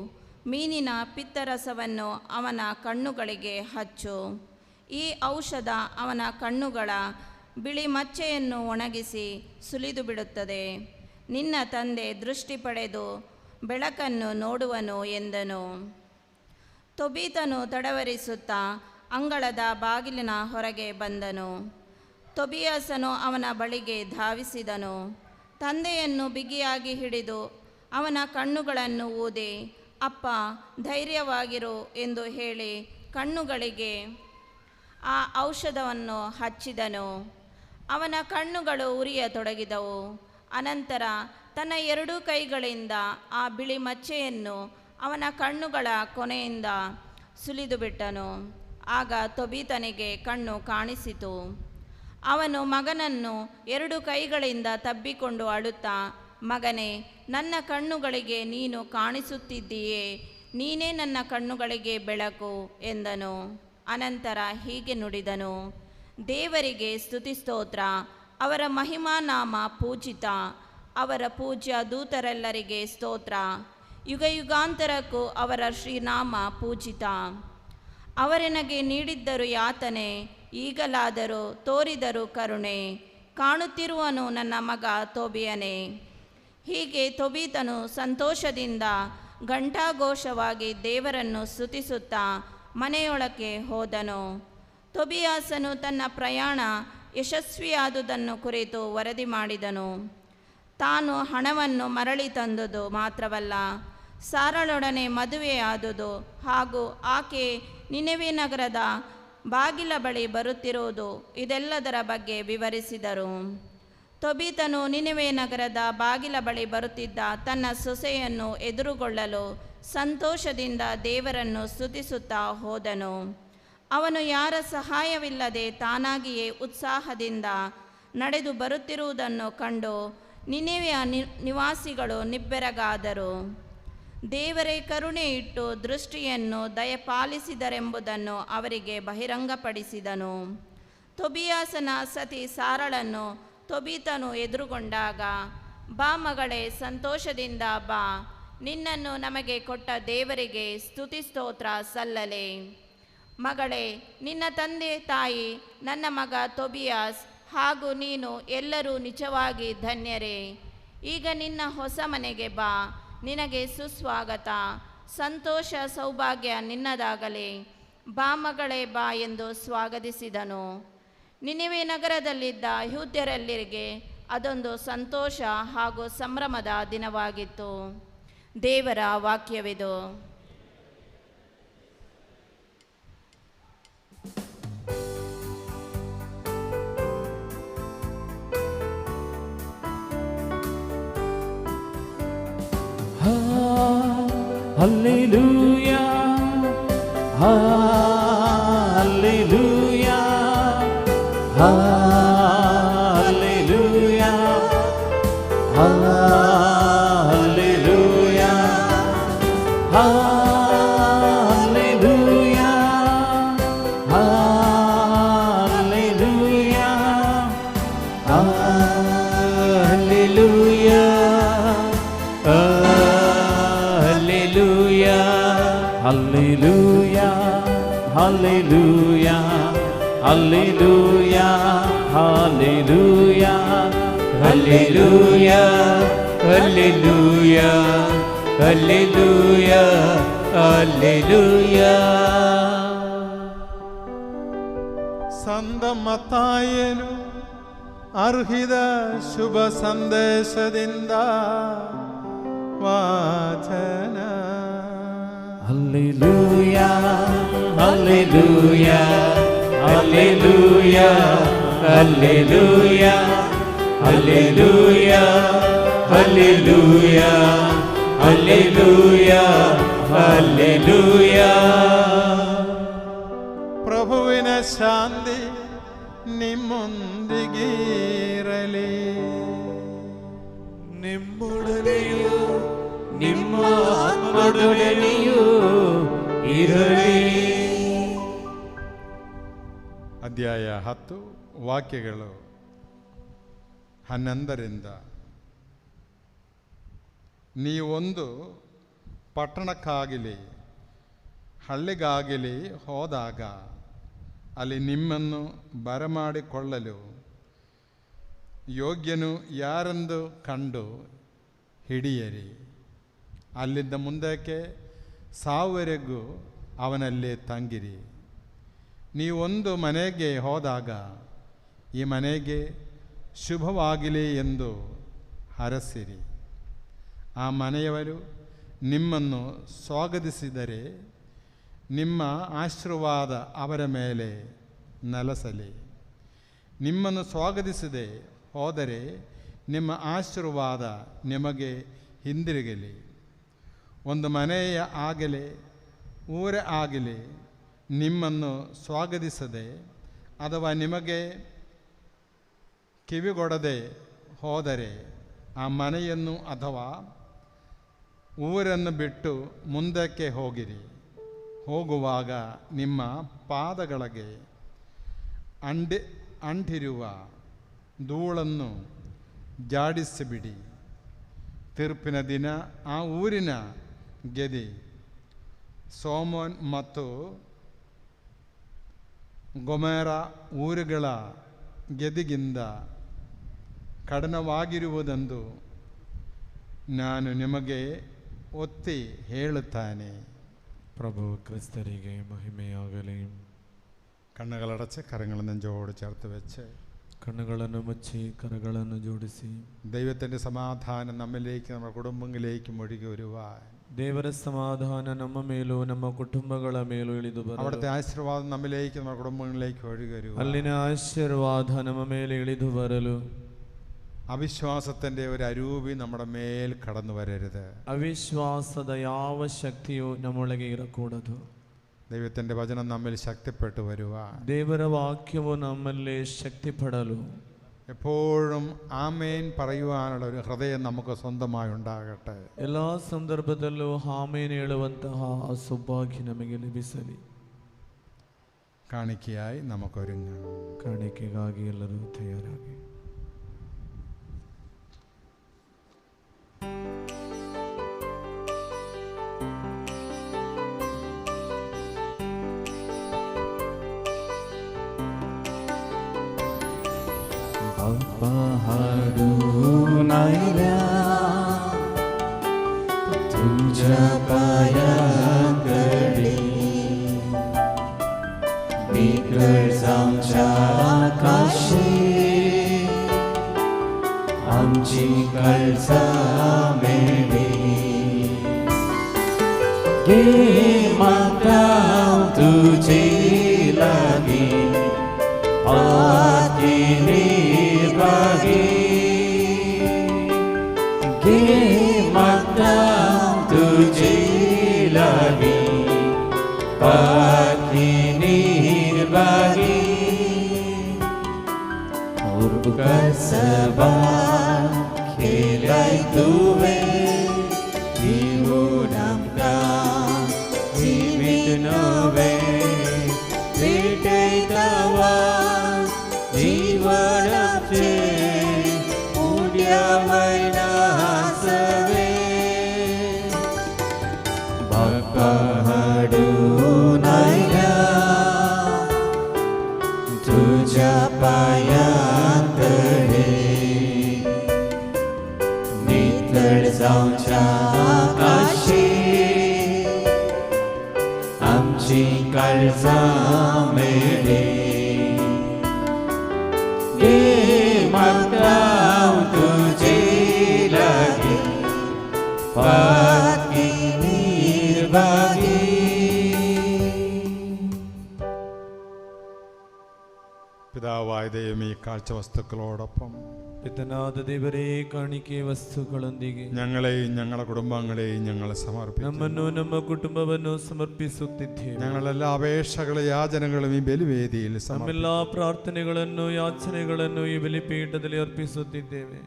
ಮೀನಿನ ಪಿತ್ತರಸವನ್ನು ಅವನ ಕಣ್ಣುಗಳಿಗೆ ಹಚ್ಚು. ಈ ಔಷಧ ಅವನ ಕಣ್ಣುಗಳ ಬಿಳಿ ಮಚ್ಚೆಯನ್ನು ಒಣಗಿಸಿ ಸುಲಿದು ಬಿಡುತ್ತದೆ. ನಿನ್ನ ತಂದೆ ದೃಷ್ಟಿ ಪಡೆದು ಬೆಳಕನ್ನು ನೋಡುವನು ಎಂದನು. ತೊಬೀತನು ತಡವರಿಸುತ್ತಾ ಅಂಗಳದ ಬಾಗಿಲಿನ ಹೊರಗೆ ಬಂದನು. ತೊಬಿಯಾಸನು ಅವನ ಬಳಿಗೆ ಧಾವಿಸಿದನು. ತಂದೆಯನ್ನು ಬಿಗಿಯಾಗಿ ಹಿಡಿದು ಅವನ ಕಣ್ಣುಗಳನ್ನು ಊದಿ, ಅಪ್ಪ, ಧೈರ್ಯವಾಗಿರು ಎಂದು ಹೇಳಿ ಕಣ್ಣುಗಳಿಗೆ ಆ ಔಷಧವನ್ನು ಹಚ್ಚಿದನು. ಅವನ ಕಣ್ಣುಗಳು ಉರಿಯತೊಡಗಿದವು. ಅನಂತರ ತನ್ನ 2 ಕೈಗಳಿಂದ ಆ ಬಿಳಿ ಮಚ್ಚೆಯನ್ನು ಅವನ ಕಣ್ಣುಗಳ ಕೊನೆಯಿಂದ ಸುಲಿದುಬಿಟ್ಟನು. ಆಗ ತೊಬೀತನಿಗೆ ಕಣ್ಣು ಕಾಣಿಸಿತು. ಅವನು ಮಗನನ್ನು 2 ಕೈಗಳಿಂದ ತಬ್ಬಿಕೊಂಡು ಅಳುತ್ತಾ, ಮಗನೇ, ನನ್ನ ಕಣ್ಣುಗಳಿಗೆ ನೀನು ಕಾಣಿಸುತ್ತಿದ್ದೀಯೇ, ನೀನೇ ನನ್ನ ಕಣ್ಣುಗಳಿಗೆ ಬೆಳಕು ಎಂದನು. ಅನಂತರ ಹೀಗೆ ನುಡಿದನು, ದೇವರಿಗೆ ಸ್ತುತಿಸ್ತೋತ್ರ, ಅವರ ಮಹಿಮಾನಾಮ ಪೂಜಿತ, ಅವರ ಪೂಜ್ಯ ದೂತರೆಲ್ಲರಿಗೆ ಸ್ತೋತ್ರ, ಯುಗಯುಗಾಂತರಕ್ಕೂ ಅವರ ಶ್ರೀನಾಮ ಪೂಜಿತ. ಅವರೆನಗೆ ನೀಡಿದ್ದರು ಯಾತನೆ, ಈಗಲಾದರೂ ತೋರಿದರು ಕರುಣೆ, ಕಾಣುತ್ತಿರುವನು ನನ್ನ ಮಗ ತೊಬಿಯನೇ. ಹೀಗೆ ತೊಬೀತನು ಸಂತೋಷದಿಂದ ಘಂಟಾಘೋಷವಾಗಿ ದೇವರನ್ನು ಸ್ತುತಿಸುತ್ತಾ ಮನೆಯೊಳಕ್ಕೆ ಹೋದನು. ತೊಬಿಯಾಸನು ತನ್ನ ಪ್ರಯಾಣ ಯಶಸ್ವಿಯಾದುದನ್ನು ಕುರಿತು ವರದಿ ಮಾಡಿದನು. ತಾನು ಹಣವನ್ನು ಮರಳಿ ತಂದುದು ಮಾತ್ರವಲ್ಲ, ಸಾರಳೊಡನೆ ಮದುವೆಯಾದುದು ಹಾಗೂ ಆಕೆ ನಿನೆವೆ ನಗರದ ಬಾಗಿಲ ಬಳಿ ಬರುತ್ತಿರುವುದು, ಇದೆಲ್ಲದರ ಬಗ್ಗೆ ವಿವರಿಸಿದರು. ತೊಬೀತನು ನಿನೆವೆ ನಗರದ ಬಾಗಿಲ ಬಳಿ ಬರುತ್ತಿದ್ದ ತನ್ನ ಸೊಸೆಯನ್ನು ಎದುರುಗೊಳ್ಳಲು ಸಂತೋಷದಿಂದ ದೇವರನ್ನು ಸ್ತುತಿಸುತ್ತಾ ಹೋದನು. ಅವನು ಯಾರ ಸಹಾಯವಿಲ್ಲದೆ ತಾನಾಗಿಯೇ ಉತ್ಸಾಹದಿಂದ ನಡೆದು ಬರುತ್ತಿರುವುದನ್ನು ಕಂಡು ನಿನೆವೆಯ ನಿವಾಸಿಗಳು ನಿಬ್ಬೆರಗಾದರು. ದೇವರೇ ಕರುಣೆ ಇಟ್ಟು ದೃಷ್ಟಿಯನ್ನು ದಯಪಾಲಿಸಿದರೆಂಬುದನ್ನು ಅವರಿಗೆ ಬಹಿರಂಗಪಡಿಸಿದನು. ತೊಬಿಯಾಸನ ಸತಿ ಸಾರಳನ್ನು ತೊಬೀತನು ಎದುರುಗೊಂಡಾಗ, ಬಾ ಮಗಳೇ, ಸಂತೋಷದಿಂದ ಬಾ, ನಿನ್ನನ್ನು ನಮಗೆ ಕೊಟ್ಟ ದೇವರಿಗೆ ಸ್ತುತಿ ಸ್ತೋತ್ರ ಸಲ್ಲಲೆ. ಮಗಳೇ, ನಿನ್ನ ತಂದೆ ತಾಯಿ, ನನ್ನ ಮಗ ತೊಬಿಯಾಸ್ ಹಾಗೂ ನೀನು ಎಲ್ಲರೂ ನಿಜವಾಗಿ ಧನ್ಯರೇ. ಈಗ ನಿನ್ನ ಹೊಸ ಮನೆಗೆ ಬಾ, ನಿನಗೆ ಸುಸ್ವಾಗತ, ಸಂತೋಷ ಸೌಭಾಗ್ಯ ನಿನ್ನದಾಗಲಿ. ಬಾ ಮಗಳೇ, ಬಾ ಎಂದು ಸ್ವಾಗತಿಸಿದನು. ನಿನೆವೆ ನಗರದಲ್ಲಿದ್ದ ಯಹೂದ್ಯರೆಲ್ಲರಿಗೆ ಅದೊಂದು ಸಂತೋಷ ಹಾಗೂ ಸಂಭ್ರಮದ ದಿನವಾಗಿತ್ತು. ದೇವರ ವಾಕ್ಯವಿದು. Hallelujah, hallelujah, hallelujah, hallelujah, hallelujah, hallelujah, hallelujah. Hallelujah, hallelujah, hallelujah, hallelujah, hallelujah, hallelujah, hallelujah, hallelujah. ಸಂತ ಮತ್ತಾಯನು ಅರ್ಹಿದ ಶುಭ ಸಂದೇಶದಿಂದ ವಾಚನ. Hallelujah, hallelujah, hallelujah, hallelujah, hallelujah, hallelujah, hallelujah, hallelujah. ಪ್ರಭುವಿನ ಶಾಂತಿ ನಿಮ್ಮೊಂದಿಗಿರಲಿ. ನಿಮ್ಮೊಡನೆಯೂ ನಿಮ್ಮ ಆತ್ಮದೊಡನೆಯೂ ಇರಲಿ. ಅಧ್ಯಾಯ 10 ವಾಕ್ಯಗಳು 11ರಿಂದ. ನೀವೊಂದು ಪಟ್ಟಣಕ್ಕಾಗಲಿ ಹಳ್ಳಿಗಾಗಲಿ ಹೋದಾಗ ಅಲ್ಲಿ ನಿಮ್ಮನ್ನು ಬರಮಾಡಿಕೊಳ್ಳಲು ಯೋಗ್ಯನು ಯಾರೆಂದು ಕಂಡು ಹಿಡಿಯರಿ. ಅಲ್ಲಿಂದ ಮುಂದಕ್ಕೆ ಸಾವುವರೆಗೂ ಅವನಲ್ಲೇ ತಂಗಿರಿ. ನೀವೊಂದು ಮನೆಗೆ ಹೋದಾಗ ಈ ಮನೆಗೆ ಶುಭವಾಗಲಿ ಎಂದು ಹರಸಿರಿ. ಆ ಮನೆಯವರು ನಿಮ್ಮನ್ನು ಸ್ವಾಗತಿಸಿದರೆ ನಿಮ್ಮ ಆಶೀರ್ವಾದ ಅವರ ಮೇಲೆ ನೆಲೆಸಲಿ. ನಿಮ್ಮನ್ನು ಸ್ವಾಗತಿಸದೆ ಹೋದರೆ ನಿಮ್ಮ ಆಶೀರ್ವಾದ ನಿಮಗೆ ಹಿಂದಿರುಗಲಿ. ಒಂದು ಮನೆಯ ಆಗಲಿ ಊರೇ ಆಗಲಿ ನಿಮ್ಮನ್ನು ಸ್ವಾಗತಿಸದೆ ಅಥವಾ ನಿಮಗೆ ಕಿವಿಗೊಡದೆ ಹೋದರೆ ಆ ಮನೆಯನ್ನು ಅಥವಾ ಊರನ್ನು ಬಿಟ್ಟು ಮುಂದಕ್ಕೆ ಹೋಗಿರಿ. ಹೋಗುವಾಗ ನಿಮ್ಮ ಪಾದಗಳಿಗೆ ಅಂಟಿರುವ ಧೂಳನ್ನು ಜಾಡಿಸಿಬಿಡಿ. ತೀರ್ಪಿನ ದಿನ ಆ ಊರಿನ ಗೆದಿ ಸೋಮೋನ್ ಮತ್ತು ಗೊಮೆರ ಊರುಗಳ ಗೆದಿಗಿಂತ ಕಠಿಣವಾಗಿರುವುದೆಂದು ನಾನು ನಿಮಗೆ ಒತ್ತಿ ಹೇಳುತ್ತಾನೆ. ಪ್ರಭು ಕ್ರಿಸ್ತರಿಗೆ ಮಹಿಮೆಯಾಗಲಿ. കണ്ണുകളടച്ച് കരങ്ങൾ നെഞ്ചോട് ചേർത്ത് വെച്ച് കണ്ണുಗಳನ್ನು ಮುಚ್ಚಿ കരಗಳನ್ನು ജോഡിಸಿ ദൈവത്തിൻ്റെ സമാധാനം നമ്മിലേക്ക് നമ്മുടെ കുടുംബങ്ങളിലേക്കും ഒഴുകി വരുവാൻ ದೇವರ ಸಮಾಧಾನ ನಮ್ಮ ಮೇಲೂ ನಮ್ಮ ಕುಟುಂಬಗಳ ಮೇಲೂ ಇಳಿದು ಬರಲಿ. അവിടുത്തെ ആശീർവാദം നമ്മിലേക്ക് നമ്മുടെ കുടുംബങ്ങളിലേക്ക് ഒഴുകി വരുവാൻ ಅಲ್ಲಿನ ಆಶೀರ್ವಾದ ನಮ್ಮ ಮೇಲೆ ಇಳಿದು ಬರಲು അവിശ്വാസത്തിൻ്റെ ഒരു അരൂപി നമ്മുടെ മേൽ കടന്നു വരരുത്. ಅವಿಶ್ವಾಸದ ಯಾವ ಶಕ್ತಿಯೂ ನಮ್ಮೊಳಗೆ ಇರಕೂಡದು. ദൈവത്തിൻ്റെ വചനം നമ്മിൽ ശക്തിപ്പെട്ടു വരുവാൻ ದೇವರ ವಾಕ್ಯವು ನಮ್ಮಲ್ಲಿ ಶಕ್ತಿ ಪಡಲು എപ്പോഴും ആമേൻ പറയുവാനുള്ള ഒരു ഹൃദയം നമുക്ക് സ്വന്തമായി ഉണ്ടാകട്ടെ. ಎಲ್ಲ ಸಂದರ್ಭದಲ್ಲೂ ಆಮೇನ್ ಹೇಳುವಂತಹ ಆ ಸೌಭಾಗ್ಯ ನಮಗೆ ಲಭಿಸಲಿ. കാണിക്കയായി നമുക്കൊരുങ്ങാം. ಕಾಣಿಕೆಗಾಗಿ ಎಲ್ಲರೂ ತಯಾರಾಗಿ हाडू नायला तुझ्या पायाकडे बिगर जाऊच्या आकाशी आमची काळजा मेळी गे माता तुझे लागे गे माता तुझे लागे पाठी निर्भागी और कसबा खेलाय तुवे जीवन आमका जीवित नवे भेटैतावा जीवनाचे उद्या महिनासवे बाका हाडून आयला तुझ्या पायांकडे नितळ जाऊच्या आकाशी आमची काळजा मेळे माता तुझे लागे पाठी निर्भागी. പിതാവായ ദൈവമേ, ഈ കാഴ്ചവസ്തുക്കളോടൊപ്പം പിതനാದ ದೇವರೇ ಕಾಣಿಕೆ ವಸ್ತುಗಳೊಂದಿಗೆ ഞങ്ങളെയും ഞങ്ങളുടെ കുടുംബങ്ങളെയും ഞങ്ങൾ സമർപ്പിക്കുന്നു. ನಮ್ಮನ್ನು ನಮ್ಮ ಕುಟುಂಬವನ್ನು ಸಮರ್ಪಿಸುತ್ತಿದ್ದೇವೆ. ഞങ്ങളെല്ലാ അപേക്ഷകളും യാചനകളും ഈ ബലിവേദിയിൽ ನಮ್ಮೆಲ್ಲ ಪ್ರಾರ್ಥನೆಗಳನ್ನು ಯಾಚನೆಗಳನ್ನು ಈ ಬಲಿಪೀಠದಲ್ಲಿ ಅರ್ಪಿಸುತ್ತಿದ್ದೇವೆ.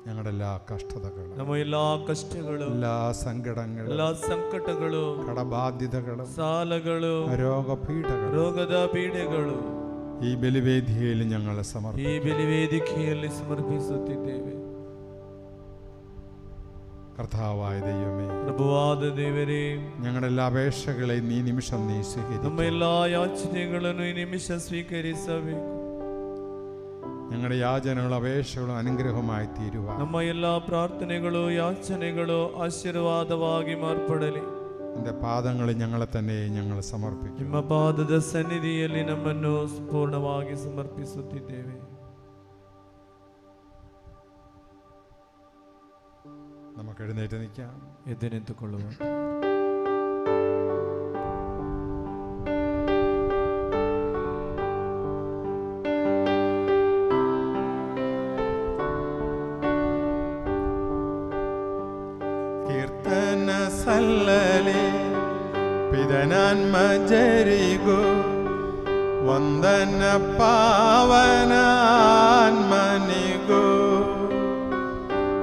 ഞങ്ങളുടെ എല്ലാ കഷ്ടതകളും ನಮ್ಮ ಎಲ್ಲಾ ಕಷ್ಟಗಳು എല്ലാ സങ്കടങ്ങളും ಎಲ್ಲಾ ಸಂಕಟಗಳು കടബാധ്യതകളും ಸಾಲಗಳು രോഗപീഠകളും ರೋಗದ ಪೀಡೆಗಳು ഈ ബലിവേദിയിൽ ഞങ്ങൾ ಈ സമർപ്പിക്കുന്നു. ಬಲಿವೇದಿಕೆಯಲ್ಲಿ ಸಮರ್ಪಿಸುತ್ತಿದ್ದೇವೆ. കർത്താവായ ദൈവമേ, ಪ್ರಭುವಾದ ದೇವರೇ, ഞങ്ങളുടെ എല്ലാ അപേക്ഷകളെയും നീ നിമിഷം നീ ನಮ್ಮ സ്വീകരിക്കും. ಎಲ್ಲಾ ಯಾಚನೆಗಳನ್ನು ಈ ನಿಮಿಷ ಸ್ವೀಕರಿಸಬೇಕು. ഞങ്ങളുടെ യാചനകളും അപേക്ഷകളും അനുഗ്രഹമായി തീരുവാൻ ನಮ್ಮ ಎಲ್ಲ ಪ್ರಾರ್ಥನೆಗಳು ಯಾಚನೆಗಳು ಆಶೀರ್ವಾದವಾಗಿ ಮಾರ್ಪಡಲಿ. എൻ്റെ പാദങ്ങളിൽ ഞങ്ങളെ തന്നെ ഞങ്ങൾ സമർപ്പിക്കും. ನಿಮ್ಮ ಪಾದದ ಸನ್ನಿಧಿಯಲ್ಲಿ ನಮ್ಮನ್ನು ಪೂರ್ಣವಾಗಿ ಸಮರ್ಪಿಸುತ್ತಿದ್ದೇವೆ. നമുക്ക് എഴുന്നേറ്റ് നിൽക്കാം. ಎದ್ದು ನಿಂತುಕೊಳ್ಳುವ. ಕೀರ್ತನ ಸಲ್ಲಲಿ ಪಿದನಾನ್ಮಜರಿಗೂ ವಂದನ ಪಾವನಾನ್ಮನಿಗೂ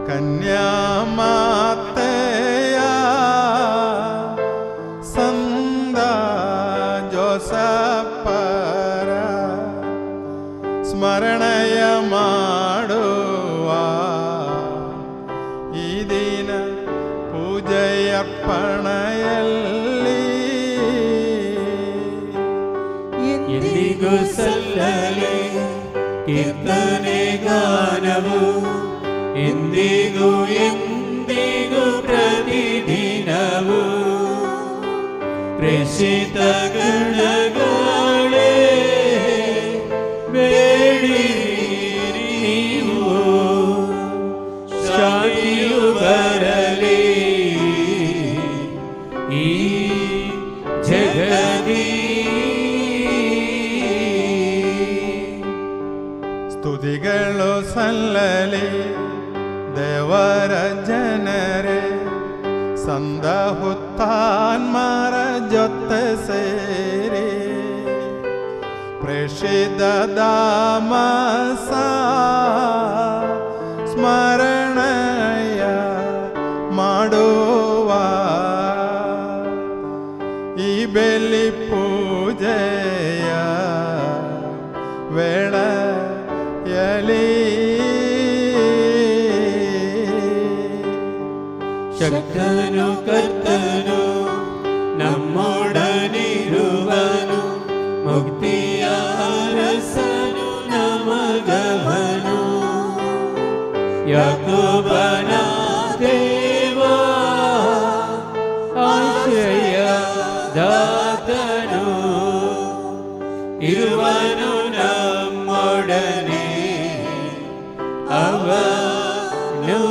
ಕನ್ಯಾಮಾತೆಯ ಸಂದ ಜೋಸಪ್ಪರ ಸ್ಮರಣೆಯ ಮಾಡುವ ಈ ದಿನ ಪೂಜೆಯರ್ಪಣೆಯಲ್ಲಿ ಎಂದಿಗೂ ಸಲ್ಲಲಿ ಕೀರ್ತನೆ ಗಾನವು ಎಂದಿಗೂ ಎಂದಿಗೂ ಪ್ರತಿದಿನವು ಪ್ರೇಷಿತ ಗಣಗಳೇ ಬೇಡಿರಿ ನೀವು ಶಾಂತಿಯು ಬರಲಿ ಈ ಜಗದಿ ಸ್ತುತಿಗಳು ಸಲ್ಲಲಿ ದೇವರ ಜನರೇ ಸಂದ ಹುತ್ತಾನ್ಮರ ಜೊತೆ ಸೇರಿ ಪ್ರೇಷಿತ ದಾಮಸ ಸ್ಮರಣೆಯ ಮಾಡುವ ಈ ಬೆಲಿ ಪೂಜೆಯ ವೇಳೆಯಲ್ಲಿ ಶಕ್ತನು ಕರ್ತನು ನಮ್ಮೊಡನಿರುವನು ಮುಕ್ತಿಯ ಅರಸನು ನಮಗವನು ಯಾಕೋಬನ ದೇವ ಆಶ್ರಯ ದಾತನು ಇರುವನು ನಮ್ಮೊಡನೆ ಅವನು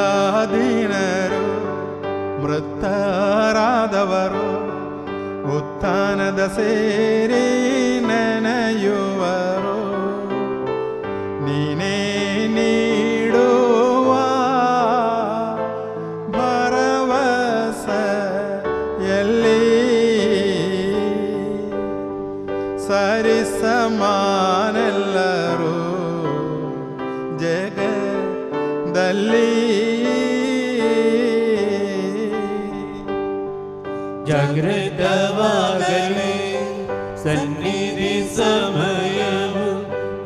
ನಿದ್ರಾಧೀನರು ಮೃತರಾದವರು ಉತ್ಥಾನದ ಸೇರಿ ನೆನೆಯುವರು ನೀನೇ ನೀಡುವ ಭರವಸೆಯಲ್ಲಿ ಸರಿಸಮಾನೆಲ್ಲರೂ ಜಗದಲ್ಲಿ ಜಾಗೃತವಾಗಲಿ ಸನ್ನಿಧಿ ಸಮಯವು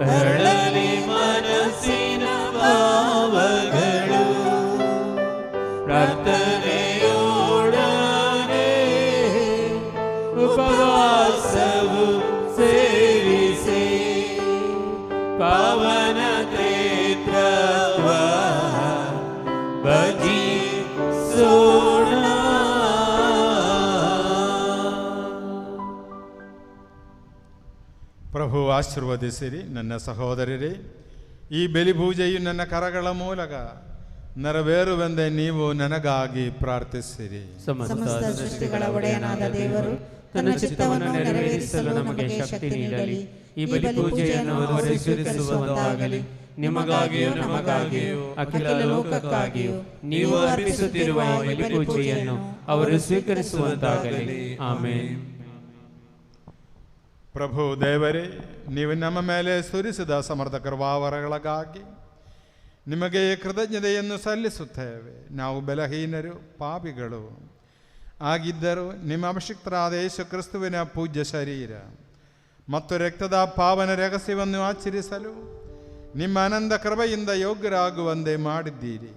ಹರಳಲಿ ಮನಸ್ಸಿನ ಭಾವಗಳು ಪ್ರಾರ್ಥನೆಯೋಡನೆ ಉಪವಾಸವು ಸೇರಿಸಿ ಪಾವನ ಕ್ಷೇತ್ರವ ಭಜಿಸೋಣ. ಪ್ರಭು ಆಶೀರ್ವದಿಸಿರಿ. ನನ್ನ ಸಹೋದರರೇ, ಈ ಬಲಿಪೂಜೆಯು ನನ್ನ ಕರಗಳ ಮೂಲಕ ನೆರವೇರುವೆಂದೇ ನೀವು ನನಗಾಗಿ ಪ್ರಾರ್ಥಿಸಿರಿ. ಸಮಸ್ತ ಸೃಷ್ಟಿಗಳ ಒಡೆಯನಾದ ದೇವರು ತನ್ನ ಚಿತ್ತವನ್ನು ನೆರವೇರಿಸಲು ನಮಗೆ ಶಕ್ತಿ ನೀಡಲಿ. ಈ ಬಲಿಪೂಜೆಯನ್ನು ಅವರು ಸ್ವೀಕರಿಸುವಂತಾಗಲಿ. ನಿಮಗಾಗಿಯೂ ನಮಗಾಗಿಯೂ ಅಖಿಲ ಲೋಕಕ್ಕಾಗಿಯೂ ನೀವು ಅರ್ಪಿಸುತ್ತಿರುವ ಈ ಬಲಿಪೂಜೆಯನ್ನು ಅವರು ಸ್ವೀಕರಿಸುವಂತಾಗಲಿ. ಆಮೆನ್. ಪ್ರಭು ದೇವರೇ, ನೀವು ನಮ್ಮ ಮೇಲೆ ಸುರಿಸಿದ ಸಮರ್ಥ ಕೃಪಾವರಗಳಿಗಾಗಿ ನಿಮಗೆ ಕೃತಜ್ಞತೆಯನ್ನು ಸಲ್ಲಿಸುತ್ತೇವೆ. ನಾವು ಬಲಹೀನರು, ಪಾಪಿಗಳು ಆಗಿದ್ದರೂ ನಿಮ್ಮ ಅಭಿಷಿಕ್ತರಾದ ಯೇಸು ಕ್ರಿಸ್ತುವಿನ ಪೂಜ್ಯ ಶರೀರ ಮತ್ತು ರಕ್ತದ ಪಾವನ ರಹಸ್ಯವನ್ನು ಆಚರಿಸಲು ನಿಮ್ಮ ಅನಂತ ಕೃಪೆಯಿಂದ ಯೋಗ್ಯರಾಗುವಂತೆ ಮಾಡಿದ್ದೀರಿ.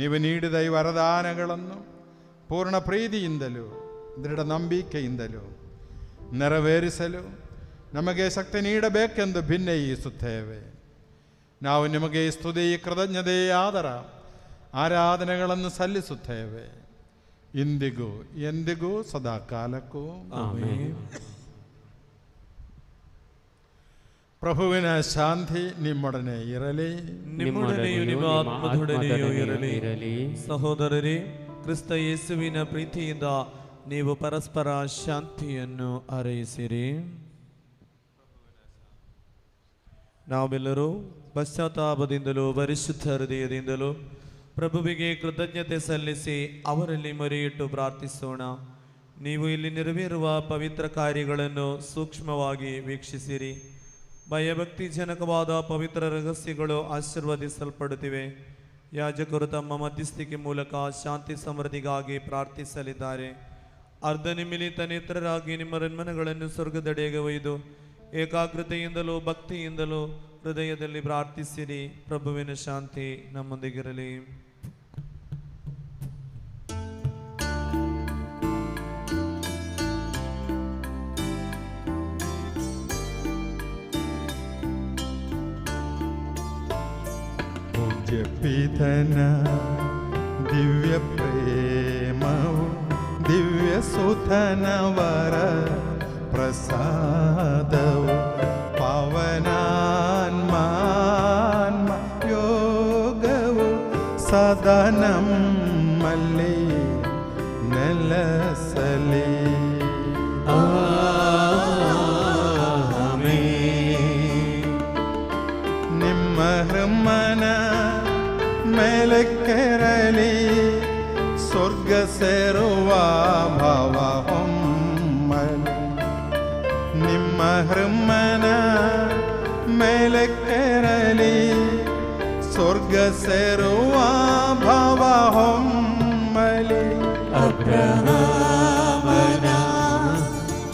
ನೀವು ನೀಡಿದ ಈ ವರದಾನಗಳನ್ನು ಪೂರ್ಣ ಪ್ರೀತಿಯಿಂದಲೂ ದೃಢ ನಂಬಿಕೆಯಿಂದಲೂ ನೆರವೇರಿಸಲು ನಮಗೆ ಶಕ್ತಿ ನೀಡಬೇಕೆಂದು ಭಿನ್ನಯಿಸುತ್ತೇವೆ. ನಾವು ನಿಮಗೆ ಸ್ತುತಿ, ಕೃತಜ್ಞತೆ, ಆದರ ಆರಾಧನೆಗಳನ್ನು ಸಲ್ಲಿಸುತ್ತೇವೆ, ಇಂದಿಗೂ ಎಂದಿಗೂ ಸದಾ ಕಾಲಕ್ಕೂ. ಆಮೆನ್. ಪ್ರಭುವಿನ ಶಾಂತಿ ನಿಮ್ಮೊಡನೆ ಇರಲಿ. ನಿಮ್ಮೊಡನೆಯೂ ನಿಮ್ಮ ಆತ್ಮದೊಡನೆಯೂ ಇರಲಿ. ಸಹೋದರರೇ, ಕ್ರಿಸ್ತ ಯೇಸುವಿನ ಪ್ರೀತಿಯಿಂದ ನೀವು ಪರಸ್ಪರ ಶಾಂತಿಯನ್ನು ಹಾರೈಸಿರಿ. ನಾವೆಲ್ಲರೂ ಪಶ್ಚಾತ್ತಾಪದಿಂದಲೂ ಪರಿಶುದ್ಧ ಹೃದಯದಿಂದಲೂ ಪ್ರಭುವಿಗೆ ಕೃತಜ್ಞತೆ ಸಲ್ಲಿಸಿ ಅವರಲ್ಲಿ ಮೊರೆಯಿಟ್ಟು ಪ್ರಾರ್ಥಿಸೋಣ. ನೀವು ಇಲ್ಲಿ ನೆರವೇರುವ ಪವಿತ್ರ ಕಾರ್ಯಗಳನ್ನು ಸೂಕ್ಷ್ಮವಾಗಿ ವೀಕ್ಷಿಸಿರಿ. ಭಯಭಕ್ತಿ ಜನಕವಾದ ಪವಿತ್ರ ರಹಸ್ಯಗಳು ಆಶೀರ್ವದಿಸಲ್ಪಡುತ್ತಿವೆ. ಯಾಜಕರು ತಮ್ಮ ಮಧ್ಯಸ್ಥಿಕೆ ಮೂಲಕ ಶಾಂತಿ ಸಮೃದ್ಧಿಗಾಗಿ ಪ್ರಾರ್ಥಿಸಲಿದ್ದಾರೆ. ಅರ್ಧ ನಿಮಿಲಿತ ನೇತ್ರರಾಗಿ ನಿಮ್ಮ ಮನಗಳನ್ನು ಸ್ವರ್ಗದೆಡೆಗೆ ಒಯ್ದು ಏಕಾಗ್ರತೆಯಿಂದಲೂ ಭಕ್ತಿಯಿಂದಲೂ ಹೃದಯದಲ್ಲಿ ಪ್ರಾರ್ಥಿಸಿರಿ. ಪ್ರಭುವಿನ ಶಾಂತಿ ನಮ್ಮೊಂದಿಗಿರಲಿ. ಪಿತನ ದಿವ್ಯ ಪ್ರೇಮವು ದಿವ್ಯ ಸುತನವರ ಪ್ರಸಾದವು ಪವನಾನ್ಮಾನ್ಮ ಯೋಗವು ಸದಾ ನಮ್ಮಲ್ಲಿ ನೆಲೆಸಲಿ. ನಿಮ್ಮ ಹೃಮನ ಮೇಲೆ ಕೆರಳಿ ಸ್ವರ್ಗ ಸೇರುವ ಭಾವ ಹೊಮ್ಮಲಿ. ನಿಮ್ಮ ಹೃಮನ ಮೇಲೆ ಕೆರಳಿ ಸ್ವರ್ಗ ಸೇರುವ ಭಾವ ಹೊಮ್ಮಲಿ. ಅಬ್ರಹಾಮನ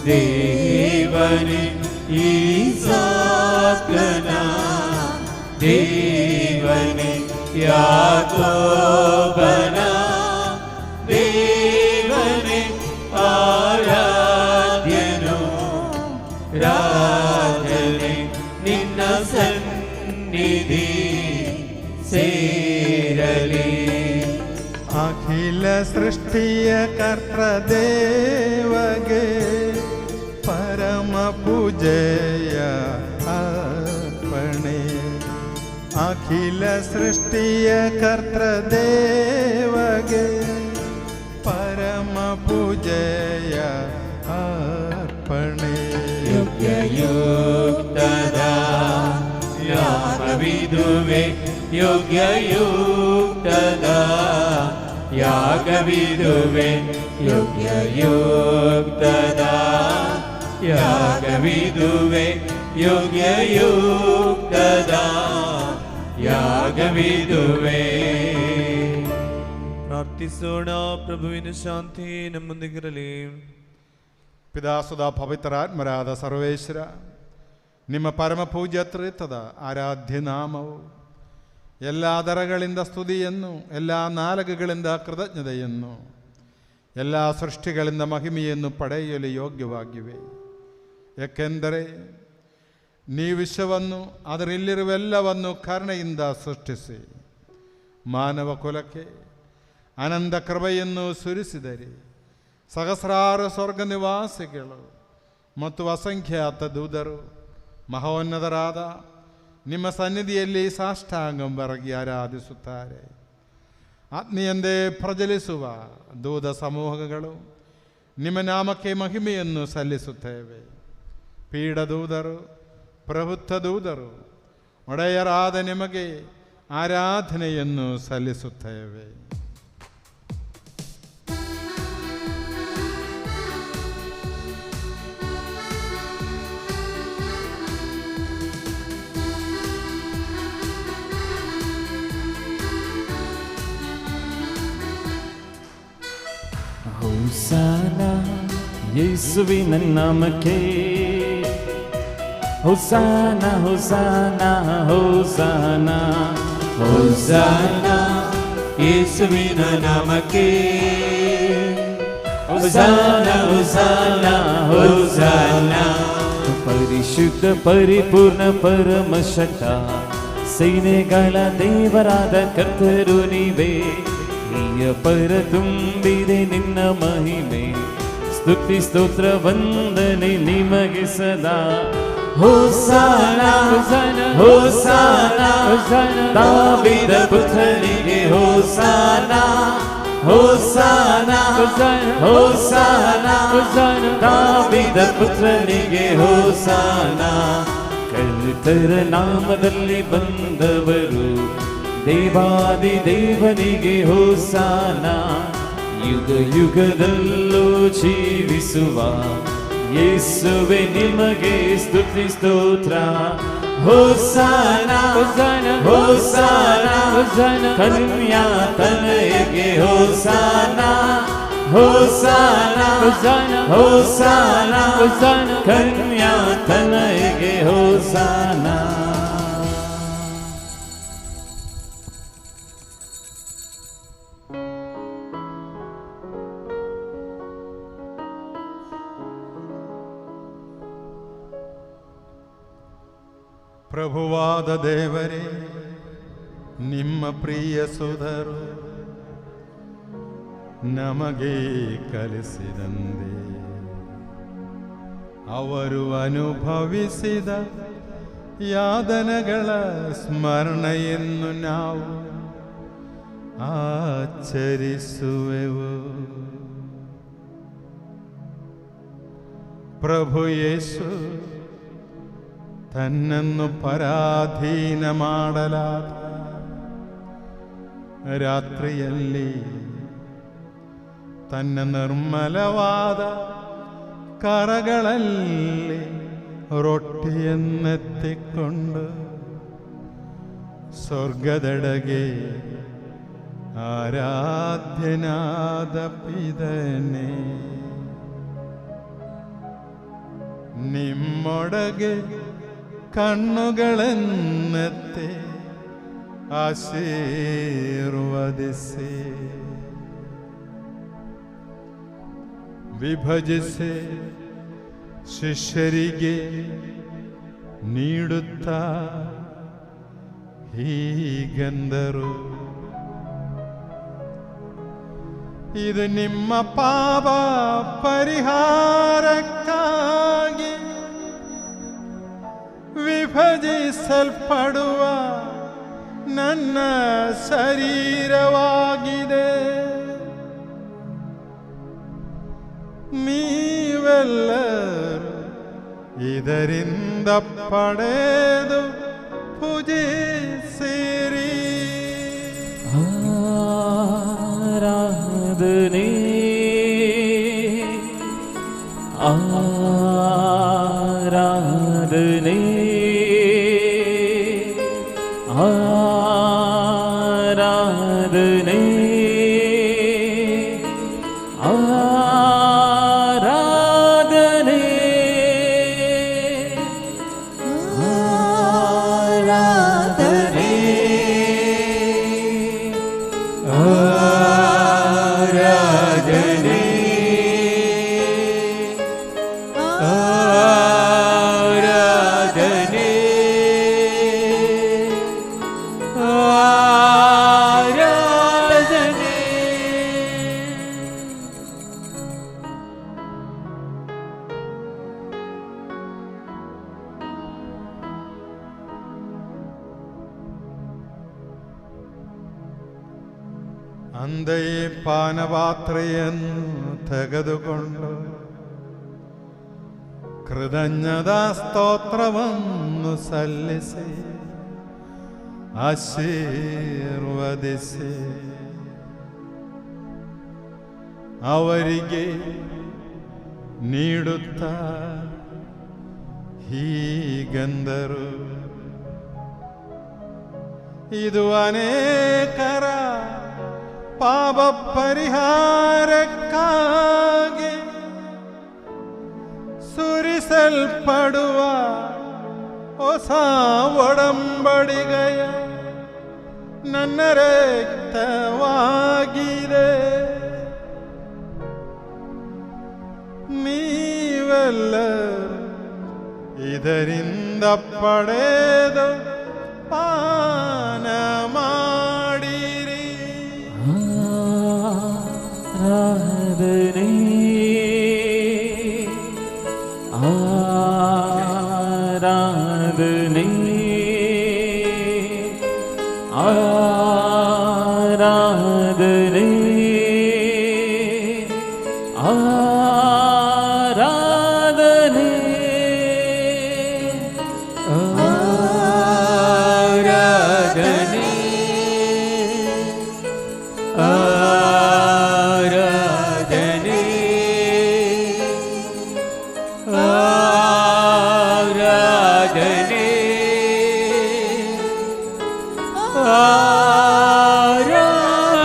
ದೇವನೇ, ಈಸಾಕನ ದೇವನೇ, ಯಾಕೋಬನ ದೇವನೇ, ಆರಾಧ್ಯನು ರಾಜನೇ, ನಿನ್ನ ಸನ್ನಿಧಿ ಸೇರಲಿ. ಅಖಿಲ ಸೃಷ್ಟಿಯ ಕರ್ತೃದೇವಗೆ ಪರಮ ಪೂಜೆಯ ಅರ್ಪಣೆ. ಅಖಿಲ ಸೃಷ್ಟಿಯ ಕರ್ತೃದೇವಗೆ ಪರಮ ಪೂಜೆಯ ಅರ್ಪಣೆ. ಯೋಗ್ಯಯುಕ್ತದ ಯಾಗವಿದುವೆ, ಯೋಗ್ಯಯುಕ್ತದ ಯಾಗವಿದುವೆ, ಯೋಗ್ಯಯುಕ್ತದ ಯಾಗವಿದುವೆ, ಯೋಗ್ಯಯುಕ್ತದ ಯಾಗವಿದುವೆ. ಪ್ರಾರ್ಥಿಸೋಣ. ಪ್ರಭುವಿನ ಶಾಂತಿ ನಮ್ಮೊಂದಿಗಿರಲಿ. ಪಿತಾಸುಧ ಪವಿತ್ರಾತ್ಮರಾದ ಸರ್ವೇಶ್ವರ, ನಿಮ್ಮ ಪರಮ ಪೂಜ್ಯ ತ್ರಿತ್ವದ ಆರಾಧ್ಯ ನಾಮವು ಎಲ್ಲ ದರಗಳಿಂದ ಸ್ತುತಿಯನ್ನು, ಎಲ್ಲ ನಾಲಿಗೆಗಳಿಂದ ಕೃತಜ್ಞತೆಯನ್ನು, ಎಲ್ಲ ಸೃಷ್ಟಿಗಳಿಂದ ಮಹಿಮೆಯನ್ನು ಪಡೆಯಲು ಯೋಗ್ಯವಾಗಿವೆ. ಏಕೆಂದರೆ ನೀ ವಿಶ್ವವನ್ನು ಅದರಲ್ಲಿರುವೆಲ್ಲವನ್ನು ಕರುಣೆಯಿಂದ ಸೃಷ್ಟಿಸಿ ಮಾನವ ಕುಲಕ್ಕೆ ಅನಂತ ಕೃಪೆಯನ್ನು ಸುರಿಸಿದರೆ ಸಹಸ್ರಾರು ಸ್ವರ್ಗ ನಿವಾಸಿಗಳು ಮತ್ತು ಅಸಂಖ್ಯಾತ ದೂತರು ಮಹೋನ್ನತರಾದ ನಿಮ್ಮ ಸನ್ನಿಧಿಯಲ್ಲಿ ಸಾಷ್ಟಾಂಗಂಬರಗಿ ಆರಾಧಿಸುತ್ತಾರೆ. ಆತ್ಮೀಯಂದೇ ಪ್ರಜ್ವಲಿಸುವ ದೂತ ಸಮೂಹಗಳು ನಿಮ್ಮ ನಾಮಕ್ಕೆ ಮಹಿಮೆಯನ್ನು ಸಲ್ಲಿಸುತ್ತೇವೆ. ಪೀಡದೂತರು, ಪ್ರಭುತ್ವ ದೂತರು, ಒಡೆಯರಾದ ನಿಮಗೆ ಆರಾಧನೆಯನ್ನು ಸಲ್ಲಿಸುತ್ತೇವೆ. ಹೋಸಾನ ಯೇಸುವಿನ ನಾಮಕ್ಕೆ, ಹೋಸಾನ ಹೋಸಾನ ಹೋಸಾನ ಹೋಸಾನ ಯೇಸುವಿನ ನಾಮಕ್ಕೆ, ಹೋಸನಾ ಹೋಸನಾ ಹೋಸನಾ. ಪರಿಶುದ್ಧ ಪರಿಪೂರ್ಣ ಪರಮಶಕ್ತ ಸೈನ್ಯಗಳ ದೇವರಾದ ಕರ್ತರು ನೀವೇ. ನೀಯ ಪರ ತುಂಬಿದೆ ನಿನ್ನ ಮಹಿಮೆ. ಸ್ತುತಿ ಸ್ತೋತ್ರ ವಂದನೆ ನಿಮಗೆ ಸದಾ. ಹೋಸನಾ ಹೋಸನಾ ಹೋಸನಾ. ದಾವೀದ ಪುತ್ರನಿಗೆ ಹೋಸನಾ ಹೋಸನಾ ಹೋಸನಾ. ದಾವೀದ ಪುತ್ರನಿಗೆ ಹೋಸನಾ. ಕರ್ತರ ನಾಮದಲ್ಲಿ ಬಂದವರು ದೇವಾದಿ ದೇವನಿಗೆ ಹೋಸನಾ. ಯುಗ ಯುಗದಲ್ಲೂ ಜೀವಿಸುವ ಯೇಸುವೆ ನಿಮಗೆ ಸ್ತುತಿ ಸ್ತೋತ್ರ. ಹೋಸನಾ ಹೋಸನಾ ಹೋಸನಾ ಹೋಸನಾ. ಕನ್ಯಾ ತನಯಗೆ ಹೋಸನಾ ಹೋಸನಾ ಹೋಸನಾ ಹೋಸನಾ. ಹೋಸನಾ. ಕನ್ಯಾ ತನಯಗೆ ಹೋಸನಾ. ಪ್ರಭುವಾದ ದೇವರೇ, ನಿಮ್ಮ ಪ್ರಿಯ ಸುಧರು ನಮಗೆ ಕಲಿಸಿದಂತೆ ಅವರು ಅನುಭವಿಸಿದ ಯಾತನೆಗಳ ಸ್ಮರಣೆಯನ್ನು ನಾವು ಆಚರಿಸುವೆವು. ಪ್ರಭು ಯೇಸು ತನ್ನನ್ನು ಪರಾಧೀನ ಮಾಡಲಾದ ರಾತ್ರಿಯಲ್ಲಿ ತನ್ನ ನಿರ್ಮಲವಾದ ಕರಗಳಲ್ಲಿ ರೊಟ್ಟಿಯನ್ನೆತ್ತಿಕೊಂಡು ಸ್ವರ್ಗದೆಡೆಗೆ ಆರಾಧ್ಯನಾದ ಪಿತನೇ, ನಿಮ್ಮೊಳಗೆ ಕಣ್ಣುಗಳನ್ನೆತ್ತಿ ಆಶೀರ್ವದಿಸಿ ವಿಭಜಿಸಿ ಶಿಷ್ಯರಿಗೆ ನೀಡುತ್ತಾ ಹೀಗೆಂದರು. ಇದು ನಿಮ್ಮ ಪಾಪ ಪರಿಹಾರಕ್ಕಾಗಿ ವಿಭಜಿಸಲ್ಪಡುವ ನನ್ನ ಶರೀರವಾಗಿದೆ. ನೀವೆಲ್ಲರೂ ಇದರಿಂದ ಪಡೆದು ಪೂಜಿಸಿರಿ. ಆರಾಧನೆ ಆರಾಧನೆ ಆರಾಧನೆ ಆರಾಧನೆ ಆರಾಧನೆ ಆರಾಧನೆ ಆರಾಧನೆ ಆರಾಧನೆ. ಅಂತೆಯೇ ಪಾನಪಾತ್ರೆಯನ್ನು ತೆಗೆದುಕೊಂಡು ಕೃತಜ್ಞತಾ ಸ್ತೋತ್ರವನ್ನು ಸಲ್ಲಿಸಿ ಆಶೀರ್ವದಿಸಿ ಅವರಿಗೆ ನೀಡುತ್ತಾ ಹೀಗೆಂದರು. ಇದು ಅನೇಕರ ಪಾಪ ಪರಿಹಾರಕ್ಕಾಗಿ ಸುರಿಸಲ್ಪಡುವ ಹೊಸ ಒಡಂಬಡಿಕೆಯ ನನ್ನ ರಕ್ತವಾಗಿದೆ. ಇದರಿಂದ ಪಡೆದು ಪಾನ ಮಾಡಿರಿ. ಆರಾಧನೆ ಆರಾಧನೆ ಆರಾಧನೆ ಆರಾಧನೆ ಆರಾಧನೆ ಆರಾಧನೆ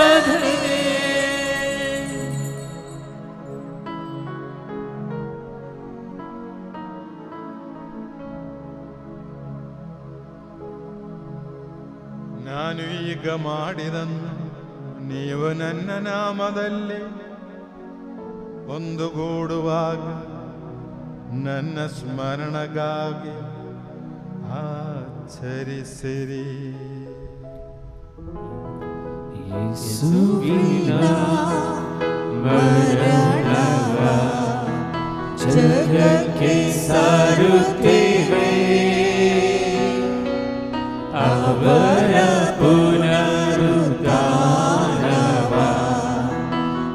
ಆರಾಧನೆ ನಾನು ಈಗ ಮಾಡಿದನ್ನು ನೀವು ನನ್ನ ನಾಮದಲ್ಲಿ ಒಂದುಗೂಡುವಾಗ ನನ್ನ ಸ್ಮರಣಗಾಗಿ ಆಚರಿಸಿರಿ. ಯೇಸುವಿನ ಮರಣವ ಜಗಕ್ಕೆ ಸಾರುತ್ತೇವೆ, ಅವರ ಪುನರುತ್ಥಾನವ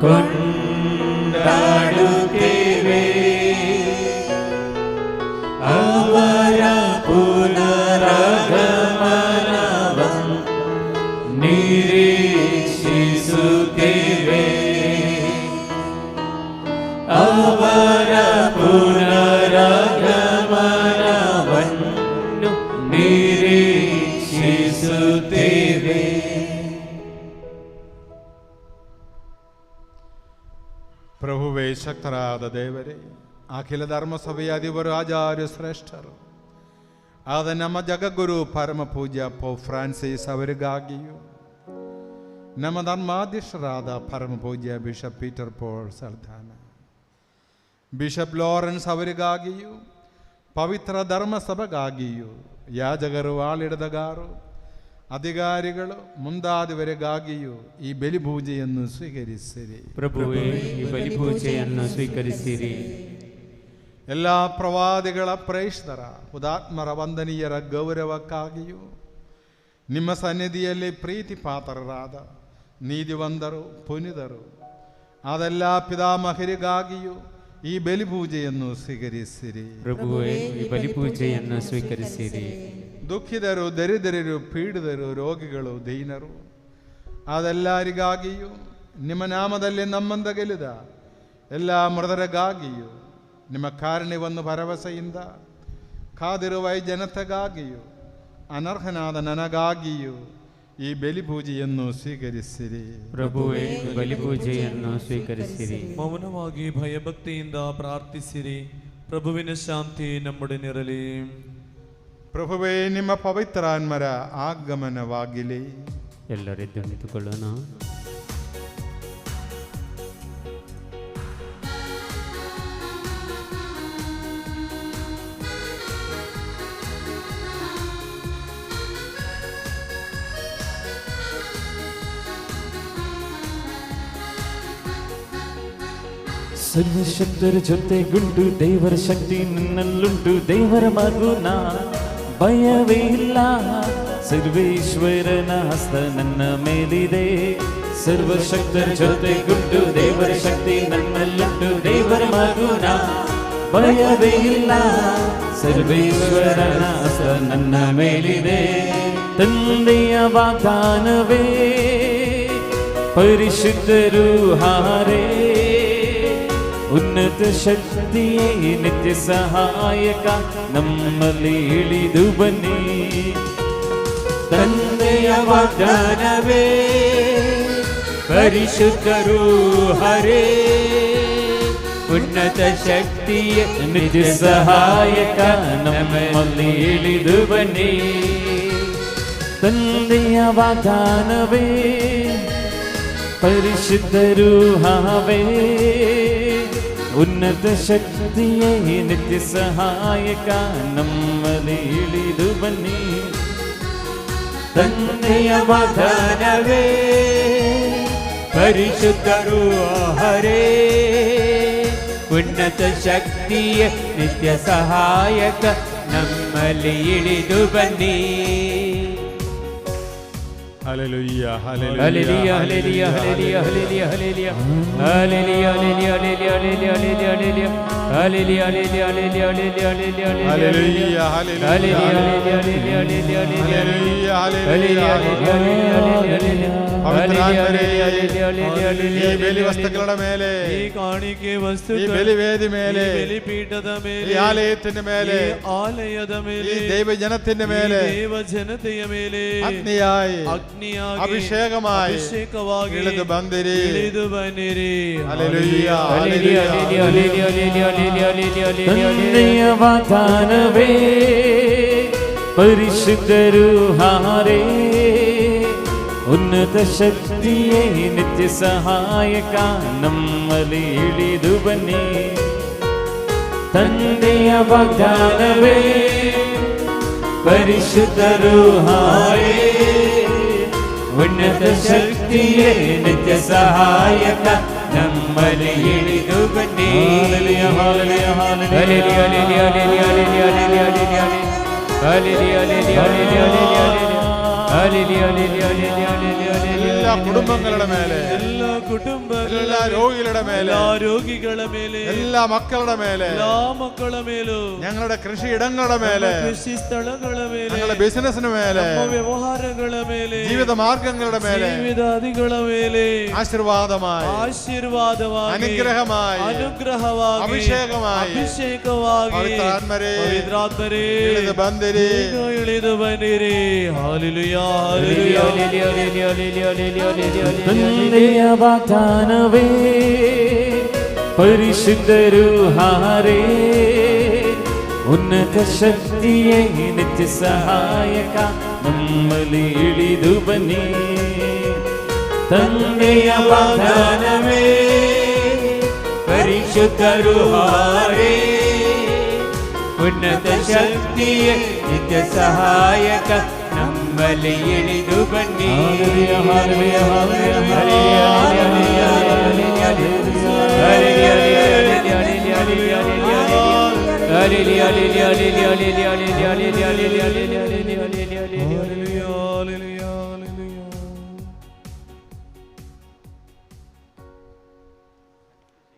ಕೊಂಡಾಡುತ್ತೇವೆ, ಅವರ ಪುನರಾಗಮನವನ್ನು ನಿರೀಕ್ಷಿಸುತ್ತೇವೆ, ಅವರ ಪುನರಾಗಮನವನ್ನು ನಿರೀಕ್ಷಿಸುತ್ತೇವೆ. ಪ್ರಭುವೇ, ಶಕ್ತರಾದ ದೇವರೇ, ಅಖಿಲ ಧರ್ಮಸಭೆಯ ಅಧಿಪರು, ಆಚಾರ್ಯ ಶ್ರೇಷ್ಠರು ಆದ ನಮ್ಮ ಜಗದ್ಗುರು ಪರಮ ಪೂಜ್ಯ ಪೋಪ್ ಫ್ರಾನ್ಸಿಸ್ ಅವರಿಗಾಗಿಯೂ, ನಮ್ಮ ಧರ್ಮಾಧ್ಯಕ್ಷರಾದ ಪರಮ ಪೂಜ್ಯ ಬಿಷಪ್ ಪೀಟರ್ ಪೋಲ್ ಸರ್ದಾನ, ಬಿಷಪ್ ಲಾರೆನ್ಸ್ ಅವರಿಗಾಗಿಯೂ, ಪವಿತ್ರ ಧರ್ಮಸಭೆಗಾಗಿಯೂ, ಯಾಜಕರು, ಆಳಿಡದಗಾರು, ಅಧಿಕಾರಿಗಳು ಮುಂದಾದವರಿಗಾಗಿಯೂ ಈ ಬಲಿಪೂಜೆಯನ್ನು ಸ್ವೀಕರಿಸಿರಿ. ಪ್ರಭುವೇ, ಈ ಬಲಿಪೂಜೆಯನ್ನು ಸ್ವೀಕರಿಸಿರಿ. ಎಲ್ಲ ಪ್ರವಾದಿಗಳ ಪ್ರೇಷ್ಠರ ಹುತಾತ್ಮರ ವಂದನೀಯರ ಗೌರವಕ್ಕಾಗಿಯೂ, ನಿಮ್ಮ ಸನ್ನಿಧಿಯಲ್ಲಿ ಪ್ರೀತಿ ಪಾತ್ರರಾದ ನೀತಿವಂತರು, ಪುನಿದರು ಅದೆಲ್ಲ ಪಿತಾಮಹರಿಗಾಗಿಯೂ ಈ ಬಲಿಪೂಜೆಯನ್ನು ಸ್ವೀಕರಿಸಿರಿ. ಪ್ರಭುವೇ, ಈ ಬಲಿಪೂಜೆಯನ್ನು ಸ್ವೀಕರಿಸಿರಿ. ದುಃಖಿತರು, ದರಿದ್ರರು, ಪೀಡಿತರು, ರೋಗಿಗಳು, ದೀನರು ಅದೆಲ್ಲರಿಗಾಗಿಯೂ, ನಿಮ್ಮ ನಾಮದಲ್ಲಿ ನಮ್ಮಂದ ಗೆಲಿದ ಎಲ್ಲ ಮೃತರಿಗಾಗಿಯೂ, ನಿಮ್ಮ ಕಾರುಣ್ಯವನ್ನು ಭರವಸೆಯಿಂದ ಕಾದಿರುವ ಈ ಜನತೆಗಾಗಿಯೂ, ಅನರ್ಹನಾದ ನನಗಾಗಿಯೂ ಈ ಬಲಿಪೂಜೆಯನ್ನು ಸ್ವೀಕರಿಸಿರಿ. ಪ್ರಭುವೇ, ಬಲಿಪೂಜೆಯನ್ನು ಸ್ವೀಕರಿಸಿರಿ. ಮೌನವಾಗಿ ಭಯಭಕ್ತಿಯಿಂದ ಪ್ರಾರ್ಥಿಸಿರಿ. ಪ್ರಭುವಿನ ಶಾಂತಿ ನಮ್ಮೊಡನಿರಲಿ. ಪ್ರಭುವೇ, ನಿಮ್ಮ ಪವಿತ್ರಾತ್ಮರ ಆಗಮನವಾಗಿಲಿ. ಎಲ್ಲರೆದ್ದು ನಿಂತುಕೊಳ್ಳೋಣ. ಸರ್ವಶಕ್ತರ ಜೊತೆಗುಂಟು, ದೇವರ ಶಕ್ತಿ ನನ್ನಲ್ಲುಂಟು, ದೇವರ ಮಗುನ ಭಯವೇ ಇಲ್ಲ, ಸರ್ವೇಶ್ವರನ ಹಸ್ತ ನನ್ನ ಮೇಲಿದೆ. ಸರ್ವಶಕ್ತರ ಜೊತೆಗುಂಟು, ದೇವರ ಶಕ್ತಿ ನನ್ನಲ್ಲುಂಟು, ದೇವರ ಮಗುನ ಭಯವೇ ಇಲ್ಲ, ಸರ್ವೇಶ್ವರನ ಹಸ್ತ ನನ್ನ ಮೇಲಿದೆ. ತಂದೆಯ ವಾಗ್ದಾನವೇ ಪರಿಶುದ್ಧರು ಹಾರೇ, ಉನ್ನತ ಶಕ್ತಿಯೇ ನಿತ್ಯ ಸಹಾಯಕ ನಮ್ಮಲ್ಲಿ ಇಳಿದು ಬನ್ನಿ. ತಂದೆಯ ವಾಗ್ದಾನವೇ ಪರಿಶುದ್ಧರು ಹರೇ, ಉನ್ನತ ಶಕ್ತಿಯ ನಿತ್ಯ ಸಹಾಯಕ ನಮ್ಮಲ್ಲಿ ಇಳಿದು ಬನ್ನಿ. ತಂದೆಯ ವಾಗ್ದಾನವೇ ಪರಿಶುದ್ಧರು ಹಾವೇ, ಉನ್ನತ ಶಕ್ತಿಯೇ ನಿತ್ಯ ಸಹಾಯಕ ನಮ್ಮಲ್ಲಿ ಇಳಿದು ಬನ್ನಿ. ತಂದೆಯ ವಾಗ್ದಾನವೇ ಪರಿಶುದ್ಧರು ಹರೇ, ಉನ್ನತ ಶಕ್ತಿಯ ನಿತ್ಯ ಸಹಾಯಕ ನಮ್ಮಲ್ಲಿ ಇಳಿದು ಬನ್ನಿ. Hallelujah, Hallelujah, hallelujah, hallelujah, hallelujah, hallelujah, hallelujah, hallelujah, hallelujah, hallelujah, hallelujah, hallelujah, hallelujah, hallelujah, ಈ ಬೆಲಿ ವಸ್ತುಗಳ ಮೇಲೆ, ಈ ಕಾಣಿಕೆ ವಸ್ತು, ಈ ಬಲಿವೇದಿ ಮೇಲೆ, ಬಲಿಪೀಠದ ಮೇಲೆ, ಈ ಆಲಯದ ಮೇಲೆ, ಆಲಯದ ಮೇಲೆ, ಈ ದೈವ ಜನತೆಯ ಮೇಲೆ, ದೇವ ಜನತೆಯ ಮೇಲೆ ಅಗ್ನಿಯಾಗಿ ಅಭಿಷೇಕವಾಗಿ ಇಳಿದು ಬಂದಿರಿ. ಹಲ್ಲೆಲೂಯಾ, ತಂದೆಯ ವಾಗ್ದಾನವೇ ಪರಿಶುದ್ಧರು ಹಾರೇ, ಉನ್ನತ ಶಕ್ತಿಯೇ ನಿತ್ಯ ಸಹಾಯಕ ನಮ್ಮಲ್ಲಿ ಇಳಿದು ಬನ್ನಿ. ತಂದೆಯ ವಾಗ್ದಾನವೇ ಪರಿಶುದ್ಧರು ಹಾರೇ, ಉನ್ನತ ಶಕ್ತಿಯೇ ನಿತ್ಯ ಸಹಾಯಕ ನಮ್ಮಲ್ಲಿ ಇಳಿದು ಬನ್ನಿ. എല്ലാ കുടുംബങ്ങളുടെ മേലെ, എല്ലാ കുടുംബಗಳ, എല്ലാ രോഗികളുടെ മേലെ, എല്ലാ രോഗിಗಳ ಮೇಲೆ, എല്ലാ മക്കളുടെ മേലെ, എല്ലാ മക്കള മേലും, ഞങ്ങളുടെ കൃഷിയിടങ്ങളുടെ മേലെ, കൃഷി സ്ഥലಗಳ ಮೇಲೆ, ഞങ്ങളുടെ ബിസിനസിന് മേലെ, വ്യവഹാരಗಳ ಮೇಲೆ, ജീവിത മാർഗങ്ങളുടെ മേലെ, ജീവിതാദിಗಳ ಮೇಲೆ ആശീർവാദമായി, ആശീർവാദವಾಗಿ, അനുഗ്രഹമായി, ಅನುಗ್ರಹವಾಗಿ, അഭിഷേകമായി, ಅಭಿಷೇಕವಾಗಿ, പവിത്രാത്മരേ ಪವಿತ್ರಾತ್ಮರೇ ഇಳಿದು ಬಂದಿರಿ. ಇಳಿದು ಬನ್ನಿರಿ. ಹಲ್ಲೆಲೂಯಾ, ತಂದೆಯ ವಾಗ್ದಾನವೇ ಪರಿಶುದ್ಧರು ಹಾರೇ, ಉನ್ನತ ಶಕ್ತಿಯೇ ನಿತ್ಯ ಸಹಾಯಕ ನಮ್ಮಲ್ಲಿ ಇಳಿದು ಬನ್ನಿ. ತಂದೆಯ ವಾಗ್ದಾನವೇ ಪರಿಶುದ್ಧರು ಹಾರೇ, ಉನ್ನತ ಶಕ್ತಿಯ ನಿತ್ಯ ಸಹಾಯಕ ನಮ್ಮಲ್ಲಿ ಇಳಿದು ಬನ್ನಿ.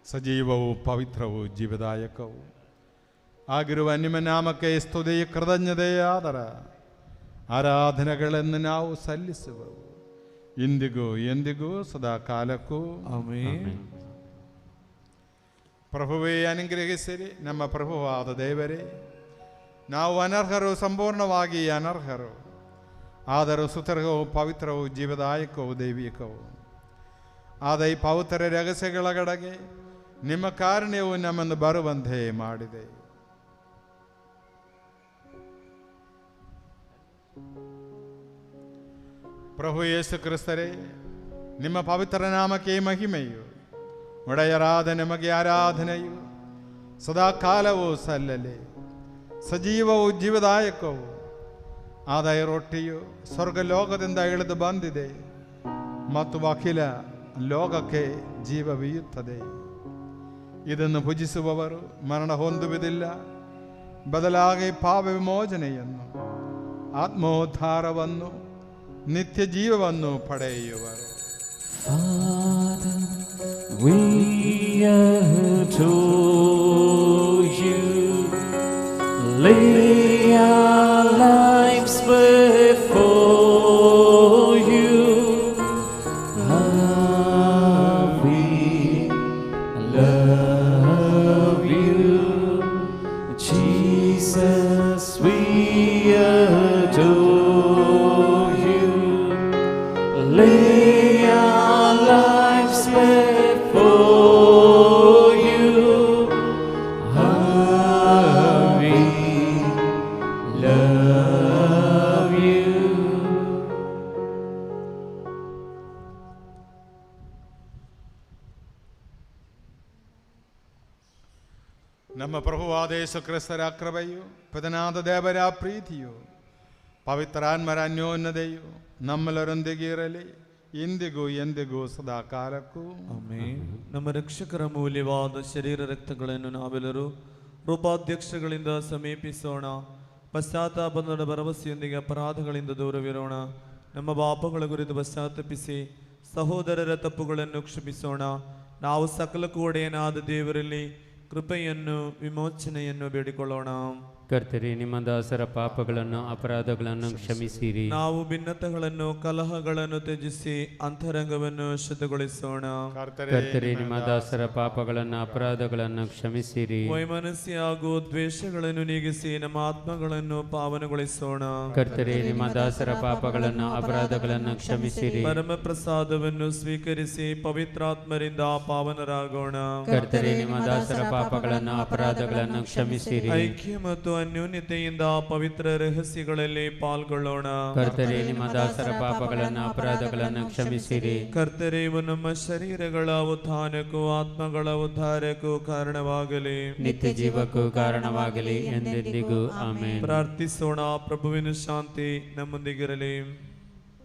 ಸಜೀವವು ಪವಿತ್ರವು ಜೀವದಾಯಕವು ಆಗಿರುವ ನಿಮ್ಮ ನಾಮಕ್ಕೆ ಸ್ತುತಿ ಕೃತಜ್ಞತೆಯಾದರ ಆರಾಧನೆಗಳನ್ನು ನಾವು ಸಲ್ಲಿಸುವೆವು ಇಂದಿಗೂ ಎಂದಿಗೂ ಸದಾ ಕಾಲಕ್ಕೂ. ಆಮೆನ್. ಪ್ರಭುವೇ ಅನುಗ್ರಹಿಸಿರಿ. ನಮ್ಮ ಪ್ರಭುವಾದ ದೇವರೇ, ನಾವು ಅನರ್ಹರು, ಸಂಪೂರ್ಣವಾಗಿ ಅನರ್ಹರು. ಆದರೂ ಸುತರ್ಗವು ಪವಿತ್ರವು ಜೀವದಾಯಕವು ದೈವಿಕವು ಆದ ಈ ಪವಿತ್ರ ರಹಸ್ಯಗಳ ಕಡೆಗೆ ನಿಮ್ಮ ಕಾರುಣ್ಯವು ನಮ್ಮನ್ನು ಬರುವಂತೆ ಮಾಡಿದೆ. ಪ್ರಭು ಯೇಸು ಕ್ರಿಸ್ತರೇ, ನಿಮ್ಮ ಪವಿತ್ರ ನಾಮಕ್ಕೆ ಮಹಿಮೆಯು, ಒಡೆಯರಾದ ನಿಮಗೆ ಆರಾಧನೆಯು ಸದಾ ಕಾಲವೂ ಸಲ್ಲಲಿ. ಸಜೀವವು ಜೀವದಾಯಕವು ಆದ ಈ ರೊಟ್ಟಿಯು ಸ್ವರ್ಗಲೋಕದಿಂದ ಇಳಿದು ಬಂದಿದೆ ಮತ್ತು ಅಖಿಲ ಲೋಕಕ್ಕೆ ಜೀವವೀಯುತ್ತದೆ. ಇದನ್ನು ಭುಜಿಸುವವರು ಮರಣ ಹೊಂದುವುದಿಲ್ಲ, ಬದಲಾಗಿ ಪಾಪ ವಿಮೋಚನೆಯನ್ನು, ಆತ್ಮೋದ್ಧಾರವನ್ನು, ನಿತ್ಯ ಜೀವವನ್ನು ಪಡೆಯುವರು. Father, we adore you, lay our lives before you. We love you, Jesus, we adore you. Lay our lives before you. We love you. ನಮ್ಮ ಪ್ರಭುವಾದ ಯೇಸು ಕ್ರಿಸ್ತರ ಕೃಪೆಯು ಪಿತನಾದ ದೇವರ ಪ್ರೀತಿಯು ಪವಿತ್ರಾತ್ಮರ ಅನ್ಯೋನ್ಯತೆಯು ನಮ್ಮೆಲ್ಲರೊಂದಿಗೆ ಇರಲಿ ಇಂದಿಗೂ ಎಂದಿಗೂ ಸದಾ ಕಾಲಕ್ಕೂ. ಆಮೆನ್. ನಮ್ಮ ರಕ್ಷಕರ ಮೂಲ್ಯವಾದ ಶರೀರ ರಕ್ತಗಳನ್ನು ನಾವೆಲ್ಲರೂ ರೂಪಾಧ್ಯಕ್ಷಗಳಿಂದ ಸಮೀಪಿಸೋಣ. ಪಶ್ಚಾತ್ತಾಪದ ಭರವಸೆಯೊಂದಿಗೆ ಅಪರಾಧಗಳಿಂದ ದೂರವಿರೋಣ. ನಮ್ಮ ಪಾಪಗಳ ಕುರಿತು ಪಶ್ಚಾತ್ತಾಪಿಸಿ ಸಹೋದರರ ತಪ್ಪುಗಳನ್ನು ಕ್ಷಮಿಸೋಣ. ನಾವು ಸಕಲಕ್ಕೂ ಒಡೆಯನಾದ ದೇವರಲ್ಲಿ ಕೃಪೆಯನ್ನು ವಿಮೋಚನೆಯನ್ನು ಬೇಡಿಕೊಳ್ಳೋಣ. ಕರ್ತರೇ, ನಿಮ್ಮ ದಾಸರ ಪಾಪಗಳನ್ನು ಅಪರಾಧಗಳನ್ನು ಕ್ಷಮಿಸಿರಿ. ನಾವು ಭಿನ್ನತೆಗಳನ್ನು ಕಲಹಗಳನ್ನು ತ್ಯಜಿಸಿ ಅಂತರಂಗವನ್ನು ಶುದ್ಧಗೊಳಿಸೋಣ. ಕರ್ತರೇ, ನಿಮ್ಮ ದಾಸರ ಪಾಪಗಳನ್ನು ಅಪರಾಧಗಳನ್ನು ಕ್ಷಮಿಸಿರಿ. ವೈಮನಸ್ಸಿ ಹಾಗೂ ದ್ವೇಷಗಳನ್ನು ನೀಗಿಸಿ ನಮ್ಮ ಆತ್ಮಗಳನ್ನು ಪಾವನಗೊಳಿಸೋಣ. ಕರ್ತರೇ, ನಿಮ್ಮ ದಾಸರ ಪಾಪಗಳನ್ನು ಅಪರಾಧಗಳನ್ನು ಕ್ಷಮಿಸಿರಿ. ಪರಮ ಪ್ರಸಾದವನ್ನು ಸ್ವೀಕರಿಸಿ ಪವಿತ್ರಾತ್ಮರಿಂದ ಪಾವನರಾಗೋಣ. ಕರ್ತರೇ, ನಿಮ್ಮ ದಾಸರ ಪಾಪಗಳನ್ನು ಅಪರಾಧಗಳನ್ನು ಕ್ಷಮಿಸಿರಿ. ಐಕ್ಯ ಮತ್ತು ಅನ್ಯೋನ್ಯತೆಯಿಂದ ಪವಿತ್ರ ರಹಸ್ಯಗಳಲ್ಲಿ ಪಾಲ್ಗೊಳ್ಳೋಣ. ಕರ್ತರೇ, ನಿಮ್ಮ ದಾಸರ ಪಾಪಗಳನ್ನು ಅಪರಾಧಗಳನ್ನು ಕ್ಷಮಿಸಿರಿ. ಕರ್ತರೇ, ಇವು ನಮ್ಮ ಶರೀರಗಳ ಉತ್ಥಾನಕ್ಕೂ ಆತ್ಮಗಳ ಉದ್ಧಾರಕ್ಕೂ ಕಾರಣವಾಗಲಿ, ನಿತ್ಯ ಜೀವಕ್ಕೂ ಕಾರಣವಾಗಲಿ ಎಂದೆಂದಿಗೂ ಆಮೆನ್. ಪ್ರಾರ್ಥಿಸೋಣ. ಪ್ರಭುವಿನ ಶಾಂತಿ ನಮ್ಮೊಂದಿಗಿರಲಿ.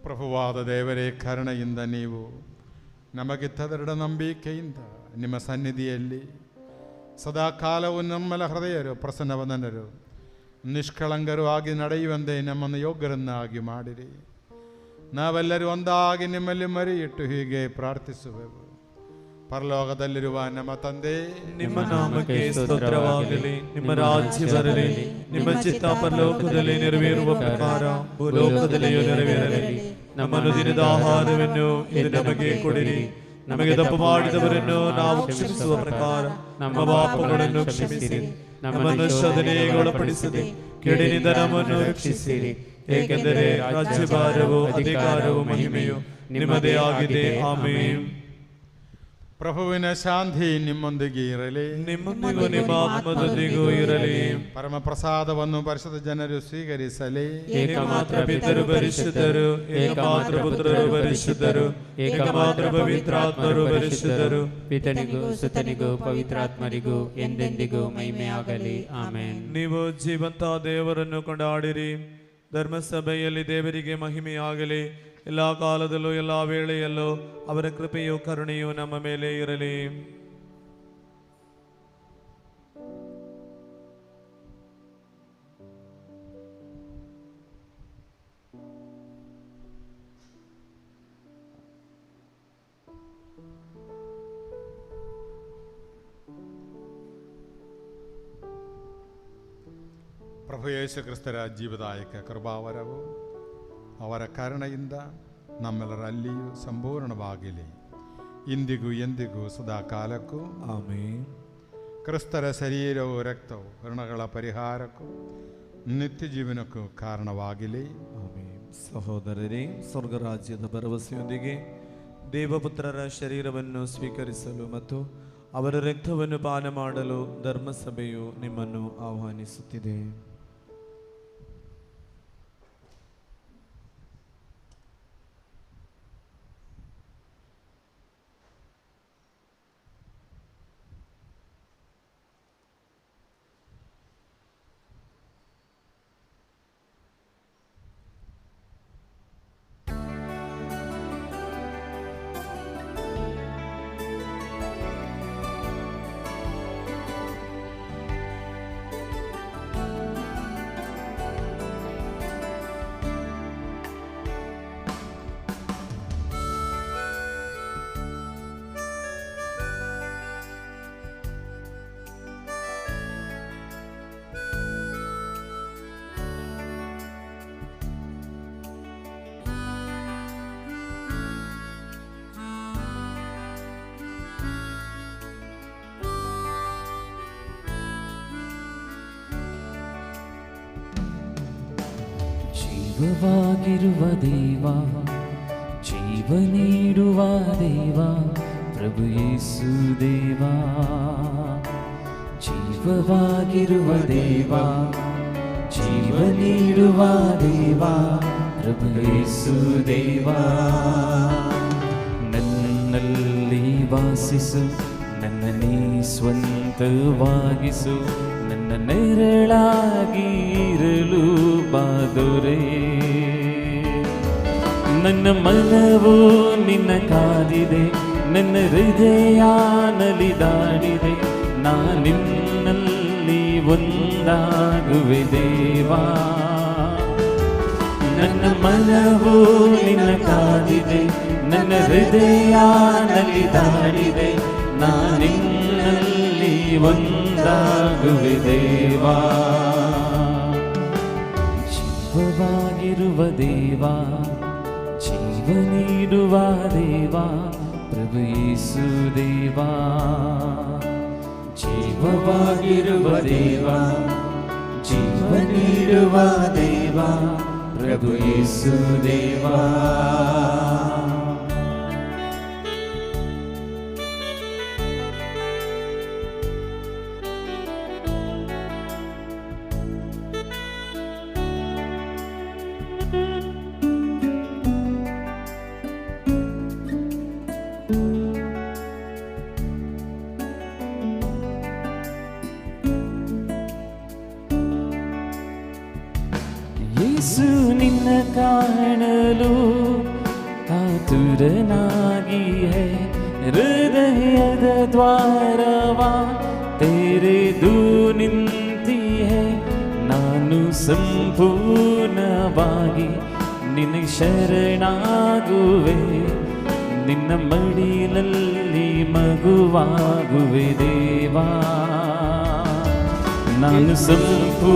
ಪ್ರಭುವಾದ ದೇವರೇ, ಕರುಣೆಯಿಂದ ನೀವು ನಮಗೆ ತದೃಢ ನಂಬಿಕೆಯಿಂದ ನಿಮ್ಮ ಸನ್ನಿಧಿಯಲ್ಲಿ ಸದಾ ಕಾಲವು ನಮ್ಮೆಲ್ಲ ಹೃದಯರು ಪ್ರಸನ್ನವದನರು ನಿಷ್ಕಳಂಕರು ಆಗಿ ನಡೆಯುವಂತೆ ನಮ್ಮನ್ನು ಯೋಗ್ಯರನ್ನಾಗಿ ಮಾಡಿರಿ. ನಾವೆಲ್ಲರೂ ಒಂದಾಗಿ ನಿಮ್ಮಲ್ಲಿ ಮರಿಯಿಟ್ಟು ಹೀಗೆ ಪ್ರಾರ್ಥಿಸುವೆವು. ಪರಲೋಕದಲ್ಲಿರುವ ನಮ್ಮ ತಂದೆ, ನಿಮ್ಮ ನಾಮಕ್ಕೆ ಸ್ತೋತ್ರವಾಗಲಿ. ನಿಮ್ಮ ರಾಜ್ಯ ಬರಲಿ. ನಿಮ್ಮ ಚಿತ್ತ ಪರಲೋಕದಲ್ಲಿ ನೆರವೇರುವ ಪ್ರಕಾರ ಭೂಲೋಕದಲ್ಲಿಯೂ ನೆರವೇರಲಿ. ನಮ್ಮ ಅನುದಿನದ ಆಹಾರವನ್ನು ಇಂದು ನಮಗೆ ಕೊಡಿರಿ. ನಮಗೆ ತಪ್ಪು ಮಾಡಿದವರನ್ನು ನಾವು ಕ್ಷಮಿಸುವ ಪ್ರಕಾರ ನಮ್ಮ ಪಾಪಗಳನ್ನು ಕ್ಷಮಿಸಿರಿ. ನಮ್ಮನ್ನು ಶೋಧನೆಗೆ ಒಳಪಡಿಸದೆ ಕೆಡನಿಂದ ನಮ್ಮನ್ನು ರಕ್ಷಿಸಿರಿ. ಏಕೆಂದರೆ ರಾಜ್ಯಭಾರವು ಅಧಿಕಾರವು ಮಹಿಮೆಯು ನಿಮ್ಮದೇ ಆಗಿದೆ. ಆಮೆನ್. ಪ್ರಭುವಿನ ಶಾಂತಿ ನಿಮ್ಮೊಂದಿಗೆ ಇರಲಿ, ನಿಮ್ಮೊಂದಿಗೂ ನಿಮ್ಮ ಆತ್ಮದೊಂದಿಗೂ ಇರಲಿ. ಪರಮ ಪ್ರಸಾದವನ್ನು ಪರಿಶುದ್ಧ ಜನರು ಸ್ವೀಕರಿಸಲಿ. ಏಕಮಾತ್ರ ಪಿತರು ಪರಿಶುದ್ಧರು, ಏಕಮಾತ್ರ ಪುತ್ರರು ಪರಿಶುದ್ಧರು, ಏಕಮಾತ್ರ ಪವಿತ್ರಾತ್ಮರು ಪರಿಶುದ್ಧರು. ಪಿತನಿಗೂ ಸುತನಿಗೂ ಪವಿತ್ರಾತ್ಮರಿಗೂ ಎಂದೆಂದಿಗೂ ಮಹಿಮೆಯಾಗಲಿ. ಆಮೆನ್. ನೀವು ಜೀವಂತ ದೇವರನ್ನು ಕೊಂಡಾಡಿರಿ. ಧರ್ಮಸಭೆಯಲ್ಲಿ ದೇವರಿಗೆ ಮಹಿಮೆಯಾಗಲಿ. ಎಲ್ಲ ಕಾಲದಲ್ಲೂ ಎಲ್ಲ ವೇಳೆಯಲ್ಲೂ ಅವರ ಕೃಪೆಯು ಕರುಣೆಯು ನಮ್ಮ ಮೇಲೆ ಇರಲಿ. ಪ್ರಭು ಯೇಸು ಕ್ರಿಸ್ತರ ಜೀವದಾಯಕ ಕೃಪಾವರವು ಅವರ ಕರುಣೆಯಿಂದ ನಮ್ಮೆಲ್ಲರಲ್ಲಿಯೂ ಸಂಪೂರ್ಣವಾಗಲಿ, ಇಂದಿಗೂ ಎಂದಿಗೂ ಸದಾ ಕಾಲಕ್ಕೂ. ಆಮೆನ್. ಕ್ರಿಸ್ತರ ಶರೀರವು ರಕ್ತವು ಋಣಗಳ ಪರಿಹಾರಕ್ಕೂ ನಿತ್ಯ ಜೀವನಕ್ಕೂ ಕಾರಣವಾಗಲಿ. ಆಮೆನ್. ಸಹೋದರರೇ, ಸ್ವರ್ಗರಾಜ್ಯದ ಭರವಸೆಯೊಂದಿಗೆ ದೇವಪುತ್ರರ ಶರೀರವನ್ನು ಸ್ವೀಕರಿಸಲು ಮತ್ತು ಅವರ ರಕ್ತವನ್ನು ಪಾನ ಮಾಡಲು ಧರ್ಮಸಭೆಯು ನಿಮ್ಮನ್ನು ಆಹ್ವಾನಿಸುತ್ತಿದೆ. ಜೀವವಾಗಿರುವ ದೇವ, ಜೀವ ನೀಡುವ ದೇವ, ಪ್ರಭು ಯೇಸು ದೇವ. ಜೀವವಾಗಿರುವ ದೇವ, ಜೀವ ನೀಡುವ ದೇವ, ಪ್ರಭು ಯೇಸು ದೇವ. ನನ್ನಲ್ಲಿ ವಾಸಿಸು, ನನ್ನ ನೀ ಸ್ವಂತವಾಗಿಸು, ನನ್ನ ನೆರಳಾಗಿ ಇರಲು ಬಾದೊರೆ. ನನ್ನ ಮನವು ನಿನ್ನ ಕಾದಿದೆ, ನನ್ನ ಹೃದಯ ನಲಿದಾಡಿದೆ, ನಿನ್ನಲ್ಲಿ ಒಂದಾಗುವೆ ದೇವಾ. ನನ್ನ ಮನವು ನಿನ್ನ ಕಾದಿದೆ, ನನ್ನ ಹೃದಯ ನಲಿದಾಡಿದೆ, ನಿನ್ನಲ್ಲಿ ಒಂದಾಗುವೆ ದೇವಾ. ಜೀವವಾಗಿರುವ ದೇವಾ, ಜೀವ ನೀಡುವ ದೇವಾ, ಪ್ರಭು ಯೇಸು ದೇವಾ. ಜೀವವಾಗಿರುವ ದೇವಾ, ಜೀವ ನೀಡುವ ದೇವಾ, ಪ್ರಭು ಯೇಸು ದೇವಾ. ಯೇಸು ನಿನ್ನ ಕಾಣಲು ಕಾತುರನಾಗಿ ಹೈ, ಹೃದಯದ ದ್ವಾರವಾ ತೆರೆದು ನಿಂತಿ ಹೈ. ನಾನು ಸಂಪೂರ್ಣವಾಗಿ ನಿನ್ನ ಶರಣಾಗುವೆ, ನಿನ್ನ ಮಡಿಲಲ್ಲಿ ಮಗುವಾಗುವೆ ದೇವಾ. ನಾನು ಸಂಪೂರ್ಣವಾಗಿ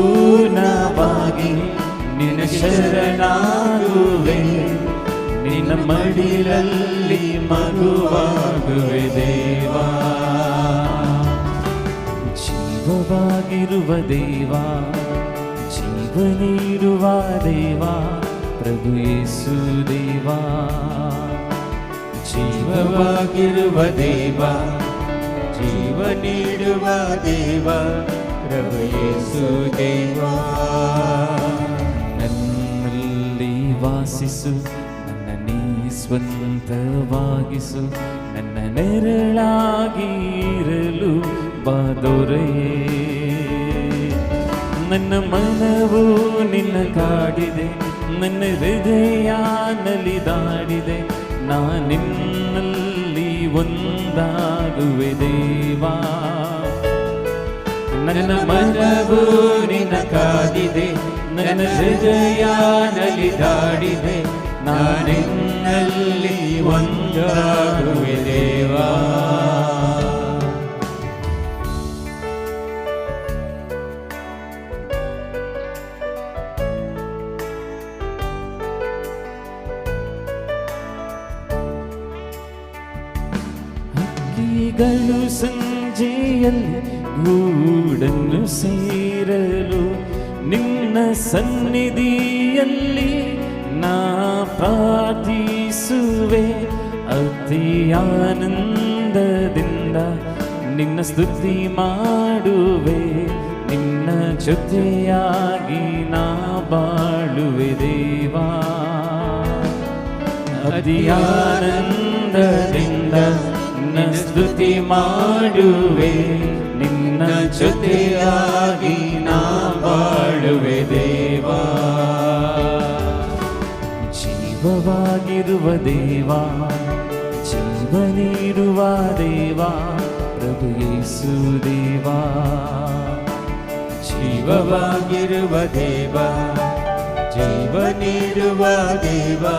ನಿನ್ನ ಶರಣಾಗುವೆ, ನಿನ್ನ ಮಡಿಲಲ್ಲಿ ಮಗುವಾಗುವೆ ದೇವಾ. ಜೀವವಾಗಿರುವ ದೇವಾ, ಜೀವ ನೀಡುವ ದೇವಾ, ಪ್ರಭು ಯೇಸು ದೇವಾ. ಜೀವವಾಗಿರುವ ದೇವಾ, ಜೀವ ನೀಡುವ ದೇವಾ, ಪ್ರಭು ಯೇಸು ದೇವಾ. ನನ್ನಲ್ಲಿ ವಾಸಿಸು, ನನ್ನ ನೀ ಸ್ವಂತವಾಗಿಸು, ನನ್ನ ನೆರಳಾಗಿ ಇರಲು ಬಾದೊರೆಯೇ. ನನ್ನ ಮನವು ನಿನ್ನ ಕಾಡಿದೆ, ನನ್ನ ಹೃದಯ ನಲಿದಾಡಿದೆ, ನಿನ್ನಲ್ಲಿ ಒಂದಾಗುವೆ ದೇವಾ. ನನ್ನ ಮನವು ನಿನ್ನ ಕಾದಿದೆ, ನನ್ನ ಹೃದಯ ನಲಿದಾಡಿದೆ, ನಿನ್ನಲ್ಲಿ ಒಂದಾಗುವೆ ದೇವಾ. ಹಕ್ಕಿಗಳು ಸಂಜೆಯಲ್ಲಿ ಗೂಡನ್ನು ಸೇರಲು ನಿನ್ನ ಸನ್ನಿಧಿಯಲ್ಲಿ ನಾ ಪ್ರಾರ್ಥಿಸುವೆ. ಅತಿ ಆನಂದದಿಂದ ನಿನ್ನ ಸ್ತುತಿ ಮಾಡುವೆ, ನಿನ್ನ ಜೊತೆಯಾಗಿ ನಾ ಬಾಳುವೆ ದೇವಾ. ಅತಿ ಆನಂದದಿಂದ ನಿನ್ನ ಸ್ತುತಿ ಮಾಡುವೆ, ನಿನ್ನ ಜೊತೆಯಾಗಿ ನಾ ಬಾಳುವೆ ದೇವಾ. ಜೀವವಾಗಿರುವ ದೇವಾ, ಜೀವ ನೀಡುವ ದೇವಾ, ಪ್ರಭು ಯೇಸು ದೇವಾ. ಜೀವವಾಗಿರುವ ದೇವಾ, ಜೀವ ನೀಡುವ ದೇವಾ,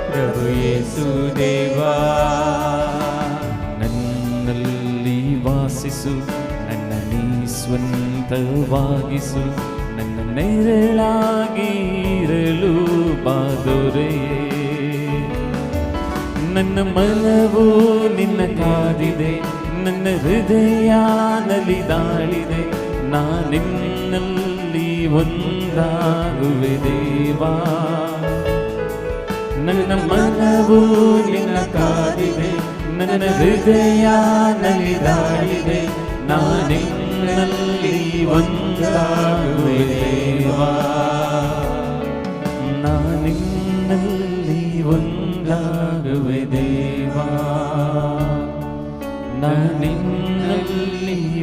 ಪ್ರಭು ಯೇಸು ದೇವಾ. ನನ್ನಲ್ಲಿ ವಾಸಿಸು, ನನ್ನ ನೀ ಸ್ವಂತವಾಗಿಸು, ನನ್ನ ನೆರಳಾಗಿ ಇರಲು ಬಾದೊರೆಯೇ. ನನ್ನ ಮನವು ನಿನ್ನ ಕಾದಿದೆ, ನನ್ನ ಹೃದಯ ನಲಿದಾಡಿದೆ, ನಿನ್ನಲ್ಲಿ ಒಂದಾಗುವೆ ದೇವಾ. ನನ್ನ ಮನವು ನಿನ್ನ ಕಾದಿದೆ, ನನ್ನ ಹೃದಯ ನಲಿದಾಡಿದೆ, ನಿನ್ನಲ್ಲಿ ಒಂದಾಗುವೆ ದೇವಾ. ನಿನ್ನಲ್ಲಿ ಒಂದಾಗುವೆ ದೇವಾ, ನಿನ್ನಲ್ಲಿ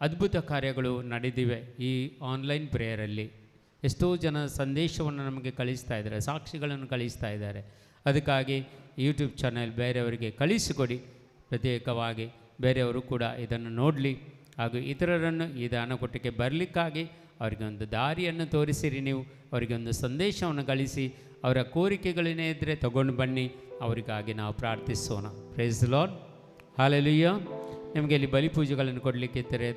ಅದ್ಭುತ ಕಾರ್ಯಗಳು ನಡೆದಿವೆ ಈ ಆನ್ಲೈನ್ ಪ್ರೇಯರಲ್ಲಿ. ಎಷ್ಟೋ ಜನ ಸಂದೇಶವನ್ನು ನಮಗೆ ಕಳಿಸ್ತಾ ಇದ್ದಾರೆ, ಸಾಕ್ಷಿಗಳನ್ನು ಕಳಿಸ್ತಾ ಇದ್ದಾರೆ. ಅದಕ್ಕಾಗಿ ಯೂಟ್ಯೂಬ್ ಚಾನೆಲ್ ಬೇರೆಯವರಿಗೆ ಕಳಿಸಿಕೊಡಿ, ಪ್ರತ್ಯೇಕವಾಗಿ ಬೇರೆಯವರು ಕೂಡ ಇದನ್ನು ನೋಡಲಿ, ಹಾಗೂ ಇತರರನ್ನು ಈ ದಾನಕೂಟಕ್ಕೆ ಬರಲಿಕ್ಕಾಗಿ ಅವರಿಗೆ ಒಂದು ದಾರಿಯನ್ನು ತೋರಿಸಿರಿ. ನೀವು ಅವರಿಗೆ ಒಂದು ಸಂದೇಶವನ್ನು ಕಳಿಸಿ, ಅವರ ಕೋರಿಕೆಗಳೇನೇ ಇದ್ದರೆ ತಗೊಂಡು ಬನ್ನಿ, ಅವರಿಗಾಗಿ ನಾವು ಪ್ರಾರ್ಥಿಸೋಣ. Praise the lord. ಹಲ್ಲೆಲೂಯಾ. ನಿಮಗೆ ಇಲ್ಲಿ ಬಲಿಪೂಜೆಗಳನ್ನು ಕೊಡಲಿಕ್ಕೆ ಇದ್ದರೆ,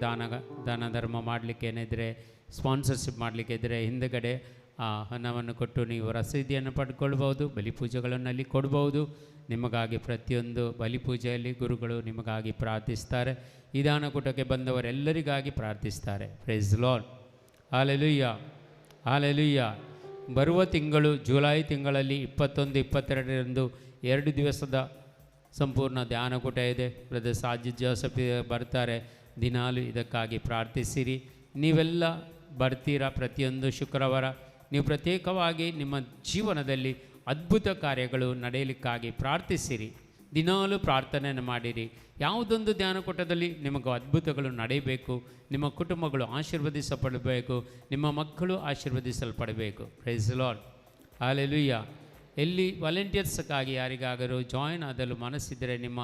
ದಾನ ಧರ್ಮ ಮಾಡಲಿಕ್ಕೆ ಏನಿದ್ರೆ, ಸ್ಪಾನ್ಸರ್ಶಿಪ್ ಮಾಡಲಿಕ್ಕೆ ಇದ್ದರೆ ಹಿಂದುಗಡೆ ಆ ಹಣವನ್ನು ಕೊಟ್ಟು ನೀವು ರಸೀದಿಯನ್ನು ಪಡ್ಕೊಳ್ಬೋದು, ಬಲಿಪೂಜೆಗಳನ್ನು ಅಲ್ಲಿ ಕೊಡ್ಬೋದು. ನಿಮಗಾಗಿ ಪ್ರತಿಯೊಂದು ಬಲಿಪೂಜೆಯಲ್ಲಿ ಗುರುಗಳು ನಿಮಗಾಗಿ ಪ್ರಾರ್ಥಿಸ್ತಾರೆ. ಈ ದಾನಕೂಟಕ್ಕೆ ಬಂದವರೆಲ್ಲರಿಗಾಗಿ ಪ್ರಾರ್ಥಿಸ್ತಾರೆ. Praise the lord. Hallelujah, hallelujah. ಬರುವ ತಿಂಗಳು ಜುಲೈ ತಿಂಗಳಲ್ಲಿ 21, 22ರಂದು 2 ದಿವಸದ ಸಂಪೂರ್ಣ ಧ್ಯಾನಕೂಟ ಇದೆ. ಬ್ರದರ್ ಸಾಜಿದ್ ಜೋಸಫ್ ಬರ್ತಾರೆ. ದಿನಾಲು ಇದಕ್ಕಾಗಿ ಪ್ರಾರ್ಥಿಸಿರಿ. ನೀವೆಲ್ಲ ಬರ್ತೀರಾ ಪ್ರತಿಯೊಂದು ಶುಕ್ರವಾರ. ನೀವು ಪ್ರತ್ಯೇಕವಾಗಿ ನಿಮ್ಮ ಜೀವನದಲ್ಲಿ ಅದ್ಭುತ ಕಾರ್ಯಗಳು ನಡೆಯಲಿಕ್ಕಾಗಿ ಪ್ರಾರ್ಥಿಸಿರಿ. ದಿನಾಲು ಪ್ರಾರ್ಥನೆಯನ್ನು ಮಾಡಿರಿ. ಯಾವುದೊಂದು ಧ್ಯಾನಕೂಟದಲ್ಲಿ ನಿಮಗೆ ಅದ್ಭುತಗಳು ನಡೆಯಬೇಕು, ನಿಮ್ಮ ಕುಟುಂಬಗಳು ಆಶೀರ್ವದಿಸಪಡಬೇಕು, ನಿಮ್ಮ ಮಕ್ಕಳು ಆಶೀರ್ವದಿಸಲ್ಪಡಬೇಕು. Praise the lord. ಹಲ್ಲೆಲೂಯಾ. ಎಲ್ಲಿ ವಾಲಂಟಿಯರ್ಸ್ಗಾಗಿ ಯಾರಿಗಾದರೂ ಜಾಯಿನ್ ಆಗಲು ಮನಸ್ಸಿದ್ದರೆ ನಿಮ್ಮ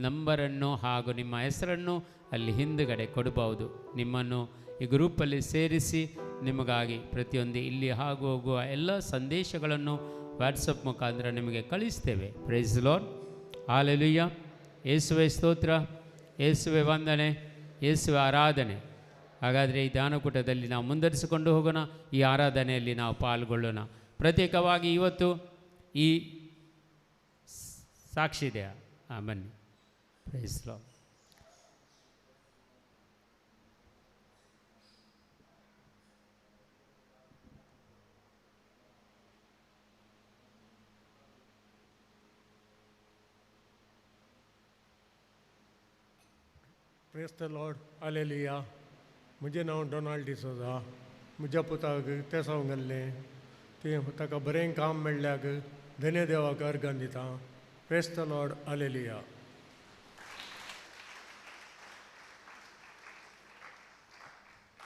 ನಂಬರನ್ನು ಹಾಗೂ ನಿಮ್ಮ ಹೆಸರನ್ನು ಅಲ್ಲಿ ಹಿಂದುಗಡೆ ಕೊಡಬಹುದು. ನಿಮ್ಮನ್ನು ಈ ಗ್ರೂಪಲ್ಲಿ ಸೇರಿಸಿ ನಿಮಗಾಗಿ ಪ್ರತಿಯೊಂದು ಇಲ್ಲಿ ಹಾಗೂ ಹೋಗುವ ಎಲ್ಲ ಸಂದೇಶಗಳನ್ನು ವಾಟ್ಸಪ್ ಮುಖಾಂತರ ನಿಮಗೆ ಕಳಿಸ್ತೇವೆ. Praise the lord. ಹಲ್ಲೆಲೂಯಾ. ಯೇಸುವೆ ಸ್ತೋತ್ರ, ಯೇಸುವೆ ವಂದನೆ, ಯೇಸುವೆ ಆರಾಧನೆ. ಹಾಗಾದರೆ ಈ ದಾನಕೂಟದಲ್ಲಿ ನಾವು ಮುಂದುವರಿಸಿಕೊಂಡು ಹೋಗೋಣ. ಈ ಆರಾಧನೆಯಲ್ಲಿ ನಾವು ಪಾಲ್ಗೊಳ್ಳೋಣ. ಪ್ರತ್ಯೇಕವಾಗಿ ಇವತ್ತು ಈ ಸಾಕ್ಷಿ ಇದೆಯಾ? ಬನ್ನಿ. Praise the lord. Praise the Lord. Hallelujah. मुझे नाव डोनाल्ड डिसोजा. म्हज्या पुताक ते सांगल्लें ते ताका बरें काम मेळ्ळ्याक धन्य देवाक अर्गां दिता. Praise the Lord. Hallelujah.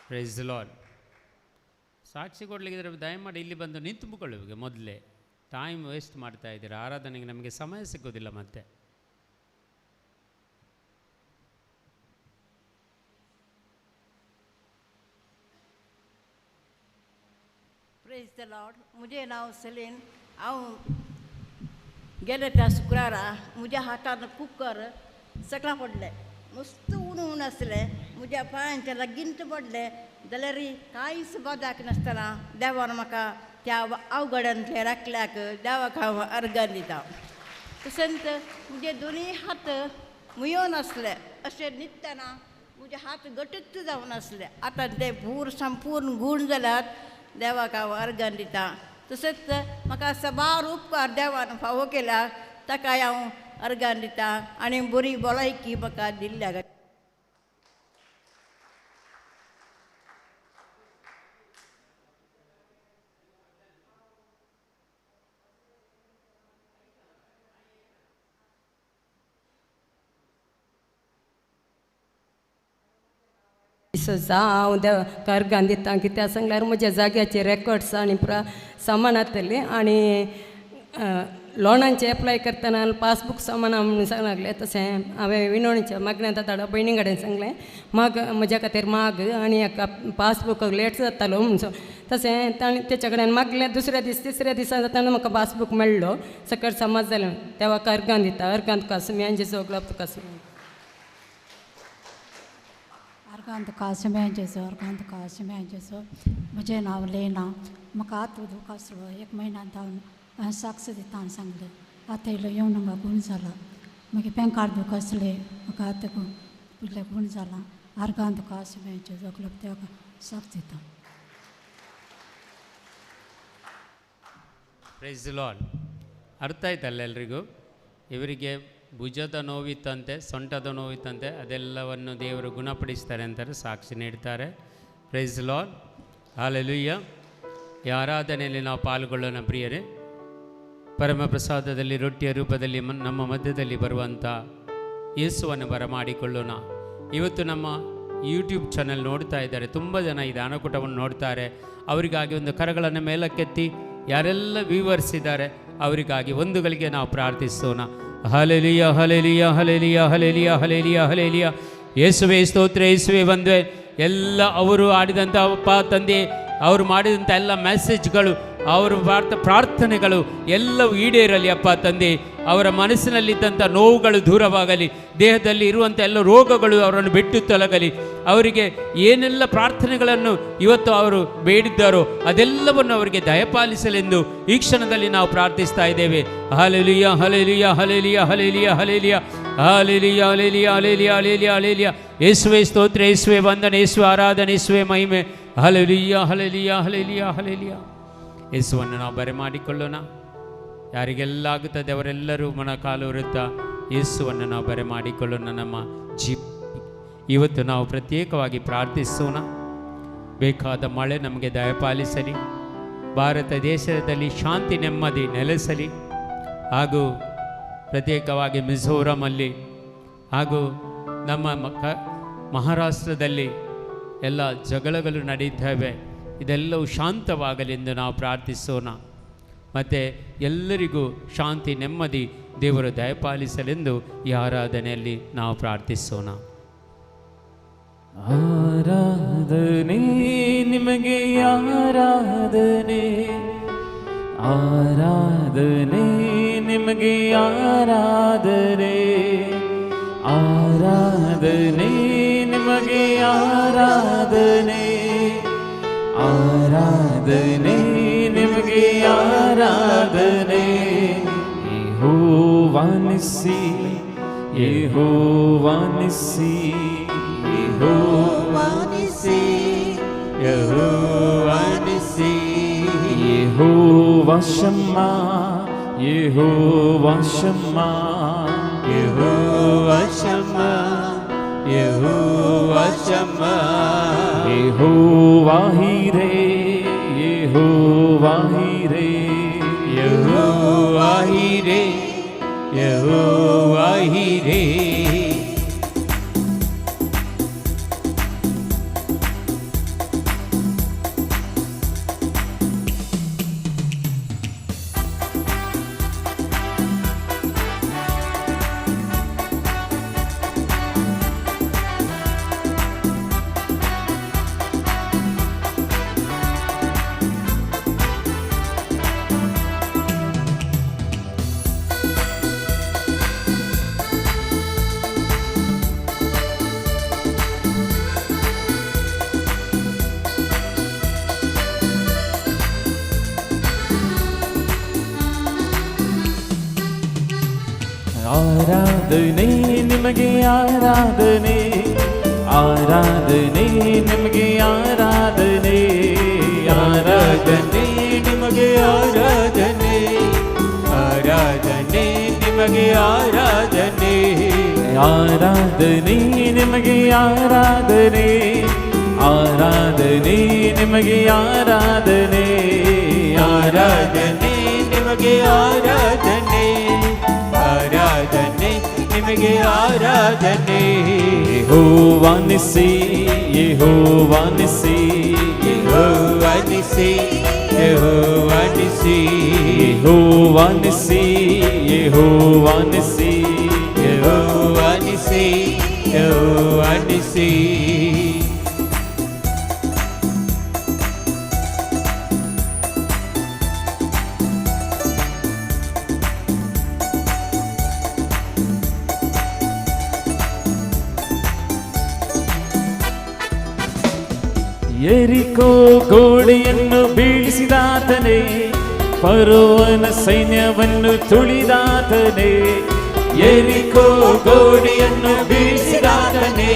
Praise the Lord. ಸಾಕ್ಷಿ ಕೊಡಲಿಕ್ಕಿದ್ರೆ ದಯಮಾಡಿ ಇಲ್ಲಿ ಬಂದು ನಿಂತುಕೊಳ್ಳುವಿಗೆ. ಮೊದಲೇ ಟೈಮ್ ವೇಸ್ಟ್ ಮಾಡ್ತಾ ಇದ್ದೀರಾ. ಆರಾಧನೆಗೆ ನಮಗೆ ಸಮಯ ಸಿಗೋದಿಲ್ಲ ಮತ್ತೆ. Praise the Lord. मुझे नाव सलीन. हांव गेल्या त्या शुक्रारा म्हज्या हातान कुकर सकला पडलें. मस्त उणून आसलें. म्हज्या पांयांच्या गिंत पडलें जाल्यार कांयच बदाक नासतना देवान म्हाका त्या अवघडांतले राखल्याक देवाक हांव अर्गां दिता. तशेंच म्हजे दोनूय हात मुयोन आसले. अशें न्हिदतना म्हजे हात गटूच जावन आसले. आतां ते संपूर्ण गूण जाल्यात. देवाक हांव अर्गां दिता. तशेंच म्हाका सबार उपकार देवान फावो केला, ताकाय हांव अर्गां दिता. आनी बरी भलायकी म्हाका दिल्ल्या. हांव देवाक अर्गां दिता. कित्याक सांगल्यार म्हज्या जाग्याचे रेकॉर्ड्स आनी पुरा सामान येतली. आनी लोनांचे एप्लाय करतना पासबूक सामान म्हणून सांगूंक लागलें. तशें हांवें विनोणीच्या मागण्या ताडा भयणी कडेन सांगलें माग म्हज्या खातीर माग आनी हाका पासबूक लेट जातालो म्हणून. तशें ताणें तेच्या कडेन मागलें. दुसऱ्या दीस तिसऱ्या दिसा जाताना म्हाका पासबूक मेळ्ळो. सकट समज जालें. देवाक अर्गां दिता. अर्गां तुका सुम्यांचे सगळो तुका अर्गांत कासम्यां जेसो. अर्गांत कासम्यां जेसो. म्हजें नांव लेना. म्हाका हात दूख आसलो. 1 म्हयन्यान हांवें साक्ष दिता आनी सांगलें आतां इल्लो येवन म्हाका गूण जाला. मागीर पेंकार दूख आसलें. म्हाका आतां इल्लें गूण जाला. अर्गांत कासम्यां जेसो देवाक साक्ष दिता. Praise the lord. ಅರ್ಥ ಆಯ್ತಲ್ಲ ಎಲ್ರಿಗೂ? ಇವರಿಗೆ ಭುಜದ ನೋವಿತ್ತಂತೆ, ಸೊಂಟದ ನೋವಿತ್ತಂತೆ, ಅದೆಲ್ಲವನ್ನು ದೇವರು ಗುಣಪಡಿಸ್ತಾರೆ ಅಂತಾರೆ, ಸಾಕ್ಷಿ ನೀಡ್ತಾರೆ. Praise the lord. ಹಲ್ಲೆಲೂಯಾ. ಈ ಆರಾಧನೆಯಲ್ಲಿ ನಾವು ಪಾಲ್ಗೊಳ್ಳೋಣ ಪ್ರಿಯರೇ. ಪರಮ ಪ್ರಸಾದದಲ್ಲಿ ರೊಟ್ಟಿಯ ರೂಪದಲ್ಲಿ ನಮ್ಮ ಮಧ್ಯದಲ್ಲಿ ಬರುವಂಥ ಯೇಸುವನ್ನು ಬರಮಾಡಿಕೊಳ್ಳೋಣ. ಇವತ್ತು ನಮ್ಮ ಯೂಟ್ಯೂಬ್ ಚಾನೆಲ್ ನೋಡ್ತಾ ಇದ್ದಾರೆ, ತುಂಬ ಜನ ಈ ದಾನಕೂಟವನ್ನು ನೋಡ್ತಾರೆ. ಅವರಿಗಾಗಿ ಒಂದು ಕರಗಳನ್ನು ಮೇಲಕ್ಕೆತ್ತಿ ಯಾರೆಲ್ಲ ವ್ಯೂವರ್ಸ್ ಇದ್ದಾರೆ ಅವರಿಗಾಗಿ ಒಂದುಗಳಿಗೆ ನಾವು ಪ್ರಾರ್ಥಿಸೋಣ. Hallelujah hallelujah hallelujah hallelujah hallelujah hallelujah. ಯೇಸುವೇ ಸ್ತೋತ್ರ, ಯೇಸುವೇ ವಂದನೆ. ಎಲ್ಲ ಅವರು ಆಡಿದಂಥ ಅಪ್ಪ ತಂದೆ, ಅವರು ಮಾಡಿದಂಥ ಎಲ್ಲ ಮೆಸೇಜ್ಗಳು, ಅವರು ಪ್ರಾರ್ಥನೆಗಳು ಎಲ್ಲವೂ ಈಡೇರಲಿ ಅಪ್ಪ ತಂದೆ. ಅವರ ಮನಸ್ಸಿನಲ್ಲಿದ್ದಂಥ ನೋವುಗಳು ದೂರವಾಗಲಿ, ದೇಹದಲ್ಲಿ ಇರುವಂಥ ಎಲ್ಲ ರೋಗಗಳು ಅವರನ್ನು ಬಿಟ್ಟು ತೊಲಗಲಿ. ಅವರಿಗೆ ಏನೆಲ್ಲ ಪ್ರಾರ್ಥನೆಗಳನ್ನು ಇವತ್ತು ಅವರು ಬೇಡಿದ್ದಾರೋ ಅದೆಲ್ಲವನ್ನು ಅವರಿಗೆ ದಯಪಾಲಿಸಲೆಂದು ಈ ಕ್ಷಣದಲ್ಲಿ ನಾವು ಪ್ರಾರ್ಥಿಸ್ತಾ ಇದ್ದೇವೆ. Hallelujah hallelujah hallelujah hallelujah hallelujah hallelujah hallelujah hallelujah hallelujah hallelujah. ಯೇಸುವೇ ಸ್ತೋತ್ರ, ಯೇಸುವೇ ವಂದನೆ, ಯೇಸುವೇ ಆರಾಧನೆ, ಯೇಸುವೇ ಮಹಿಮೆ. Hallelujah hallelujah hallelujah hallelujah. ಯೇಸುವನ್ನು ನಾವು ಬರೆಮಾಡಿಕೊಳ್ಳೋಣ. ಯಾರಿಗೆಲ್ಲ ಆಗುತ್ತದೆ ಅವರೆಲ್ಲರೂ ಮೊಣಕಾಲು ಇರುತ್ತಾ ಯೇಸುವನ್ನು ನಾವು ಬರೆಮಾಡಿಕೊಳ್ಳೋಣ. ನಮ್ಮ ಇವತ್ತು ನಾವು ಪ್ರತ್ಯೇಕವಾಗಿ ಪ್ರಾರ್ಥಿಸೋಣ. ಬೇಕಾದ ಮಳೆ ನಮಗೆ ದಯಪಾಲಿಸಲಿ, ಭಾರತ ದೇಶದಲ್ಲಿ ಶಾಂತಿ ನೆಮ್ಮದಿ ನೆಲೆಸಲಿ, ಹಾಗೂ ಪ್ರತ್ಯೇಕವಾಗಿ ಮಿಜೋರಮಲ್ಲಿ ಹಾಗೂ ನಮ್ಮ ಮಹಾರಾಷ್ಟ್ರದಲ್ಲಿ ಎಲ್ಲ ಜಗಳಗಳು ನಡೀತವೆ, ಇದೆಲ್ಲವೂ ಶಾಂತವಾಗಲೆಂದು ನಾವು ಪ್ರಾರ್ಥಿಸೋಣ. ಮತ್ತು ಎಲ್ಲರಿಗೂ ಶಾಂತಿ ನೆಮ್ಮದಿ ದೇವರು ದಯಪಾಲಿಸಲೆಂದು ಈ ಆರಾಧನೆಯಲ್ಲಿ ನಾವು ಪ್ರಾರ್ಥಿಸೋಣ. ಆರಾಧನೆ ನಿಮಗೆ, ಆರಾಧನೆ ಆರಾಧನೆ ನಿಮಗೆ, ಆರಾಧನೆ ಆರಾಧನೆ ನಿಮಗೆ, ಆರಾಧನೆ ಆರಾಧನೆ ನಿಮಗೆ, ಆರಾಧನೆ. ಯೆಹೋವಾ ನಿಸ್ಸಿ, ಯೆಹೋವಾ ನಿಸ್ಸಿ, ಯೆಹೋವಾ ನಿಸ್ಸಿ, ಯೆಹೋವಾ ನಿಸ್ಸಿ. ಯೆಹೋವಾ ಶಮ್ಮಾ, ಯೆಹೋವಾ ಶಮ್ಮಾ, ಯೆಹೋವಾ ಶಮ್ಮಾ, ಯೆಹೋವಾ ಶಮ್ಮಾ. ಯೆಹೋವಾ ಹೀರೇ, ಯೆಹೋವಾ ಹೀರೇ, ಯೆಹೋವಾ ಹೀರೇ, ಯೆಹೋವಾ ಹೀರೇ. ಆರಾಧನೆ ನಿಮಗೆ, ಆರಾಧನೆ ಆರಾಧನೆ ನಿಮಗೆ, ಆರಾಧನೆ ಆರಾಧನೆ ನಿಮಗೆ, ಆರಾಧನೆ ಆರಾಧನೆ ನಿಮಗೆ, ಆರಾಧನೆ ಆರಾಧನೆ ನಿಮಗೆ, ಆರಾಧನೆ ಆರಾಧನೆ ನಿಮಗೆ, ಆರಾಧನೆ ಆರಾಧನೆ ನಿಮಗೆ, ಆರಾಧನೆ ಆರಾಧನೆ ನಿಮಗೆ, ಆರಾಧನೆ. ಯೆಹೋವಾ ನಿಸ್ಸಿ, ಯೆಹೋವಾ ನಿಸ್ಸಿ, ಯೆಹೋವಾ ನಿಸ್ಸಿ, ಯೆಹೋವಾ ನಿಸ್ಸಿ, ಯೆಹೋವಾ ನಿಸ್ಸಿ, ಯೆಹೋವಾ ನಿಸ್ಸಿ, ಯೆಹೋವಾ ನಿಸ್ಸಿ, ಯೆಹೋವಾ ನಿಸ್ಸಿ. ಯೆರಿಕೋ ಗೋಡೆಯನ್ನು ಬೀಳಿಸಿದಾತನೇ, ಫರೋವನ ಸೈನ್ಯವನ್ನು ತುಳಿದಾತನೇ. ಯೆರಿಕೋ ಗೋಡೆಯನ್ನು ಬೀಳಿಸಿದಾತನೇ,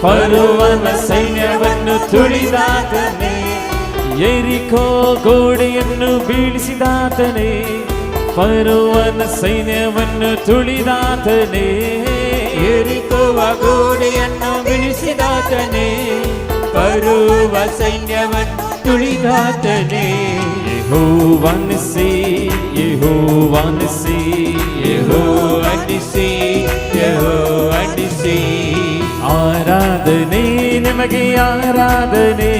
ಫರೋವನ ಸೈನ್ಯವನ್ನು ತುಳಿದಾತನೇ. ಯೆರಿಕೋ ಗೋಡೆಯನ್ನು ಬೀಳಿಸಿದಾತನೇ, ಫರೋವನ ಸೈನ್ಯವನ್ನು ತುಳಿದಾತನೇ. ಯೆರಿಕೋವ ಗೋಡೆಯನ್ನು ಬೀಳಿಸಿದಾತನೇ, ಫರೋವ ಸೈನ್ಯವನ್ನು ತುಳಿದಾತನೇ. ಯೆಹೋವಾ ನಿಸ್ಸಿ, ಯೆಹೋವಾ ನಿಸ್ಸಿ, ಯೆಹೋವಾ ನಿಸ್ಸಿ, ಯೆಹೋವಾ ನಿಸ್ಸಿ. ಆರಾಧನೆ ನಿಮಗೆ ಆರಾಧನೆ,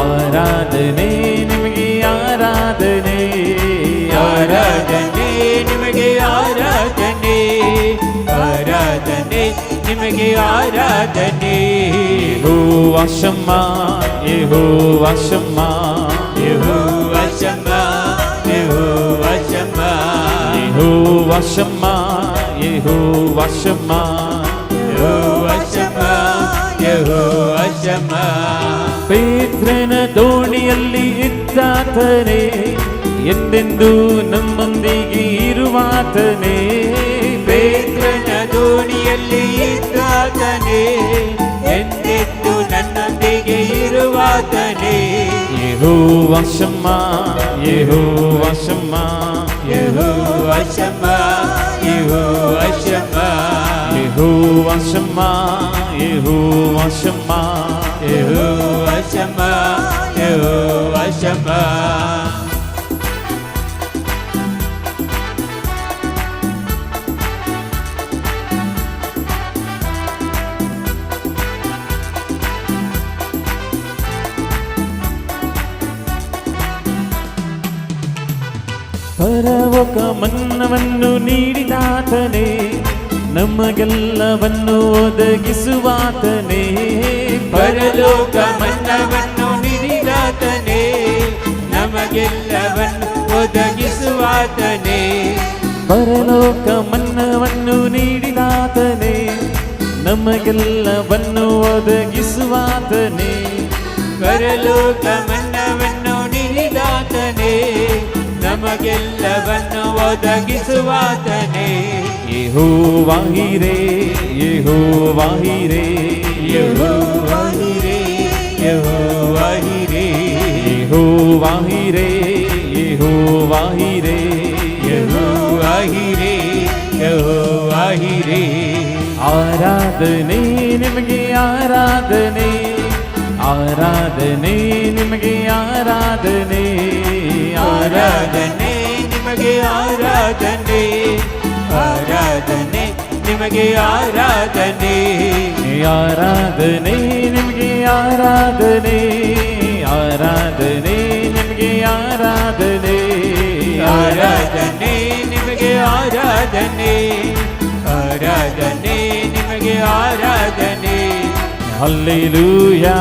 ಆರಾಧನೆ ನಿಮಗೆ ಆರಾಧನೆ, ಆರಾಧನೆ ನಿಮಗೆ ಆರಾಧನೆ, ಆರಾಧನೆ ನಿಮಗೆ ಆರಾಧನೆ. ಯೆಹೋವಾ ಶಮ್ಮ, ಯೆಹೋವಾ ಶಮ್ಮ, ಯೆಹೋವಾ ಶಮ್ಮ, ಯೆಹೋವಾ ಶಮ್ಮ, ಯೆಹೋವಾ ಶಮ್ಮ, ಯೆಹೋವಾ ಶಮ್ಮ, ಯೆಹೋವಾ ಶಮ್ಮ, ಯೆಹೋವಾ ಶಮ್ಮ. ಪೇತ್ರನ ದೋಣಿಯಲ್ಲಿ ಇದ್ದಾತನೇ, ಎಂದೆಂದೂ ನಮ್ಮೊಂದಿಗೆ ಇರುವಾತನೇ. ಪೇತ್ರನ ದೋಣಿಯಲ್ಲಿ ಇದ್ದಾತನೇ, ಎಂದೆಂದೂ ನನ್ನೊಂದಿಗೆ ಇರುವಾತನೇ. ಯೆಹೋವಾ ಶಮ್ಮ, ಯೆಹೋವಾ ಶಮ್ಮ, ಯೆಹೋವಾ ಶಮ್ಮ, ಯೆಹೋವಾ ಶಮ್ಮ, ಯೆಹೋವಾ ಶಮ್ಮ, ಯೆಹೋವಾ ಶಮ್ಮ, ಯೆಹೋವಾ ಶಮ್ಮ, ಯೆಹೋವಾ ಶಮ್ಮ. ಪರಲೋಕ ಮನ್ನವನ್ನು ನೀಡಿದಾತನೇ, ನಮಗೆಲ್ಲವನ್ನು ಒದಗಿಸುವಾತನೇ. ಪರಲೋಕ ಮನ್ನವನ್ನು ನೀಡಿದಾತನೇ, ನಮಗೆಲ್ಲವನ್ನು ಒದಗಿಸುವಾತನೇ. ಪರಲೋಕ ಮನ್ನವನ್ನು ನೀಡಿದಾತನೇ, ನಮಗೆಲ್ಲವನ್ನು ಒದಗಿಸುವಾತನೇ. ಪರಲೋಕ ಮನ್ನವನ್ನು ನೀಡಿದಾತನೇ, ನಮಗೆಲ್ಲವನ್ನು ಒದಗಿಸುವಾತನೇ. ಯೆಹೋವಾ ಹೀರೇ, ಯೆಹೋವಾ ಹೀರೇ, ಯೆಹೋವಾ ಹೀರೇ, ಯೆಹೋವಾ ಹೀರೇ, ಯೆಹೋವಾ ಹೀರೇ, ಯೆಹೋವಾ ಹೀರೇ, ಯೆಹೋವಾ ಹೀರೇ, ಯೆಹೋವಾ ಹೀರೇ. ಆರಾಧನೆ ನಿಮಗೆ ಆರಾಧನೆ, ಆರಾಧನೆ ನಿಮಗೆ ಆರಾಧನೆ, ಆರಾಧನೆ ನಿಮಗೆ ಆರಾಧನೆ, ಆರಾಧನೆ ನಿಮಗೆ ಆರಾಧನೆ, ಆರಾಧನೆ ನಿಮಗೆ ಆರಾಧನೆ, ಆರಾಧನೆ ನಿಮಗೆ ಆರಾಧನೆ, ಆರಾಧನೆ ನಿಮಗೆ ಆರಾಧನೆ, ಆರಾಧನೆ ನಿಮಗೆ ಆರಾಧನೆ. Hallelujah,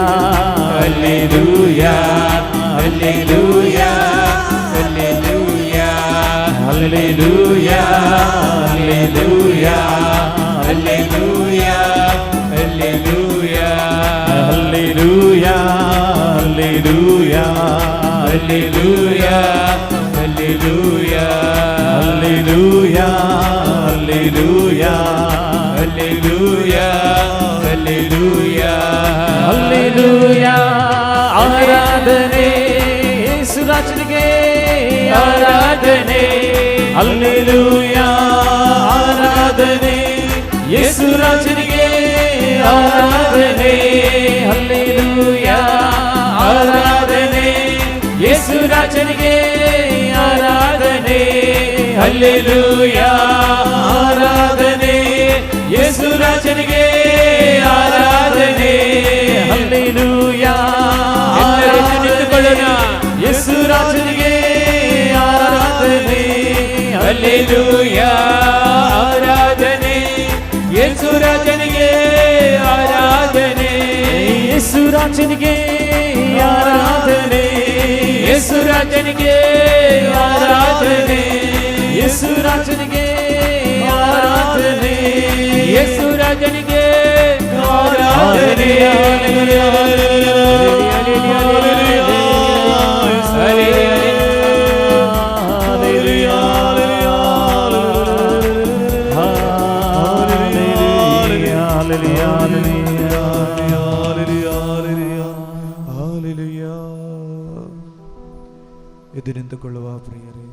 hallelujah, hallelujah, hallelujah, hallelujah, hallelujah, hallelujah, hallelujah, hallelujah, hallelujah, hallelujah, hallelujah, hallelujah, hallelujah, hallelujah, hallelujah, hallelujah. ಆರಾಧನೆ ಯೇಸುರಾಜನಿಗೆ ಆರಾಧನೆ, ಹಲ್ಲೆಲೂಯಾ. ಆರಾಧನೆ ಯೇಸುರಾಜನಿಗೆ ಆರಾಧನೆ, ಹಲ್ಲೆಲೂಯಾ. ಆರಾಧನೆ ಯೇಸುರಾಜನಿಗೆ ಆರಾಧನೆ, ಹಲ್ಲೆಲೂಯಾ. ಆರಾಧನೆ ಯೇಸುರಾಜನಿಗೆ ಆರಾಧನೆ, ಹಲ್ಲೆಲೂಯಾ. ನಿಂತುಕೊಳ್ಳೋಣ. ಯೇಸುರಾಜನಿಗೆ ಆರಾಧನೆ, ಹಲ್ಲೆಲೂಯಾ. ಆರಾಧನೆ ಯೇಸುರಾಜನಿಗೆ ಆರಾಧನೆ, ಯೇಸುರಾಜನಿಗೆ ಆರಾಧನೆ, ಯೇಸುರಾಜನಿಗೆ ಆರಾಧನೆ, ಯೇಸುರಾಜನಿಗೆ ಆರಾಧನೆ, ಯೇಸುರಾಜನಿಗೆ ಆರಾಧನೆ. ಎದ್ದು ನಿಂತುಕೊಳ್ಳುವ ಪ್ರಿಯರೇ,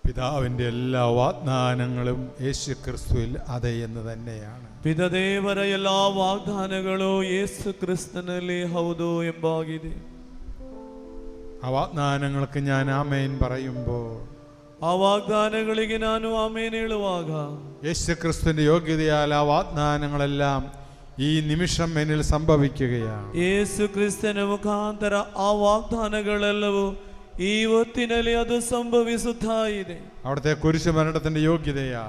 പിതാവിൻ്റെ എല്ലാ വാഗ്ദാനങ്ങളും യേശു ക്രിസ്തുവിൽ അതെ എന്ന് തന്നെയാണ്. ಪಿತದೇವರ ಎಲ್ಲಾ ವಾಗ್ದಾನಗಳು ಯೇಸು ಕ್ರಿಸ್ತನಲ್ಲಿ ಹೌದು ಎಂಬಾಗಿದೆ. ആ വാഗ്ദാനങ്ങൾക്ക് ഞാൻ ആമേൻ പറയുമ്പോൾ ಆ ವಾಗ್ದಾನಗಳಿಗೆ ನಾನು ಆಮೇನ್ ಹೇಳುವಾಗ യേശു ക്രിസ്തുവിന്റെ യോഗ്യതയാൽ ആ വാഗ്ദാനങ്ങളെല്ലാം ഈ നിമിഷം എന്നിൽ സംഭവിക്കുകയാണ്. ಯೇಸು ಕ್ರಿಸ್ತನ ಮುಖಾಂತರ ಆ ವಾಗ್ದಾನಗಳೆಲ್ಲವೂ ಈ ಹೊತ್ತಿನಲ್ಲಿ ಅದು ಸಂಭವಿಸುತ್ತಾ ಇದೆ. അവിടുത്തെ കുരിശു മരണത്തിന്റെ യോഗ്യതയാ,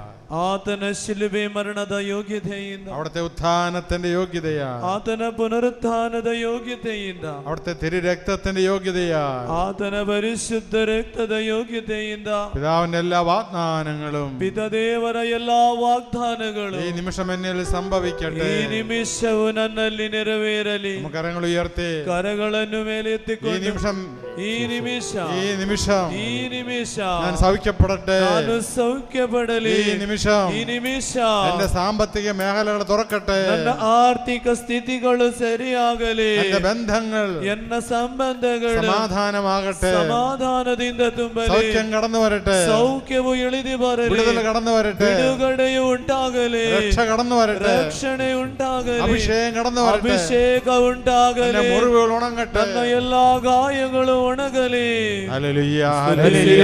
ಆತನ ಶಿಲುಬೆ ಮರಣದ ಯೋಗ್ಯತೆಯಿಂದ, അവിടുത്തെ ഉത്ഥാനത്തിന്റെ യോഗ്യതയാ, ಆತನ ಪುನರುತ್ಥಾನದ ಯೋಗ್ಯತೆಯಿಂದ, അവിടുത്തെ തിരുരക്തത്തിന്റെ യോഗ്യതയാ, ಆತನ ಪರಿಶುದ್ಧ ರಕ್ತದ ಯೋಗ್ಯತೆಯಿಂದ, പിതാവിന്റെ എല്ലാ വാഗ്ദാനങ്ങളും, ಪಿತದೇವರ ಎಲ್ಲಾ ವಾಗ್ದಾನಗಳು ഈ നിമിഷം എന്നിൽ സംഭവിക്കട്ടെ. ಈ ನಿಮಿಷವು ನನ್ನಲ್ಲಿ ನೆರವೇರಲಿ. കരങ്ങൾ ഉയർത്തി കരಗಳನ್ನು മേലെത്തിಕೊಂಡು ഈ നിമിഷം ಈ ನಿಮಿಷ ഞാൻ സൗഖ്യപ്പെടട്ടെ, ನಾನು ಸೌಖ್ಯಪಡಲಿ. ഈ നിമിഷം എന്റെ സാമ്പത്തിക മേഖലകൾ തുറക്കട്ടെ, ನನ್ನ ಆರ್ಥಿಕ ಸ್ಥಿತಿಗಳು ಸರಿಯಾಗಲಿ, എന്റെ ബന്ധങ്ങൾ ಎನ್ನ ಸಂಬಂಧಗಳು സമാധാനമാകട്ടെ, ಸಮಾಧಾನದಿಂದ ತುಂಬಲಿ, സൗഖ്യം കടന്നു വരട്ടെ, ಸೌಖ್ಯವು ಇಳಿದು ಬರಲಿ, വിടുതൽ കടന്നു വരട്ടെ, ಬಿಡುಗಡೆಯು ಉಂಟಾಗಲಿ, രക്ഷ കടന്നു വരട്ടെ, ರಕ್ಷಣೆ ಉಂಟಾಗಲಿ, അഭിഷേകം കടന്നു വരട്ടെ, ಅಭಿಷೇಕ ಉಂಟಾಗಲಿ, മുറിവുകൾ ഉണങ്ങട്ടെ, ನನ್ನ ಎಲ್ಲಾ ಗಾಯಗಳು ಒಣಗಲಿ. ഹല്ലേലൂയ ഹല്ലേലൂയ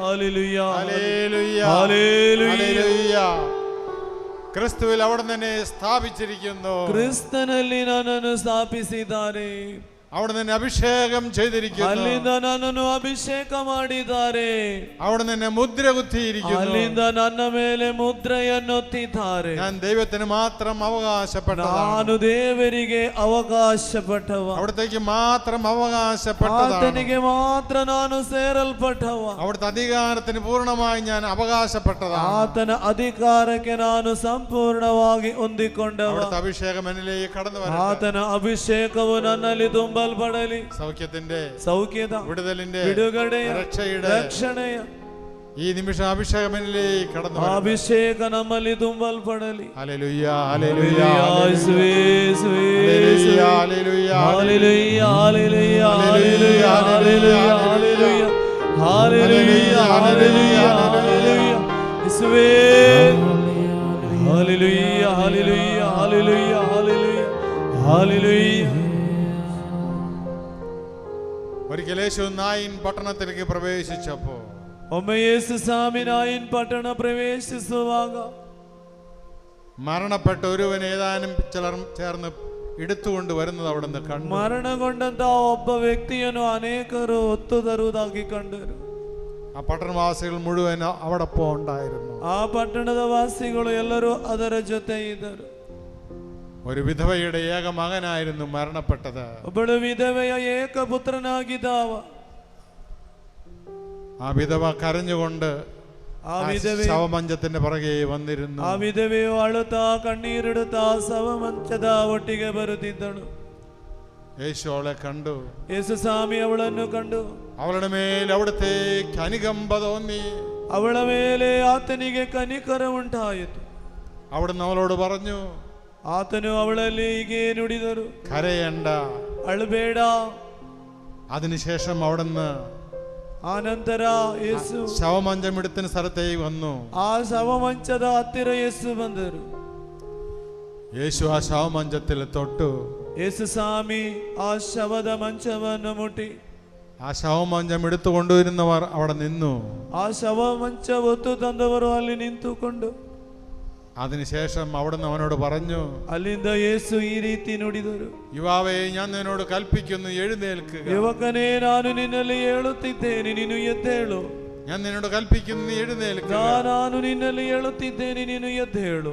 ഹല്ലേലൂയ ഹല്ലേലൂയ ക്രിസ്തുവിൽ അവിടെ തന്നെ സ്ഥാപിച്ചിരിക്കുന്നു. ಕ್ರಿಸ್ತನಲ್ಲಿ ನನ್ನನ್ನು ಸ್ಥಾಪಿಸಿದ್ದಾರೆ. അവിടെ നിന്ന് അഭിഷേകം ചെയ്തിരിക്കുന്നു. ಅಲ್ಲಿಂದ ನನ್ನನ್ನು ಅಭಿಷೇಕ ಮಾಡಿದ್ದಾರೆ. അവിടെ നിന്ന് മുദ്ര കുത്തിയിരിക്കുന്നു. ಅಲ್ಲಿಂದ ನನ್ನ ಮೇಲೆ ಮುದ್ರೆಯನ್ನೊತ್ತಿದ್ದಾರೆ. ഞാൻ ദൈവത്തിന് മാത്രം അവകാശപ്പെട്ടതാണ്. ನಾನು ದೇವರಿಗೆ ಅವಕಾಶಪಟ್ಟವ. അവിടത്തേക്ക് മാത്രം അവകാശപ്പെട്ടതാണ്. ಆತನಿಗೆ ಮಾತ್ರ ನಾನು ಸೇರಲ್ಪಟ್ಟವ. അവിടുത്തെ അധികാരത്തിന് പൂർണ്ണമായി ഞാൻ അവകാശപ്പെട്ടതാണ്. ಆತನ ಅಧಿಕಾರಕ್ಕೆ ನಾನು ಸಂಪೂರ್ಣವಾಗಿ ಹೊಂದಿಕೊಂಡವ. അവിടുത്തെ അഭിഷേകം എന്നിലേക്ക് കടന്നു വരട്ടെ. ಆತನ ಅಭಿಷೇಕವು ನನ್ನಲ್ಲಿ ತುಂಬಲ್ಪಡಲಿ. സൗഖ്യത്തിന്റെ, ಸೌಖ್ಯದ, വിടുതലിന്റെ, ಬಿಡುಗಡೆಯ, രക്ഷയുടെ, ರಕ್ಷಣೆಯ ഈ നിമിഷം അഭിഷേകം എന്നിലേക്ക് കടന്നു വരട്ടെ. ಅಭಿಷೇಕ ನಮ್ಮಲ್ಲಿ ತುಂಬಲ್ಪಡಲಿ. ഹല്ലേലൂയ ഹല്ലേലൂയ യേശുവേ യേശുവേ hallelujah hallelujah hallelujah hallelujah hallelujah hallelujah hallelujah hallelujah hallelujah യേശുവേ hallelujah hallelujah hallelujah hallelujah hallelujah. ഒരിക്കൽ യേശു നായിൻ പട്ടണത്തിലേക്ക് പ്രവേശിച്ചപ്പോൾ, ಒಮ್ಮೆ ಯೇಸು ಸ್ವಾಮಿ ನಾಯಿನ್ ಪಟ್ಟಣ ಪ್ರವೇಶಿಸುವಾಗ മരണപ്പെട്ട ഒരുവൻ ഏതാനും ചിലർ ചേർന്ന് എടുത്തുകൊണ്ട് വരുന്നത് അവിടെ നിന്ന് കണ്ടു. ಮರಣಗೊಂಡಂತ ಒಬ್ಬ ವ್ಯಕ್ತಿಯನ್ನು ಅನೇಕರು ಹೊತ್ತು ತರುವುದಾಗಿ ಕಂಡರು. ആ പട്ടണവാസികൾ മുഴുവൻ അവിടെ ഉണ്ടായിരുന്നു. ಆ ಪಟ್ಟಣದ ವಾಸಿಗಳು ಎಲ್ಲರೂ ಅದರ ಜೊತೆ ಇದ್ದರು. ഒരു വിധവയുടെ ഏക മകനായിരുന്നു മരണപ്പെട്ടത്. ಒಬ್ಬಳು ವಿಧವೆಯ ಏಕಪುತ್ರನಾಗಿದ್ದಾವ. ആ വിധവ കരഞ്ഞുകൊണ്ട് ശവമഞ്ചത്തിന്റെ പുറകെ വന്നിരുന്നു. ಆ ವಿಧವೆಯು ಅಳುತ್ತಾ ಕಣ್ಣೀರಿಡುತ್ತಾ ಶವಮಂಚದ ಒಟ್ಟಿಗೆ ಬರುತ್ತಿದ್ದಳು. യേശു അവളെ കണ്ടു. ಯೇಸು ಸ್ವಾಮಿ ಅವಳನ್ನು ಕಂಡು അവളുടെ മേൽ അവിടുത്തേക്ക് അനുകമ്പ തോന്നി. ಅವಳ ಮೇಲೆ ಆತನಿಗೆ ಕನಿಕರ ಉಂಟಾಯಿತು. അവിടുന്ന് അവളോട് പറഞ്ഞു, ಆತನು ಅವಳಲ್ಲಿ ಹೀಗೆ ನುಡಿದರು, കരയണ്ട. ಅಳಬೇಡ. അതിനുശേഷം അവിടുന്ന് ಆನಂತರ ಯೇಸು ശവമഞ്ചം എടുത്തിന് സ്ഥലത്തേക്ക് വന്നു. ಆ ಶವಮಂಚದ ಹತ್ತಿರ ಯೇಸು ಬಂದರು. യേശു ആ ശവമഞ്ചത്തിൽ തൊട്ടു. ಯೇಸು ಸ್ವಾಮಿ ಆ ಶವದ ಮಂಚವನ್ನು ಮುಟ್ಟಿ, ആ ശവമഞ്ചം എടുത്തുകൊണ്ടുവരുന്നവർ അവിടെ നിന്നു. ಆ ಶವಮಂಚ ಹೊತ್ತು ತಂದವರು ಅಲ್ಲಿ ನಿಂತುಕೊಂಡು, അതിനുശേഷം അവിടുന്ന് അവനോട് പറഞ്ഞു, ಅಲ್ಲಿಂದ ಯೇಸು ಈ ರೀತಿ ನುಡಿದರು, യുവാവേ, ഞാൻ നിന്നോട് കൽപ്പിക്കുന്നു, എഴുന്നേൽക്കുക. ಯುವಕನೇ, ನಾನು ನಿನ್ನಲ್ಲಿ ಹೇಳುತ್ತಿದ್ದೇನೆ, ನೀನು ಎದ್ದೇಳು. ഞാൻ നിന്നോട് കൽപ്പിക്കുന്നു, നീ എഴുന്നേൽക്കുക. ನಾನು ನಿನ್ನಲ್ಲಿ ಹೇಳುತ್ತಿದ್ದೇನೆ, ನೀನು ಎದ್ದೇಳು.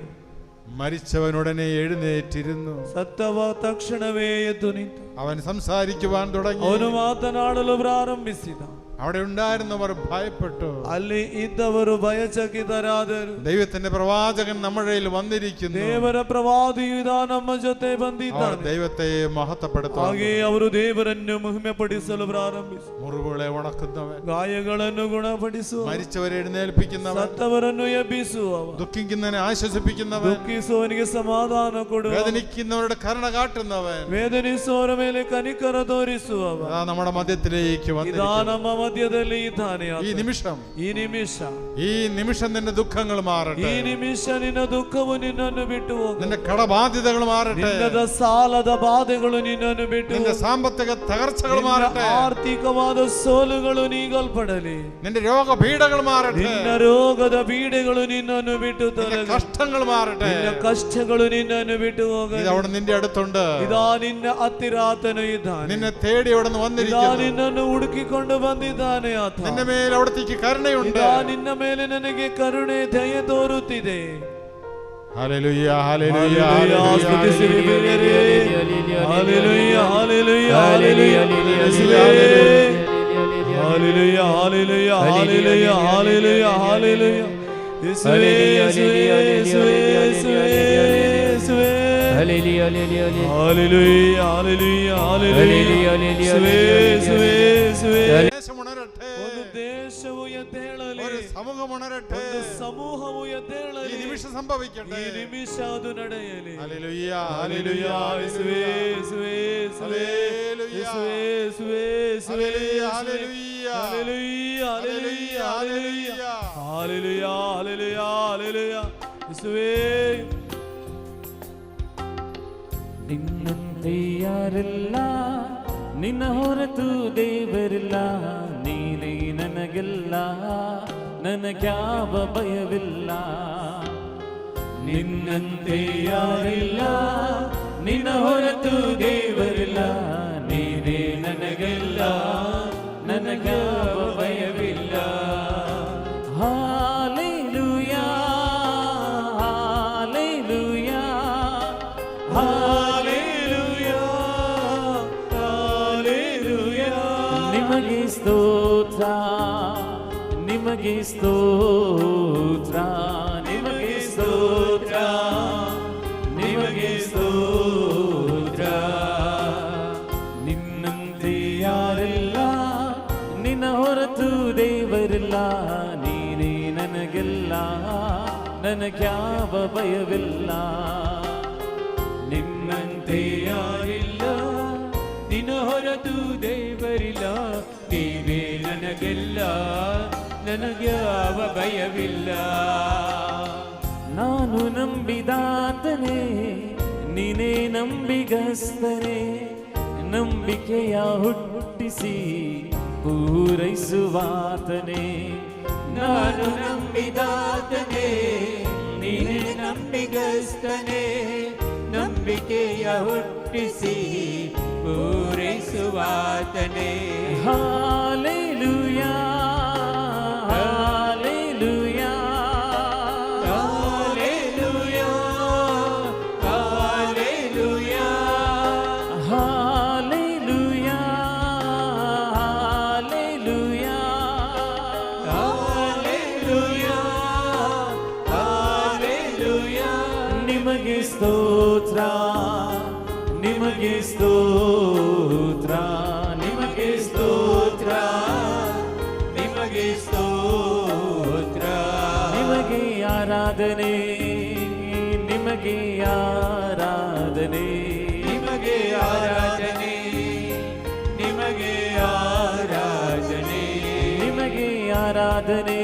മരിച്ചവനുടനെ എഴുന്നേറ്റിരുന്നു. ಸತ್ತವ ತಕ್ಷಣವೇ ಎದ್ದು ನಿಂತು അവൻ സംസാരിക്കുവാൻ തുടങ്ങി. ಅವನು ಮಾತನಾಡಲು ಪ್ರಾರಂಭಿಸಿದ. അവിടെ ഉണ്ടായിരുന്നവർ ഭയപ്പെട്ടു. ಅಲ್ಲಿ ಇದ್ದವರು ಭಯಚಕಿತರಾದರು. ദൈവത്തിന്റെ പ്രവാചകൻ നമ്മുടെ ഇടയിൽ വന്നിരിക്കുന്നു. ದೇವರ ಪ್ರವಾದಿಯು ಇದ ನಮ್ಮ ಜೊತೆ ಬಂದಿದ್ದಾನೆ. ദൈവത്തെ മഹത്വപ്പെടുത്തുന്നു. ಹಾಗೆ ಅವರು ದೇವರನ್ನು ಮಹಿಮೆಪಡಿಸಲು ಪ್ರಾರಂಭಿಸಿದರು. മുറിവുകളെ ഉണക്കുന്നവൻ, ಗಾಯಗಳನ್ನು ಗುಣಪಡಿಸುವ, മരിച്ചവരെ എഴുന്നേൽപ്പിക്കുന്നവൻ, ಸತ್ತವರನ್ನು ಎಬ್ಬಿಸುವ, ദുഃഖിക്കുന്നവനെ ആശ്വസിപ്പിക്കുന്നവൻ, ದುಃಖಿಸುವವನಿಗೆ ಸಮಾಧಾನ ಕೊಡುವ, വേദനിക്കുന്നവരുടെ കരുണ കാട്ടുന്നവൻ, ವೇದನಿಸುವವರ ಮೇಲೆ ಕನಿಕರ ತೋರಿಸುವವ നമ്മുടെ മധ്യത്തിലേക്ക് വന്നിരിക്കുന്നു. ಮಧ್ಯದಲ್ಲಿ ಇದ್ದಾನೆ. ಈ ನಿಮಿಷം ನಿನ್ನ ದುಃಖಗಳು ಮಾರട്ടെ. ಈ ನಿಮಿಷ ನಿನ್ನ ದುಃಖವು ನಿನ್ನನ್ನು ಬಿಟ್ಟು ಹೋಗಲಿ. ನಿನ್ನ ಕಡಬಾಧ್ಯತೆಗಳು ಮಾರട്ടെ. ನಿನ್ನ ಸಾಲದ ಬಾಧೆಗಳು ನಿನ್ನನ್ನು ಬಿಟ್ಟು, ನಿನ್ನ ಸಾಂಪತ್ತಿಕ ತಗರ್ಚಗಳು ಮಾರട്ടെ. ಆರ್ಥಿಕವಾದ ಸೋಲುಗಳು ನೀಗಲ್ಪಡಲಿ. ನಿನ್ನ ರೋಗ ಪೀಡೆಗಳು ಮಾರട്ടെ. ನಿನ್ನ ರೋಗದ ಪೀಡೆಗಳು ನಿನ್ನನ್ನು ಬಿಟ್ಟು ತೊಲಗಲಿ. ಕಷ್ಟಗಳು ಮಾರട്ടെ. ನಿನ್ನ ಕಷ್ಟಗಳು ನಿನ್ನನ್ನು ಬಿಟ್ಟು ಹೋಗಲಿ. ಇದು അവിടെ നിന്റെ അടുത്തുണ്ട്. ഇതാ നിന്ന ಹತ್ತಿರ ಆತನು ಇದ್ದಾನೆ. നിന്നെ തേടി അവിടെ വന്നിരിക്കുന്നു. ನಿನ್ನನ್ನು ಹುಡುಕಿಕೊಂಡು ಬಂದಿದ್ದಾನೆ. ನಿನ್ನ ಮೇಲೆ ಅവിടത്തേക്ക് ಕರುಣೆಯುണ്ട്. ನಿನ್ನ ಮೇಲೆ ನನಗೆ ಕರುಣೆ ದಯೆ ತೋರುತ್ತಿದೆ. Hallelujah hallelujah hallelujah hallelujah hallelujah hallelujah hallelujah hallelujah hallelujah യേശുവേ യേശുവേ യേശുവേ യേശുവേ ഹല്ലേലൂയ ഹല്ലേലൂയ ഹല്ലേലൂയ ഹല്ലേലൂയ യേശുവേ യേശുവേ യേശുവേ. ಒಂದು ದೇಶವು ಎದ್ದೇಳಲಿ, ഒരു സമൂഹം ഉണരട്ടെ, ಒಂದು ಸಮೂಹವು ಎದ್ದೇಳಲಿ. ഈ നിമിഷം സംഭവിക്കട്ടെ, ಈ ನಿಮಿಷ ಅದು ನಡೆಯಲಿ. ഹല്ലേലൂയ ഹല്ലേലൂയ യേശുവേ യേശുവേ യേശുവേ യേശുവേ യേശുവേ യേശുവേ hallelujah hallelujah hallelujah hallelujah hallelujah hallelujah hallelujah യേശുവേ. ನಿನ್ನಂತೆ ಯಾರಿಲ್ಲ, ನಿನ್ನ ಹೊರತು ದೇವರಿಲ್ಲ, ನೀನೇ ನನಗೆಲ್ಲ, ನನಗ್ಯಾವ ಭಯವಿಲ್ಲ. ನಿನ್ನಂತೆ ಯಾರಿಲ್ಲ, ನಿನ್ನ ಹೊರತು ದೇವರಿಲ್ಲ, ನೀನೇ ನನಗೆಲ್ಲ, ನನಗ್ಯಾವ ಭಯವಿಲ್ಲ. Hallelujah hallelujah hallelujah hallelujah. ನಿಮಗೆ ಸ್ತೋತ್ರ ನಿಮಗೆ ಸ್ತೋತ್ರ ನಿಮಗೆ ಸ್ತೋತ್ರ ನಿಮಗೆ ಸ್ತೋತ್ರ. ನಿನ್ನಂತೆ ಯಾರಿಲ್ಲ, ನಿನ್ನ ಹೊರತು ದೇವರಿಲ್ಲ, ನೀನೇ ನನಗೆಲ್ಲ, ನನಗ್ಯಾವ ಭಯವಿಲ್ಲ. ನಿನ್ನಂತೆ ಯಾರಿಲ್ಲ, ನಿನ್ನ ಹೊರತು ದೇವರಿಲ್ಲ, ನೀನೇ ನನಗೆಲ್ಲ, ನನಗ್ಯಾವ ಭಯವಿಲ್ಲ. ನಾನು ನಂಬಿದಾತನೇ, ನೀನೇ ನಂಬಿಗಸ್ತನೇ, ನಂಬಿಕೆಯ ಹುಟ್ಟಿಸಿ ಪೂರೈಸುವಾತನೇ. ನಾನು ನಂಬಿದಾತನೇ, ನೀನೇ ನಂಬಿಗಸ್ತನೇ, ನಂಬಿಕೆಯ ಹುಟ್ಟಿಸಿ ಪೂರೈಸುವಾತನೇ. Hallelujah hallelujah hallelujah hallelujah hallelujah hallelujah hallelujah hallelujah. ನಿಮಗೆ ಸ್ತೋತ್ರ ನಿಮಗೆ ಸ್ತೋತ್ರ ನಿಮಗೆ ಸ್ತೋತ್ರ ನಿಮಗೆ ಸ್ತೋತ್ರ. ನಿಮಗೆ ಆರಾಧನೆ ನಿಮಗೆ ಆರಾಧನೆ ನಿಮಗೆ ಆರಾಧನೆ ನಿಮಗೆ ಆರಾಧನೆ ನಿಮಗೆ ಆರಾಧನೆ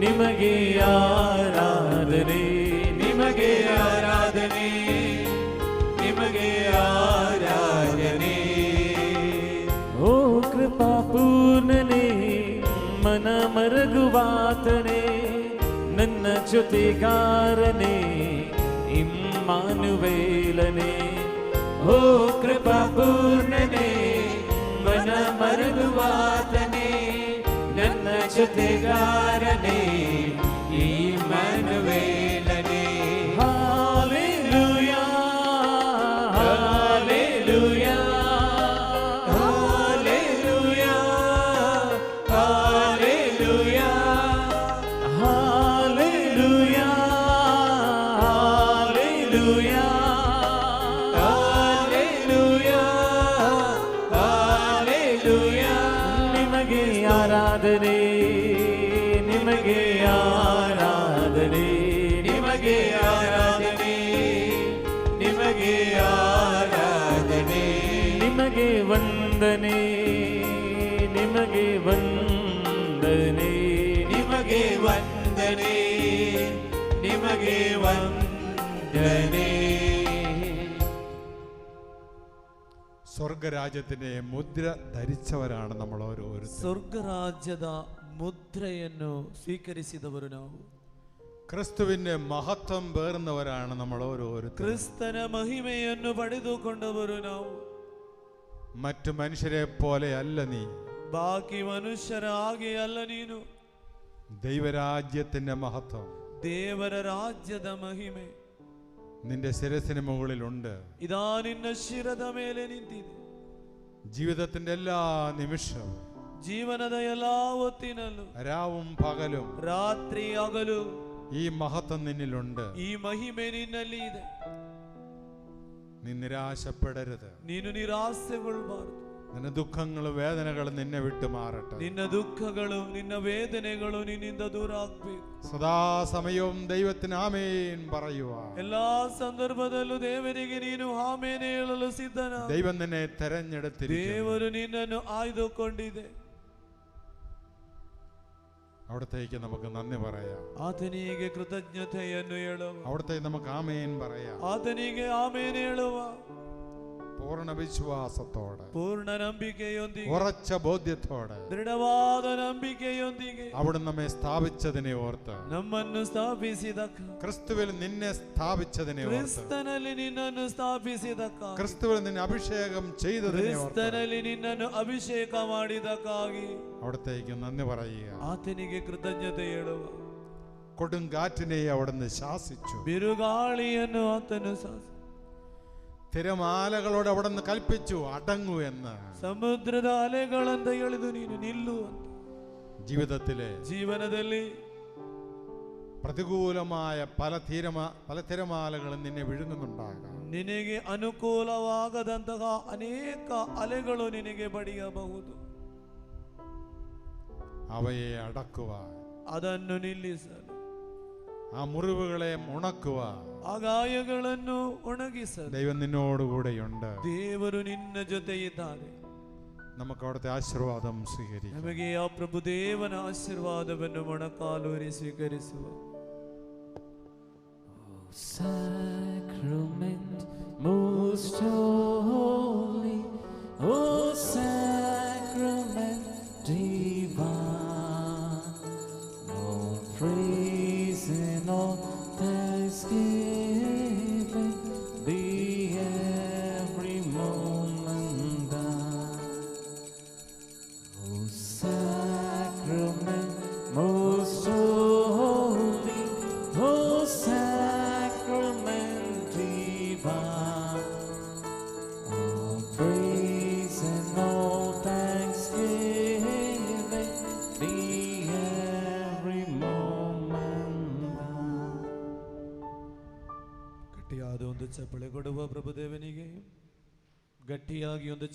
ನಿಮಗೆ ಆರಾಧನೆ ನಿಮಗೆ ಆರಾಧನೆ ನಿಮಗೆ ಆರಾಧನೆ. ಓ ಕೃಪಾ ಪೂರ್ಣನೇ, ಮನ ಮರಗುವಾತನೇ, ನನ್ನ ಜೊತೆಗಾರನೇ, ಇಮ್ಮಾನುವೇಲನೇ. ಓ ಕೃಪಾ ಪೂರ್ಣನೇ, ಮನ ಮರಗುವಾತನೇ, ನನ್ನ ಜೊತೆಗಾರನೇ, ಇಮ್ಮಾನುವೇಲನೇ. ಹಾಲೆಲೂಯಾ ಹಾಲೆಲೂಯಾ ಹಾಲೆಲೂಯಾ ಆರಾಧನೆ ನಿಮಗೆ ಆರಾಧನೆ ನಿಮಗೆ ಆರಾಧನೆ ನಿಮಗೆ ಆರಾಧನೆ ನಿಮಗೆ ವಂದನೆ ನಿಮಗೆ ವಂದನೆ ನಿಮಗೆ ವಂದನೆ ನಿಮಗೆ ವಂದನೆ. സ്വർഗരാജ്യത്തിന്റെ മുദ്ര ധരിച്ചവരാണ് നമ്മൾ ഓരോരുത്തരും. ಸ್ವರ್ಗರಾಜ್ಯದ മുദ്രಯನ್ನು ಸ್ವೀಕರಿಸಿದವರು ನಾವು. ക്രിസ്തുവിന്റെ മഹത്വം പേറുന്നവരാണ് നമ്മൾ ഓരോരുത്തരും. ಕ್ರಿಸ್ತನ ಮಹಿಮೆಯನ್ನು ಪಡೆದುಕೊಂಡವರು ನಾವು. മറ്റു മനുഷ്യരെ പോലെ അല്ല നീ, ബാക്കി മനുഷ്യರ ಹಾಗೆ ಅಲ್ಲ ನೀನು. ദൈവരാജ്യത്തിന്റെ മഹത്വം, ದೇವರ ರಾಜ್ಯದ ಮಹಿಮೆ നിന്റെ ശിരസിന് മുകളിലുണ്ട്. ഇതാ നിನ್ನ ಶಿರದ ಮೇಲೆ ನಿಂತಿದೆ. ജീവിതത്തിന്റെ എല്ലാ നിമിഷവും, ಜೀವನದ ಎಲ್ಲಾ ಹೊತ್ತಿನಲ್ಲೂ, രാവും പകലും, ರಾತ್ರಿ ಹಗಲು ഈ മഹത്വം നിന്നിലുണ്ട്. ಈ ಮಹಿಮೆ ನಿನ್ನಲ್ಲಿ ಇದೆ. നീ നിരാശപ്പെടരുത്. ನೀನು ನಿರಾಸೆಗೊಳ್ಳಬಾರದು. നിന്റെ ദുഃഖങ്ങളും വേദനകളും നിന്നെ വിട്ടു മാറട്ടെ. ನಿನ್ನ ದುಃಖಗಳು ನಿನ್ನ ವೇದನೆಗಳು ನಿನ್ನಿಂದ ದೂರ ಆಗ್ಬೇಕು. സദാസമയവും ദൈവത്തിന് ആമേൻ പറയുക. ಎಲ್ಲಾ ಸಂದರ್ಭದಲ್ಲೂ ದೇವರಿಗೆ ನೀನು ಆಮೇನ್ ಹೇಳಲು ಸಿದ್ಧನ. ദൈവം നിന്നെ തെരഞ്ഞെടുത്തിരിക്കുന്നു. ದೇವರು ನಿನ್ನನ್ನು ಆಯ್ದುಕೊಂಡಿದೆ. അവിടത്തേക്ക് നമുക്ക് നന്ദി പറയാം. ಆತನಿಗೆ ಕೃತಜ್ಞತೆಯನ್ನು ಹೇಳುವ. അവിടത്തേക്ക് നമുക്ക് ആമേൻ പറയാം. ಆತನಿಗೆ ಆಮೇನ್ ಹೇಳುವ. പൂർണ്ണ വിശ്വാസത്തോടെ, പൂർണ്ണ ನಂಬಿಕೆಯೊಂದಿಗೆ, ഉറച്ച ബോധ്യത്തോടെ, ದೃಢವಾದ ನಂಬಿಕೆಯೊಂದಿಗೆ അവിടെ നമ്മെ സ്ഥാപിച്ചതിനെ ഓർത്ത്, ನಮ್ಮನ್ನು ಸ್ಥಾಪಿಸಿದ, ക്രിസ്തുവിൽ നിന്നെ സ്ഥാപിച്ചതിനെ ഓർത്ത്, ಕ್ರಿಸ್ತನಲ್ಲಿ ನಿನ್ನನ್ನು ಸ್ಥಾಪಿಸಿದಕ್ಕ, ക്രിസ്തുവിൽ നിന്നെ അഭിഷേകം ചെയ്തതിനെ ഓർത്ത്, ಕ್ರಿಸ್ತನಲ್ಲಿ ನಿನ್ನನ್ನು ಅಭಿಷೇಕ ಮಾಡಿದಕ್ಕಾಗಿ അവിടത്തേക്ക് നന്ദി പറയുക. ಆತನಿಗೆ ಕೃತಜ್ಞತೆ ಹೇಳುವ. കൊടുങ്കാറ്റിനെ അവിടുന്ന് ശാസിച്ചു. ಬಿರುಗಾಳಿಯನ್ನು ಆತನು ಶಾಸಿಸಿ, തിരമാലകളോട് അവിടുന്ന് കൽപ്പിച്ചു അടങ്ങൂ എന്ന്. ಸಮುದ್ರದ ಅಲೆಗಳಂತ ಹೇಳಿದು ನೀನು ನಿಲ್ಲು ಅಂತ. ಜೀವನದಲ್ಲಿ പ്രതികൂലമായ പല തിരമാലകളും നിന്നെ വിഴുങ്ങുന്നുണ്ടാകാം. ನಿನಗೆ ಅನುಕೂಲವಾಗದಂತಹ ಅನೇಕ ಅಲೆಗಳು ನಿನಗೆ ಬಡಿಯಬಹುದು. അവയെ അടക്കുക, ಅದನ್ನು ನಿಲ್ಲಿಸಲು, ആ മുറിവുകളെ ഉണക്കുക. ಆ ಗಾಯಗಳನ್ನು ಒಣಗಿಸಲು ദൈവം നിന്നോടുകൂടെയുണ്ട്. ದೇವರು ನಿನ್ನ ಜೊತೆ ಇದ್ದಾನೆ. നമുക്ക് അവിടുത്തെ ആശീർവാദം സ്വീകരിക്കാം. ನಮಗೆ ಆ ಪ್ರಭು ದೇವನ ಆಶೀರ್ವಾದವನ್ನು ಮೊಣಕಾಲೂರಿ ಸ್ವೀಕರಿಸುವ. Sacrament most holy, oh sacrament divine, all praise and all thanksgiving be every moment thine. Oh sacrament most holy, oh sacrament divine, all praise and all thanksgiving be every moment thine. ಗಟ್ಟಿಯಾದ ಒಂದು ಚಪ್ಪಳೆ ಕೊಡುವ ಪ್ರಭುದೇವನಿಗೆ. ಗಟ್ಟಿಯಾಗಿ ಒಂದು